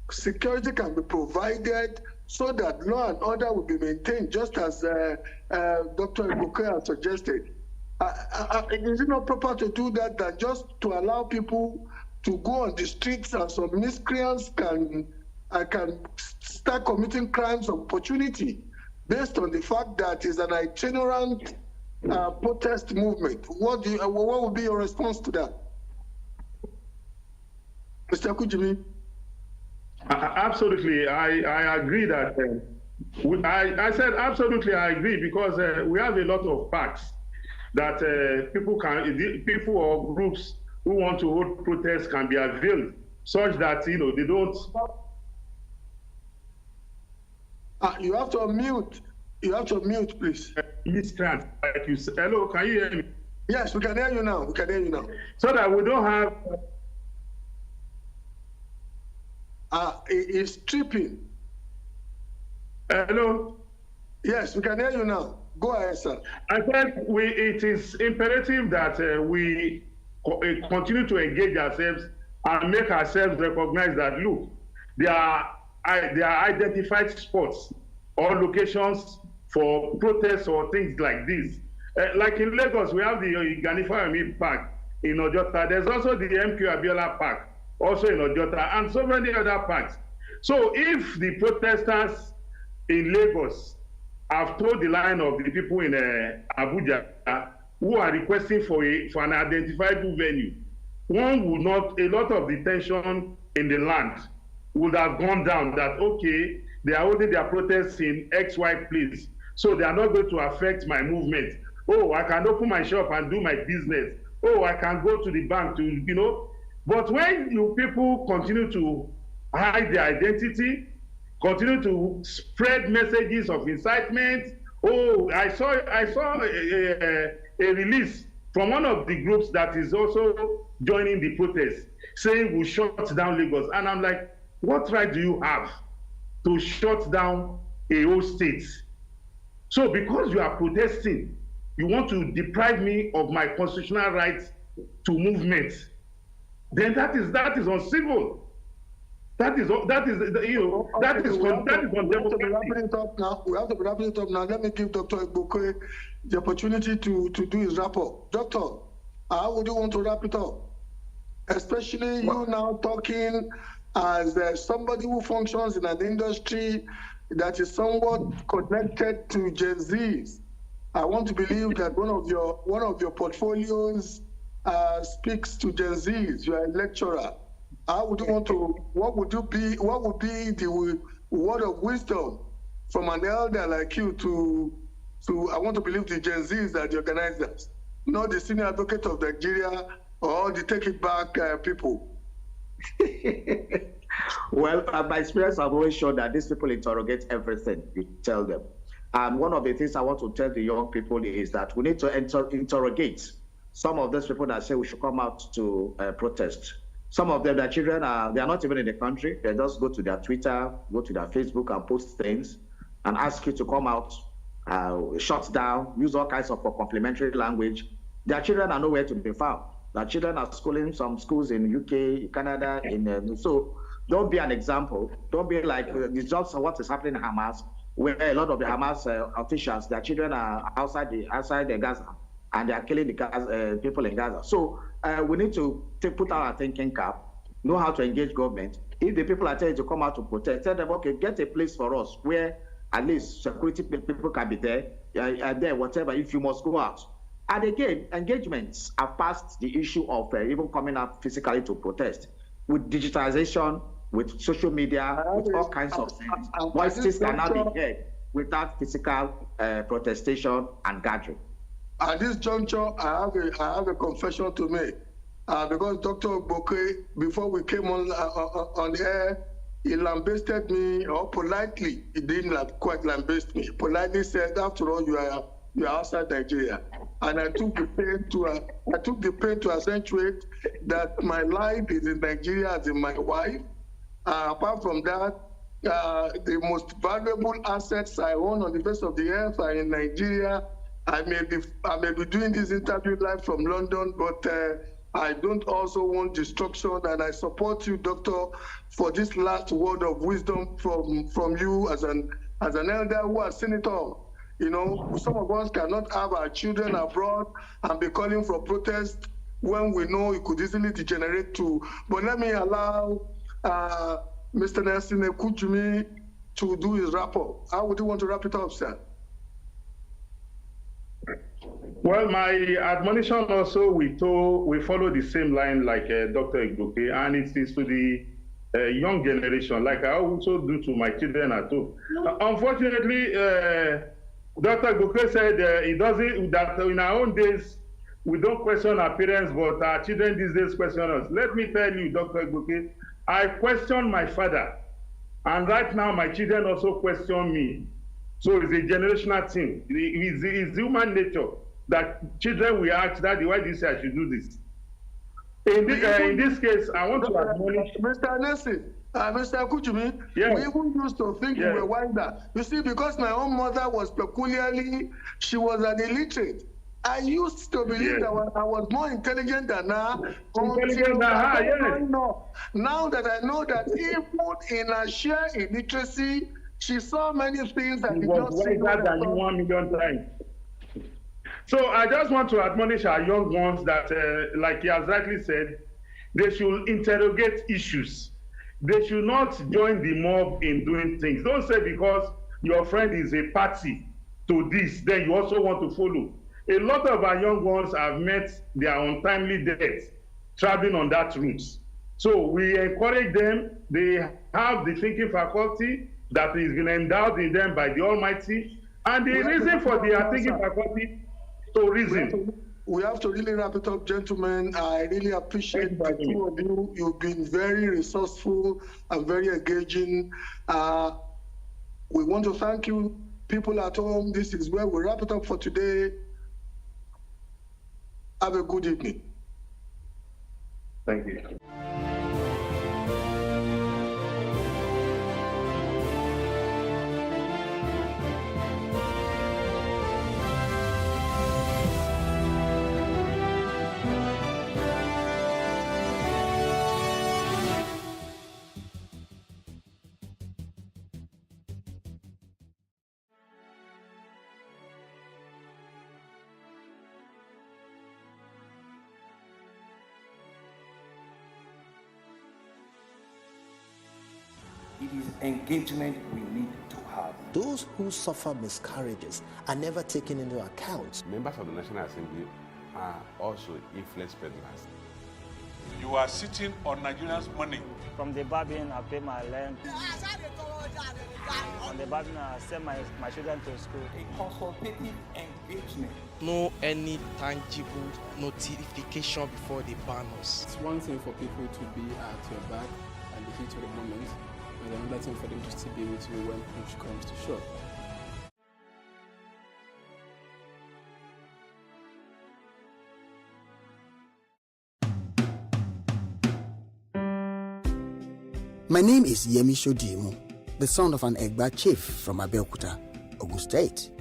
Speaker 8: security can be provided so that law and order will be maintained, just as Dr. Ibuke has suggested? Is it not proper to do that than just to allow people to go on the streets and some miscreants can start committing crimes of opportunity based on the fact that it's an itinerant protest movement? What would be your response to that, Mr. Kujimi?
Speaker 2: Absolutely, I agree that. I said absolutely, I agree, because we have a lot of parks that people or groups who want to hold protests can be availed, such that they don't.
Speaker 8: You have to unmute. You have to unmute, please.
Speaker 2: Like you said. Hello, can you hear me?
Speaker 8: Yes, we can hear you now. We can hear you now.
Speaker 2: So that we don't have.
Speaker 8: It's tripping.
Speaker 2: Hello?
Speaker 8: Yes, we can hear you now. Go ahead, sir.
Speaker 2: I said it is imperative that we continue to engage ourselves and make ourselves recognize that, look, there are identified spots or locations for protests or things like this. Like in Lagos, we have the Ganifa Park in Ojota. There's also the MQ Abiola Park, also in Ojota, and so many other parks. So if the protesters in Lagos have told the line of the people in Abuja who are requesting for an identifiable venue, a lot of the tension in the land would have gone down that, okay, they are holding their protests in XY place, so they are not going to affect my movement. Oh, I can open my shop and do my business. Oh, I can go to the bank to, But when you people continue to hide their identity, continue to spread messages of incitement. Oh, I saw a release from one of the groups that is also joining the protest, saying we'll shut down Lagos. And I'm like, what right do you have to shut down a whole state? So because you are protesting, you want to deprive me of my constitutional rights to movement, then that is uncivil. That is undemocratic.
Speaker 8: We have to wrap it up now. Let me give Dr. Ibuke the opportunity to do his wrap up. Doctor, how would you want to wrap it up? Especially you now talking as somebody who functions in an industry that is somewhat connected to Gen Zs. I want to believe that one of your portfolios speaks to Gen Zs. You are a lecturer. How would you want to? What would be the word of wisdom from an elder like you to? I want to believe the Gen Zs that the organizers, not the senior advocate of Nigeria or the Take It Back people.
Speaker 19: Well, by experience, I've always shown that these people interrogate everything you tell them. And one of the things I want to tell the young people is that we need to interrogate some of those people that say we should come out to protest. Some of them, their children they are not even in the country. They just go to their Twitter, go to their Facebook and post things and ask you to come out, shut down, use all kinds of complimentary language. Their children are nowhere to be found. Their children are schooling some schools in UK, Canada, so don't be an example. Don't be like the results of what is happening in Hamas, where a lot of the Hamas officials, their children are outside the Gaza, and they are killing the people in Gaza. So we need to put our thinking cap, know how to engage government. If the people are telling you to come out to protest, tell them, okay, get a place for us where at least security people can be there, whatever, if you must go out. And again, engagements have passed the issue of even coming out physically to protest. With digitization, with social media, with all kinds of things, voices can now be heard without physical protestation and gathering.
Speaker 8: At this juncture, I have a confession to make. because Dr. Ogboke, before we came on air, he lambasted me, or politely, he didn't quite lambaste me, politely said, after all, you are outside Nigeria. And I took the pain to accentuate that my life is in Nigeria as in my wife. Apart from that, the most valuable assets I own on the face of the earth are in Nigeria. I may be doing this interview live from London, but I don't also want destruction, and I support you, Doctor, for this last word of wisdom from you as an elder who has seen it all. You know, some of us cannot have our children abroad and be calling for protest when we know it could easily degenerate to. But let me allow Mr. Nelson Ekujumi to do his wrap-up. How would you want to wrap it up, sir?
Speaker 2: Well, my admonition also, we follow the same line like Dr. Igboke, and it is to the young generation, like I also do to my children at home. Unfortunately, Dr. Igboke said it doesn't, that in our own days, we don't question our parents, but our children these days question us. Let me tell you, Dr. Igboke, I question my father, and right now my children also question me. So it's a generational thing. It's human nature that children will ask, Daddy, why do you say I should do this? In this case, I want to acknowledge...
Speaker 8: Mr. Nelson, Mr. Ekujumi,
Speaker 2: yes.
Speaker 8: We even used to think we were wiser. You see, because my own mother was peculiarly, she was an illiterate. I used to believe that I was more intelligent than her. Now that I know that even in her sheer illiteracy, she saw many things that did not see.
Speaker 2: Wiser than you 1 million times. So I just want to admonish our young ones that, like he has rightly said, they should interrogate issues. They should not join the mob in doing things. Don't say because your friend is a party to this, then you also want to follow. A lot of our young ones have met their untimely death traveling on that route. So we encourage them. They have the thinking faculty that is been endowed in them by the Almighty, and the reason for their thinking faculty to reason.
Speaker 8: We have to really wrap it up, gentlemen. I really appreciate the two of you. You've been very resourceful and very engaging. We want to thank you, people at home. This is where we wrap it up for today. Have a good evening.
Speaker 2: Thank you.
Speaker 4: It is engagement we need to have.
Speaker 5: Those who suffer miscarriages are never taken into account.
Speaker 6: Members of the National Assembly are also influence peddlers.
Speaker 20: You are sitting on Nigerians' money.
Speaker 21: From the barbing, I pay my rent. On the barbing, I send my children to school.
Speaker 4: A consultative engagement.
Speaker 23: No any tangible notification before they ban us.
Speaker 24: It's one thing for people to be at your back and the heat of the moment, and another thing for them to still be with you when push comes to shove.
Speaker 5: My name is Yemi Shodimu, the son of an Egba chief from Abeokuta, Ogun State,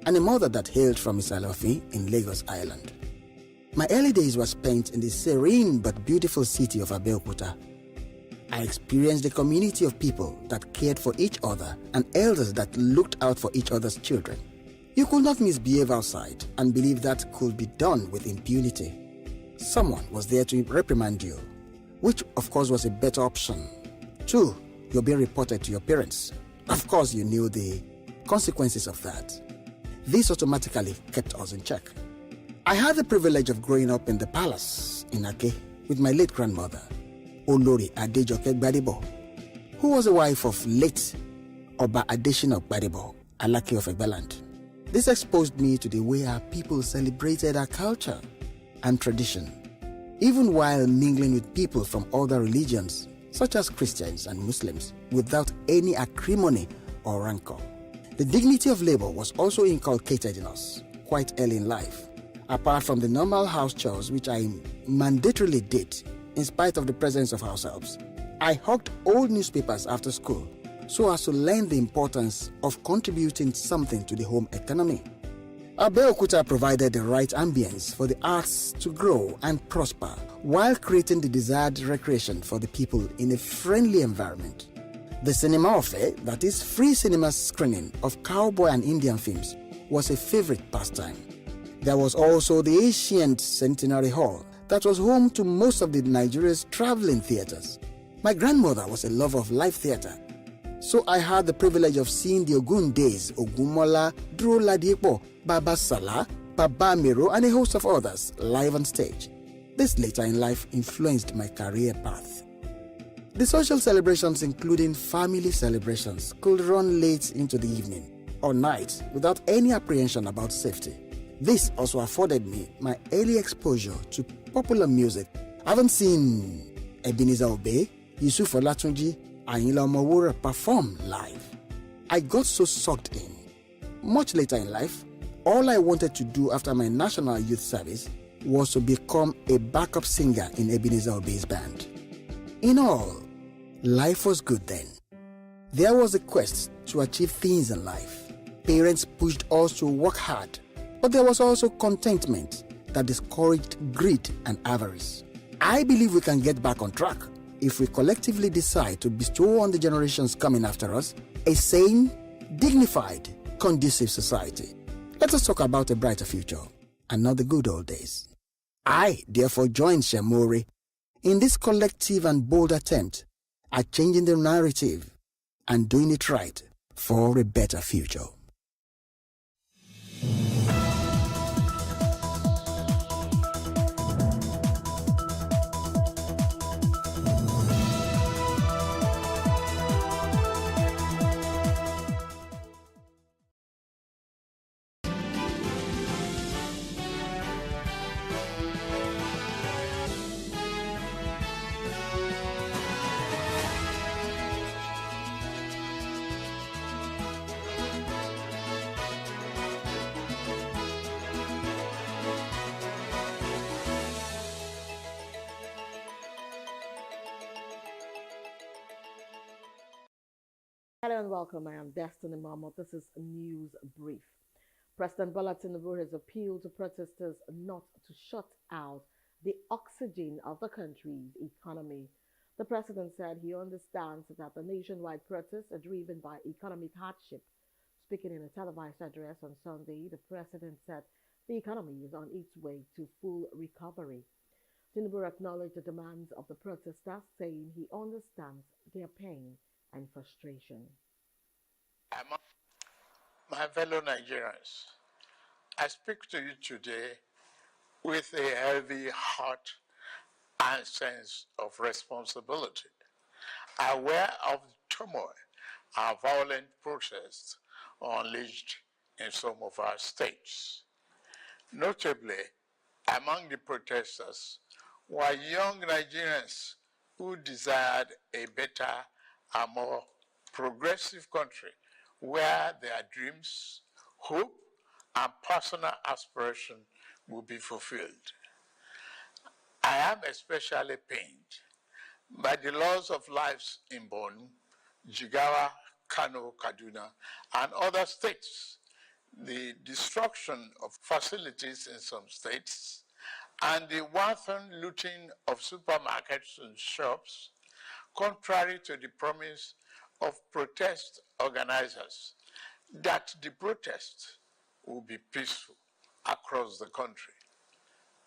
Speaker 5: and a mother that hailed from Isalofi in Lagos Island. My early days were spent in the serene but beautiful city of Abeokuta. I experienced a community of people that cared for each other and elders that looked out for each other's children. You could not misbehave outside and believe that could be done with impunity. Someone was there to reprimand you, which of course was a better option. 2, you're being reported to your parents. Of course, you knew the consequences of that. This automatically kept us in check. I had the privilege of growing up in the palace in Ake with my late grandmother, Olori Adejoke Gbadebo, who was the wife of late Oba Adeshina Gbadebo, Alake of Egbaland. This exposed me to the way our people celebrated our culture and tradition. even while mingling with people from other religions, such as Christians and Muslims, without any acrimony or rancor. The dignity of labor was also inculcated in us quite early in life. Apart from the normal house chores which I mandatorily did, in spite of the presence of house helps, I hawked old newspapers after school so as to learn the importance of contributing something to the home economy. Abeokuta provided the right ambience for the arts to grow and prosper while creating the desired recreation for the people in a friendly environment. The cinema affair, that is free cinema screening of cowboy and Indian films, was a favorite pastime. There was also the ancient Centenary Hall that was home to most of the Nigeria's traveling theaters. My grandmother was a lover of live theater, so I had the privilege of seeing the Ogun Days, Ogunmola, Duro Ladipo, Baba Salah, Baba Miro, and a host of others live on stage. This later in life influenced my career path. The social celebrations, including family celebrations, could run late into the evening or night without any apprehension about safety. This also afforded me my early exposure to popular music. I haven't seen Ebenezer Obey, Yusuf Olatunji, Ayinla Omowura perform live. I got so sucked in. Much later in life, all I wanted to do after my national youth service was to become a backup singer in Ebenezer Obey's band. In all, life was good then. There was a quest to achieve things in life. Parents pushed us to work hard, but there was also contentment that discouraged greed and avarice. I believe we can get back on track if we collectively decide to bestow on the generations coming after us a sane, dignified, conducive society. Let us talk about a brighter future and not the good old days. I therefore join Shemori in this collective and bold attempt at changing the narrative and doing it right for a better future.
Speaker 3: Hello and welcome. I am Destiny Mama. This is News Brief. President Bola Tinubu has appealed to protesters not to shut out the oxygen of the country's economy. The president said he understands that the nationwide protests are driven by economic hardship. Speaking in a televised address on Sunday, the president said the economy is on its way to full recovery. Tinubu acknowledged the demands of the protesters, saying he understands their pain and frustration.
Speaker 9: My fellow Nigerians, I speak to you today with a heavy heart and sense of responsibility, aware of the turmoil and violent protests unleashed in some of our states. Notably, among the protesters were young Nigerians who desired a better and more progressive country where their dreams, hope, and personal aspiration will be fulfilled. I am especially pained by the loss of lives in Borno, Jigawa, Kano, Kaduna, and other states, the destruction of facilities in some states, and the wanton looting of supermarkets and shops, contrary to the promise of protest organizers that the protest will be peaceful across the country.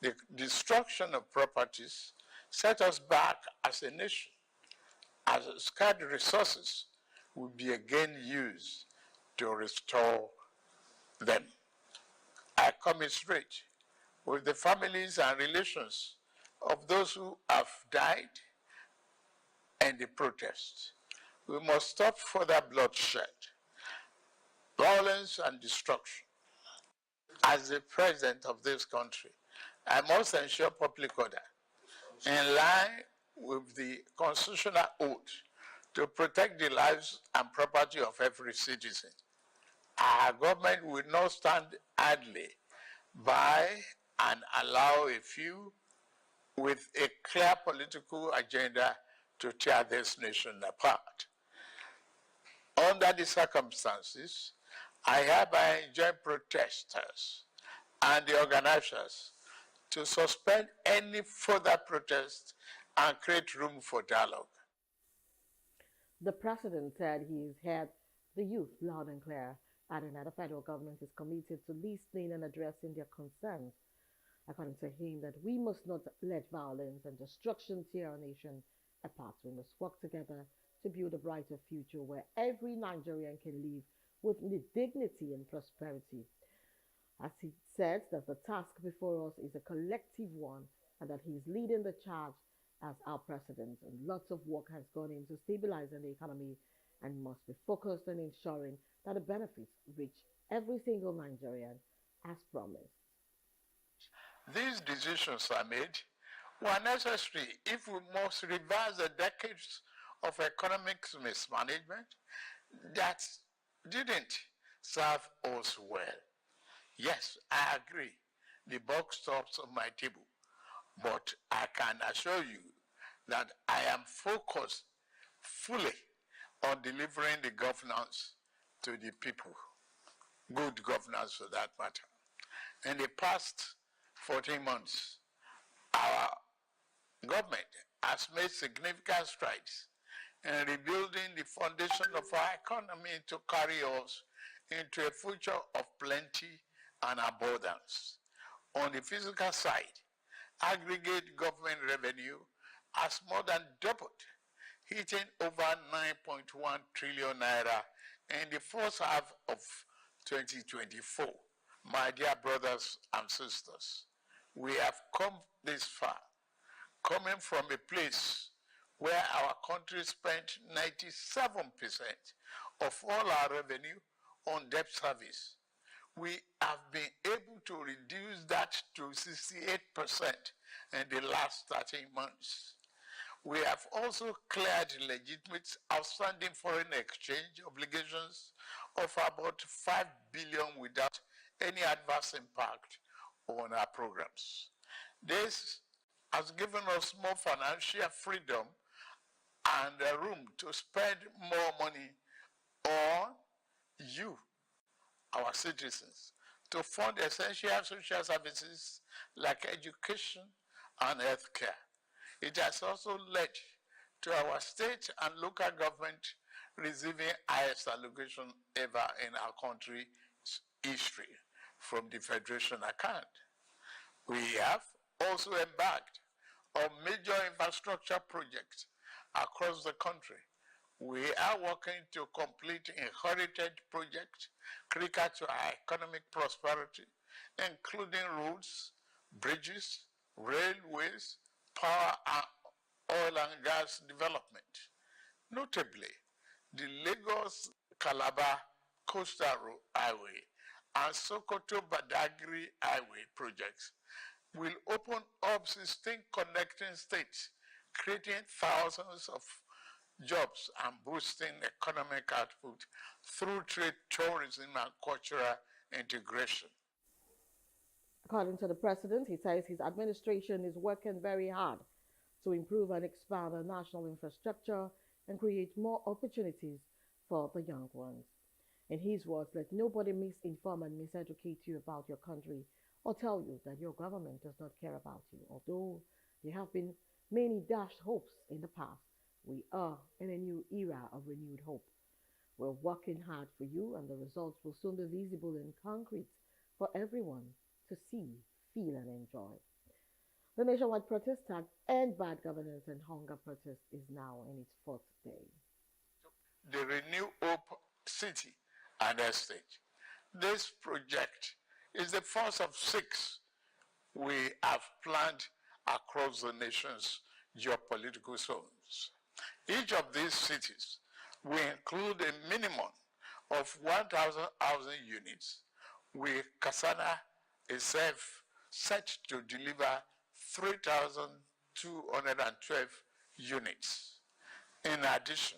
Speaker 9: The destruction of properties set us back as a nation, as scarce resources will be again used to restore them. I commiserate with the families and relations of those who have died and the protests. We must stop further bloodshed, violence, and destruction. As the president of this country, I must ensure public order in line with the constitutional oath to protect the lives and property of every citizen. Our government will not stand idly by and allow a few with a clear political agenda to tear this nation apart. Under the circumstances, I hereby enjoin protesters and the organizers to suspend any further protest and create room for dialogue.
Speaker 3: The president said he's heard the youth loud and clear, adding that the federal government is committed to listening and addressing their concerns. According to him, that we must not let violence and destruction tear our nation apart. We must work together to build a brighter future where every Nigerian can live with dignity and prosperity. As he said that the task before us is a collective one and that he is leading the charge as our president, and lots of work has gone into stabilizing the economy and must be focused on ensuring that the benefits reach every single Nigerian as promised.
Speaker 9: These decisions are made were necessary if we must reverse the decades of economic mismanagement that didn't serve us well. Yes, I agree, the buck stops on my table, but I can assure you that I am focused fully on delivering the governance to the people, good governance for that matter. In the past 14 months, our government has made significant strides in rebuilding the foundation of our economy to carry us into a future of plenty and abundance. On the physical side, aggregate government revenue has more than doubled, hitting over 9.1 trillion naira in the first half of 2024. My dear brothers and sisters, we have come this far, coming from a place where our country spent 97% of all our revenue on debt service. We have been able to reduce that to 68% in the last 13 months. We have also cleared legitimate outstanding foreign exchange obligations of about 5 billion without any adverse impact on our programs. This has given us more financial freedom and room to spend more money on you, our citizens, to fund essential social services like education and healthcare. It has also led to our state and local government receiving highest allocation ever in our country's history from the Federation account. We have also embarked on major infrastructure projects across the country. We are working to complete inherited projects critical to our economic prosperity, including roads, bridges, railways, power and oil and gas development. Notably, the Lagos-Calabar Coastal Highway and Sokoto-Badagry Highway projects will open up 16 connecting states, creating thousands of jobs and boosting economic output through trade, tourism, and cultural integration.
Speaker 3: According to the president, he says his administration is working very hard to improve and expand our national infrastructure and create more opportunities for the young ones. In his words, let nobody misinform and miseducate you about your country or tell you that your government does not care about you. Although there have been many dashed hopes in the past, we are in a new era of renewed hope. We're working hard for you, and the results will soon be visible and concrete for everyone to see, feel, and enjoy. The nationwide protest tag End Bad Governance and Hunger protest is now in its 4th day.
Speaker 9: The Renew Hope City and Estate. This project is the first of 6 we have planned across the nation's geopolitical zones. Each of these cities will include a minimum of 1,000 housing units, with Kasana itself set to deliver 3,000 212 units. In addition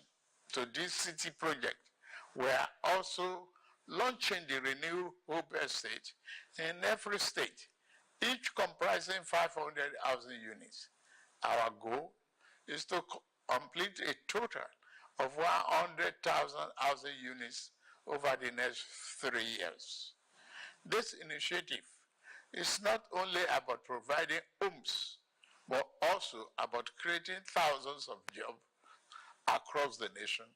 Speaker 9: to this city project, we are also launching the Renew Hope Estate in every state, each comprising 500 housing units. Our goal is to complete a total of 100,000 housing units over the next 3 years. This initiative is not only about providing homes, but also about creating thousands of jobs across the nation,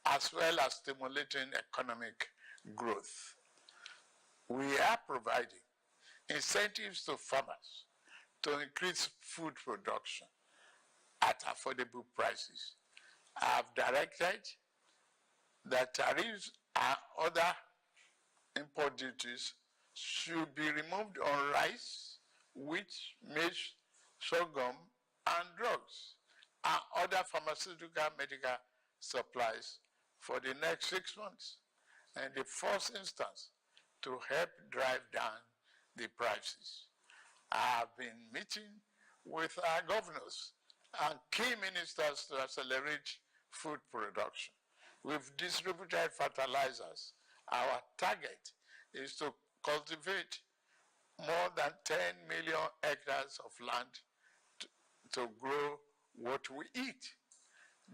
Speaker 9: as well as stimulating economic growth. We are providing incentives to farmers to increase food production at affordable prices. I have directed that tariffs and other import duties should be removed on rice, wheat, maize, sorghum, and drugs, and other pharmaceutical medical supplies for the next 6 months, in the first instance, to help drive down the prices. I have been meeting with our governors and key ministers to accelerate food production. We've distributed fertilizers. Our target is to cultivate more than 10 million hectares of land to grow what we eat.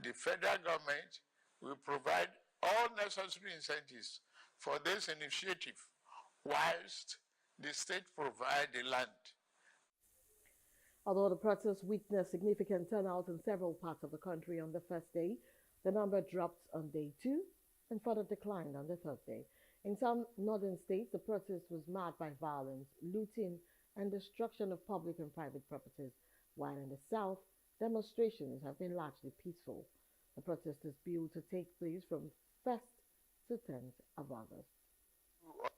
Speaker 9: The federal government will provide all necessary incentives for this initiative, whilst the state provide the land.
Speaker 3: Although the protest witnessed significant turnout in several parts of the country on the first day, the number dropped on day 2 and further declined on the third day. In some northern states, the protest was marked by violence, looting, and destruction of public and private properties, while in the south, demonstrations have been largely peaceful. The protest is billed to take place from 1st to 10th of August.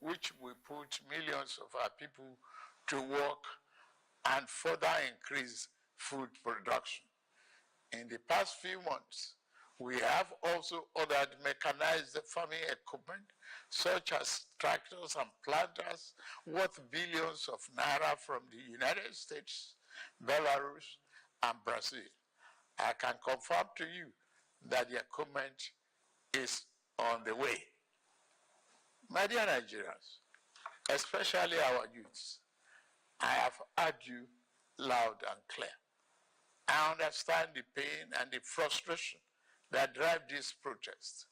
Speaker 9: Which will put millions of our people to work and further increase food production. In the past few months, we have also ordered mechanized farming equipment, such as tractors and planters, worth billions of naira from the United States, Belarus, and Brazil. I can confirm to you that the equipment is on the way. My dear Nigerians, especially our youths, I have heard you loud and clear. I understand the pain and the frustration that drive this protest,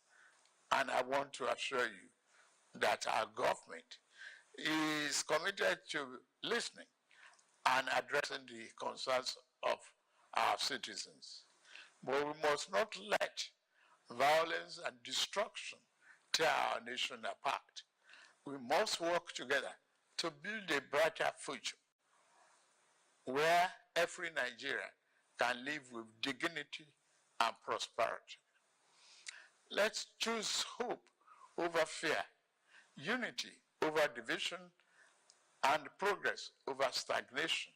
Speaker 9: and I want to assure you that our government is committed to listening and addressing the concerns of our citizens. But we must not let violence and destruction tear our nation apart. We must work together to build a brighter future where every Nigerian can live with dignity and prosperity. Let's choose hope over fear, unity over division, and progress over stagnation.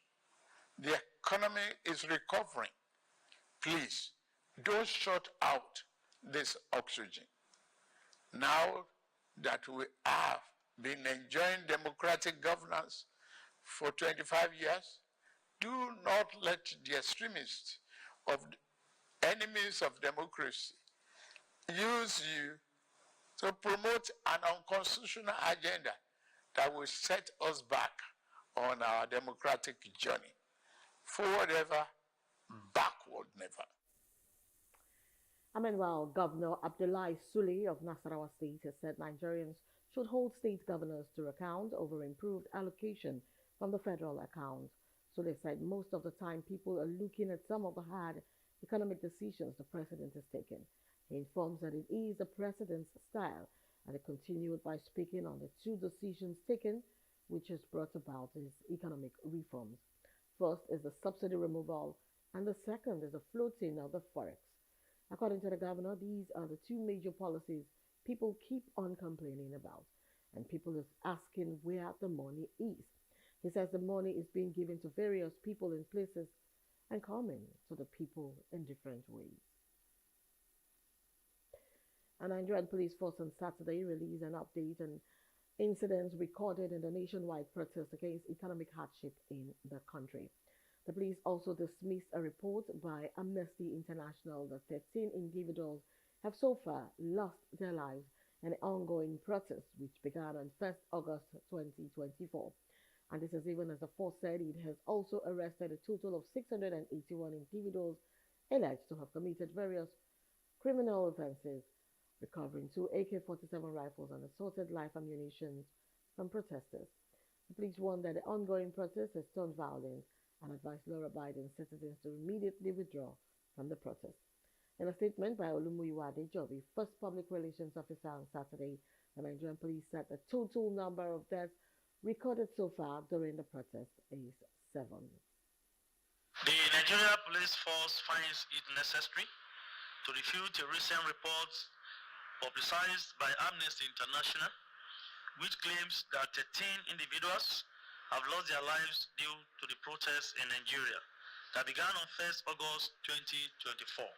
Speaker 9: The economy is recovering. Please, don't shut out this oxygen. Now that we have been enjoying democratic governance for 25 years, do not let the extremists of enemies of democracy use you to promote an unconstitutional agenda that will set us back on our democratic journey. Forward ever, backward never.
Speaker 3: Meanwhile, Governor Abdullahi Sule of Nasarawa State has said Nigerians should hold state governors to account over improved allocation from the federal account. Sule said most of the time people are looking at some of the hard economic decisions the president has taken. He informs that it is the president's style, and he continued by speaking on the 2 decisions taken which has brought about his economic reforms. First is the subsidy removal, and the second is the floating of the forex. According to the governor, these are the 2 major policies people keep on complaining about, and people is asking where the money is. He says the money is being given to various people in places and coming to the people in different ways. A Nigerian police force on Saturday released an update on incidents recorded in the nationwide protest against economic hardship in the country. The police also dismissed a report by Amnesty International that 13 individuals have so far lost their lives in the ongoing protest, which began on 1st August 2024. And this is even as the force said it has also arrested a total of 681 individuals alleged to have committed various criminal offenses, recovering 2 AK-47 rifles and assorted live ammunition from protesters. The police warned that the ongoing protest has turned violent and advised law-abiding citizens to immediately withdraw from the protest. In a statement by Olumuyiwa Adejobi, first public relations officer on Saturday, the Nigerian police said the total number of deaths recorded so far during the protest is 7.
Speaker 7: The Nigeria Police Force finds it necessary to refute a recent report publicized by Amnesty International, which claims that 13 individuals have lost their lives due to the protests in Nigeria that began on 1st August 2024.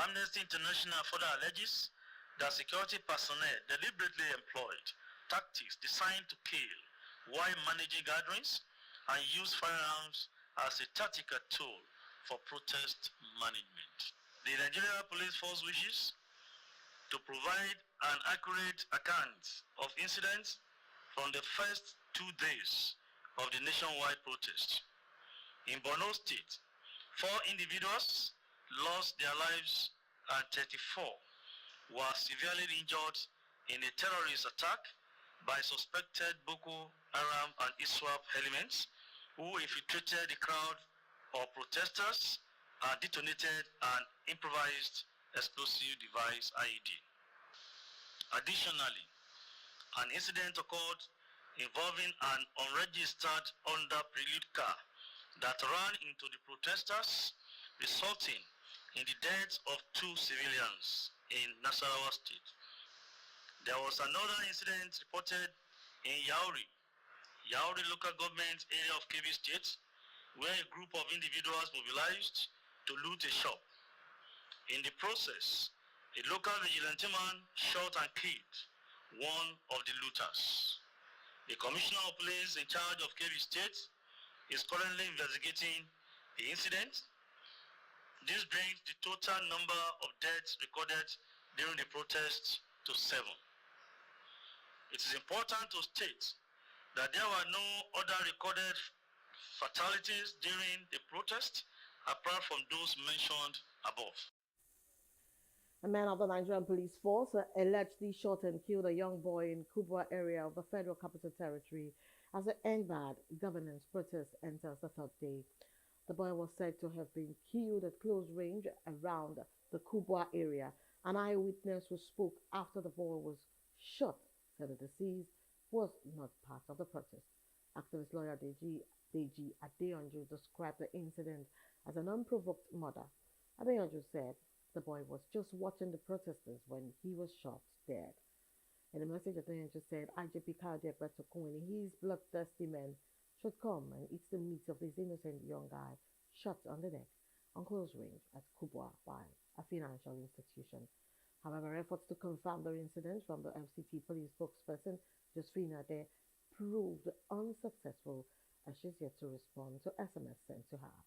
Speaker 7: Amnesty International further alleges that security personnel deliberately employed tactics designed to kill while managing gatherings and use firearms as a tactical tool for protest management. The Nigeria Police Force wishes to provide an accurate account of incidents from the first 2 days of the nationwide protest. In Borno State, 4 individuals lost their lives and 34 were severely injured in a terrorist attack by suspected Boko Haram and ISWAP elements who infiltrated the crowd of protesters and detonated an improvised explosive device IED. Additionally, an incident occurred involving an unregistered Honda Prelude car that ran into the protesters, resulting in the deaths of 2 civilians in Nasarawa State. There was another incident reported in Yauri local government area of Kebbi State, where a group of individuals mobilized to loot a shop. In the process, a local vigilante man shot and killed one of the looters. The Commissioner of Police in charge of Kebbi State is currently investigating the incident. This brings the total number of deaths recorded during the protest to 7. It is important to state that there were no other recorded fatalities during the protest apart from those mentioned above.
Speaker 3: A man of the Nigerian Police Force allegedly shot and killed a young boy in Kubwa area of the Federal Capital Territory as the End Bad governance protest enters the 3rd day. The boy was said to have been killed at close range around the Kubwa area. An eyewitness who spoke after the boy was shot said the deceased was not part of the protest. Activist lawyer Deji Adeyanju described the incident as an unprovoked murder. Adeyanju said the boy was just watching the protesters when he was shot dead. In a message, Adeyanju said IGP Kayode Egbetokun and his bloodthirsty men should come and eat the meat of this innocent young guy shot on the neck on close range at Kubwa by a financial institution. However, efforts to confirm the incident from the FCT police spokesperson, Josephine Ade, proved unsuccessful as she's yet to respond to SMS sent to her.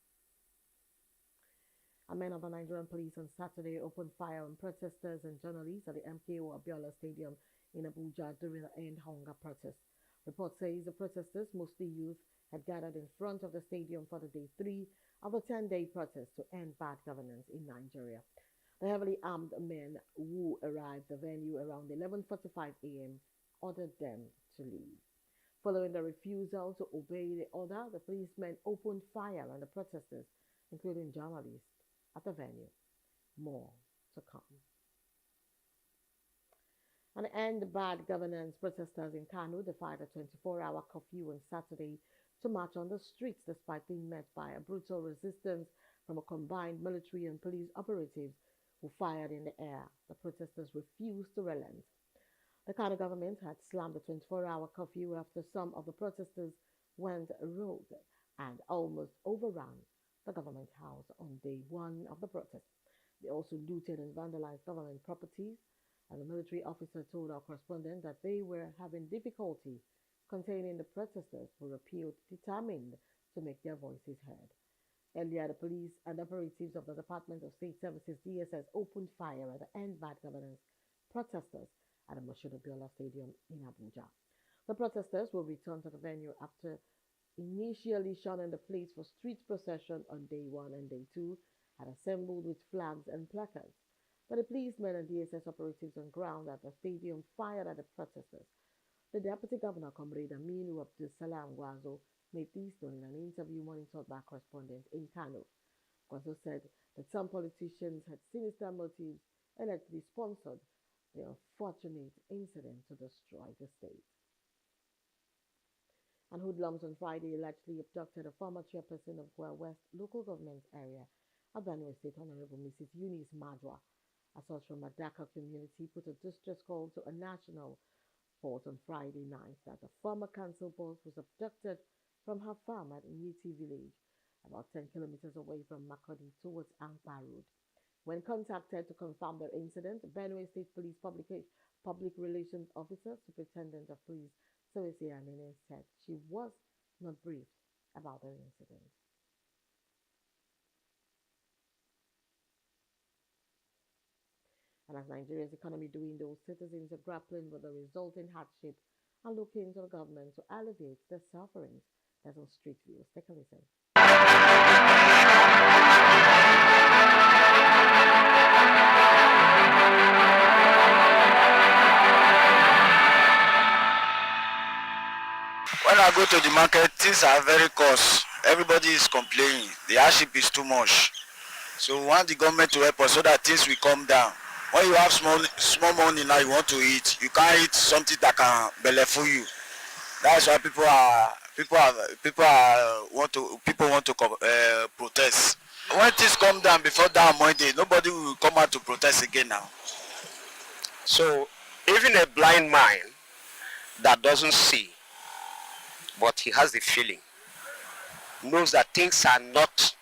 Speaker 3: A man of the Nigerian police on Saturday opened fire on protesters and journalists at the MKO Abiola Stadium in Abuja during the End Hunger protest. Report says the protesters, mostly youth, had gathered in front of the stadium for the day 3 of the 10-day protest to end bad governance in Nigeria. The heavily armed men who arrived at the venue around 11:45 a.m. ordered them to leave. Following the refusal to obey the order, the policemen opened fire on the protesters, including journalists, at the venue. More to come. And End Bad Governance protesters in Kano defied a 24-hour curfew on Saturday to march on the streets despite being met by a brutal resistance from a combined military and police operatives who fired in the air. The protesters refused to relent. The Kano government had slammed the 24-hour curfew after some of the protesters went rogue and almost overran the government house on day 1 of the protest. They also looted and vandalized government properties, and the military officer told our correspondent that they were having difficulty containing the protesters who appeared determined to make their voices heard. Earlier, the police and operatives of the Department of State Services DSS opened fire at the End Bad Governance protesters at the Moshood Abiola Stadium in Abuja. The protesters will return to the venue after initially shunning the place for street procession on day 1 and day 2 had assembled with flags and placards. But the policemen and DSS operatives on ground at the stadium fired at the protesters. The Deputy Governor, Comrade Aminu Abdul Salam Gwazo, made this known in an interview monitored by correspondents in Kano. Gwazo said that some politicians had sinister motives and allegedly sponsored the unfortunate incident to destroy the state. And hoodlums on Friday allegedly abducted a former chairperson of Goa West local government area, Benue State Honorable Mrs. Eunice Madwa. A source from Madaka community put a distress call to a national port on Friday night that a former council boss was abducted from her farm at Nyiti village, about 10 kilometers away from Makodi towards Angpa Road. When contacted to confirm the incident, Benue State Police Public Relations Officer, Superintendent of Police, Sowesia Anene, said she was not briefed about the incident. And as Nigeria's economy dwindles, citizens are grappling with the resulting hardship and looking to the government to alleviate their sufferings. That's on Street Views. Take a listen.
Speaker 10: When I go to the market, things are very cost. Everybody is complaining. The hardship is too much. So we want the government to help us so that things will come down. When you have small money now you want to eat, you can't eat something that can belleful you. That's why people want to protest. When things come down before that Monday, nobody will come out to protest again now.
Speaker 11: So even a blind man that doesn't see, but he has the feeling, knows that things are not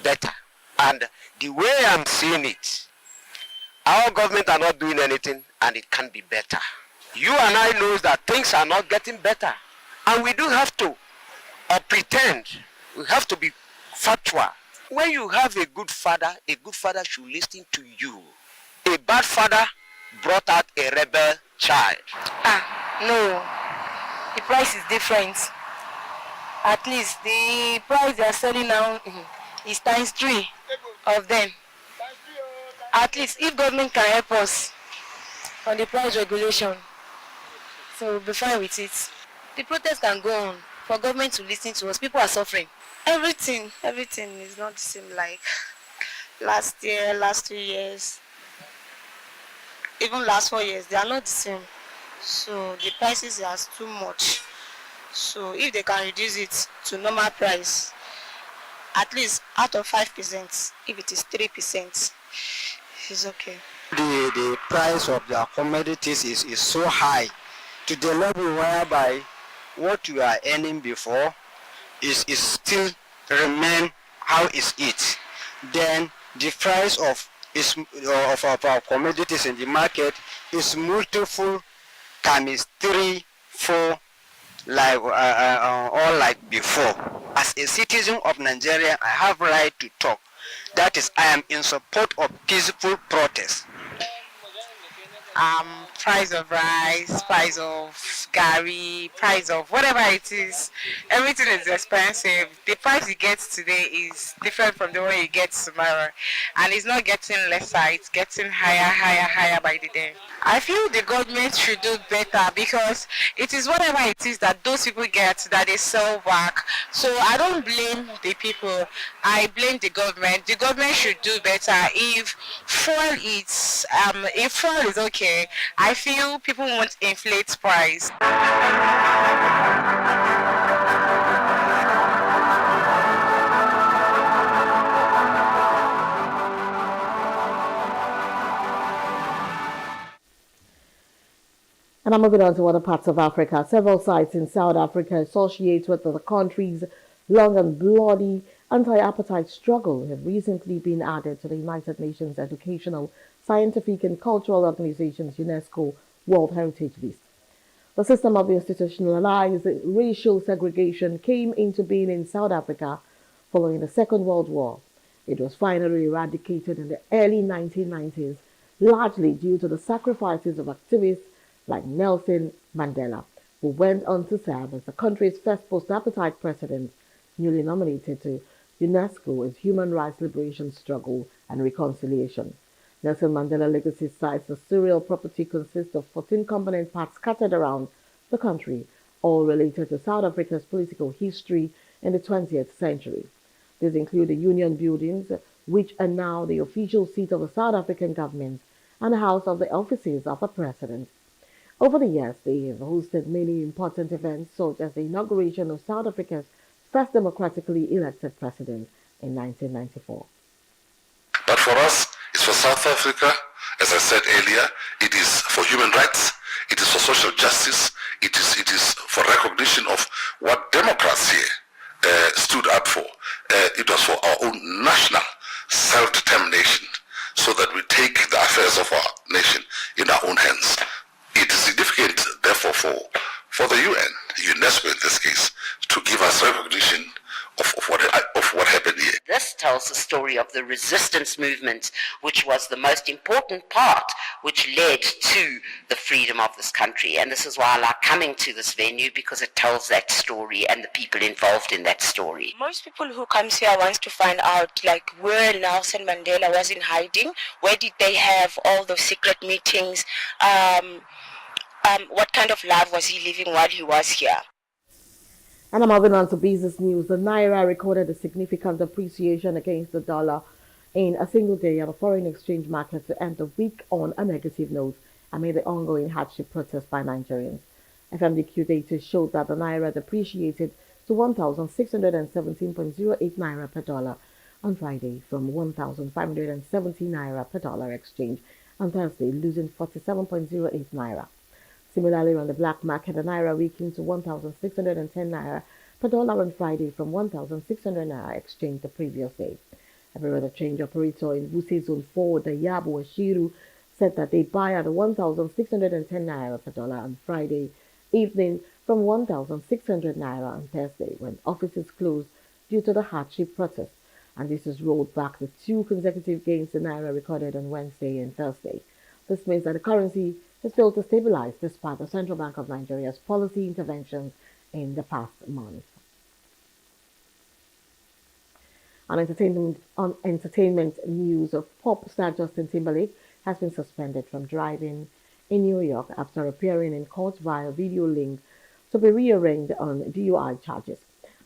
Speaker 11: better. And the way I'm seeing it, our government are not doing anything and it can be better. You and I know that things are not getting better. And we do have to pretend. We have to be factual. When you have a good father should listen to you. A bad father brought out a rebel child.
Speaker 14: No. The price is different. At least the price they are selling now is ×3 of them. At least if government can help us on the price regulation, so we'll be fine with it. The protest can go on for government to listen to us. People are suffering. Everything is not the same like last year, last 2 years, even last 4 years. They are not the same. So the prices are too much. So if they can reduce it to normal price, at least out of 5%, if it is 3%, it's okay.
Speaker 11: The price of their commodities is so high to the level whereby what you are earning before is still remain how is it. Then the price of our commodities in the market is multiple times 3, 4, like all like before. As a citizen of Nigeria, I have right to talk. That is, I am in support of peaceful protest.
Speaker 22: Price of rice, price of gari, price of whatever it is, everything is expensive. The price you get today is different from the one you get tomorrow, and it's not getting lesser, it's getting higher by the day. I feel the government should do better because it is whatever it is that those people get that they sell back. So I don't blame the people, I blame the government. The government should do better. If fuel is okay, I feel people won't inflate price.
Speaker 3: And I'm moving on to other parts of Africa. Several sites in South Africa associated with the country's long and bloody anti-apartheid struggle have recently been added to the United Nations Educational, Scientific and Cultural Organization's UNESCO World Heritage List. The system of institutionalized racial segregation came into being in South Africa following the Second World War. It was finally eradicated in the early 1990s, largely due to the sacrifices of activists like Nelson Mandela, who went on to serve as the country's first post-apartheid president, newly nominated to UNESCO as Human Rights Liberation Struggle and Reconciliation. Nelson Mandela Legacy cites the surreal property consists of 14 component parts scattered around the country, all related to South Africa's political history in the 20th century. These include the union buildings, which are now the official seat of the South African government, and the house of the offices of the president. Over the years, they have hosted many important events, such as the inauguration of South Africa's first democratically elected president in 1994.
Speaker 1: But for us, it's for South Africa, as I said earlier, it is for human rights, it is for social justice, it is for recognition of what democracy stood up for. It was for our own national self-determination, so that we take the affairs of our nation in our own hands. It is significant, therefore, for the UN, UNESCO in this case, to give us recognition of what happened here.
Speaker 12: This tells the story of the resistance movement, which was the most important part which led to the freedom of this country. And this is why I like coming to this venue, because it tells that story and the people involved in that story.
Speaker 14: Most people who come here wants to find out like where Nelson Mandela was in hiding, where did they have all those secret meetings, what kind of life was he living while he was here.
Speaker 3: And I'm moving on to business news. The Naira recorded a significant appreciation against the dollar in a single day at the foreign exchange market to end the week on a negative note amid the ongoing hardship protests by Nigerians. FMDQ data showed that the Naira depreciated to 1,617.08 Naira per dollar on Friday from 1,570 Naira per dollar exchange on Thursday, losing 47.08 Naira. Similarly, on the black market, the Naira weakened to 1,610 Naira per dollar on Friday from 1,600 Naira exchanged the previous day. Every change operator in Wuse Zone 4, the Yabo Ashiru, said that they buy at 1,610 Naira per dollar on Friday evening from 1,600 Naira on Thursday, when offices closed due to the hardship protest. And this has rolled back the two consecutive gains the Naira recorded on Wednesday and Thursday. This means that the currency has failed to stabilize despite the Central Bank of Nigeria's policy interventions in the past month. On entertainment news, pop star Justin Timberlake has been suspended from driving in New York after appearing in court via video link to be rearranged on DUI charges.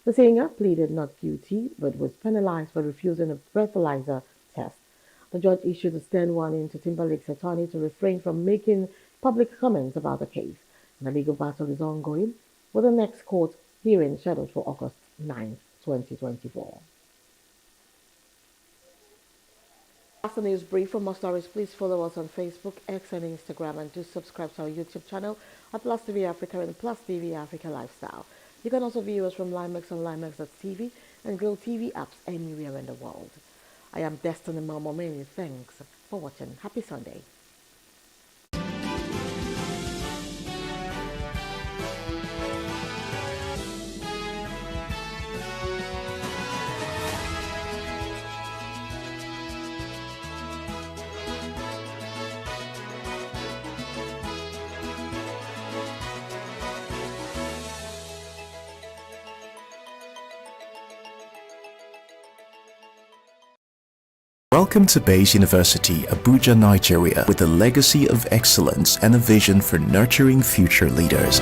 Speaker 3: The singer pleaded not guilty but was penalized for refusing a breathalyzer test. The judge issued a stern warning to Timberlake's attorney to refrain from making public comments about the case. The legal battle is ongoing, with the next court hearing scheduled for August 9, 2024. That's the news brief. For more stories, please follow us on Facebook, X, and Instagram, and do subscribe to our YouTube channel at Plus TV Africa and Plus TV Africa Lifestyle. You can also view us from Limex on Limex.tv and Glow TV apps anywhere in the world. I am Destiny Mama. Many thanks for watching. Happy Sunday.
Speaker 13: Welcome to Bayes University, Abuja, Nigeria, with a legacy of excellence and a vision for nurturing future leaders.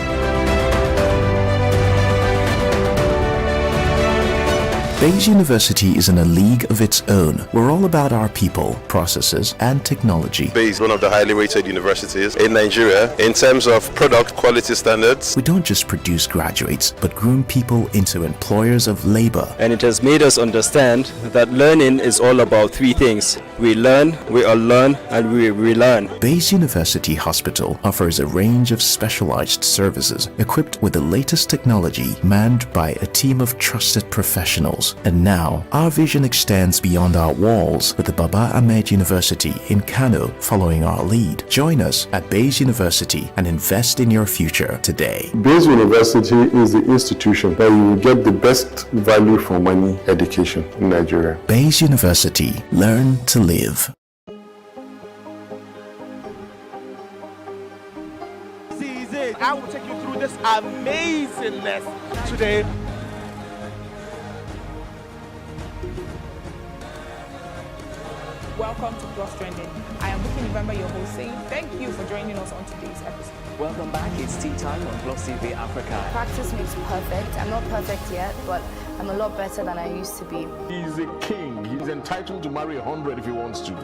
Speaker 13: Bayes University is in a league of its own. We're all about our people, processes, and technology.
Speaker 15: Bayes is one of the highly rated universities in Nigeria in terms of product quality standards.
Speaker 13: We don't just produce graduates, but groom people into employers of labor.
Speaker 25: And it has made us understand that learning is all about three things:
Speaker 16: We learn, we unlearn, and we relearn.
Speaker 13: Bayes University Hospital offers a range of specialized services equipped with the latest technology, manned by a team of trusted professionals. And now, our vision extends beyond our walls with the Baba Ahmed University in Kano following our lead. Join us at Bayes University and invest in your future today.
Speaker 17: Bayes University is the institution that you will get the best value for money education in Nigeria.
Speaker 13: Bayes University. Learn to live.
Speaker 18: I will take you through this amazingness today.
Speaker 19: Welcome to Plus Trending. I am Buki November, your host, saying thank you for joining us on today's episode.
Speaker 25: Welcome back. It's tea time on Plus TV Africa.
Speaker 26: Practice makes perfect. I'm not perfect yet, but I'm a lot better than I used to be.
Speaker 27: He's a king. He's entitled to marry 100 if he wants to.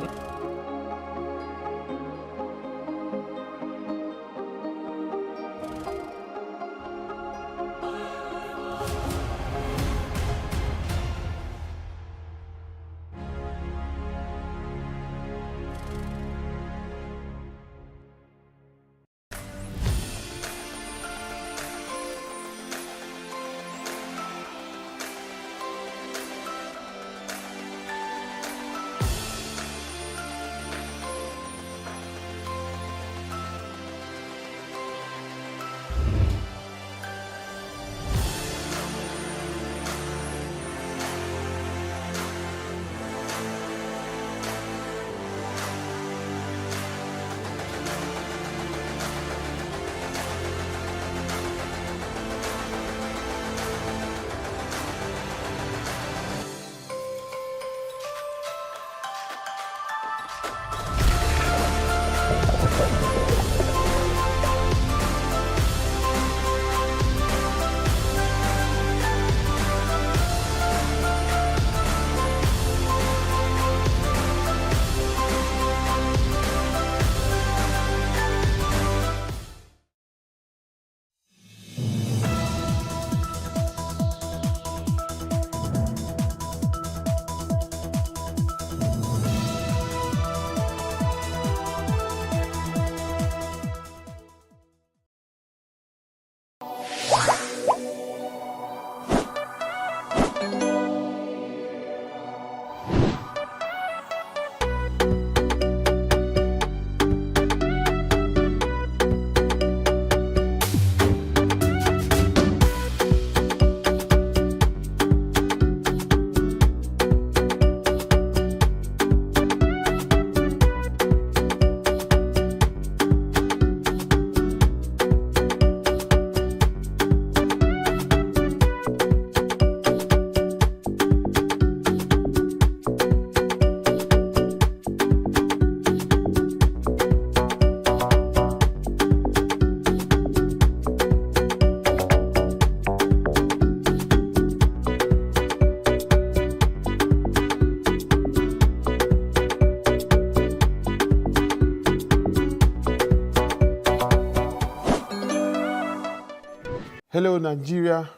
Speaker 24: Hello Nigeria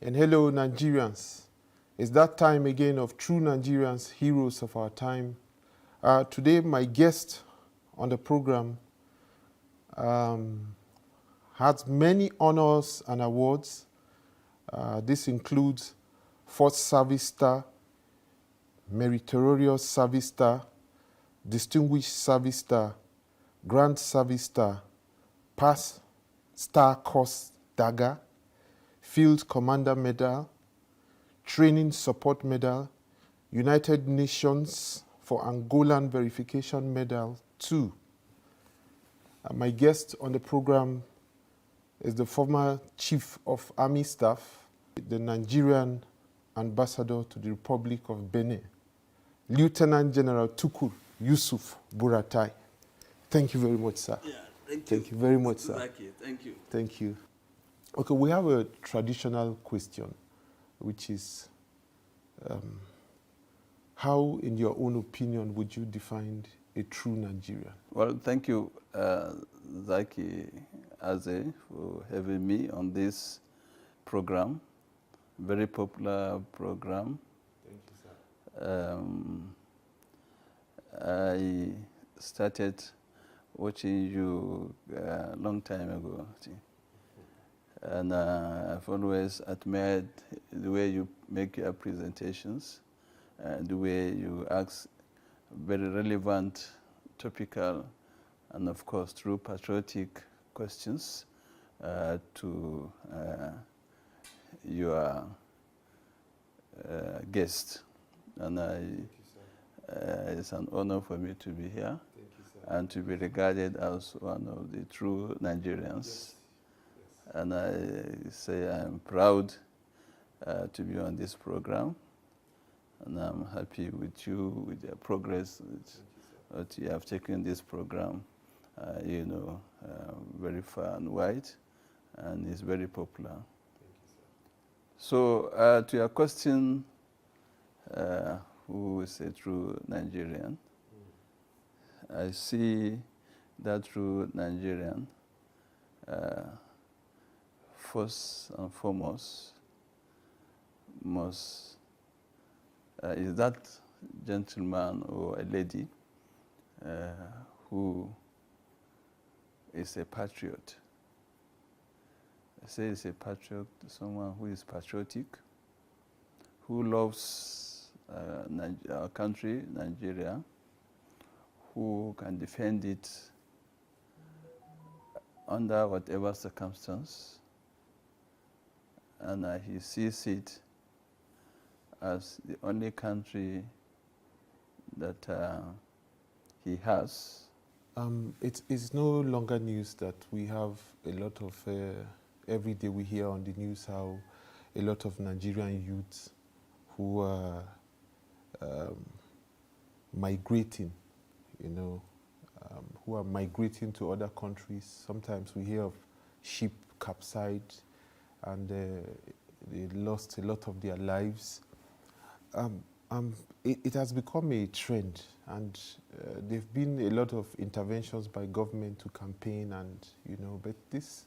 Speaker 24: and hello Nigerians. It's that time again of true Nigerians, heroes of our time. Today my guest on the program has many honors and awards. This includes First Service Star, Meritorious Service Star, Distinguished Service Star, Grand Service Star, Pass Star Cross Dagger, Field Commander Medal, Training Support Medal, United Nations for Angolan Verification Medal 2. My guest on the program is the former Chief of Army Staff, the Nigerian Ambassador to the Republic of Benin, Lieutenant General Tukur Yusuf Buratai. Thank you very much, sir.
Speaker 28: Yeah, thank you.
Speaker 24: Thank you very much, sir.
Speaker 28: Thank you.
Speaker 24: Thank you. Okay, we have a traditional question, which is, how, in your own opinion, would you define a true Nigerian?
Speaker 28: Well, thank you, Zaki Aze, for having me on this program. Very popular program.
Speaker 24: Thank you, sir.
Speaker 28: I started watching you a long time ago, I think. And I've always admired the way you make your presentations, the way you ask very relevant, topical, and of course true patriotic questions to your guest. And it's an honor for me to be here and to be regarded as one of the true Nigerians. And I say I'm proud to be on this program, and I'm happy with you, with your progress, that you have taken this program, very far and wide, and it's very popular. So to your question, who is a true Nigerian? I see that true Nigerian first and foremost is that gentleman or a lady who is a patriot. I say it's a patriot, someone who is patriotic, who loves our country, Nigeria, who can defend it under whatever circumstance, and he sees it as the only country that he has.
Speaker 24: It's no longer news that we have a lot of, every day we hear on the news how a lot of Nigerian youths who are migrating, who are migrating to other countries. Sometimes we hear of ship capsized and they lost a lot of their lives. It has become a trend, and there have been a lot of interventions by government to campaign, and but this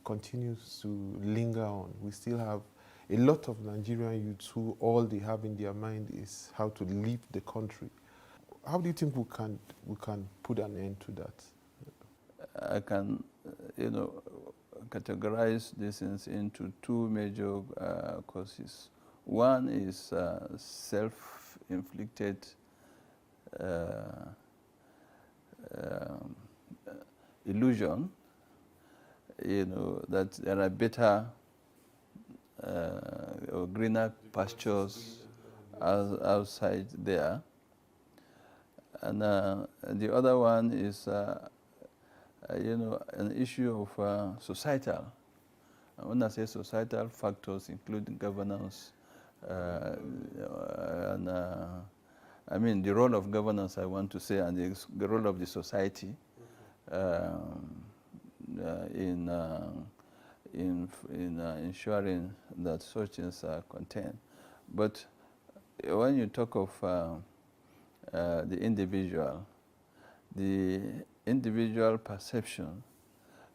Speaker 24: continues to linger on. We still have a lot of Nigerian youths who all they have in their mind is how to leave the country. How do you think we can put an end to that?
Speaker 28: I can, categorize these things into two major causes. One is self-inflicted illusion, that there are better or greener pastures outside there. And the other one is, an issue of societal. And when I say societal factors, including governance, and I mean the role of governance, I want to say, and the role of the society in ensuring that such things are contained. But when you talk of the individual perception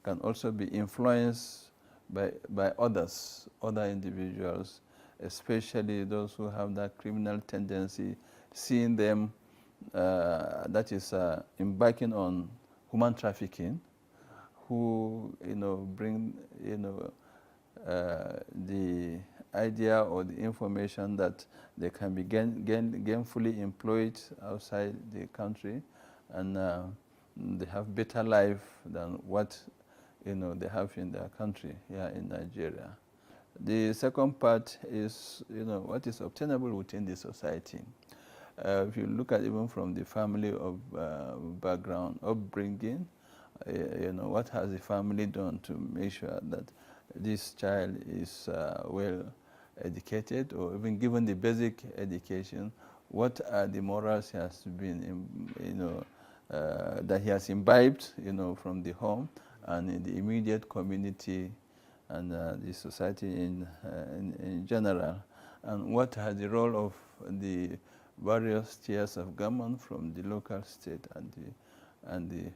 Speaker 28: can also be influenced by others, other individuals, especially those who have that criminal tendency, seeing them, that is embarking on human trafficking, who bring the idea or the information that they can be gainfully employed outside the country, and they have better life than what they have in their country here in Nigeria. The second part is what is obtainable within the society. If you look at even from the family of background, upbringing, what has the family done to make sure that this child is well educated, or even given the basic education? What are the morals he has been, that he has imbibed, from the home and in the immediate community and the society in general? And what are the role of the various tiers of government, from the local, state, and the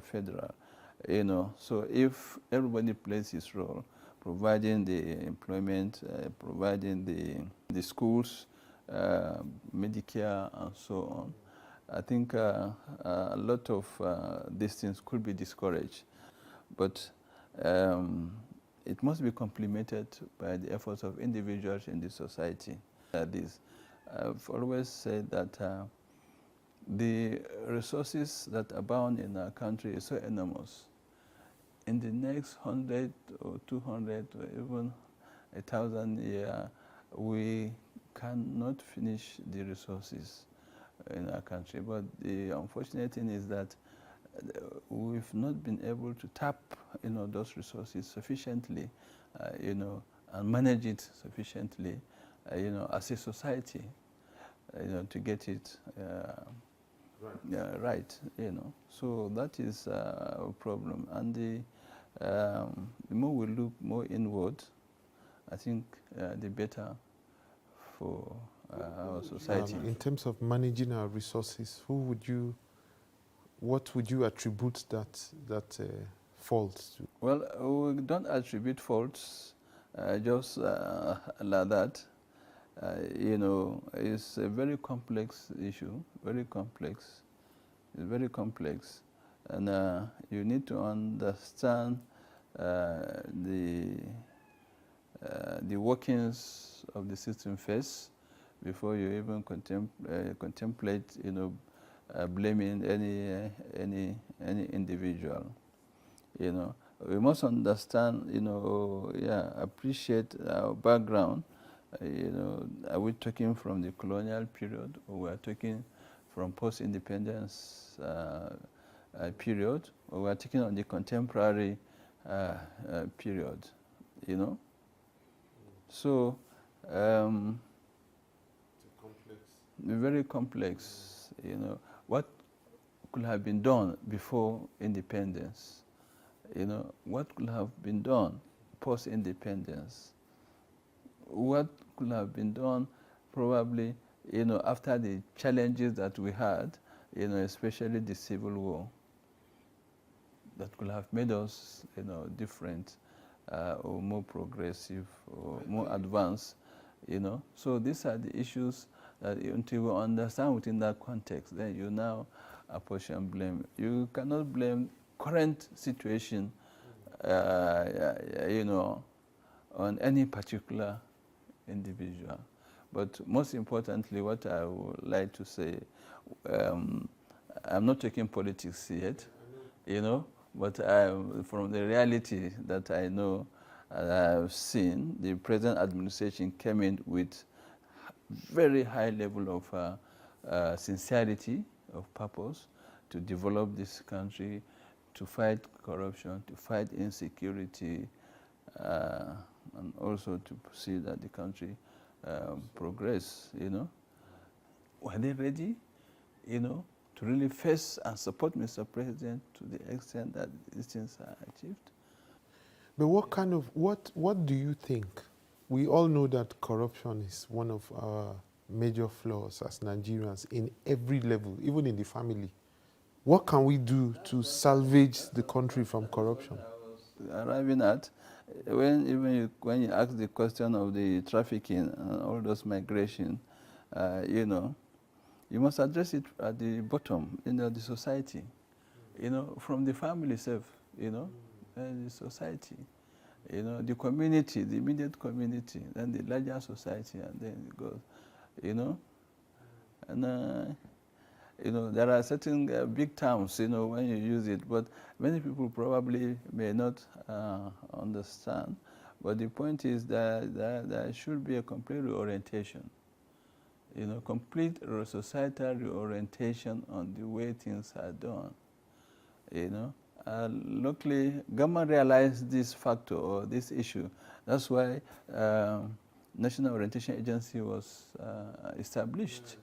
Speaker 28: federal? So if everybody plays his role, providing the employment, providing the schools, Medicare, and so on, I think a lot of these things could be discouraged. But it must be complemented by the efforts of individuals in the society. I've always said that the resources that abound in our country is so enormous. In the next 100 or 200 or even 1,000 years, we cannot finish the resources in our country. But the unfortunate thing is that we've not been able to tap, those resources sufficiently, and manage it sufficiently, as a society, to get it right. So that is a problem. And the more we look more inward, I think the better for our society.
Speaker 24: In terms of managing our resources, what would you attribute that fault to?
Speaker 28: Well, we don't attribute faults just like that. It's a very complex issue, very complex. It's very complex. And you need to understand the workings of the system first before you even contemplate, blaming any individual. We must understand, appreciate our background. Are we talking from the colonial period, or we are talking from post-independence period, or we are taking on the contemporary period? So very complex. What could have been done before independence? What could have been done post-independence? What could have been done probably, after the challenges that we had, especially the Civil War, that could have made us, different, or more progressive, or more advanced, So these are the issues that until we understand within that context, then you now apportion blame. You cannot blame current situation, on any particular individual. But most importantly, what I would like to say, I'm not taking politics yet, but from the reality that I know and I've seen, the present administration came in with very high level of sincerity, of purpose, to develop this country, to fight corruption, to fight insecurity, and also to see that the country progress, Were they ready, to really face and support Mr. President to the extent that these things are achieved?
Speaker 24: But what do you think? We all know that corruption is one of our major flaws as Nigerians in every level, even in the family. What can we do to salvage the country from corruption?
Speaker 28: Arriving at, when you ask the question of the trafficking and all those migration, you must address it at the bottom, the society, from the family itself, the society, the community, the immediate community, then the larger society, and then it goes, And, there are certain big terms, when you use it, but many people probably may not understand. But the point is that there should be a complete reorientation, complete societal reorientation on the way things are done, Luckily, government realized this factor or this issue. That's why National Orientation Agency was established,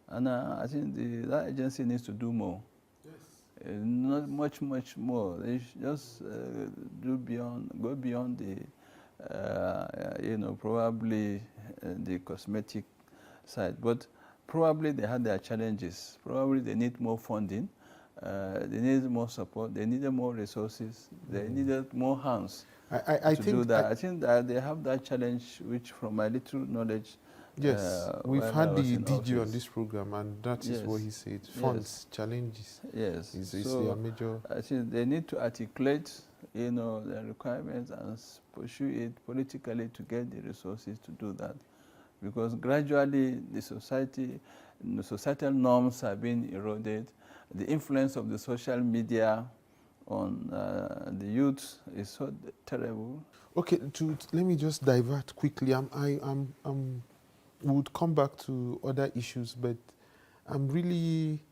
Speaker 28: And I think that agency needs to do more. Yes. Not much more. They should just go beyond the, probably the cosmetic side. But probably they had their challenges. Probably they need more funding. They need more support. They needed more resources. They needed more hands to do that. I think that they have that challenge, which from my little knowledge,
Speaker 24: Yes, we've
Speaker 28: while I
Speaker 24: had
Speaker 28: was
Speaker 24: the
Speaker 28: in
Speaker 24: DG on
Speaker 28: office.
Speaker 24: this program, and that is what he said. Funds, challenges.
Speaker 28: Yes.
Speaker 24: Is
Speaker 28: So
Speaker 24: their major.
Speaker 28: I think they need to articulate, their requirements and pursue it politically to get the resources to do that, because gradually the societal norms are being eroded. The influence of the social media on the youth is so terrible.
Speaker 24: Okay, let me just divert quickly. Would come back to other issues, but I'm really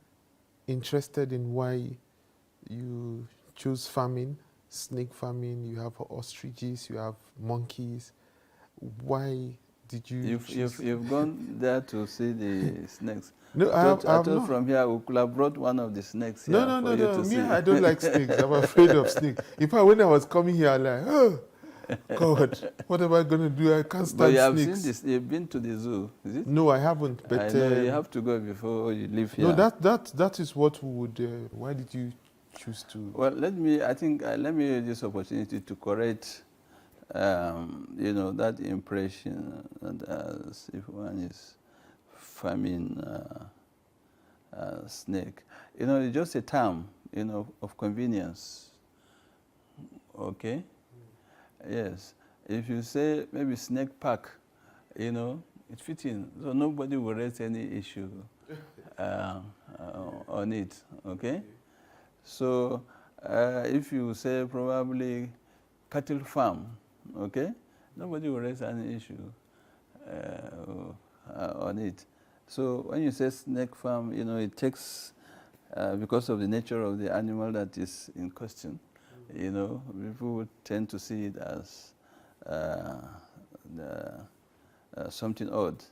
Speaker 24: interested in why you chose farming, snake farming. You have ostriches, you have monkeys. Why did you?
Speaker 28: You've gone there to see the snakes.
Speaker 24: No,
Speaker 28: I
Speaker 24: I
Speaker 28: thought
Speaker 24: have
Speaker 28: from here we could have brought one of the snakes here
Speaker 24: No.
Speaker 28: see.
Speaker 24: Me, I don't like snakes. I'm afraid of snakes. In fact, when I was coming here, I'm like, oh, God, what am I going to do? I can't stand
Speaker 28: But you have
Speaker 24: snakes.
Speaker 28: seen this. You've been to the zoo, is it?
Speaker 24: No, I haven't. But
Speaker 28: I know you have to go before you leave here.
Speaker 24: No, that is what would. Why did you choose to?
Speaker 28: Well, let me use this opportunity to correct, that impression that as if one is farming snake. It's just a term, of convenience. Okay. Yes. If you say maybe snake park, it's fitting, so nobody will raise any issue on it. Okay. So if you say probably cattle farm, okay, nobody will raise any issue on it. So when you say snake farm, it takes, because of the nature of the animal that is in question, people would tend to see it as something odd.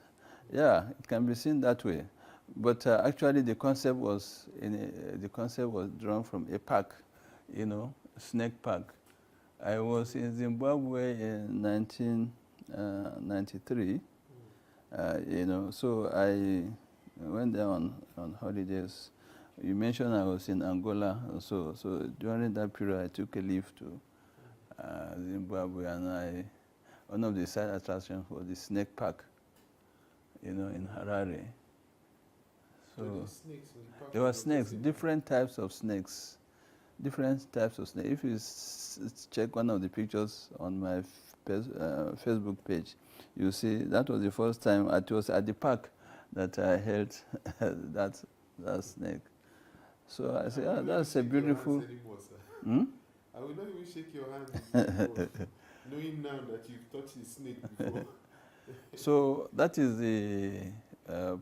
Speaker 28: Yeah, it can be seen that way. But actually the concept was drawn from a park, snake park. I was in Zimbabwe in 1993, so I went there on holidays. You mentioned I was in Angola, so during that period I took a leave to Zimbabwe, and one of the side attractions was the snake park, in Harare. So there were snakes, different types of snakes. If you check one of the pictures on my Facebook page, you see that was the first time it was at the park that I held that snake. So I said, that's a beautiful.
Speaker 24: I will not even shake your hand anymore, knowing now that you've touched the snake before.
Speaker 28: So that is the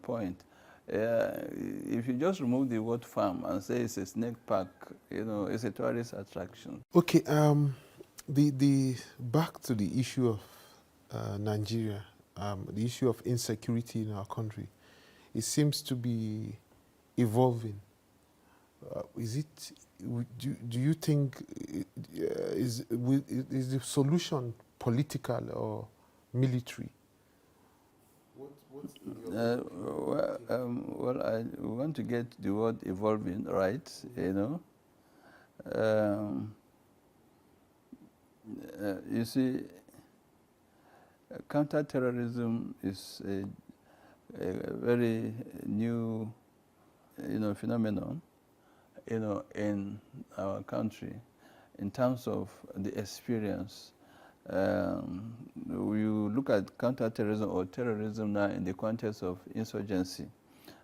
Speaker 28: point. If you just remove the word farm and say it's a snake park, it's a tourist attraction.
Speaker 24: Okay, the back to the issue of Nigeria, the issue of insecurity in our country. It seems to be evolving. Do you think is the solution political or military?
Speaker 28: Well, I want to get the word evolving right, you see, counterterrorism is a very new, phenomenon, in our country, in terms of the experience. You look at counterterrorism or terrorism now in the context of insurgency,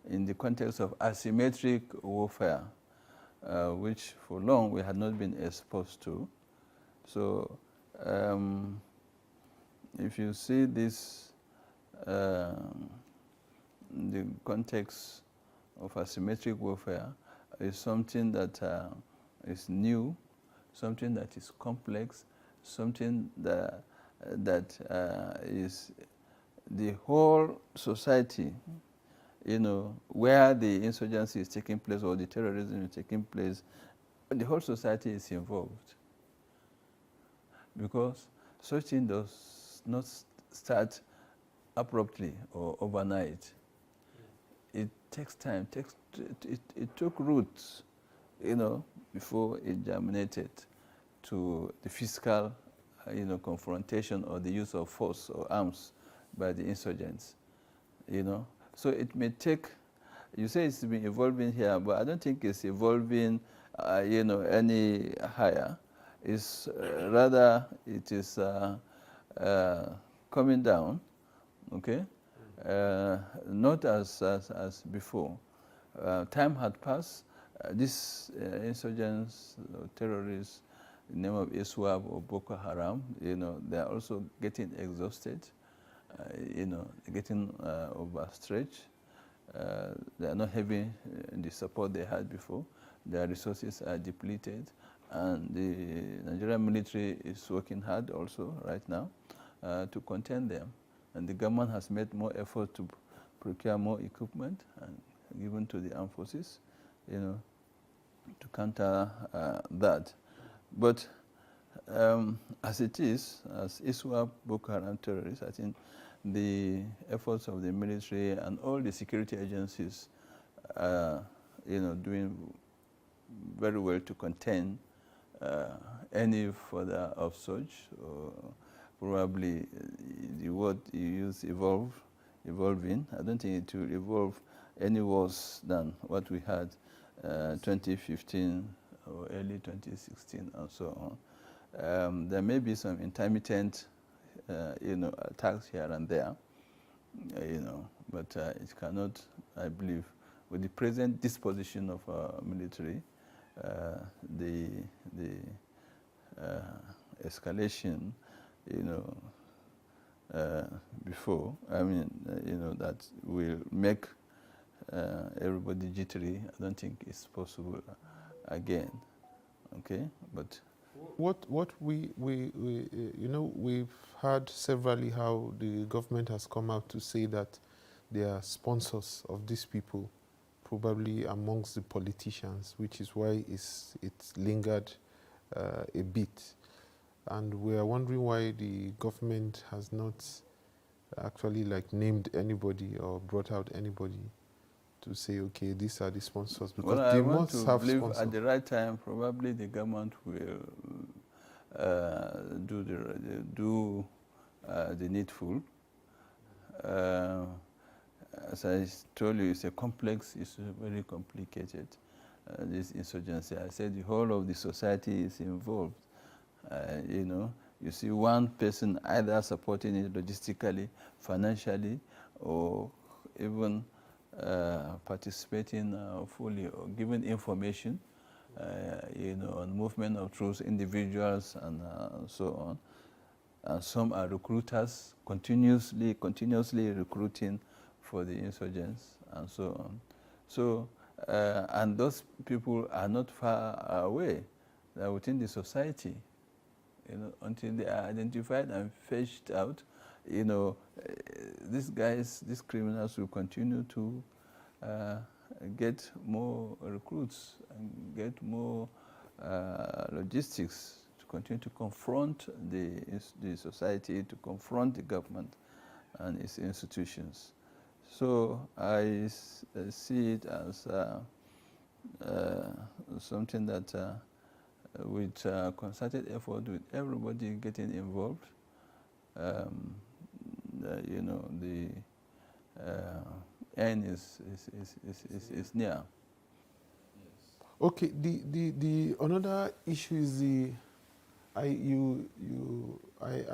Speaker 28: in the context of asymmetric warfare, which for long we had not been exposed to. So if you see this, the context of asymmetric warfare is something that is new, something that is complex, something that is the whole society, where the insurgency is taking place or the terrorism is taking place, the whole society is involved. Because such thing does not start abruptly or overnight. It takes time. It took roots, before it germinated to the physical, confrontation or the use of force or arms by the insurgents. you know. So it may take, you say it's been evolving here, but I don't think it's evolving, you know, any higher. It's rather, it is coming down, okay? Not as before. Time had passed. These insurgents, terrorists, in the name of ISWAP or Boko Haram, you know, they are also getting exhausted, you know, getting overstretched. They are not having the support they had before. Their resources are depleted, and the Nigerian military is working hard also right now to contain them. And the government has made more effort to procure more equipment and given to the armed forces, you know, to counter that. But as it is, as ISWAP, Boko Haram terrorists, I think the efforts of the military and all the security agencies are, you know, doing very well to contain any further upsurge, or probably the word you use, evolving. I don't think it will evolve any worse than what we had 2015 or early 2016 and so on. There may be some intermittent, you know, attacks here and there, you know, but it cannot, I believe, with the present disposition of our military, the escalation, you know, before, I mean, you know, that will make everybody jittery. I don't think it's possible again. Okay, but
Speaker 24: what we you know, we've heard severally how the government has come out to say that they are sponsors of these people, probably amongst the politicians, which is why it's lingered a bit. And we are wondering why the government has not actually like named anybody or brought out anybody to say, okay, these are the sponsors, because
Speaker 28: well,
Speaker 24: they
Speaker 28: I want
Speaker 24: must
Speaker 28: to
Speaker 24: have
Speaker 28: believe
Speaker 24: sponsors.
Speaker 28: at the right time, probably the government will do the needful. As I told you, it's a complex, it's very complicated, this insurgency. I said the whole of the society is involved. You know, you see one person either supporting it logistically, financially, or even participating fully or giving information, you know, on movement of troops, individuals, and so on. And some are recruiters, continuously recruiting for the insurgents, and so on. So, and those people are not far away. They are within the society, you know, until they are identified and fetched out. You know, these guys, these criminals will continue to get more recruits and get more logistics to continue to confront the society, to confront the government and its institutions. So I see it as something that with concerted effort, with everybody getting involved, you know, the end is near.
Speaker 24: Okay, the another issue is I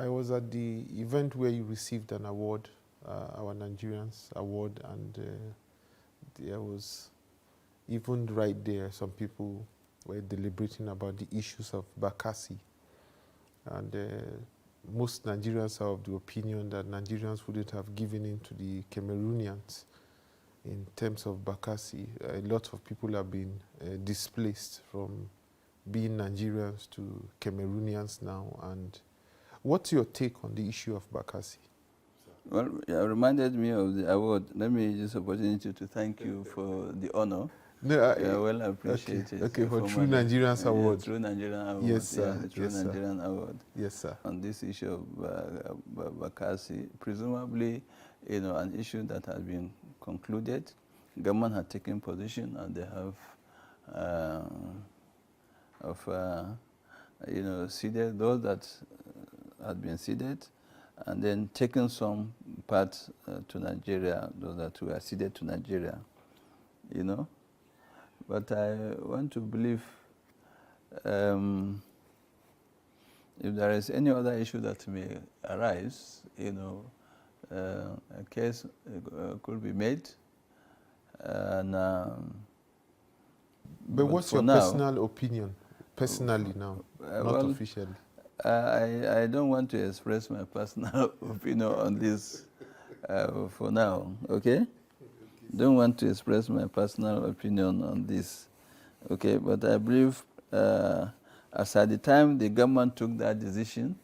Speaker 24: was at the event where you received an award, our Nigerians award, and there was, even right there, some people were deliberating about the issues of Bakassi, and most Nigerians are of the opinion that Nigerians wouldn't have given in to the Cameroonians in terms of Bakassi. A lot of people have been displaced from being Nigerians to Cameroonians now. And what's your take on the issue of Bakassi?
Speaker 28: Well, it reminded me of the award. Let me use the opportunity to thank you for the honor.
Speaker 24: No,
Speaker 28: well, I appreciate it.
Speaker 24: Okay, for True Nigerians Award.
Speaker 28: True Nigerian Award.
Speaker 24: Yes, sir.
Speaker 28: Yeah, True Nigerian Award.
Speaker 24: Yes, sir.
Speaker 28: On this issue of Bakassi, presumably, you know, an issue that has been concluded. Government had taken position, and they have, you know, seeded those that had been seeded, and then taking some parts to Nigeria, those that were ceded to Nigeria, you know. But I want to believe if there is any other issue that may arise, you know, a case could be made. And,
Speaker 24: but what's your personal opinion, personally now, not
Speaker 28: well,
Speaker 24: officially?
Speaker 28: I don't want to express my personal opinion on this for now, okay? Don't want to express my personal opinion on this, okay? But I believe as at the time the government took that decision,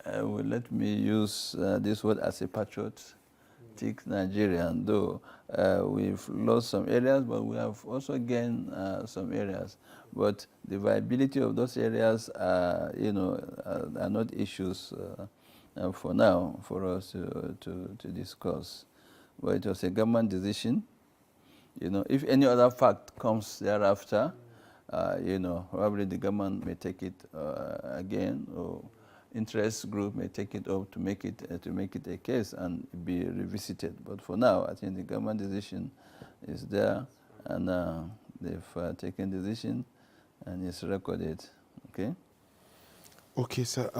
Speaker 28: will let me use this word as a patriotic Nigerian, though we've lost some areas, but we have also gained some areas. But the viability of those areas, you know, are not issues for now for us to discuss. But it was a government decision. You know, if any other fact comes thereafter, you know, probably the government may take it again, or interest group may take it up to make it a case and be revisited. But for now, I think the government decision is there, and they've taken decision, and it's recorded. Okay.
Speaker 24: Okay, sir.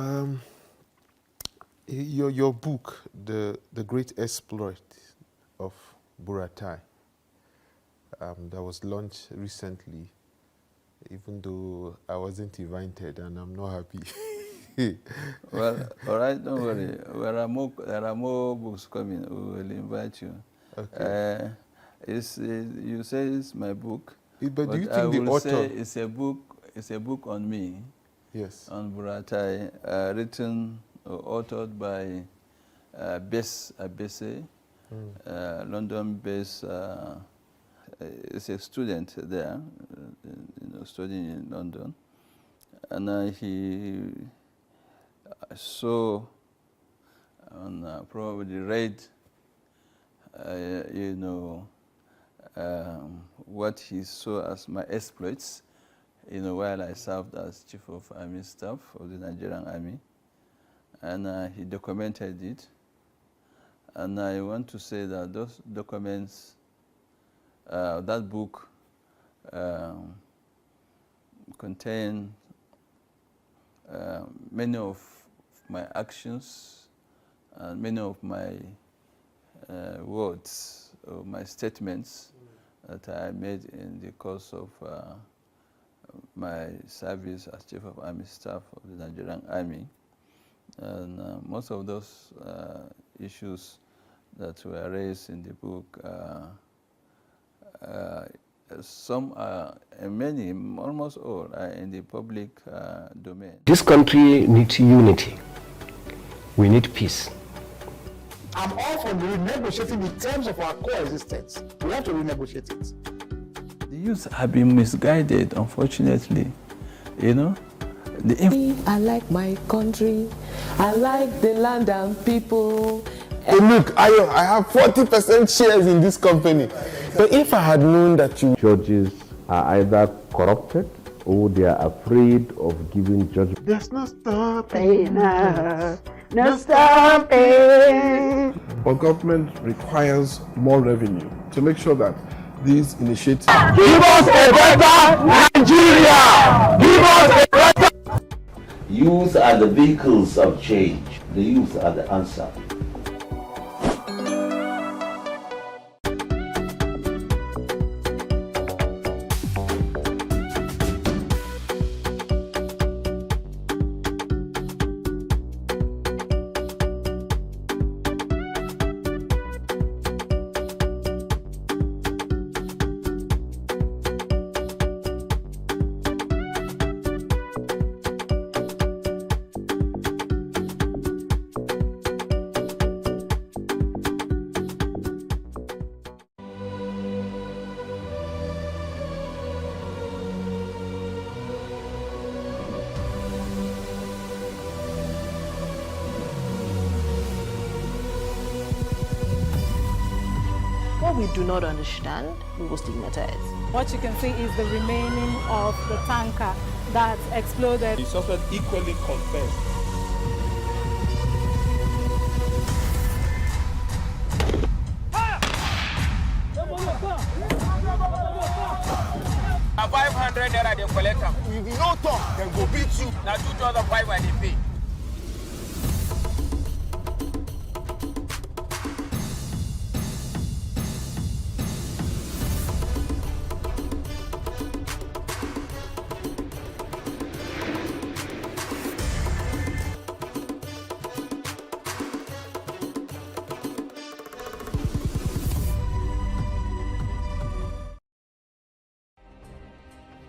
Speaker 24: Your book, the Great Exploit of Buratai, that was launched recently, even though I wasn't invited, and I'm not happy.
Speaker 28: Well, all right, don't worry. There are more books coming. We will invite you. Okay. You say it's my book,
Speaker 24: but do you think the author?
Speaker 28: Say it's a book on me.
Speaker 24: Yes.
Speaker 28: On Buratai, written or authored by Bess Abese, London-based. Is a student there, you know, studying in London, and he saw and probably read, you know, what he saw as my exploits, you know, while I served as Chief of Army Staff of the Nigerian Army, and he documented it. And I want to say that those documents, that book contains many of my actions and many of my words or my statements that I made in the course of my service as Chief of Army Staff of the Nigerian Army. And most of those issues that were raised in the book, some are, many, almost all, are in the public domain.
Speaker 2: This country needs unity. We need peace.
Speaker 27: I'm all for renegotiating the terms of our coexistence. We have to renegotiate it.
Speaker 28: The youth have been misguided, unfortunately. You know?
Speaker 3: I like my country. I like the land and people.
Speaker 24: Hey, look, I have 40% shares in this company. But if I had known that you...
Speaker 17: Judges are either corrupted or they are afraid of giving judgment.
Speaker 27: There's no stopping us. No stopping. But government requires more revenue to make sure that these initiatives...
Speaker 4: Give us a better Nigeria! Give us a better...
Speaker 5: Youth are the vehicles of change. The youth are the answer.
Speaker 6: What we do not understand, we will stigmatize.
Speaker 19: What you can see is the remaining of the tanker that exploded.
Speaker 18: The suspect equally confessed. 200 naira they collect them.
Speaker 4: If you no talk, then go beat you.
Speaker 18: Now 2,500 they pay.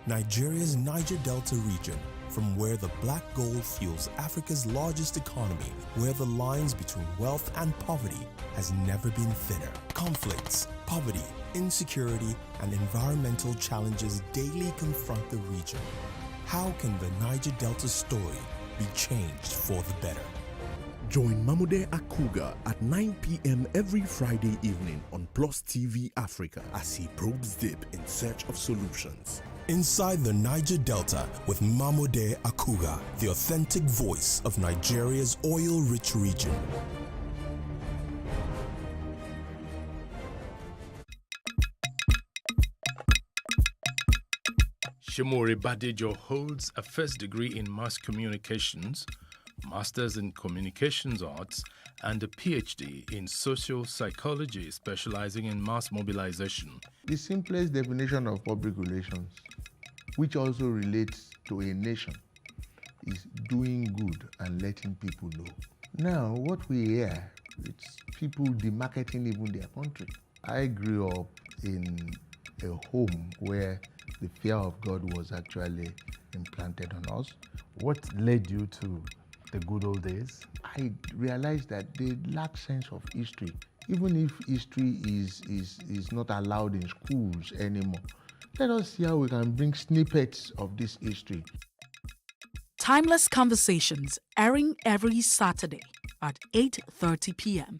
Speaker 13: Nigeria's Niger Delta region, from where the black gold fuels Africa's largest economy, where the lines between wealth and poverty has never been thinner. Conflicts, poverty, insecurity, and environmental challenges daily confront the region. How can the Niger Delta story be changed for the better?
Speaker 7: Join Mamude Akuga at 9 p.m. every Friday evening on Plus TV Africa as he probes deep in search of solutions.
Speaker 13: Inside the Niger Delta with Mamude Akuga, the authentic voice of Nigeria's oil-rich region.
Speaker 8: Shimori Badejo holds a first degree in mass communications, master's in communications arts, and a PhD in social psychology, specializing in mass mobilization.
Speaker 27: The simplest definition of public relations, which also relates to a nation, is doing good and letting people know. Now, what we hear, it's people demarketing even their country. I grew up in a home where the fear of God was actually implanted on us.
Speaker 9: What led you to the good old days?
Speaker 27: I realized that they lack sense of history. Even if history is not allowed in schools anymore, let us see how we can bring snippets of this history.
Speaker 10: Timeless Conversations, airing every Saturday at 8:30 p.m.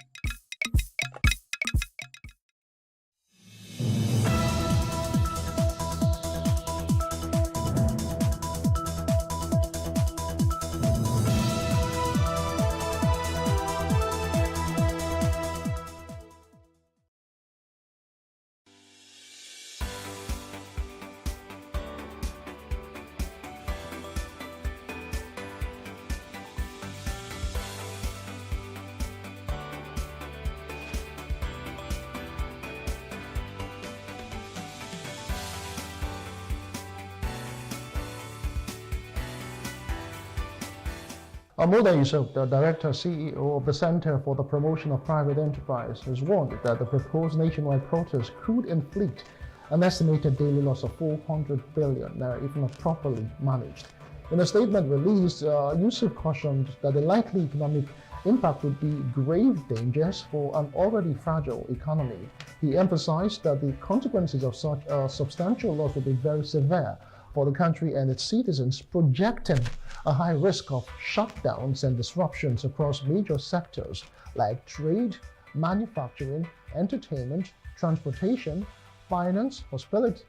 Speaker 11: Amuda Yusuf, the Director CEO of the Center for the Promotion of Private Enterprise, has warned that the proposed nationwide protest could inflict an estimated daily loss of 400 billion if not properly managed. In a statement released, Yusuf cautioned that the likely economic impact would be grave dangers for an already fragile economy. He emphasized that the consequences of such a substantial loss would be very severe for the country and its citizens, projecting a high risk of shutdowns and disruptions across major sectors like trade, manufacturing, entertainment, transportation, finance,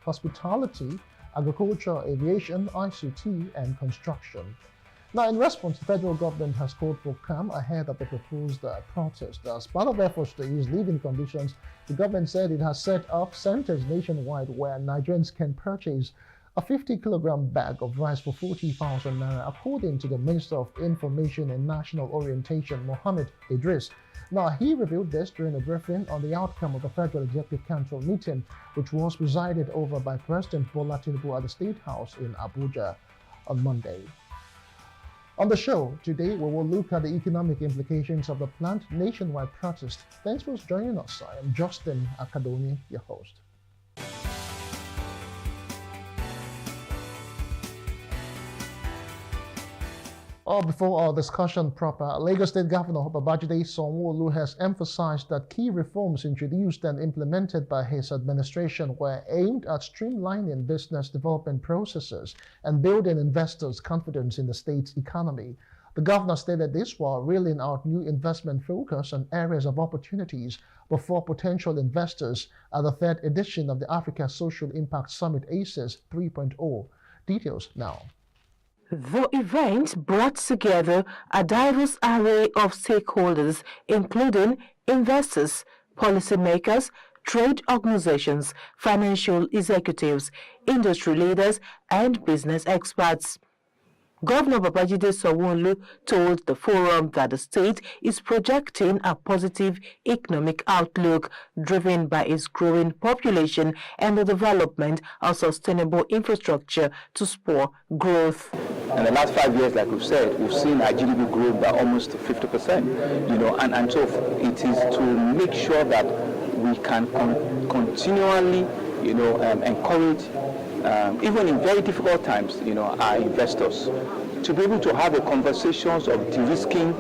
Speaker 11: hospitality, agriculture, aviation, ICT, and construction. Now, in response, the federal government has called for calm ahead of the proposed protest. As part of efforts to ease living conditions, the government said it has set up centers nationwide where Nigerians can purchase a 50-kilogram bag of rice for 40,000 naira, according to the Minister of Information and National Orientation, Mohammed Idris. Now, he revealed this during a briefing on the outcome of the Federal Executive Council meeting, which was presided over by President Bola Tinubu at the State House in Abuja on Monday. On the show today, we will look at the economic implications of the planned nationwide protest. Thanks for joining us. I am Justin Akadomi, your host. Before our discussion proper, Lagos State Governor Babajide Sanwo-Olu has emphasized that key reforms introduced and implemented by his administration were aimed at streamlining business development processes and building investors' confidence in the state's economy. The governor stated this while reeling out new investment focus on areas of opportunities before potential investors at the third edition of the Africa Social Impact Summit ACES 3.0. Details now.
Speaker 20: The event brought together a diverse array of stakeholders, including investors, policymakers, trade organizations, financial executives, industry leaders, and business experts. Governor Babajide Sanwo-Olu told the forum that the state is projecting a positive economic outlook driven by its growing population and the development of sustainable infrastructure to spur growth.
Speaker 1: In the last 5 years, like we've said, we've seen our GDP grow by almost 50%, and so it is to make sure that we can continually, encourage even in very difficult times, our investors to be able to have the conversations of de-risking,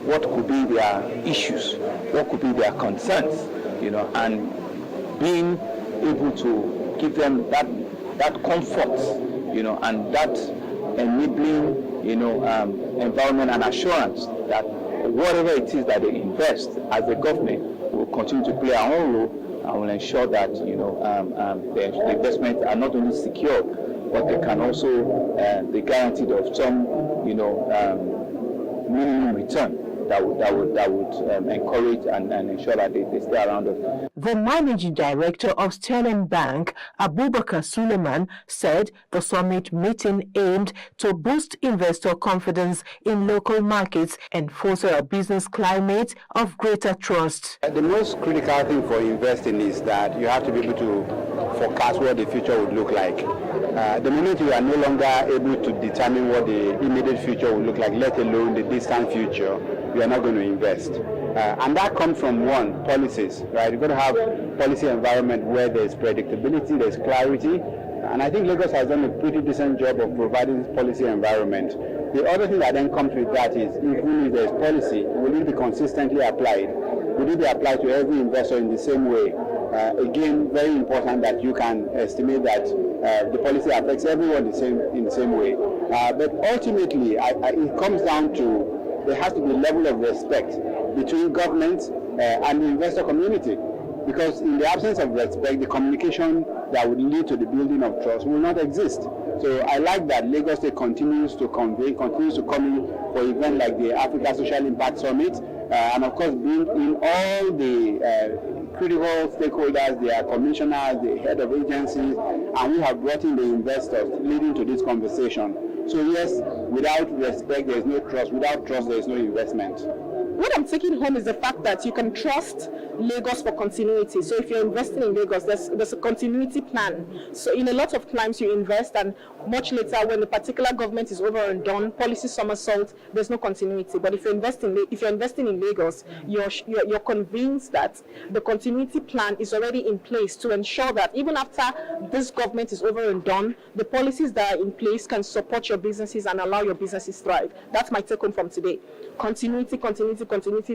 Speaker 1: what could be their issues, what could be their concerns, and being able to give them that comfort, and that enabling, environment and assurance that whatever it is that they invest as a government will continue to play our own role and will ensure that the investments are not only secure, but they can also be guaranteed of some minimum return that would encourage and ensure that they stay around us.
Speaker 20: The managing director of Sterling Bank, Abubakar Suleiman, said the summit meeting aimed to boost investor confidence in local markets and foster a business climate of greater trust.
Speaker 12: The most critical thing for investing is that you have to be able to forecast what the future would look like. The moment you are no longer able to determine what the immediate future will look like, let alone the distant future, you are not going to invest. And that comes from one, policies, right? You've got to have policy environment where there's predictability, there's clarity. And I think Lagos has done a pretty decent job of providing this policy environment. The other thing that then comes with that is, even if there's policy, will it be consistently applied? Will it be applied to every investor in the same way? Again, very important that you can estimate that the policy affects everyone in the same way. But ultimately, it comes down to there has to be a level of respect between government and the investor community. Because in the absence of respect, the communication that would lead to the building of trust will not exist. So I like that Lagos State continues to convey, continues to come in for events like the Africa Social Impact Summit, and of course being in all the critical stakeholders, their commissioners, the head of agencies, and we have brought in the investors leading to this conversation. So yes, without respect there is no trust, without trust there is no investment.
Speaker 19: What I'm taking home is the fact that you can trust Lagos for continuity. So if you're investing in Lagos, there's a continuity plan. So in a lot of times you invest, and much later when the particular government is over and done, policy somersault, there's no continuity. But if you're investing in Lagos, you're convinced that the continuity plan is already in place to ensure that even after this government is over and done, the policies that are in place can support your businesses and allow your businesses thrive. That's my take home from today. Continuity,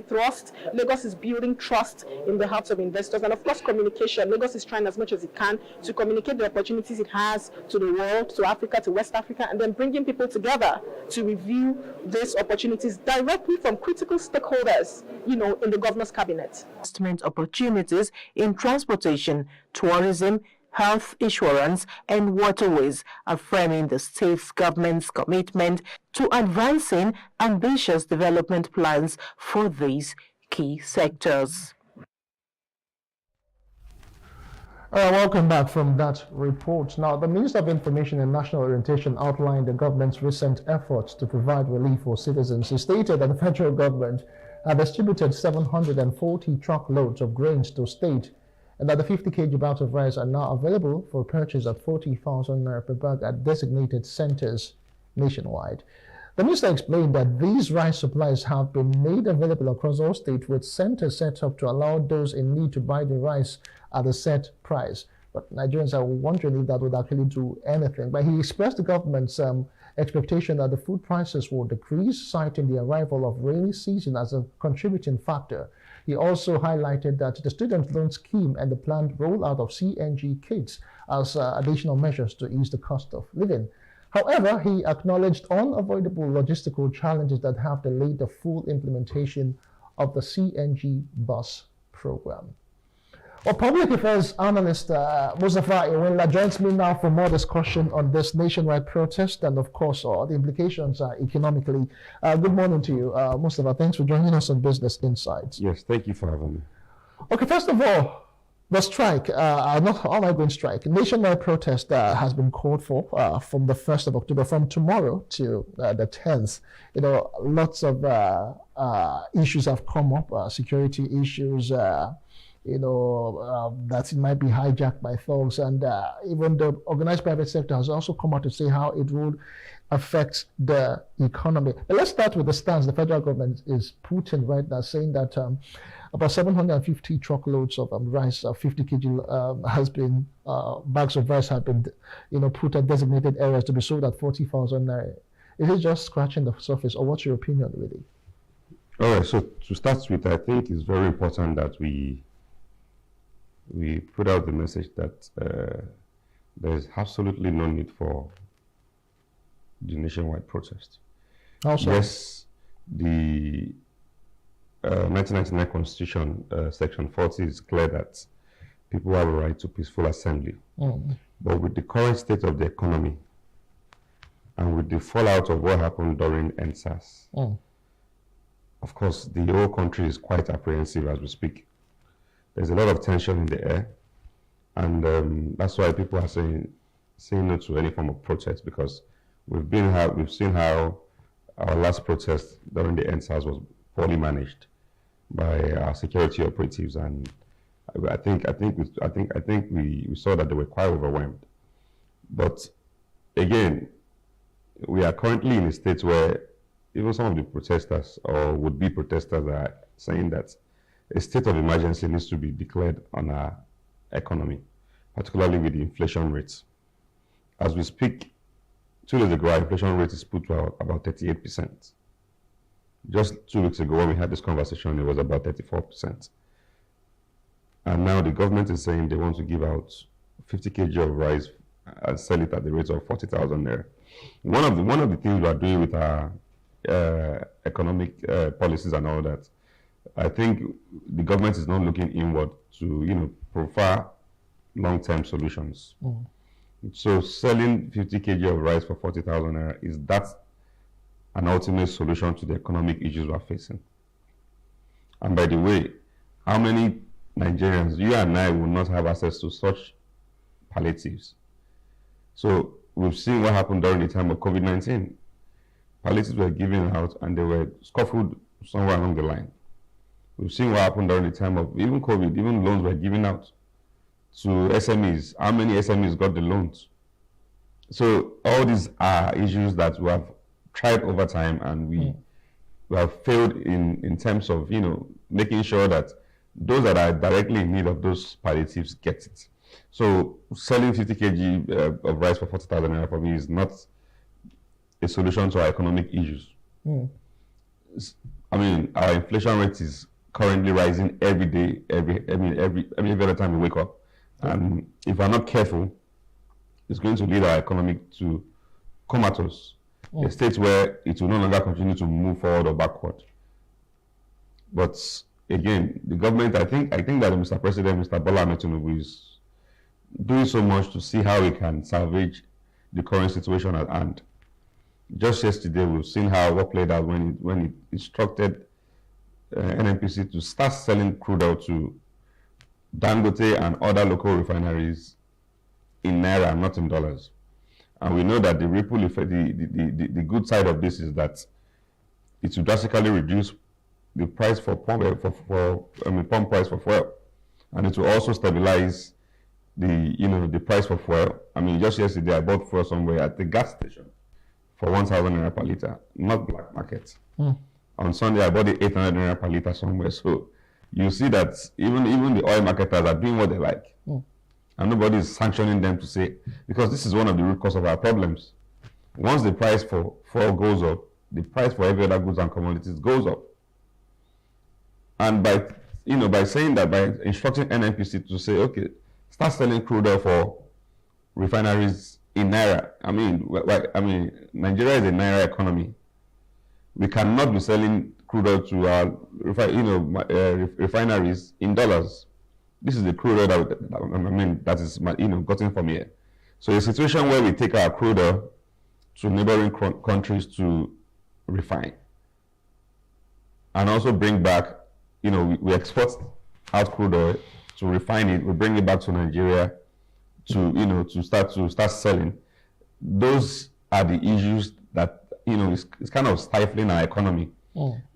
Speaker 19: trust. Lagos is building trust in the hearts of investors, and of course communication. Lagos is trying as much as it can to communicate the opportunities it has to the world, to Africa, to West Africa, and then bringing people together to review these opportunities directly from critical stakeholders, in the governor's cabinet.
Speaker 20: Investment opportunities in transportation, tourism, health insurance, and waterways, affirming the state government's commitment to advancing ambitious development plans for these key sectors.
Speaker 11: Welcome back from that report. Now, the Minister of Information and National Orientation outlined the government's recent efforts to provide relief for citizens. He stated that the federal government had distributed 740 truckloads of grains to state, and that the 50 kg bags of rice are now available for purchase at 40,000 naira per bag at designated centers nationwide. The minister explained that these rice supplies have been made available across all states, with centers set up to allow those in need to buy the rice at a set price. But Nigerians are wondering if that would actually do anything. But he expressed the government's expectation that the food prices will decrease, citing the arrival of rainy season as a contributing factor. He also highlighted that the student loan scheme and the planned rollout of CNG kits as additional measures to ease the cost of living. However, he acknowledged unavoidable logistical challenges that have delayed the full implementation of the CNG bus program. Well, public affairs analyst Mustafa Iwinla joins me now for more discussion on this nationwide protest and, of course, the implications economically. Good morning to you, Mustafa. Thanks for joining us on Business Insights.
Speaker 2: Yes, thank you for having me.
Speaker 11: Okay, first of all, The strike, not ongoing strike, nationwide protest has been called for from the 1st of October, from tomorrow to the 10th. You know, lots of issues have come up, security issues, that it might be hijacked by thugs, and even the organized private sector has also come out to say how it would affect the economy. But let's start with the stance the federal government is putting right now, saying that about 750 truckloads of rice, 50 kg has been, bags of rice have been, put at designated areas to be sold at 40,000 naira. Is it just scratching the surface, or what's your opinion really?
Speaker 14: All right, so to start with, I think it's very important that we put out the message that there's absolutely no need for the nationwide protest.
Speaker 11: Also,
Speaker 14: yes, the 1999 Constitution, Section 40 is clear that people have a right to peaceful assembly. But with the current state of the economy and with the fallout of what happened during NSAS, of course, the whole country is quite apprehensive as we speak. There's a lot of tension in the air, and that's why people are saying no to any form of protest, because we've seen how our last protest during the NSAS was poorly managed by our security operatives, and I think we saw that they were quite overwhelmed. But again, we are currently in a state where even some of the protesters or would-be protesters are saying that a state of emergency needs to be declared on our economy, particularly with the inflation rates. As we speak, 2 days ago, our inflation rate is put to about 38%. Just 2 weeks ago, when we had this conversation, it was about 34%. And now the government is saying they want to give out 50 kg of rice and sell it at the rate of 40,000 naira. One of the things we are doing with our economic policies and all that, I think the government is not looking inward to prefer long-term solutions. So selling 50 kg of rice for 40,000 naira, is that an ultimate solution to the economic issues we are facing? And by the way, how many Nigerians, you and I, will not have access to such palliatives? So we've seen what happened during the time of COVID-19. Palliatives were given out and they were scuffled somewhere along the line. We've seen what happened during the time of even COVID, even loans were given out to SMEs. How many SMEs got the loans? So all these are issues that we have tried over time, and we have failed in terms of making sure that those that are directly in need of those palliatives get it. So selling 50 kg of rice for 40,000 naira for me is not a solution to our economic issues. I mean, our inflation rate is currently rising every day, every other time we wake up. And if we're not careful, it's going to lead our economy to comatose, a state where it will no longer continue to move forward or backward. But again, the government, I think that Mr. President, Mr. Bola Ahmed Tinubu, is doing so much to see how we can salvage the current situation at hand. Just yesterday, we've seen what played out when it instructed NNPC to start selling crude oil to Dangote and other local refineries in naira, not in dollars. And we know that the ripple effect, the good side of this is that it will drastically reduce the price for pump price for fuel, and it will also stabilize the price for fuel. I mean, just yesterday I bought fuel somewhere at the gas station for 1,000 naira per liter, not black market. On Sunday I bought it 800 naira per liter somewhere. So you see that even the oil marketers are doing what they like, and nobody is sanctioning them to say, because this is one of the root cause of our problems. Once the price for fuel goes up, the price for every other goods and commodities goes up. And by saying that, by instructing NNPC to say, okay, start selling crude oil for refineries in naira. I mean, Nigeria is a naira economy. We cannot be selling crude oil to our refineries in dollars. This is the crude oil that is gotten from here. So a situation where we take our crude oil to neighboring countries to refine, and also bring back, we export out crude oil to refine it, we bring it back to Nigeria to start selling. Those are the issues that it's kind of stifling our economy.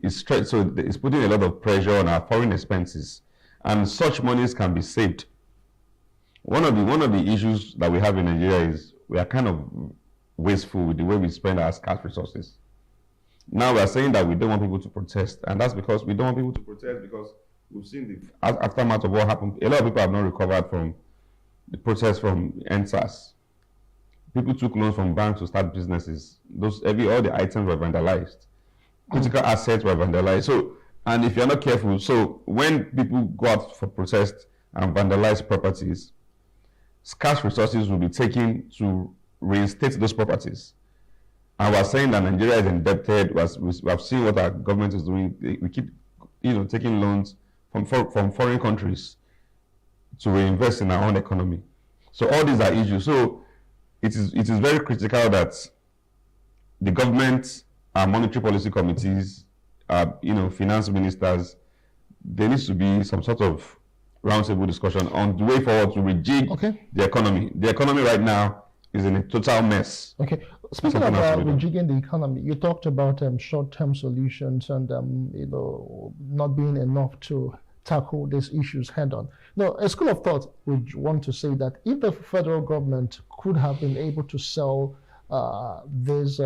Speaker 14: It's putting a lot of pressure on our foreign expenses, and such monies can be saved. One of the issues that we have in Nigeria is we are kind of wasteful with the way we spend our scarce resources. Now we are saying that we don't want people to protest, and that's because we don't want people to protest because we've seen the aftermath of what happened. A lot of people have not recovered from the protest from NSAS. People took loans from banks to start businesses. All the items were vandalized. Critical assets were vandalized. So, and if you're not careful, so when people go out for protest and vandalize properties, scarce resources will be taken to reinstate those properties. And we're saying that Nigeria is indebted. We have seen what our government is doing. We keep, taking loans from foreign countries to reinvest in our own economy. So all these are issues. So it is very critical that the government, our monetary policy committees, finance ministers, there needs to be some sort of roundtable discussion on the way forward to rejig the economy. The economy right now is in a total mess.
Speaker 11: Okay. Speaking about rejigging the economy, you talked about short-term solutions and not being enough to tackle these issues head-on. Now, a school of thought would want to say that if the federal government could have been able to sell these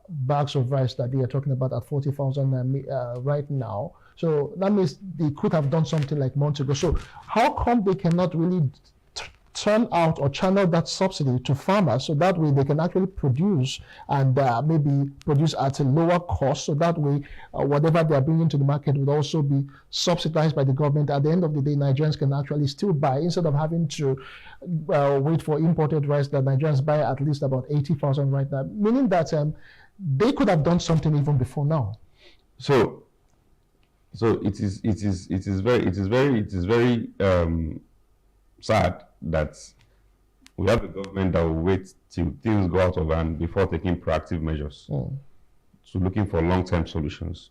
Speaker 11: bags of rice that they are talking about at 40,000 right now, so that means they could have done something like months ago. So how come they cannot really turn out or channel that subsidy to farmers so that way they can actually produce and maybe produce at a lower cost, so that way whatever they are bringing to the market would also be subsidized by the government. At the end of the day, Nigerians can actually still buy instead of having to wait for imported rice that Nigerians buy at least about 80,000 right now, meaning that they could have done something even before now.
Speaker 14: So it is very sad that we have a government that will wait till things go out of hand before taking proactive measures to looking for long-term solutions.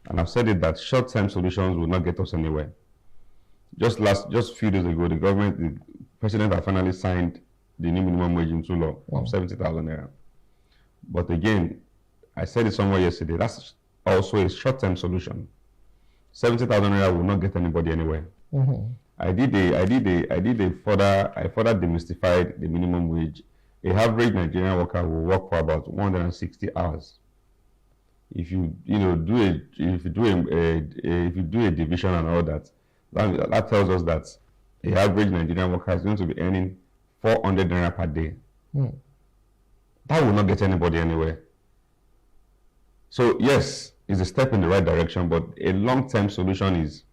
Speaker 14: And I've said it that short-term solutions will not get us anywhere. Just a few days ago, the president had finally signed the new minimum wage into law of 70,000 naira. But again, I said it somewhere yesterday, that's also a short-term solution. 70,000 naira will not get anybody anywhere. I further demystified the minimum wage. A average Nigerian worker will work for about 160 hours. If you do a division and all that, that tells us that a average Nigerian worker is going to be earning 400 naira per day. That will not get anybody anywhere. So yes, it's a step in the right direction, but a long-term solution is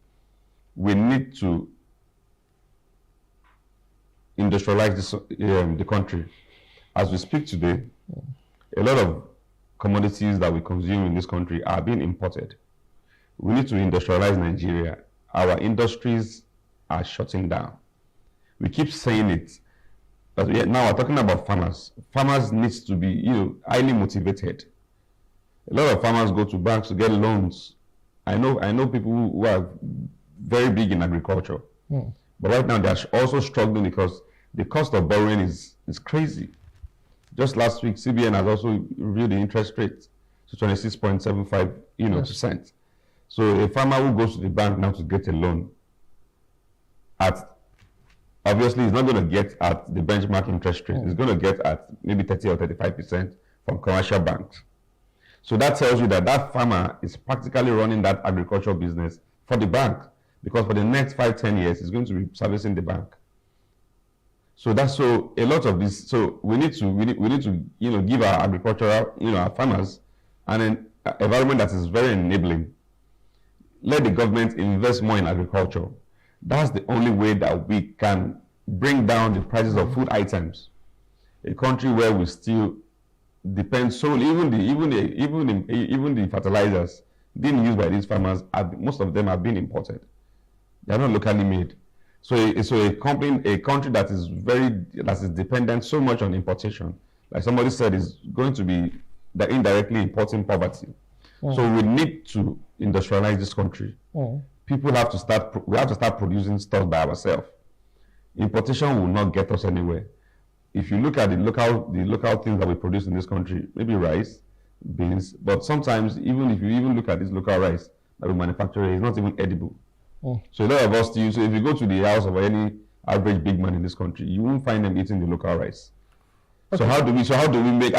Speaker 14: we need to industrialize the country. As we speak today, a lot of commodities that we consume in this country are being imported. We need to industrialize Nigeria. Our industries are shutting down. We keep saying it, but now we're talking about farmers. Farmers need to be highly motivated. A lot of farmers go to banks to get loans. I know people who are very big in agriculture, but right now they're also struggling because the cost of borrowing is crazy. Just last week, CBN has also reviewed the interest rate to 26.75%. Percent. So a farmer who goes to the bank now to get a loan, obviously he's not going to get at the benchmark interest rate. He's going to get at maybe 30 or 35% from commercial banks. So that tells you that that farmer is practically running that agricultural business for the bank, because for the next 5-10 years, he's going to be servicing the bank. So a lot of this. So we need to give our agricultural our farmers an environment that is very enabling. Let the government invest more in agriculture. That's the only way that we can bring down the prices of food items. A country where we still depend solely, even the fertilizers being used by these farmers, most of them have been imported. They are not locally made. So a country that is dependent so much on importation, like somebody said, is going to be indirectly importing poverty. So we need to industrialize this country. we have to start producing stuff by ourselves. Importation will not get us anywhere. If you look at the local things that we produce in this country, maybe rice, beans, but sometimes even if you look at this local rice that we manufacture, it's not even edible. So a lot of us still, so if you go to the house of any average big man in this country, you won't find them eating the local rice. Okay. So how do we make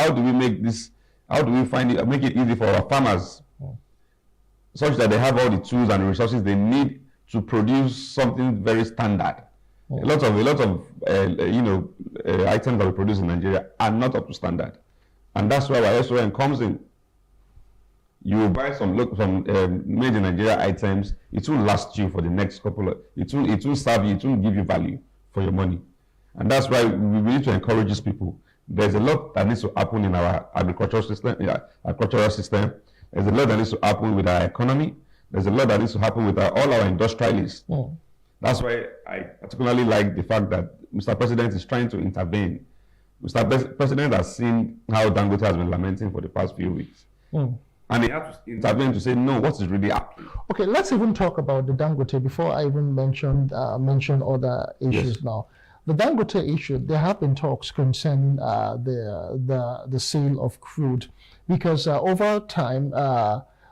Speaker 14: it easy for our farmers such that they have all the tools and resources they need to produce something very standard? A lot of items that we produce in Nigeria are not up to standard, and that's why our SON comes in. You will buy some made in Nigeria items. It will last you for the next couple of. It will serve you. It will give you value for your money, and that's why we need to encourage these people. There's a lot that needs to happen in our agricultural system. There's a lot that needs to happen with our economy. There's a lot that needs to happen with all our industrialists. That's why I particularly like the fact that Mr. President is trying to intervene. Mr. President has seen how Dangote has been lamenting for the past few weeks. And he has to intervene to say, no, what is really happening?
Speaker 11: Okay, let's even talk about the Dangote before I even mention other issues now. The Dangote issue, there have been talks concerning the sale of crude because over time,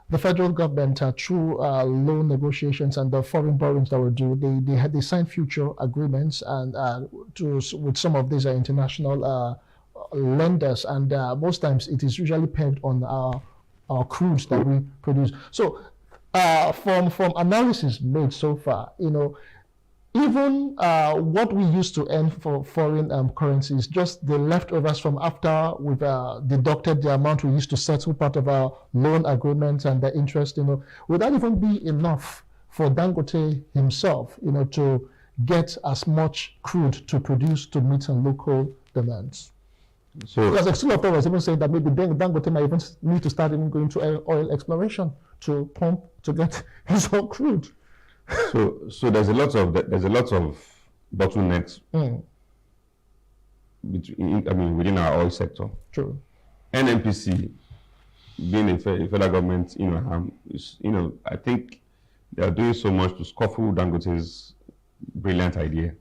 Speaker 11: the federal government, through loan negotiations and the foreign borrowings that were due, they signed future agreements and with some of these international lenders, and most times it is usually pegged on our crudes that we produce. So, from analysis made so far, even what we used to earn for foreign currencies, just the leftovers from after we've deducted the amount we used to settle part of our loan agreements and the interest, would that even be enough for Dangote himself, to get as much crude to produce to meet some local demands? So, because Exxon of was even saying that maybe Dangote might even need to start even going to oil exploration to pump to get his own crude.
Speaker 14: So there's a lot of bottlenecks within our oil sector.
Speaker 11: True.
Speaker 14: NNPC, being a federal government, I think they are doing so much to scuffle Dangote's brilliant idea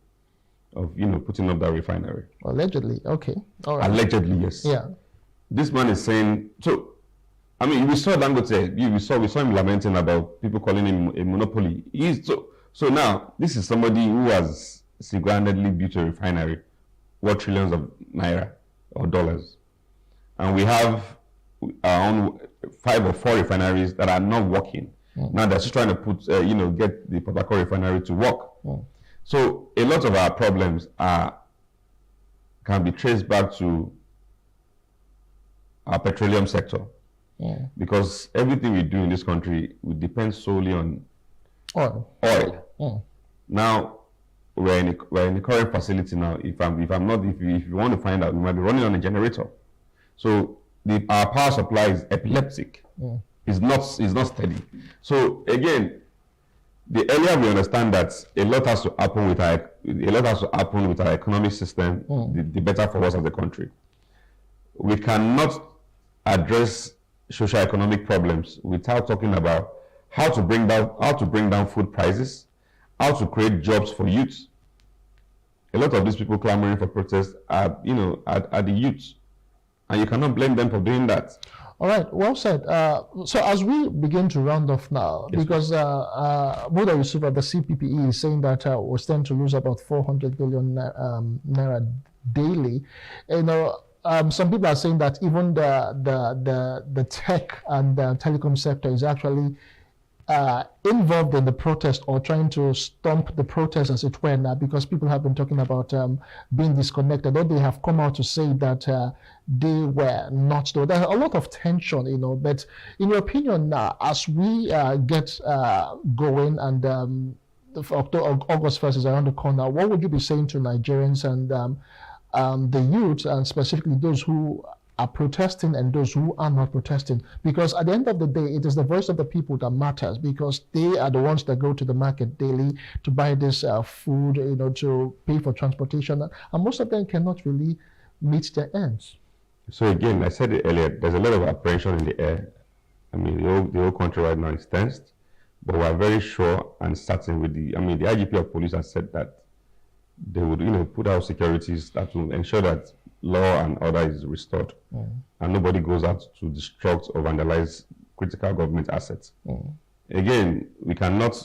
Speaker 14: of putting up that refinery.
Speaker 11: Allegedly, okay, all right.
Speaker 14: Allegedly, yes.
Speaker 11: Yeah.
Speaker 14: This man is saying so. We saw Dangote. We saw him lamenting about people calling him a monopoly. So now this is somebody who has single-handedly built a refinery worth trillions of naira or dollars, and we have our own 5 or 4 refineries that are not working. Now they're just trying to put, get the Port Harcourt refinery to work. So a lot of our problems can be traced back to our petroleum sector. Because everything we do in this country would depend solely on oil. Now we're in the current facility now. If you want to find out, we might be running on a generator. So our power supply is epileptic. It's not steady. So again, the earlier we understand that a lot has to happen with our economic system, the better for us as a country. We cannot address socio-economic problems without talking about how to bring down food prices, how to create jobs for youth. A lot of these people clamoring for protest are the youth, and you cannot blame them for doing that.
Speaker 11: All right, well said. So as we begin to round off now, yes, because Muda Yusufa, the CPPE, is saying that we stand to lose about 400 billion naira daily. Some people are saying that even the tech and the telecom sector is actually involved in the protest or trying to stomp the protest, as it were, now, because people have been talking about being disconnected, or they have come out to say that they were not. So there's a lot of tension, but in your opinion now, as we get going and August 1st is around the corner, what would you be saying to Nigerians and the youth, and specifically those who are protesting and those who are not protesting? Because at the end of the day, it is the voice of the people that matters, because they are the ones that go to the market daily to buy this food, to pay for transportation, and most of them cannot really meet their ends.
Speaker 14: So again, I said it earlier, there's a lot of apprehension in the air. The whole country right now is tensed. But we are very sure and certain with the IGP of police has said that they would, put out securities that will ensure that law and order is restored, and nobody goes out to destruct or vandalize critical government assets. Again, we cannot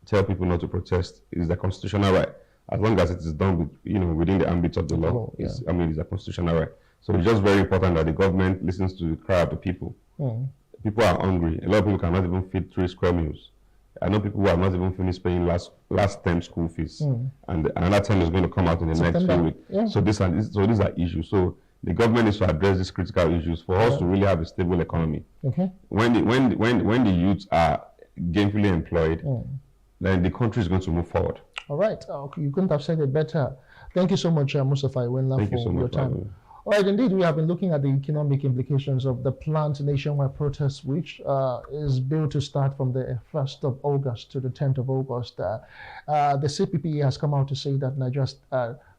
Speaker 14: tell people not to protest. It is a constitutional right, as long as it is done within the ambit of the law. It's a constitutional right. So it's just very important that the government listens to the cry of the people. People are hungry. A lot of people cannot even feed 3 square meals. I know people who have not even finished paying last term school fees, and another term is going to come out in the next few weeks. So these are issues. So the government needs to address these critical issues for us to really have a stable economy. When the youths are gainfully employed, then the country is going to move forward.
Speaker 11: All right. You couldn't have said it better. Thank you so much, Mustafa Iwenla, for your time. All right, indeed, we have been looking at the economic implications of the planned nationwide protest, which is built to start from the 1st of August to the 10th of August. The CPP has come out to say that Nigeria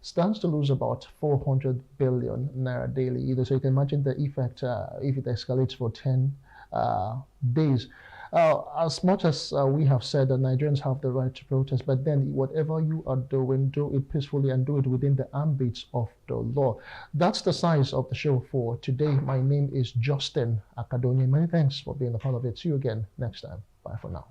Speaker 11: stands to lose about 400 billion naira daily. So you can imagine the effect if it escalates for 10 days. As much as we have said that Nigerians have the right to protest, but then whatever you are doing, do it peacefully and do it within the ambits of the law. That's the size of the show for today. My name is Justin Akadonia. Many thanks for being a part of it. See you again next time. Bye for now.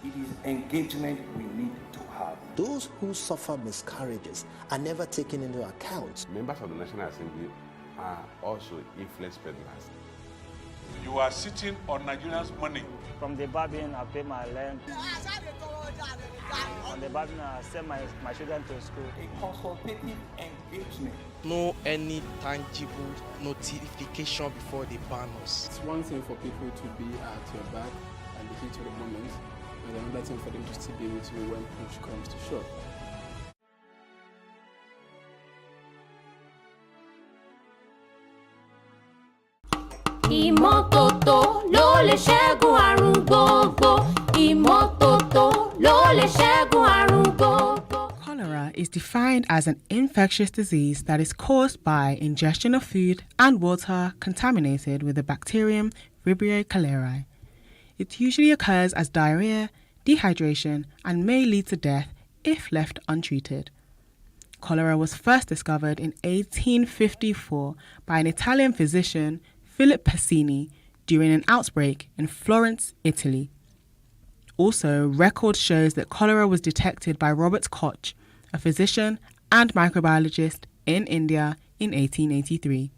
Speaker 15: It is engagement we need to have.
Speaker 16: Those who suffer miscarriages are never taken into account.
Speaker 21: Members of the National Assembly are also influence peddlers.
Speaker 22: You are sitting on Nigerians' money.
Speaker 23: From the Babin, I pay my rent. From the Babin, I send my children to school.
Speaker 15: A consultative engagement.
Speaker 25: No any tangible notification before they ban us.
Speaker 26: It's one thing for people to be at your back and the heat of the moment, and another thing for them to still be with you when push comes to shove.
Speaker 28: Ìmọ́tótó ló lè ṣẹ́gun àrùn gbogbo. Ìmọ́tótó ló lè ṣẹ́gun àrùn gbogbo.
Speaker 29: Cholera is defined as an infectious disease that is caused by ingestion of food and water contaminated with the bacterium Vibrio cholerae. It usually occurs as diarrhea, dehydration, and may lead to death if left untreated. Cholera was first discovered in 1854 by an Italian physician, Philip Passini, during an outbreak in Florence, Italy. Also, record shows that cholera was detected by Robert Koch, a physician and microbiologist in India in 1883.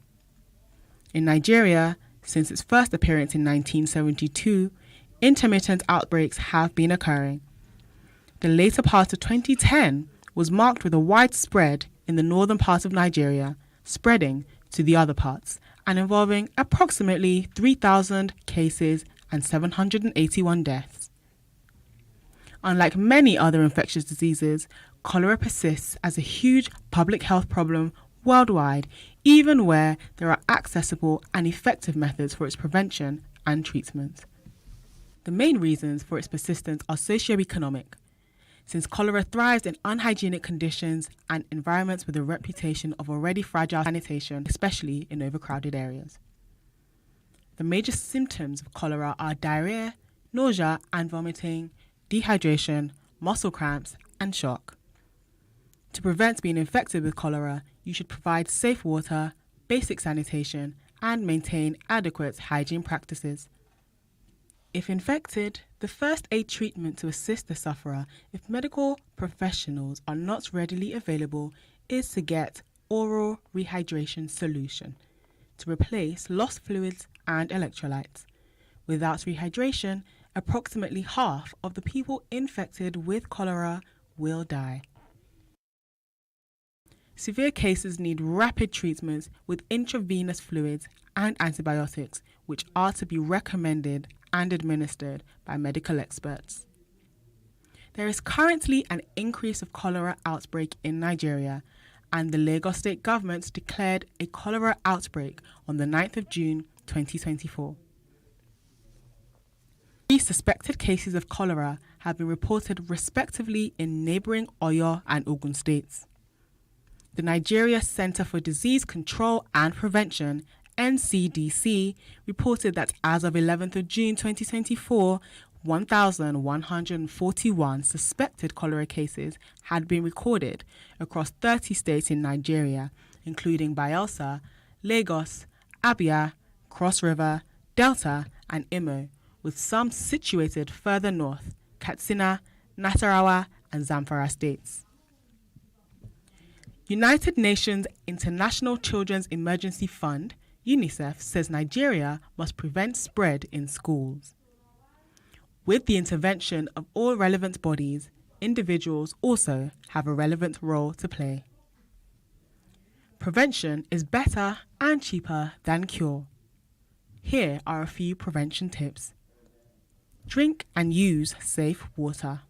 Speaker 29: In Nigeria, since its first appearance in 1972, intermittent outbreaks have been occurring. The later part of 2010 was marked with a widespread in the northern part of Nigeria, spreading to the other parts, and involving approximately 3,000 cases and 781 deaths. Unlike many other infectious diseases, cholera persists as a huge public health problem worldwide, even where there are accessible and effective methods for its prevention and treatment. The main reasons for its persistence are socioeconomic, since cholera thrives in unhygienic conditions and environments with a reputation of already fragile sanitation, especially in overcrowded areas. The major symptoms of cholera are diarrhea, nausea and vomiting, dehydration, muscle cramps, and shock. To prevent being infected with cholera, you should provide safe water, basic sanitation, and maintain adequate hygiene practices. If infected, the first aid treatment to assist the sufferer, if medical professionals are not readily available, is to get oral rehydration solution to replace lost fluids and electrolytes. Without rehydration, approximately half of the people infected with cholera will die. Severe cases need rapid treatment with intravenous fluids and antibiotics, which are to be recommended and administered by medical experts. There is currently an increase of cholera outbreak in Nigeria, and the Lagos State government declared a cholera outbreak on the 9th of June 2024. 3 suspected cases of cholera have been reported respectively in neighbouring Oyo and Ogun states. The Nigeria Center for Disease Control and Prevention, NCDC, reported that as of 11th of June 2024, 1,141 suspected cholera cases had been recorded across 30 states in Nigeria, including Bayelsa, Lagos, Abia, Cross River, Delta, and Imo, with some situated further north, Katsina, Nasarawa, and Zamfara states. United Nations International Children's Emergency Fund, UNICEF, says Nigeria must prevent spread in schools. With the intervention of all relevant bodies, individuals also have a relevant role to play. Prevention is better and cheaper than cure. Here are a few prevention tips. Drink and use safe water.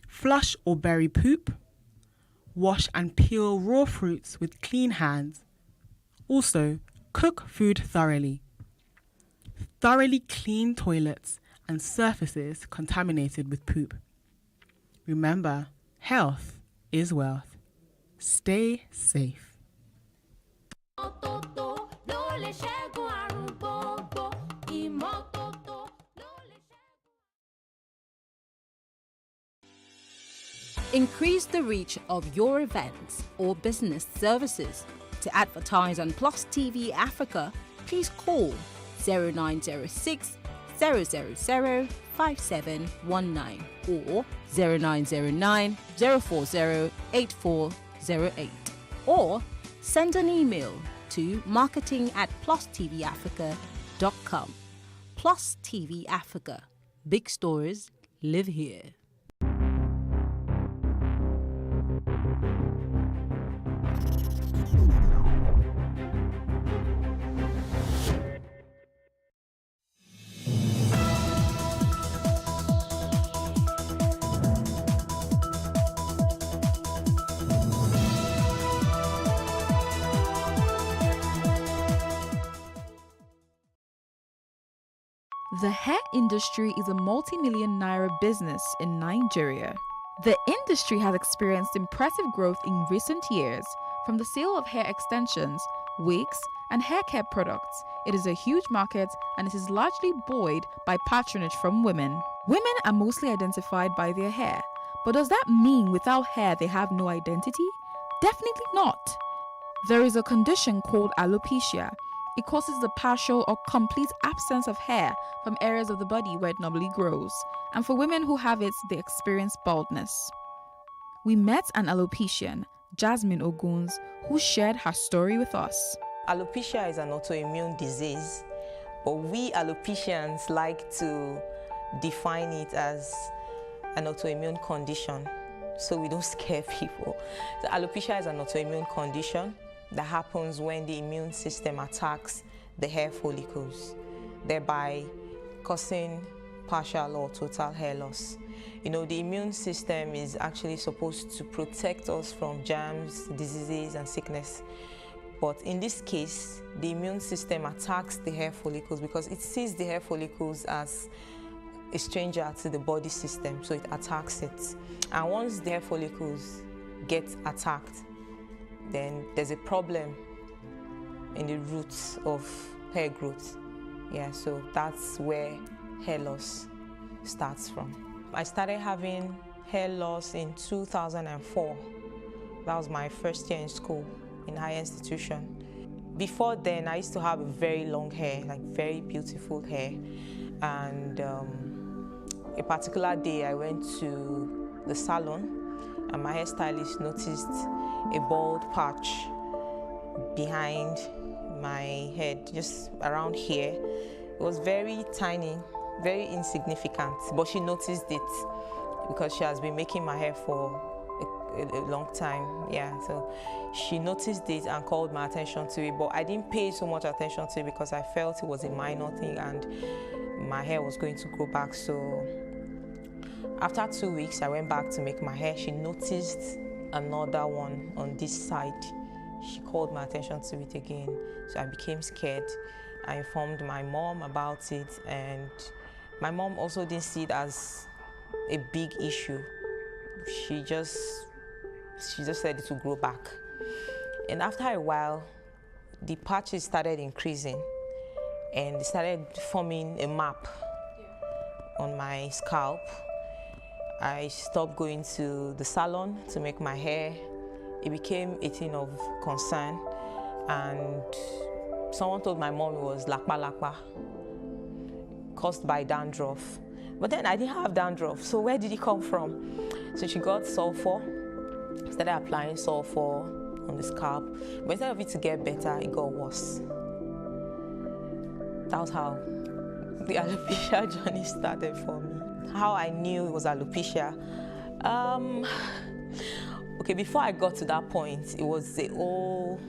Speaker 29: Flush or bury poop. Wash and peel raw fruits with clean hands. Also, cook food thoroughly. Thoroughly clean toilets and surfaces contaminated with poop. Remember, health is wealth. Stay safe.
Speaker 3: Increase the reach of your events or business services. To advertise on Plus TV Africa, please call 0906 000 5719 or 0909 040 8408, or send an email to marketing@plustvafrica.com. Plus TV Africa. Big stories live here.
Speaker 4: The hair industry is a multi-million naira business in Nigeria. The industry has experienced impressive growth in recent years. From the sale of hair extensions, wigs, and hair care products, it is a huge market and it is largely buoyed by patronage from women. Women are mostly identified by their hair, but does that mean without hair they have no identity? Definitely not. There is a condition called alopecia. It causes the partial or complete absence of hair from areas of the body where it normally grows. And for women who have it, they experience baldness. We met an alopecian, Jasmine Oguns, who shared her story with us.
Speaker 5: Alopecia is an autoimmune disease, but we alopecians like to define it as an autoimmune condition, so we don't scare people. So alopecia is an autoimmune condition that happens when the immune system attacks the hair follicles, thereby causing partial or total hair loss. You know, the immune system is actually supposed to protect us from germs, diseases, and sickness. But in this case, the immune system attacks the hair follicles because it sees the hair follicles as a stranger to the body system, so it attacks it. And once the hair follicles get attacked, then there's a problem in the roots of hair growth. Yeah, so that's where hair loss starts from. I started having hair loss in 2004. That was my first year in school, in higher institution. Before then, I used to have very long hair, like very beautiful hair. And a particular day, I went to the salon, and my hairstylist noticed a bald patch behind my head, just around here. It was very tiny, very insignificant, but she noticed it because she has been making my hair for a long time, yeah. So she noticed it and called my attention to it, but I didn't pay so much attention to it because I felt it was a minor thing and my hair was going to grow back. So after 2 weeks, I went back to make my hair. She noticed another one on this side. She called my attention to it again, so I became scared. I informed my mom about it, and my mom also didn't see it as a big issue. She just said it would grow back. And after a while, the patches started increasing, and they started forming a map on my scalp. I stopped going to the salon to make my hair. It became a thing of concern, and someone told my mom it was lakpa caused by dandruff. But then I didn't have dandruff, so where did it come from? So she got sulfur, started applying sulfur on the scalp, but instead of it to get better, it got worse. That was how the alopecia journey started for me. How I knew it was alopecia. Okay, before I got to that point, it was a whole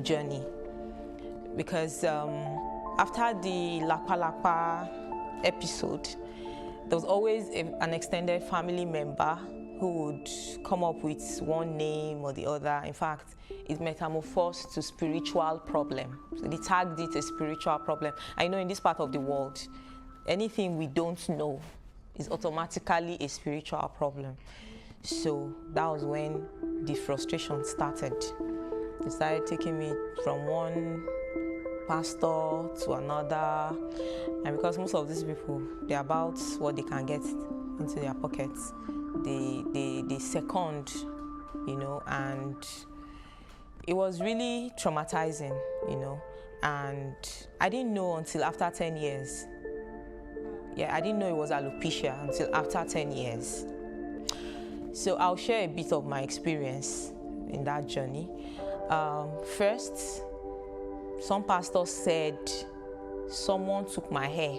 Speaker 5: journey. Because after the lakpa episode, there was always an extended family member who would come up with one name or the other. In fact, it metamorphosed to spiritual problem. So they tagged it a spiritual problem. I know in this part of the world, anything we don't know is automatically a spiritual problem. So that was when the frustration started. It started taking me from one pastor to another, and because most of these people, they're about what they can get into their pockets, they second, you know, and it was really traumatizing, you know, and I didn't know until after 10 years. Yeah, I didn't know it was alopecia until after 10 years. So I'll share a bit of my experience in that journey. First, some pastors said someone took my hair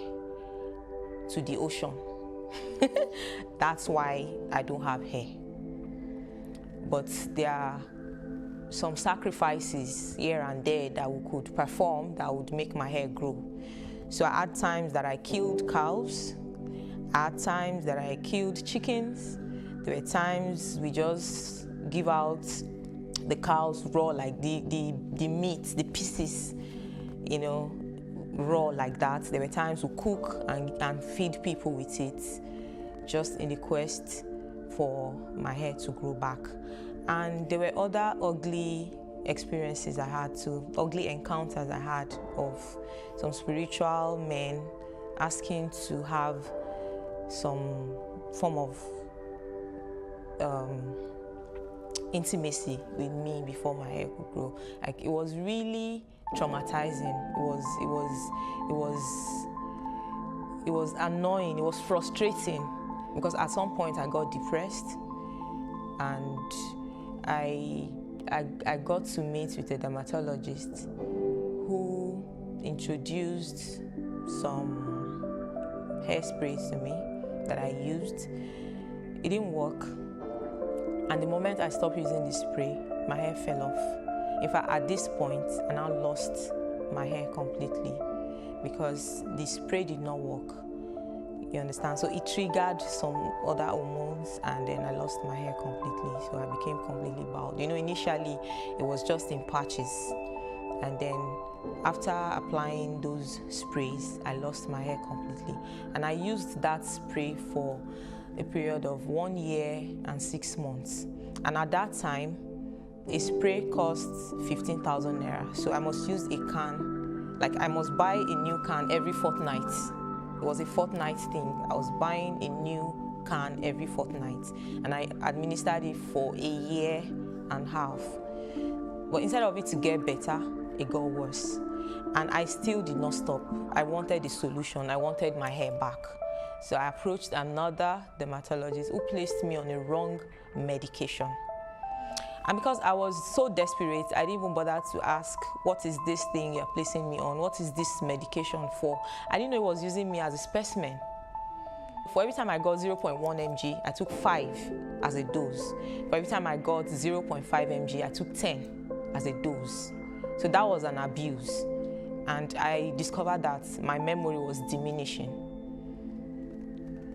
Speaker 5: to the ocean. That's why I don't have hair. But there are some sacrifices here and there that we could perform that would make my hair grow. So I had times that I killed cows. I had times that I killed chickens. There were times we just give out the cows raw, like the meat, the pieces, you know, raw like that. There were times we cook and feed people with it, just in the quest for my hair to grow back. And there were other ugly experiences I had too, ugly encounters I had of some spiritual men asking to have some form of intimacy with me before my hair could grow. Like, it was really traumatizing. It was annoying. It was frustrating because at some point I got depressed, and I got to meet with a dermatologist who introduced some hairsprays to me that I used. It didn't work. And the moment I stopped using the spray, my hair fell off. In fact, at this point, I now lost my hair completely because the spray did not work. You understand? So it triggered some other hormones, and then I lost my hair completely. So I became completely bald. You know, initially, it was just in patches. And then after applying those sprays, I lost my hair completely. And I used that spray for a period of 1 year and 6 months. And at that time, a spray cost 15,000 naira. So I must use a can, like I must buy a new can every fortnight. It was a fortnight thing. I was buying a new can every fortnight. And I administered it for 1.5 years. But instead of it to get better, it got worse. And I still did not stop. I wanted the solution. I wanted my hair back. So I approached another dermatologist who placed me on a wrong medication. And because I was so desperate, I didn't even bother to ask, what is this thing you're placing me on? What is this medication for? I didn't know he was using me as a specimen. for every time I got 0.1 mg, I took 5 as a dose. For every time I got 0.5 mg, I took 10 as a dose. So that was an abuse. And I discovered that my memory was diminishing.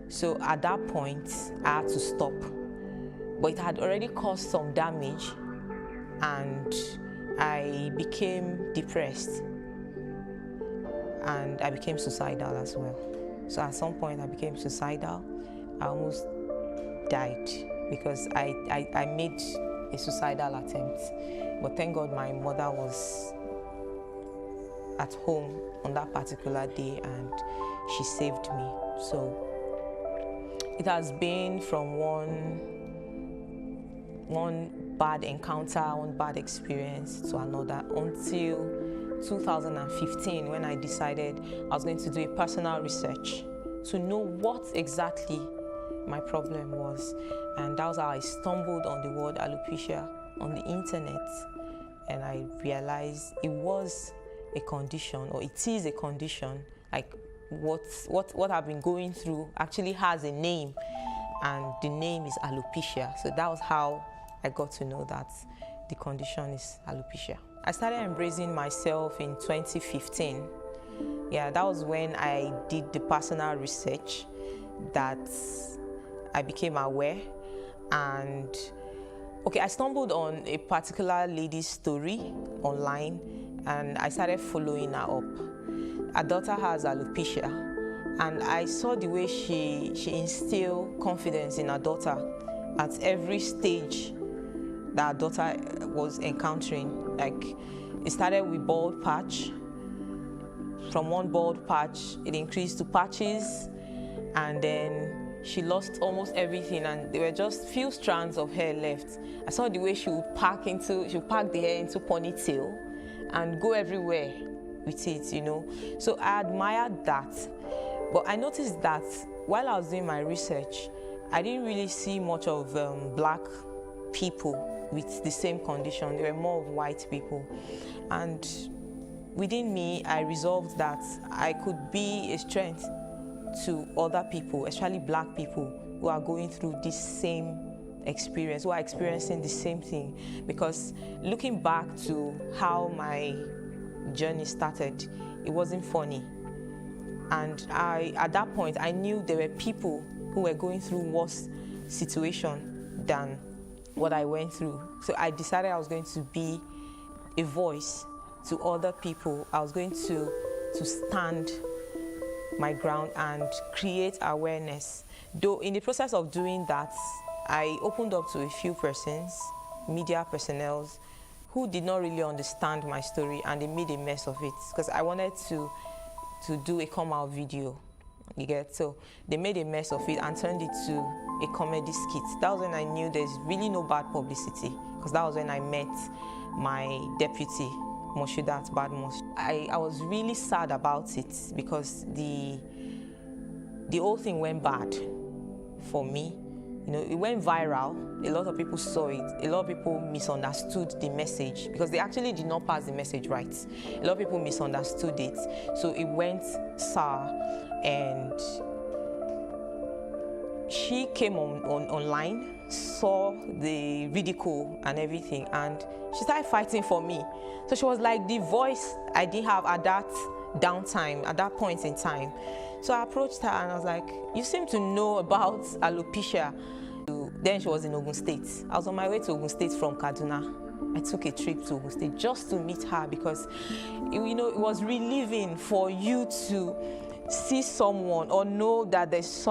Speaker 5: So at that point, I had to stop. But it had already caused some damage, and I became depressed. And I became suicidal as well. So at some point I became suicidal. I almost died because I made a suicidal attempt. But thank God my mother was at home on that particular day and she saved me. So it has been from one bad encounter, one bad experience to another until 2015 when I decided I was going to do a personal research to know what exactly my problem was. And that was how I stumbled on the word alopecia on the internet, and I realized it was a condition, or it is a condition, like what I've been going through actually has a name, and the name is alopecia. So that was how I got to know that the condition is alopecia. I started embracing myself in 2015. Yeah, that was when I did the personal research that I became aware. And okay, I stumbled on a particular lady's story online and I started following her up. Her daughter has alopecia, and I saw the way she instilled confidence in her daughter at every stage that her daughter was encountering. Like, it started with bald patch. From one bald patch, it increased to patches, and then she lost almost everything, and there were just few strands of hair left. I saw the way she would pack the hair into ponytail and go everywhere with it, you know. So I admired that. But I noticed that while I was doing my research, I didn't really see much of black people with the same condition. There were more of white people. And within me, I resolved that I could be a strength to other people, especially black people who are going through this same experience, who are experiencing the same thing. Because looking back to how my journey started, it wasn't funny. And at that point, I knew there were people who were going through worse situation than what I went through. So I decided I was going to be a voice to other people. I was going to stand my ground and create awareness. Though in the process of doing that, I opened up to a few persons, media personnel, who did not really understand my story, and they made a mess of it because I wanted to do a come out video, you get? So they made a mess of it and turned it to a comedy skit. That was when I knew there's really no bad publicity, because that was when I met my deputy, Moshudat Badmus. I was really sad about it because the whole thing went bad for me. You know, it went viral. A lot of people saw it. A lot of people misunderstood the message because they actually did not pass the message right. A lot of people misunderstood it. So it went sour, and she came online, saw the ridicule and everything, and she started fighting for me. So she was like the voice I didn't have at that downtime, at that point in time. So I approached her and I was like, you seem to know about alopecia. Then she was in Ogun State. I was on my way to Ogun State from Kaduna. I took a trip to Ogun State just to meet her because, you know, it was relieving for you to see someone or know that there's someone